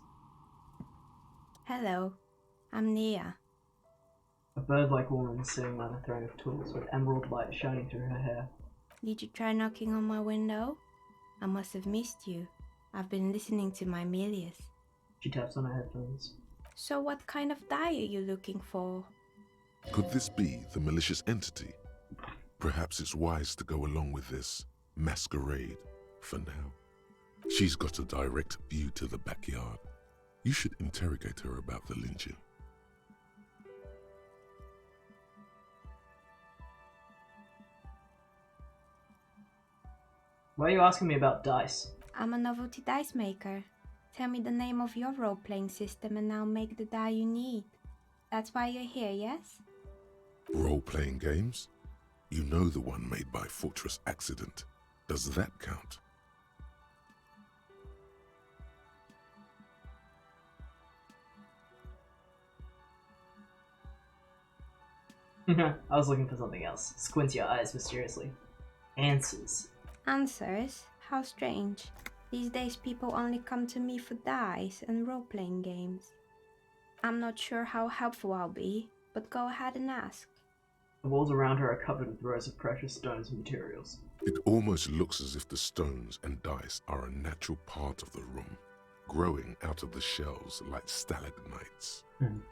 Hello, I'm Nia. A bird-like woman is sitting on a throne of tools with emerald light shining through her hair. Did you try knocking on my window? I must have missed you. I've been listening to my Milius. She taps on her headphones. So what kind of die are you looking for? Could this be the malicious entity? Perhaps it's wise to go along with this masquerade for now. She's got a direct view to the backyard. You should interrogate her about the lynching. Why are you asking me about dice? I'm a novelty dice maker. Tell me the name of your role-playing system and I'll make the die you need. That's why you're here, yes? Role-playing games? You know the one made by Fortress Accident. Does that count? I was looking for something else. Squints your eyes mysteriously. Answers. Answers? How strange. These days people only come to me for dice and role-playing games. I'm not sure how helpful I'll be, but go ahead and ask. The walls around her are covered with rows of precious stones and materials. It almost looks as if the stones and dice are a natural part of the room, growing out of the shelves like stalagmites.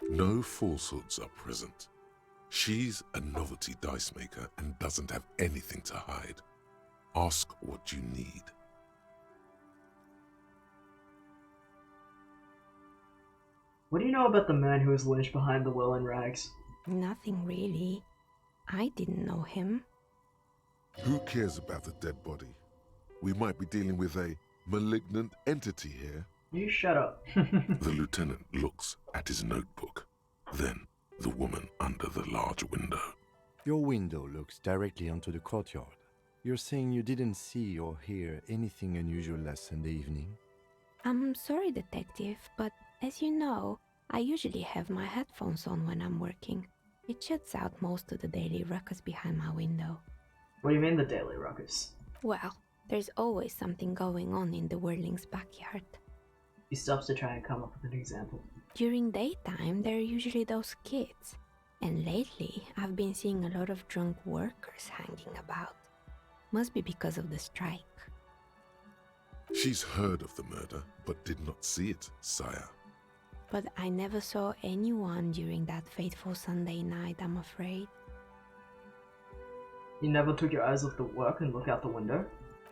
No falsehoods are present. She's a novelty dice maker and doesn't have anything to hide. Ask what you need. What do you know about the man who was lynched behind the well in rags? Nothing really. I didn't know him. Who cares about the dead body? We might be dealing with a malignant entity here. You shut up. The lieutenant looks at his notebook, then the woman under the large window. Your window looks directly onto the courtyard. You're saying you didn't see or hear anything unusual last Sunday evening? I'm sorry, detective, but as you know, I usually have my headphones on when I'm working. It shuts out most of the daily ruckus behind my window. What do you mean the daily ruckus? Well, there's always something going on in the Whirling's backyard. He stops to try and come up with an example. During daytime, there are usually those kids. And lately, I've been seeing a lot of drunk workers hanging about. Must be because of the strike. She's heard of the murder, but did not see it, sire. But I never saw anyone during that fateful Sunday night, I'm afraid. You never took your eyes off the work and looked out the window?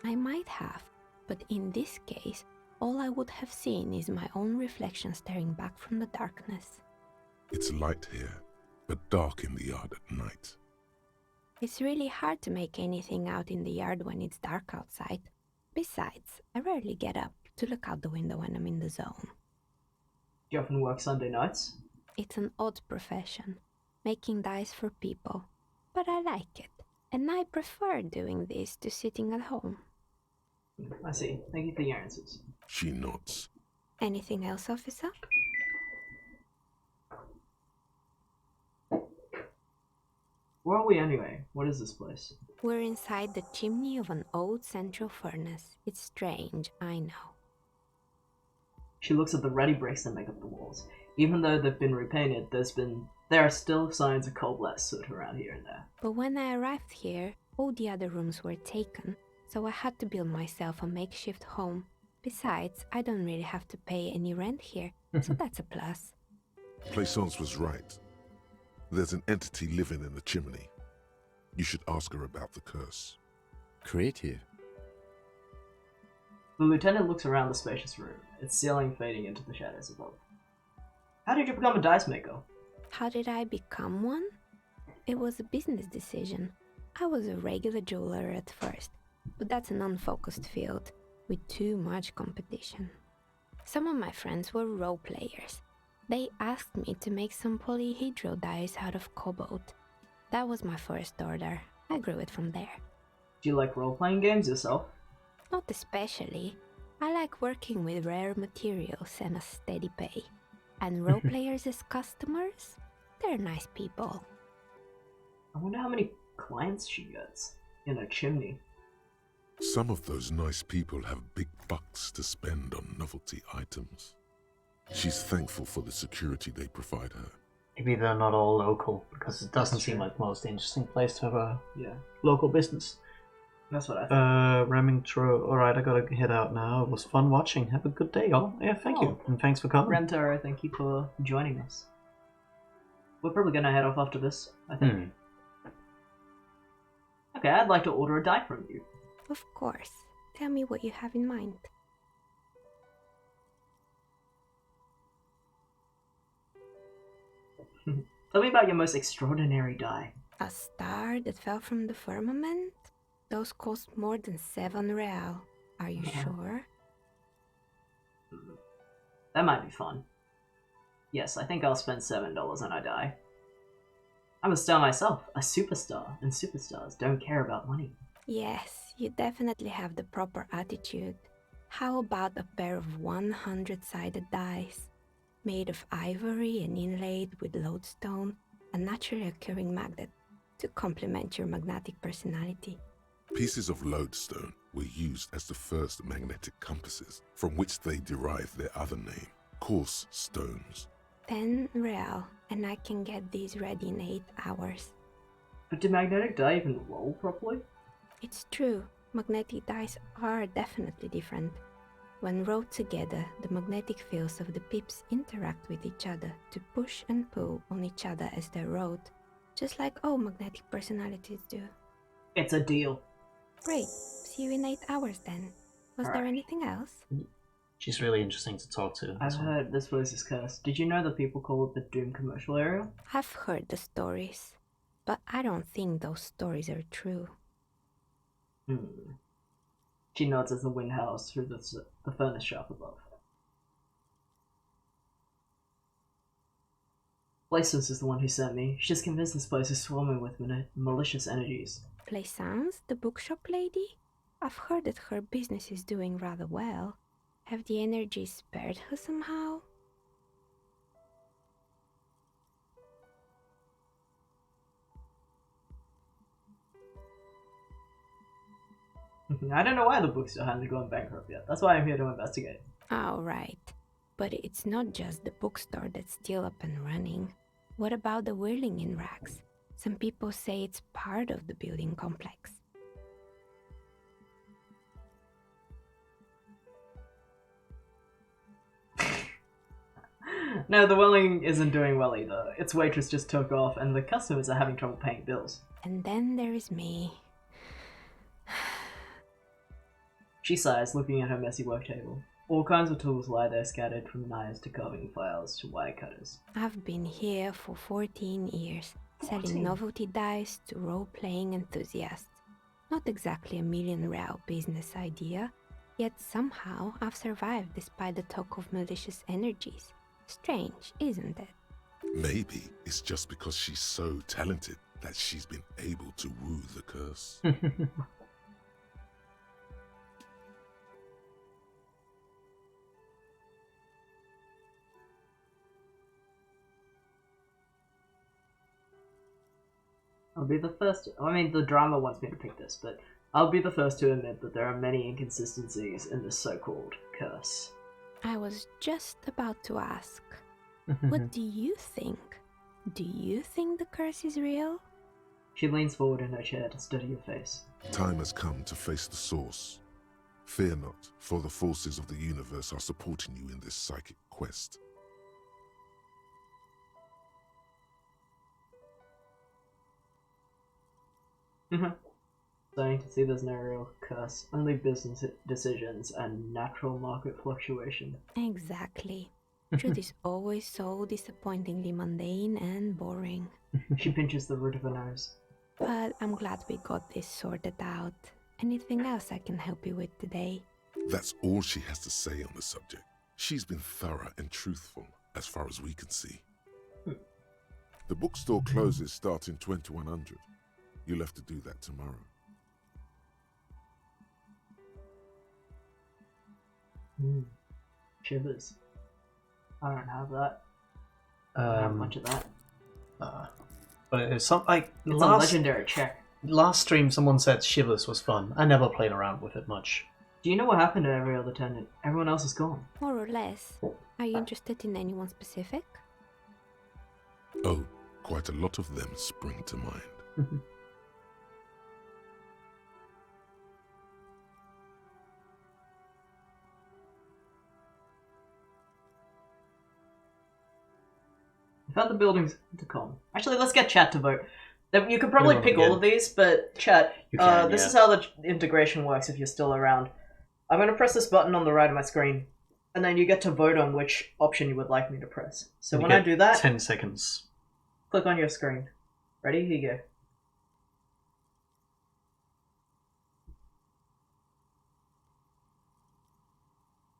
I might have, but in this case, all I would have seen is my own reflection staring back from the darkness. It's light here, but dark in the yard at night. It's really hard to make anything out in the yard when it's dark outside. Besides, I rarely get up to look out the window when I'm in the zone. Do you often work Sunday nights? It's an odd profession, making dice for people. But I like it, and I prefer doing this to sitting at home. I see. Thank you for your answers. She nods. Anything else, officer? Where are we anyway? What is this place? We're inside the chimney of an old central furnace. It's strange, I know. She looks at the ready bricks that make up the walls. Even though they've been repainted, there are still signs of coal blast soot around here and there. But when I arrived here, all the other rooms were taken, so I had to build myself a makeshift home. Besides, I don't really have to pay any rent here, so that's a plus. Plaisance was right. There's an entity living in the chimney. You should ask her about the curse. Creative. The lieutenant looks around the spacious room, its ceiling fading into the shadows above. How did you become a dice maker? How did I become one? It was a business decision. I was a regular jeweler at first, but that's an unfocused field with too much competition. Some of my friends were role players. They asked me to make some polyhedral dice out of cobalt. That was my first order. I grew it from there. Do you like role-playing games yourself? Not especially. I like working with rare materials and a steady pay. And role players as customers? They're nice people. I wonder how many clients she gets in a chimney. Some of those nice people have big bucks to spend on novelty items. She's thankful for the security they provide her. Maybe they're not all local, because it doesn't seem like the most interesting place to have a local business. That's what I think. Remingtro. Alright, I gotta head out now. It was fun watching. Have a good day, y'all. Yeah, thank you. And thanks for coming. Rentaro, thank you for joining us. We're probably gonna head off after this, I think. Okay, I'd like to order a die from you. Of course. Tell me what you have in mind. Tell me about your most extraordinary die. A star that fell from the firmament? Those cost more than 7 real. Are you sure? That might be fun. Yes, I think I'll spend $7 on a die. I'm a star myself, a superstar, and superstars don't care about money. Yes, you definitely have the proper attitude. How about a pair of 100-sided dice? Made of ivory and inlaid with lodestone, a naturally occurring magnet, to complement your magnetic personality. Pieces of lodestone were used as the first magnetic compasses, from which they derived their other name, coarse stones. 10 real, and I can get these ready in 8 hours. But do magnetic die even roll properly? It's true, magnetic dice are definitely different. When rolled together, the magnetic fields of the pips interact with each other to push and pull on each other as they're rolled, just like all magnetic personalities do. It's a deal. Great, see you in 8 hours then. Was there anything else? She's really interesting to talk to. I've heard this place is cursed. Did you know that people call it the Doom commercial area? I've heard the stories, but I don't think those stories are true. She nods as the wind howls through the furnace shop above. Plaisance is the one who sent me. She's convinced this place is swarming with malicious energies. Plaisance, the bookshop lady? I've heard that her business is doing rather well. Have the energies spared her somehow? I don't know why the bookstore hasn't gone bankrupt yet. That's why I'm here to investigate. Oh, right. But it's not just the bookstore that's still up and running. What about the whirling in rags? Some people say it's part of the building complex. No, the Welling isn't doing well either. Its waitress just took off and the customers are having trouble paying bills. And then there is me. She sighs, looking at her messy work table. All kinds of tools lie there scattered, from knives to carving files to wire cutters. I've been here for 14 years, selling novelty dice to role-playing enthusiasts. Not exactly a million-real business idea, yet somehow I've survived despite the talk of malicious energies. Strange, isn't it? Maybe it's just because she's so talented that she's been able to woo the curse. I'll be the first. I mean, the drama wants me to pick this, but I'll be the first to admit that there are many inconsistencies in this so-called curse. I was just about to ask. What do you think? Do you think the curse is real? She leans forward in her chair to study your face. Time has come to face the source. Fear not, for the forces of the universe are supporting you in this psychic quest. Starting to see there's no real curse, only business decisions and natural market fluctuation. Exactly. Truth is always so disappointingly mundane and boring. She pinches the root of her nose. But I'm glad we got this sorted out. Anything else I can help you with today? That's all she has to say on the subject. She's been thorough and truthful, as far as we can see. The bookstore closes starting 2100. You'll have to do that tomorrow. Shivers. I don't have that. I don't have much of that. But it's some like It's a legendary check. Last stream, someone said Shivers was fun. I never played around with it much. Do you know what happened to every other tenant? Everyone else is gone. More or less. Are you interested in anyone specific? Oh, quite a lot of them spring to mind. I found the building's intercom. Actually, let's get chat to vote. You could probably pick all of these, but chat, this is how the integration works if you're still around. I'm going to press this button on the right of my screen, and then you get to vote on which option you would like me to press. So when I do that... 10 seconds. Click on your screen. Ready? Here you go.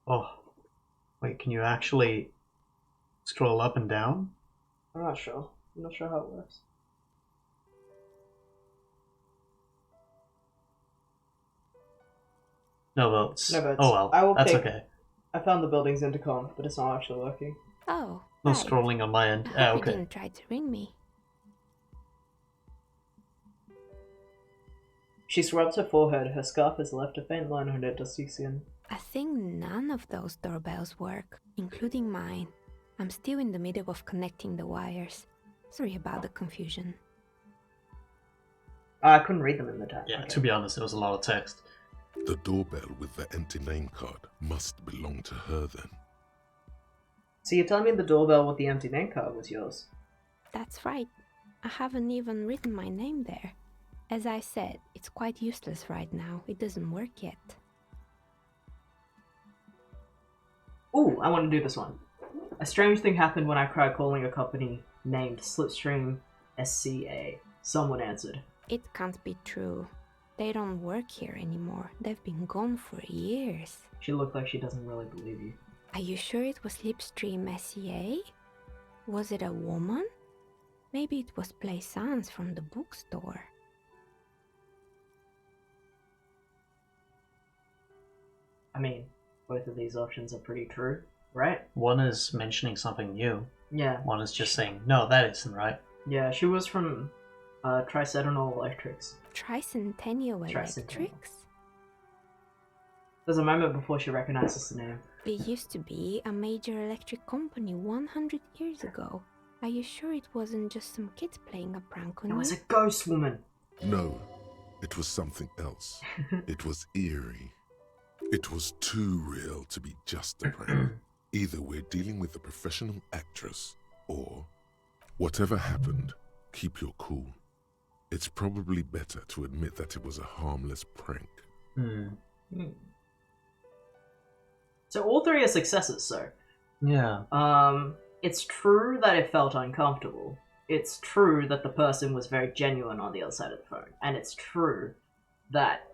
Oh. Wait, can you actually scroll up and down? I'm not sure. I'm not sure how it works. No votes. No votes. Oh well, I will that's pick. okay. I found the building's intercom, but it's not actually working. Oh, No right. scrolling on my end. I hope you Okay. didn't try to ring me. She scrubs her forehead. Her scarf has left a faint line on her dusty skin. I think none of those doorbells work, including mine. I'm still in the middle of connecting the wires. Sorry about the confusion. I couldn't read them in the text. Yeah, to be honest, there was a lot of text. The doorbell with the empty name card must belong to her then. So you're telling me the doorbell with the empty name card was yours? That's right. I haven't even written my name there. As I said, it's quite useless right now. It doesn't work yet. Ooh, I want to do this one. A strange thing happened when I tried calling a company named Slipstream SCA. Someone answered. It can't be true. They don't work here anymore. They've been gone for years. She looked like she doesn't really believe you. Are you sure it was Slipstream SCA? Was it a woman? Maybe it was Plaisance from the bookstore. I mean, both of these options are pretty true, right? One is mentioning something new. Yeah. One is just saying, no, that isn't right. Yeah, she was from Tricentennial Electrics. Tricentennial Electrics? There's a moment before she recognizes the name. It used to be a major electric company 100 years ago. Are you sure it wasn't just some kids playing a prank on you? It was a ghost woman. No, it was something else. It was eerie. It was too real to be just a prank. Either we're dealing with a professional actress, or whatever happened, keep your cool. It's probably better to admit that it was a harmless prank. So all three are successes, so. Yeah. It's true that it felt uncomfortable. It's true that the person was very genuine on the other side of the phone. And it's true that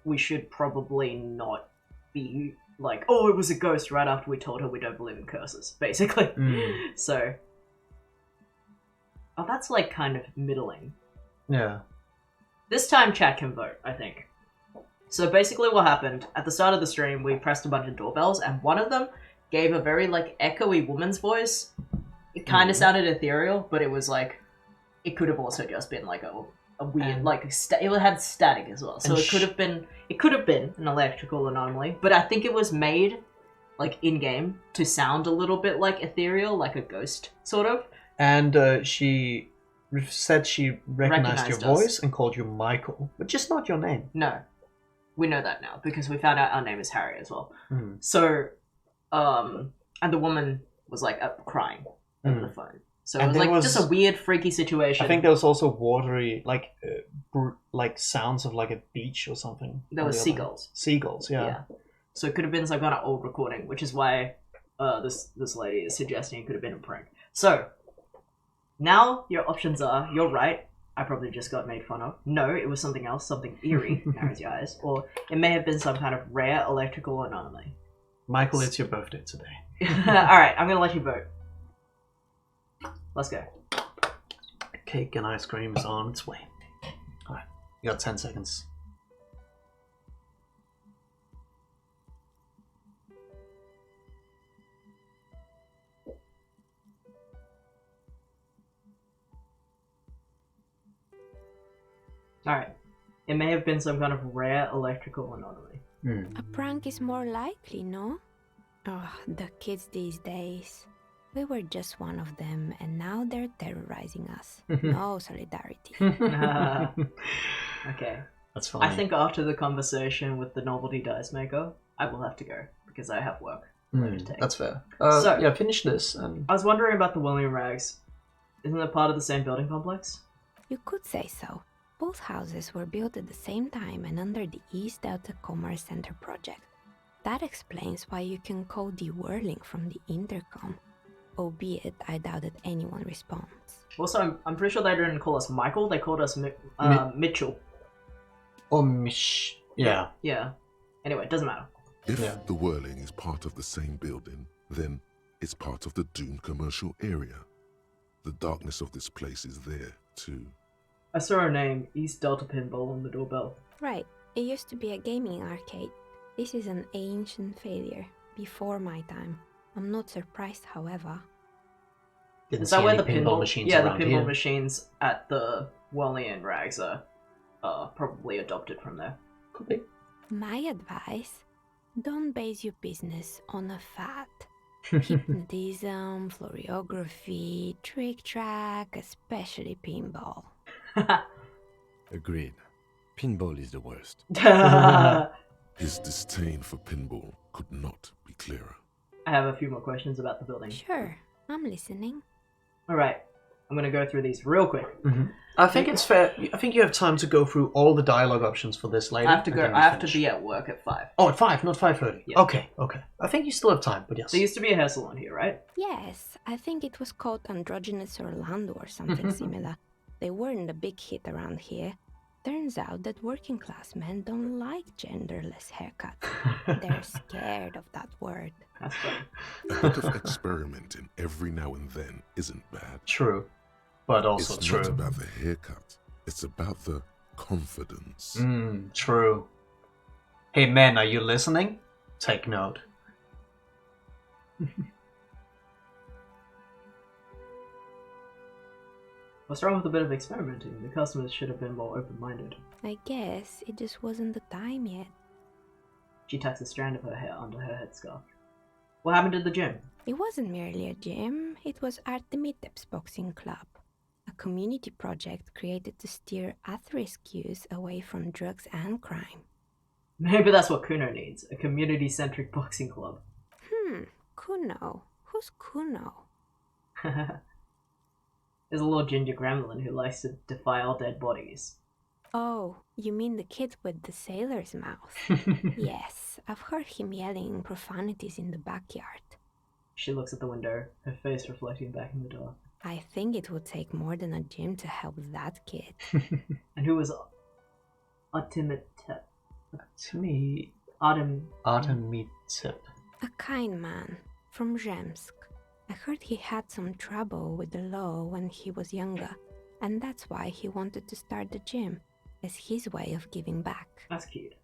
we should probably not be like, oh, it was a ghost right after we told her we don't believe in curses, basically. So, oh, that's like kind of middling. Yeah. This time chat can vote, I think. So basically what happened, at the start of the stream, we pressed a bunch of doorbells, and one of them gave a very, like, echoey woman's voice. It kind of sounded ethereal, but it was, like, it could have also just been, like, a weird, like, it had static as well. So it could have been an electrical anomaly, but I think it was made, like, in-game to sound a little bit like ethereal, like a ghost, sort of. And she said she recognized your Recognized voice us. and called you Michael, but just not your name. No. We know that now, because we found out our name is Harry as well. Mhm. So, and the woman was, like, crying over the phone. So it was just a weird, freaky situation. I think there was also watery, like sounds of like a beach or something. There was seagulls. Seagulls, yeah. So it could have been some kind of old recording, which is why this lady is suggesting it could have been a prank. So now your options are: you're right, I probably just got made fun of. No, it was something else, something eerie, narrows your eyes. Or it may have been some kind of rare electrical anomaly. Michael, it's your birthday today. Alright, I'm gonna let you vote. Let's go. Cake and ice cream is on its way. Alright, you got 10 seconds. Alright. It may have been some kind of rare electrical anomaly. A prank is more likely, no? Oh, the kids these days. We were just one of them, and now they're terrorizing us. No solidarity. Okay. That's funny. I think after the conversation with the novelty dice maker, I will have to go, because I have work later to take. That's fair. So, yeah, finish this. And... I was wondering about the William Rags. Isn't that part of the same building complex? You could say so. Both houses were built at the same time and under the East Delta Commerce Center project. That explains why you can call the whirling from the intercom, albeit I doubt that anyone responds. Also, I'm pretty sure they didn't call us Michael, they called us Mitchell. Or Mish... Yeah. Yeah. Anyway, it doesn't matter. If the whirling is part of the same building, then it's part of the doomed commercial area. The darkness of this place is there, too. I saw her name, East Delta Pinball, on the doorbell. Right. It used to be a gaming arcade. This is an ancient failure, before my time. I'm not surprised, however. Didn't Is that see where any the pinball machines the around pinball here. machines at the Wellian Rags are probably adopted from there? Could be. My advice, don't base your business on a fad. Hypnotism, floriography, trick track, especially pinball. Agreed. Pinball is the worst. His disdain for pinball could not be clearer. I have a few more questions about the building. Sure, I'm listening. Alright, I'm gonna go through these real quick. I think it's fair. I think you have time to go through all the dialogue options for this later. I have to and go. then we I have to finish. be at work at 5. Oh, at 5, not 5:30. Yeah. Okay. I think you still have time, but yes. There used to be a hair salon here, right? Yes, I think it was called Androgynous Orlando or something similar. They weren't a big hit around here. Turns out that working class men don't like genderless haircuts. They're scared of that word. That's funny. A bit of experimenting every now and then isn't bad. True, but also it's true. not about the haircut. It's about the confidence. True. Hey men, are you listening? Take note. What's wrong with a bit of experimenting? The customers should have been more open-minded. I guess it just wasn't the time yet. She tucks a strand of her hair under her headscarf. What happened to the gym? It wasn't merely a gym, it was Artemitep's boxing club. A community project created to steer at-risk youth away from drugs and crime. Maybe that's what Kuno needs, a community-centric boxing club. Kuno? Who's Kuno? There's a little ginger gremlin who likes to defile dead bodies. Oh, you mean the kid with the sailor's mouth? Yes, I've heard him yelling profanities in the backyard. She looks at the window, her face reflecting back in the dark. I think it would take more than a gym to help that kid. And who was Artemitep? Artemitep. A kind man from Zemsk. I heard he had some trouble with the law when he was younger, and that's why he wanted to start the gym, as his way of giving back. That's cute.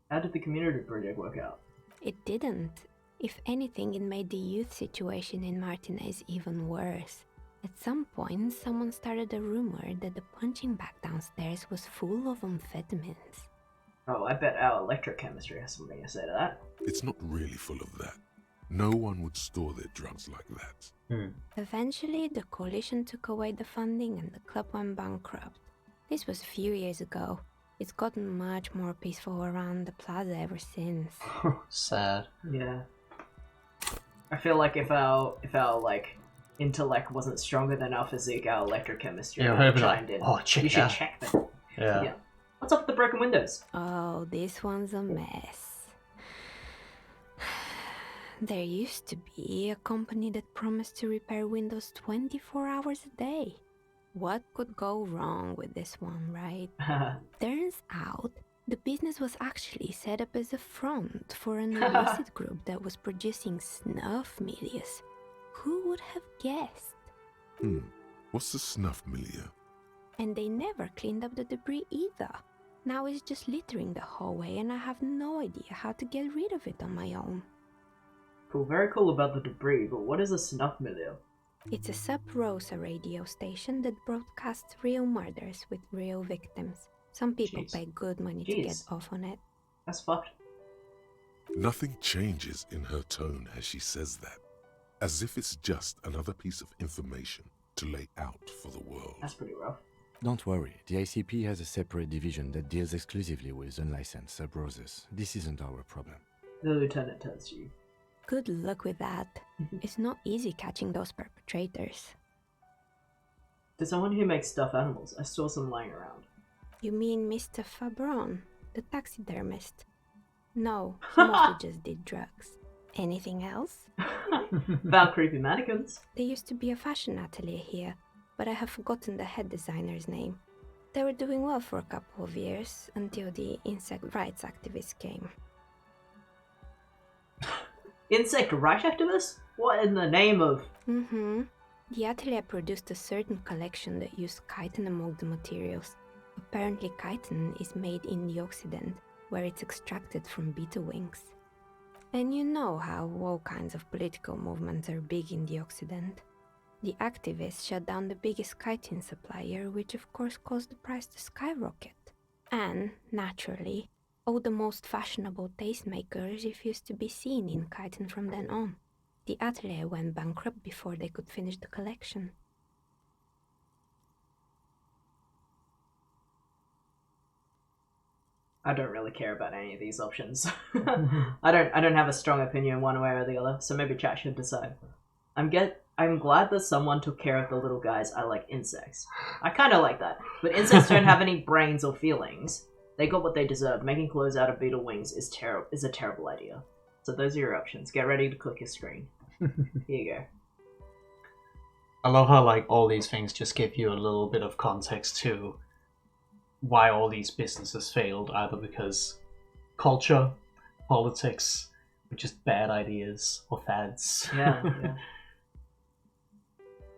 How did the community project work out? It didn't. If anything, it made the youth situation in Martinez even worse. At some point, someone started a rumor that the punching bag downstairs was full of amphetamines. Oh, I bet our electrochemistry has something to say to that. It's not really full of that. No one would store their drugs like that. Eventually, the coalition took away the funding and the club went bankrupt. This was a few years ago. It's gotten much more peaceful around the plaza ever since. Sad. Yeah. I feel like if our like intellect wasn't stronger than our physique, our electrochemistry Yeah, would I'd have be like, chimed in. "Oh, check you should that." check them. Yeah. What's up with the broken windows? Oh, this one's a mess. There used to be a company that promised to repair windows 24 hours a day. What could go wrong with this one, right? Turns out, the business was actually set up as a front for an illicit group that was producing snuff milieu. Who would have guessed? What's the snuff milieu? And they never cleaned up the debris either. Now it's just littering the hallway and I have no idea how to get rid of it on my own. Cool, very cool about the debris, but what is a snuff milieu? It's a sub-Rosa radio station that broadcasts real murders with real victims. Some people pay good money to get off on it. That's fucked. Nothing changes in her tone as she says that, as if it's just another piece of information to lay out for the world. That's pretty rough. Don't worry, the ACP has a separate division that deals exclusively with unlicensed sub-roses. This isn't our problem. The lieutenant tells you. Good luck with that. It's not easy catching those perpetrators. To someone who makes stuffed animals, I saw some lying around. You mean Mr. Fabron, the taxidermist? No, he mostly just did drugs. Anything else? About creepy mannequins. There used to be a fashion atelier here, but I have forgotten the head designer's name. They were doing well for a couple of years, until the insect rights activists came. Insect rights activists? What in the name of... The atelier produced a certain collection that used chitin among the materials. Apparently chitin is made in the Occident, where it's extracted from beetle wings. And you know how all kinds of political movements are big in the Occident. The activists shut down the biggest chitin supplier, which of course caused the price to skyrocket. And, naturally, all the most fashionable tastemakers refused to be seen in chitin from then on. The atelier went bankrupt before they could finish the collection. I don't really care about any of these options. I don't have a strong opinion one way or the other, so maybe chat should decide. I'm glad that someone took care of the little guys. I like insects. I kinda like that. But insects don't have any brains or feelings. They got what they deserve. Making clothes out of beetle wings is a terrible idea. So those are your options. Get ready to click your screen. Here you go. I love how like all these things just give you a little bit of context to why all these businesses failed, either because culture, politics, or just bad ideas or fads. Yeah.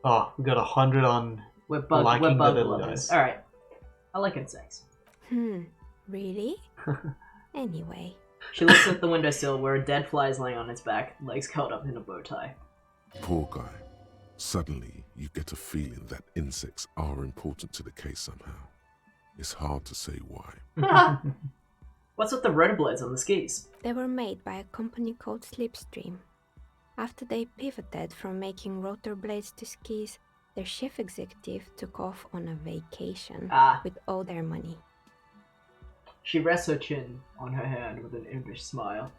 Oh, we got 100 on we're liking bug the little lovers. guys. Alright. I like insects. Really? Anyway. She looks at the windowsill where a dead fly is laying on its back, legs curled up in a bow tie. Poor guy. Suddenly, you get a feeling that insects are important to the case somehow. It's hard to say why. What's with the rotorblades on the skis? They were made by a company called Slipstream. After they pivoted from making rotor blades to skis, their chief executive took off on a vacation with all their money. She rests her chin on her hand with an impish smile.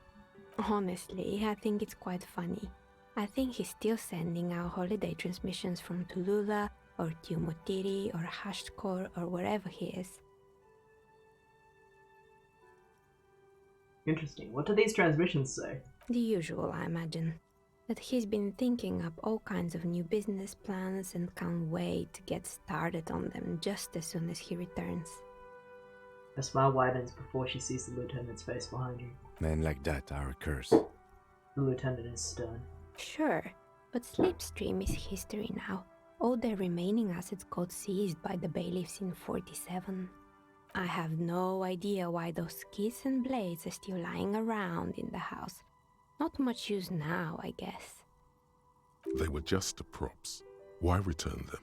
Honestly, I think it's quite funny. I think he's still sending out holiday transmissions from Tulula or Tiumotiri or Hashtkor or wherever he is. Interesting. What do these transmissions say? The usual, I imagine. That he's been thinking up all kinds of new business plans and can't wait to get started on them just as soon as he returns. Her smile widens before she sees the lieutenant's face behind you. Men like that are a curse. The lieutenant is stern. Sure, but Slipstream is history now. All their remaining assets got seized by the bailiffs in 47. I have no idea why those skis and blades are still lying around in the house. Not much use now, I guess. They were just props. Why return them?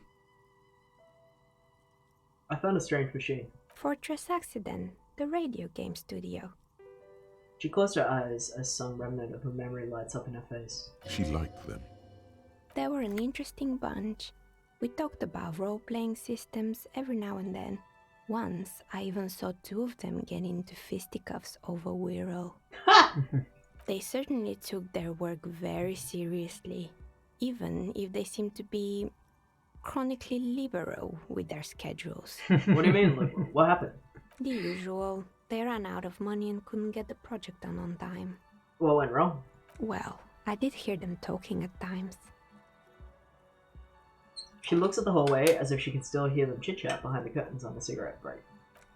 I found a strange machine. Fortress Accident, the radio game studio. She closed her eyes as some remnant of her memory lights up in her face. She liked them. They were an interesting bunch. We talked about role-playing systems every now and then. Once, I even saw two of them get into fisticuffs over Wirral. They certainly took their work very seriously, even if they seem to be chronically liberal with their schedules. What do you mean, liberal? What happened? The usual. They ran out of money and couldn't get the project done on time. What went wrong? Well, I did hear them talking at times. She looks at the hallway as if she can still hear them chit-chat behind the curtains on the cigarette break.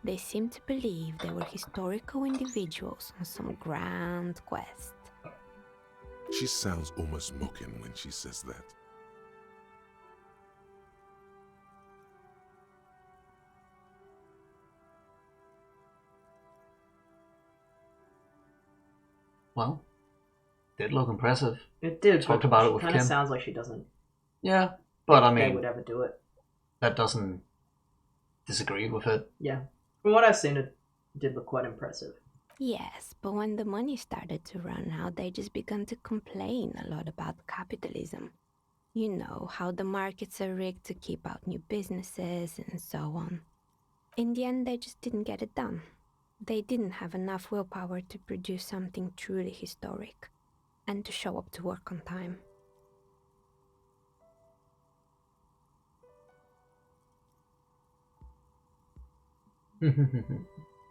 They seemed to believe they were historical individuals on some grand quest. She sounds almost mocking when she says that. Well, did look impressive. It did. Talked but about she it with kind of Kim. sounds like she doesn't. Yeah, but I think they mean, would ever do it. that doesn't disagree with it. Yeah, from what I've seen, it did look quite impressive. Yes, but when the money started to run out, they just began to complain a lot about capitalism. You know, how the markets are rigged to keep out new businesses and so on. In the end, they just didn't get it done. They didn't have enough willpower to produce something truly historic, and to show up to work on time.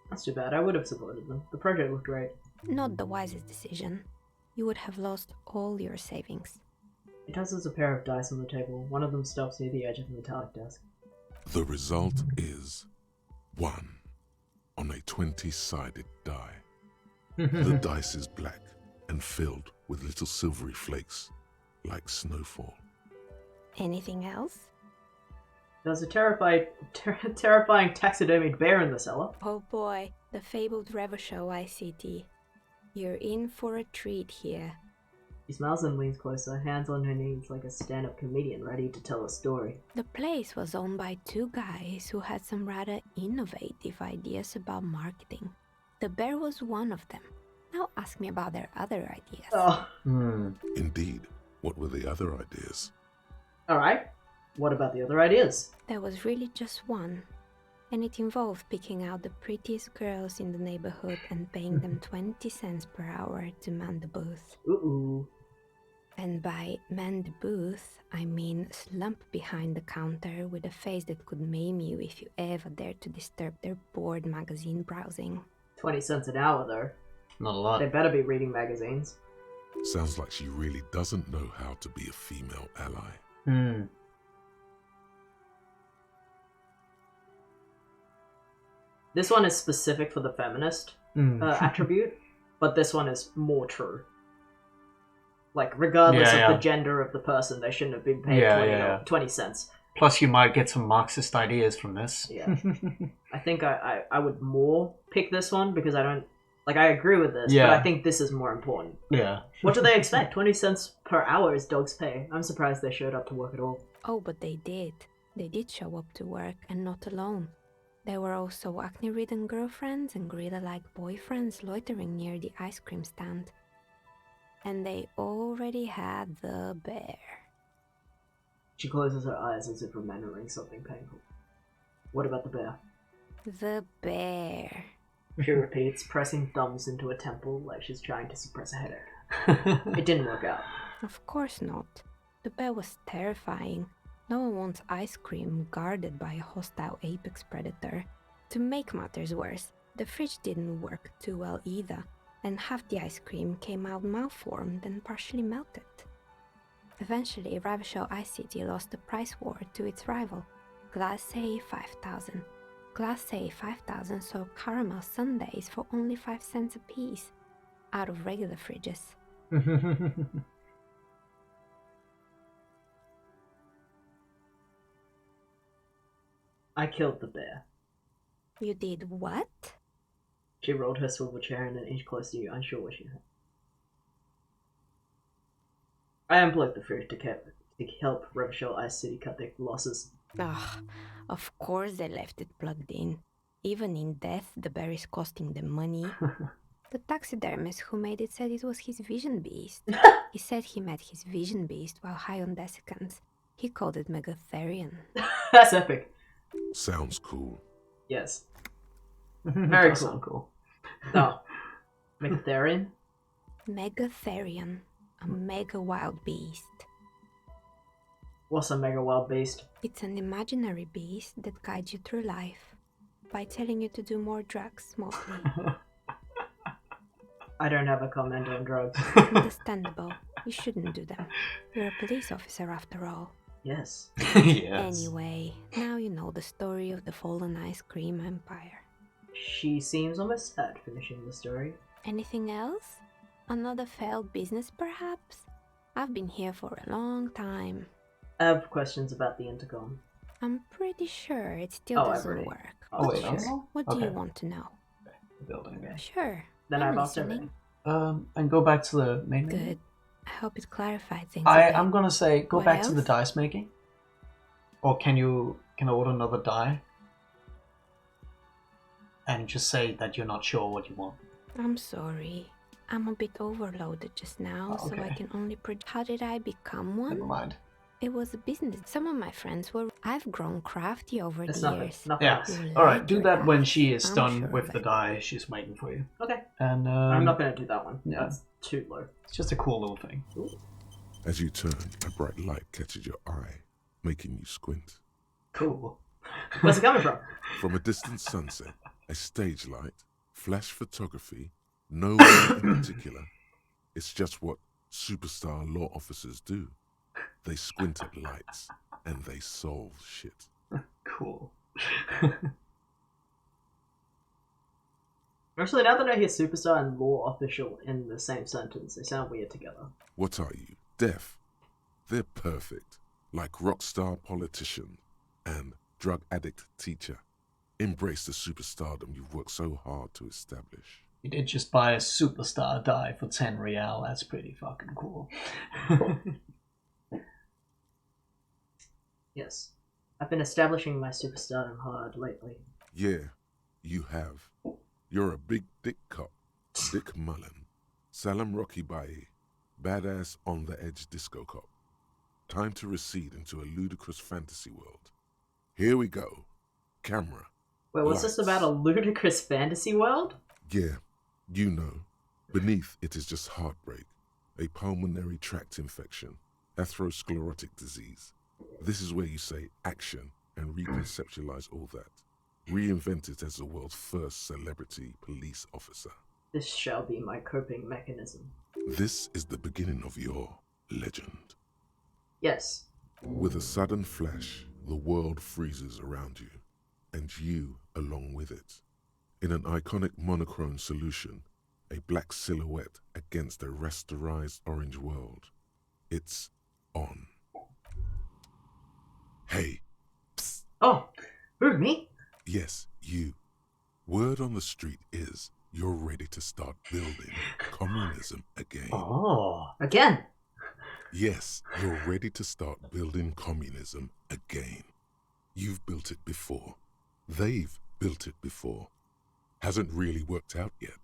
That's too bad. I would have supported them. The project looked great. Not the wisest decision. You would have lost all your savings. He tosses a pair of dice on the table. One of them stops near the edge of the metallic desk. The result is 1 on a 20-sided die. The dice is black and filled with little silvery flakes, like snowfall. Anything else? There's a terrifying taxidermied bear in the cellar. Oh boy, the fabled Revachol ICT. You're in for a treat here. She smiles and leans closer, hands on her knees like a stand-up comedian ready to tell a story. The place was owned by two guys who had some rather innovative ideas about marketing. The bear was one of them. Now ask me about their other ideas. Oh. Indeed. What were the other ideas? Alright. What about the other ideas? There was really just one. And it involved picking out the prettiest girls in the neighborhood and paying them 20 cents per hour to man the booth. Ooh. And by man the booth, I mean slump behind the counter with a face that could maim you if you ever dared to disturb their bored magazine browsing. 20 cents an hour, though. Not a lot. They better be reading magazines. Sounds like she really doesn't know how to be a female ally. This one is specific for the feminist attribute, but this one is more true. Like, regardless of the gender of the person, they shouldn't have been paid 20 cents. Plus, you might get some Marxist ideas from this. Yeah. I think I would more pick this one because I don't... Like, I agree with this, but I think this is more important. Yeah. What do they expect? 20 cents per hour is dog's pay. I'm surprised they showed up to work at all. Oh, but they did. They did show up to work, and not alone. There were also acne-ridden girlfriends and gorilla-like boyfriends loitering near the ice cream stand. And they already had the bear. She closes her eyes as if remembering something painful. What about the bear? The bear. She repeats, pressing thumbs into a temple like she's trying to suppress a headache. It didn't work out. Of course not. The bear was terrifying. No one wants ice cream guarded by a hostile apex predator. To make matters worse, the fridge didn't work too well either, and half the ice cream came out malformed and partially melted. Eventually, Revachol Ice City lost the price war to its rival, Glacé 5000. Glacé 5000 sold caramel sundaes for only 5 cents a piece, out of regular fridges. I killed the bear. You did what? She rolled her swivel chair and an inch closer to you, unsure what she had. I unplugged the fridge to help Revachol Ice City cut their losses. Ugh, of course they left it plugged in. Even in death, the bear is costing them money. The taxidermist who made it said it was his vision beast. He said he met his vision beast while high on desiccants. He called it Megatherian. That's epic. Sounds cool. Yes. Very Does cool. sound cool. Oh. Megatherian? Megatherion, a mega wild beast. What's a mega wild beast? It's an imaginary beast that guides you through life by telling you to do more drugs, mostly. I don't have a comment on drugs. Understandable. You shouldn't do them. You're a police officer after all. Yes. Yes. Anyway, now you know the story of the fallen ice cream empire. She seems almost sad finishing the story. Anything else? Another failed business, perhaps? I've been here for a long time. I have questions about the intercom. I'm pretty sure it still doesn't work. Oh, But wait, sure. What do you want to know? The building. Okay. Sure. Then I'm I've asked listening. everything. And go back to the main menu. Good. I hope it clarified things. I'm gonna say go What back to the else? dice making. Or can I order another die? And just say that you're not sure what you want. I'm sorry. I'm a bit overloaded just now, so I Okay. can only How did I become one? Never mind. It was a business. Some of my friends were. I've grown crafty over It's the nothing. years. Yeah. You Alright, like do your that when dice. she is I'm done sure with of the it. die she's waiting for you. Okay. And I'm not going to do that one. Yeah. That's too low. It's just a cool little thing. As you turn, a bright light catches your eye, making you squint. Cool. Where's it coming from? From a distant sunset, a stage light, flash photography, no one in particular. It's just what superstar law officers do. They squint at lights and they solve shit. Cool. Actually, now that I hear superstar and law official in the same sentence, they sound weird together. What are you, deaf? They're perfect, like rockstar politician and drug addict teacher. Embrace the superstardom you've worked so hard to establish. You did just buy a superstar die for 10 real. That's pretty fucking cool. Yes. I've been establishing my superstardom hard lately. Yeah, you have. You're a big dick cop, Dick Mullen, Salam Rocky Baye, badass on the edge disco cop. Time to recede into a ludicrous fantasy world. Here we go. Camera. Wait, what's this about a ludicrous fantasy world? Yeah, you know. Beneath it is just heartbreak, a pulmonary tract infection, atherosclerotic disease. This is where you say action and reconceptualize all that. Reinvent it as the world's first celebrity police officer. This shall be my coping mechanism. This is the beginning of your legend. Yes. With a sudden flash, the world freezes around you, and you along with it. In an iconic monochrome solution, a black silhouette against a rasterized orange world. It's on. Hey. Psst. Oh, who, me? Yes, you. Word on the street is you're ready to start building communism again. Oh, again? Yes, you're ready to start building communism again. You've built it before. They've built it before. Hasn't really worked out yet.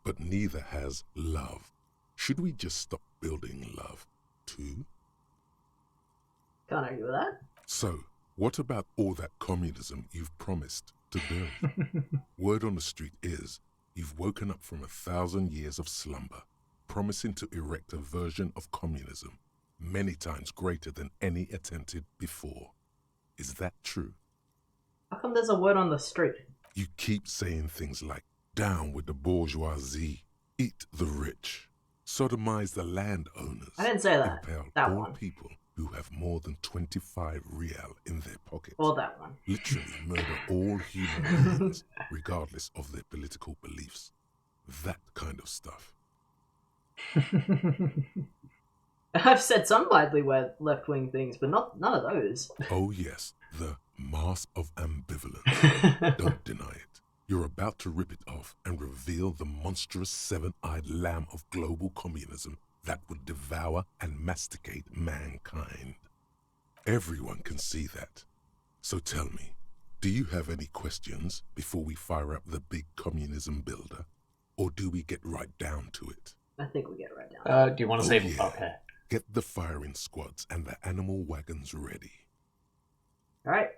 But neither has love. Should we just stop building love, too? Can't argue with that. So, what about all that communism you've promised to build? Word on the street is you've woken up from 1,000 years of slumber, promising to erect a version of communism many times greater than any attempted before. Is that true? How come there's a word on the street? You keep saying things like, down with the bourgeoisie, eat the rich, sodomize the landowners. I didn't say that. Impale That all one. people who have more than 25 real in their pocket. Or that one. Literally murder all human beings, regardless of their political beliefs. That kind of stuff. I've said some widely left-wing things, but none of those. Oh yes, the mask of ambivalence. Don't deny it. You're about to rip it off and reveal the monstrous seven-eyed lamb of global communism that would devour and masticate mankind. Everyone can see that. So tell me, do you have any questions before we fire up the big communism builder? Or do we get right down to it? I think we get it right down. Do you want to say... Okay. Get the firing squads and the animal wagons ready. Alright.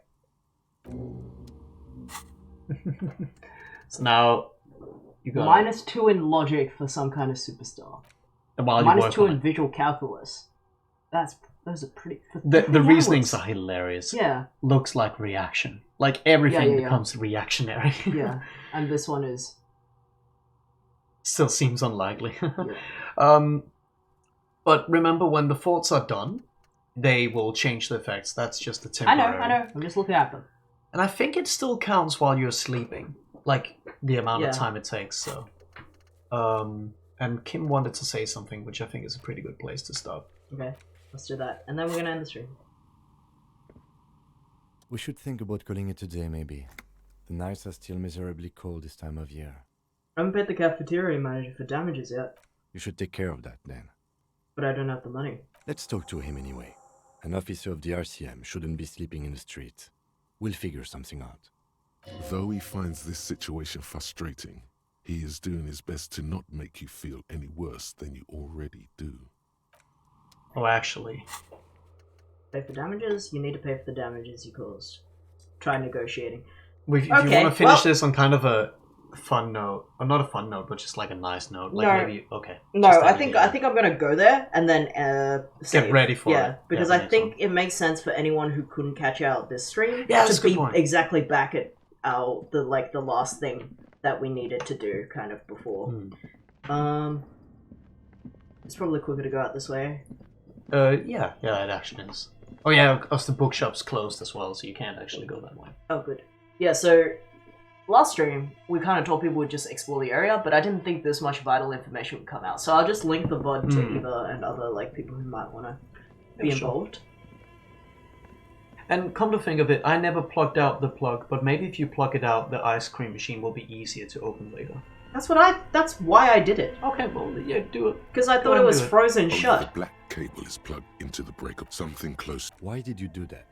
So now You got -2 in logic for some kind of superstar. While you work -2 on in it. visual calculus. Those are pretty. The 3 reasonings hours. are hilarious. Yeah. Looks like reaction. Like everything Yeah. becomes reactionary. Yeah, and this one is. Still seems unlikely. But remember, when the forts are done, they will change the effects. That's just a temporary. I know. I'm just looking at them. And I think it still counts while you're sleeping, like the amount Yeah. of time it takes. So, and Kim wanted to say something, which I think is a pretty good place to stop. Okay, let's do that, and then we're gonna end the stream. We should think about calling it a day, maybe. The nights are still miserably cold this time of year. I haven't paid the cafeteria manager for damages yet, You should take care of that then. but I don't have the money. Let's talk to him anyway. An officer of the RCM shouldn't be sleeping in the street. We'll figure something out. Though he finds this situation frustrating, he is doing his best to not make you feel any worse than you already do. Oh, actually. Pay for damages. You need to pay for the damages you caused. Try negotiating. If you want to finish this on kind of a fun note, or not a fun note, but just like a nice note, like No. maybe okay. No, Just I end think it. I think I'm gonna go there and then save. ready for yeah, it. because Yeah, I think it makes sense for anyone who couldn't catch out this stream Yeah, that's to a good be point. exactly back at the last thing that we needed to do kind of before. It's probably quicker to go out this way. Yeah, it actually is. Oh yeah, because the bookshop's closed as well, so you can't actually go that way. Oh, good. Yeah, so last stream, we kind of told people would just explore the area, but I didn't think this much vital information would come out. So I'll just link the VOD to Eva and other people who might want to be involved. And come to think of it, I never plugged out the plug, but maybe if you plug it out, the ice cream machine will be easier to open later. That's why I did it. Okay, well, yeah, do it. Because I thought it was frozen Only shut. The black cable is plugged into the breaker. Something close. Why did you do that?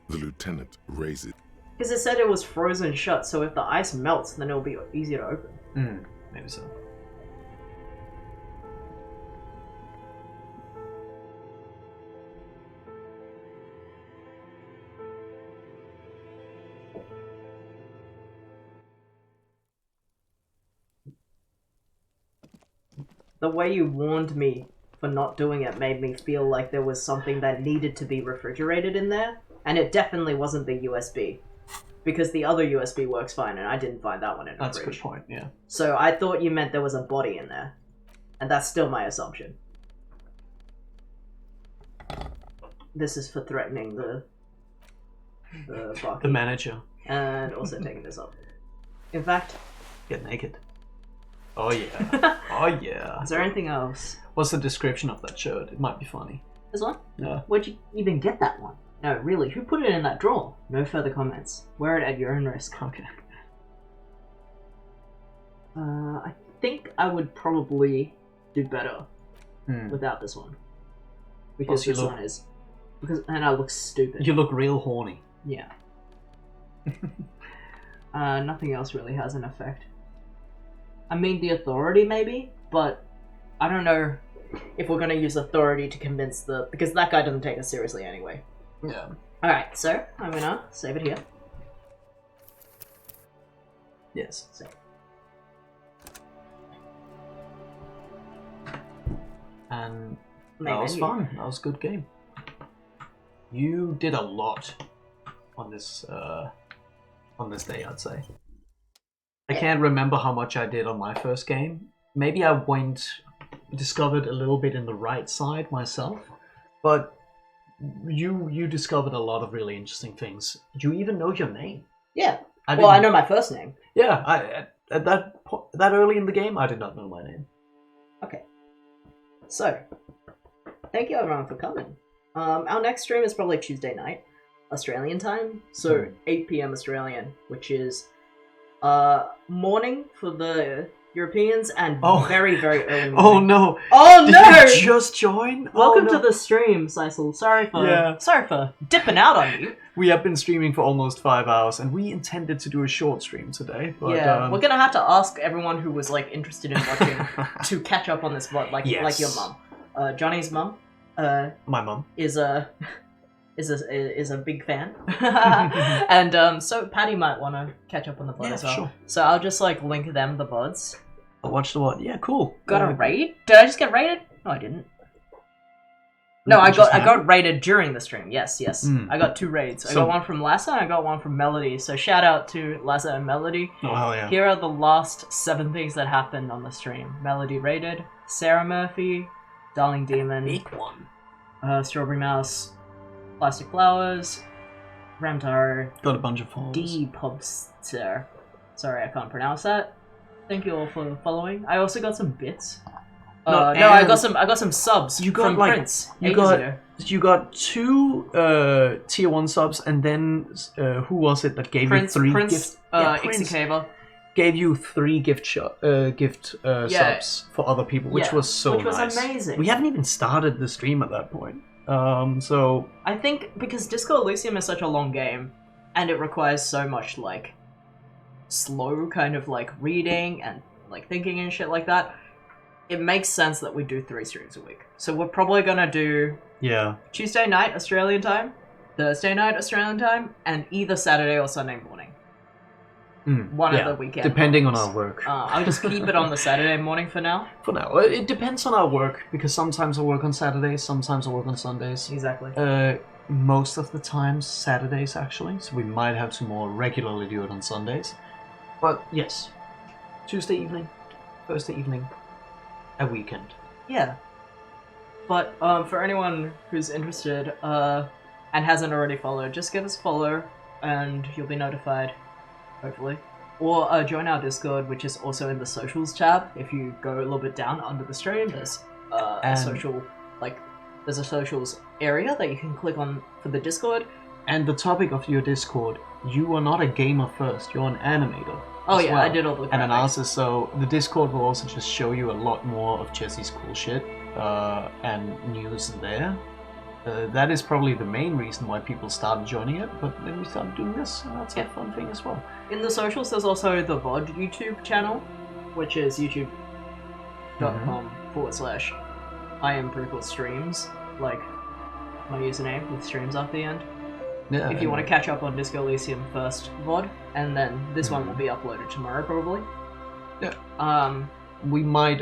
The lieutenant raised it. Because it said it was frozen shut, so if the ice melts, then it'll be easier to open. Maybe so. The way you warned me for not doing it made me feel like there was something that needed to be refrigerated in there, and it definitely wasn't the USB. Because the other USB works fine, and I didn't find that one in the That's a fridge. good point, yeah. So I thought you meant there was a body in there. And that's still my assumption. This is for threatening the barkeep. The manager. And also taking this off. In fact... Get naked. Oh yeah. Oh yeah. Is there anything else? What's the description of that shirt? It might be funny. This one? Yeah. Where'd you even get that one? No, really, who put it in that drawer? No further comments. Wear it at your own risk. Okay. I think I would probably do better without this one. Because you this look- one is... And I look stupid. You look real horny. Yeah. Nothing else really has an effect. I mean, the authority maybe, but I don't know if we're gonna use authority to convince because that guy doesn't take us seriously anyway. Yeah. Alright, so I'm gonna save it here. Yes. Save. And Main that was menu. fun. That was a good game. You did a lot on this day, I'd say. I can't remember how much I did on my first game. Maybe I discovered a little bit in the right side myself, but you discovered a lot of really interesting things. Do you even know your name? Yeah. I Well, I didn't- know my first name. Yeah, at that early in the game, I did not know my name. Okay. So, thank you everyone for coming. Our next stream is probably Tuesday night, Australian time, so 8 p.m. Australian, which is morning for the Europeans and very, very early morning. Oh no! Oh Did no! you just join? Welcome Oh, no. to the stream, Sisal. Sorry Yeah. for dipping out on you. We have been streaming for almost 5 hours, and we intended to do a short stream today. But, Yeah, we're gonna have to ask everyone who was interested in watching to catch up on this VOD, like Yes. your mum. Johnny's mum. My mum is is a big fan, and so Patty might want to catch up on the VOD as well. Sure. So I'll just like link them the VODs. I'll watch the VOD. Yeah, cool. Got a raid? Did I just get raided? No, I didn't. No, I got raided during the stream. Yes. I got 2 raids. I got one from Lassa and I got one from Melody. So shout out to Lassa and Melody. Oh, hell yeah. Here are the last 7 things that happened on the stream. Melody raided, Sarah Murphy, Darling Demon, Big one. Strawberry Mouse, Plastic Flowers, Ramtaro, Got a bunch of followers. D Pubster. Sorry, I can't pronounce that. Thank you all for following. I also got some bits. I got some subs from Prince. You got 2 tier 1 subs, and then who was it that gave you 3 Prince, Ixicava gave you 3 gift subs for other people, which was so nice. Which was amazing. We haven't even started the stream at that point. So I think because Disco Elysium is such a long game, and it requires so much like slow kind of like reading and like thinking and shit like that, it makes sense that we do 3 streams a week. So we're probably gonna do Tuesday night Australian time, Thursday night Australian time, and either Saturday or Sunday morning. One of the weekend. Depending mornings. on our work. I'll just keep it on the Saturday morning for now. For now. It depends on our work, because sometimes I work on Saturdays, sometimes I work on Sundays. Exactly. Most of the times Saturdays, actually, so we might have to more regularly do it on Sundays. But yes, Tuesday evening, Thursday evening, a weekend. Yeah. But for anyone who's interested and hasn't already followed, just give us a follow and you'll be notified, hopefully. Or join our Discord, which is also in the socials tab. If you go a little bit down under the stream, there's a social, there's a socials area that you can click on for the Discord. And the topic of your Discord, you are not a gamer first, you're an animator. Oh yeah, I did all the and an artist, so the Discord will also just show you a lot more of Jesse's cool shit and news there. That is probably the main reason why people started joining it, but then we started doing this, and that's a fun thing as well. In the socials, there's also the VOD YouTube channel, which is youtube.com/IamBrutalStreams, like my username with streams after the end. Yeah, if you want to catch up on Disco Elysium first VOD, and then this one will be uploaded tomorrow probably. Yeah. We might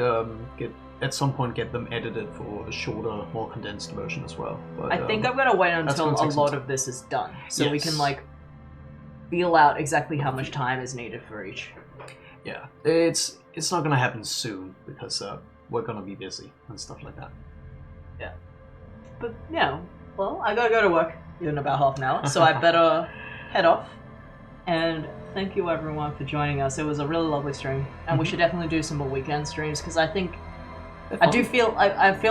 at some point get them edited for a shorter, more condensed version as well. But, I think I'm gonna wait until a lot of this is done, so we can feel out exactly how much time is needed for each. Yeah, it's not gonna happen soon because we're gonna be busy and stuff like that. Yeah. But yeah, well, I gotta go to work in about half an hour, so I better head off. And thank you everyone for joining us. It was a really lovely stream, and we should definitely do some more weekend streams because I feel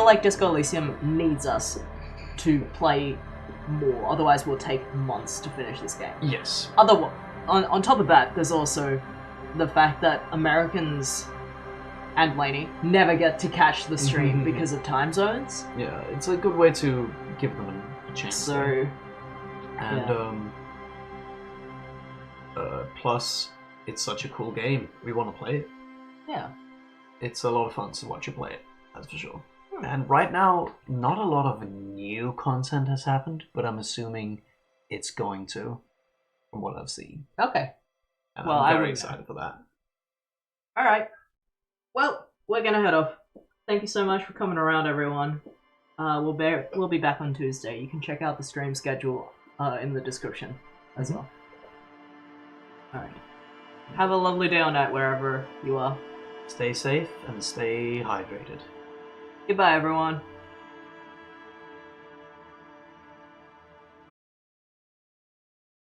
like Disco Elysium needs us to play more. Otherwise, we'll take months to finish this game. Yes. On top of that, there's also the fact that Americans and Lainey never get to catch the stream because of time zones. Yeah, it's a good way to give them a chance. So, plus, it's such a cool game. We want to play it. Yeah. It's a lot of fun to watch you play it, that's for sure. And right now, not a lot of new content has happened, but I'm assuming it's going to, from what I've seen. Okay. And I'm very excited for that. Alright. Well, we're gonna head off. Thank you so much for coming around, everyone. We'll be back on Tuesday. You can check out the stream schedule in the description as well. Alright. Have a lovely day or night wherever you are. Stay safe and stay hydrated. Goodbye, everyone.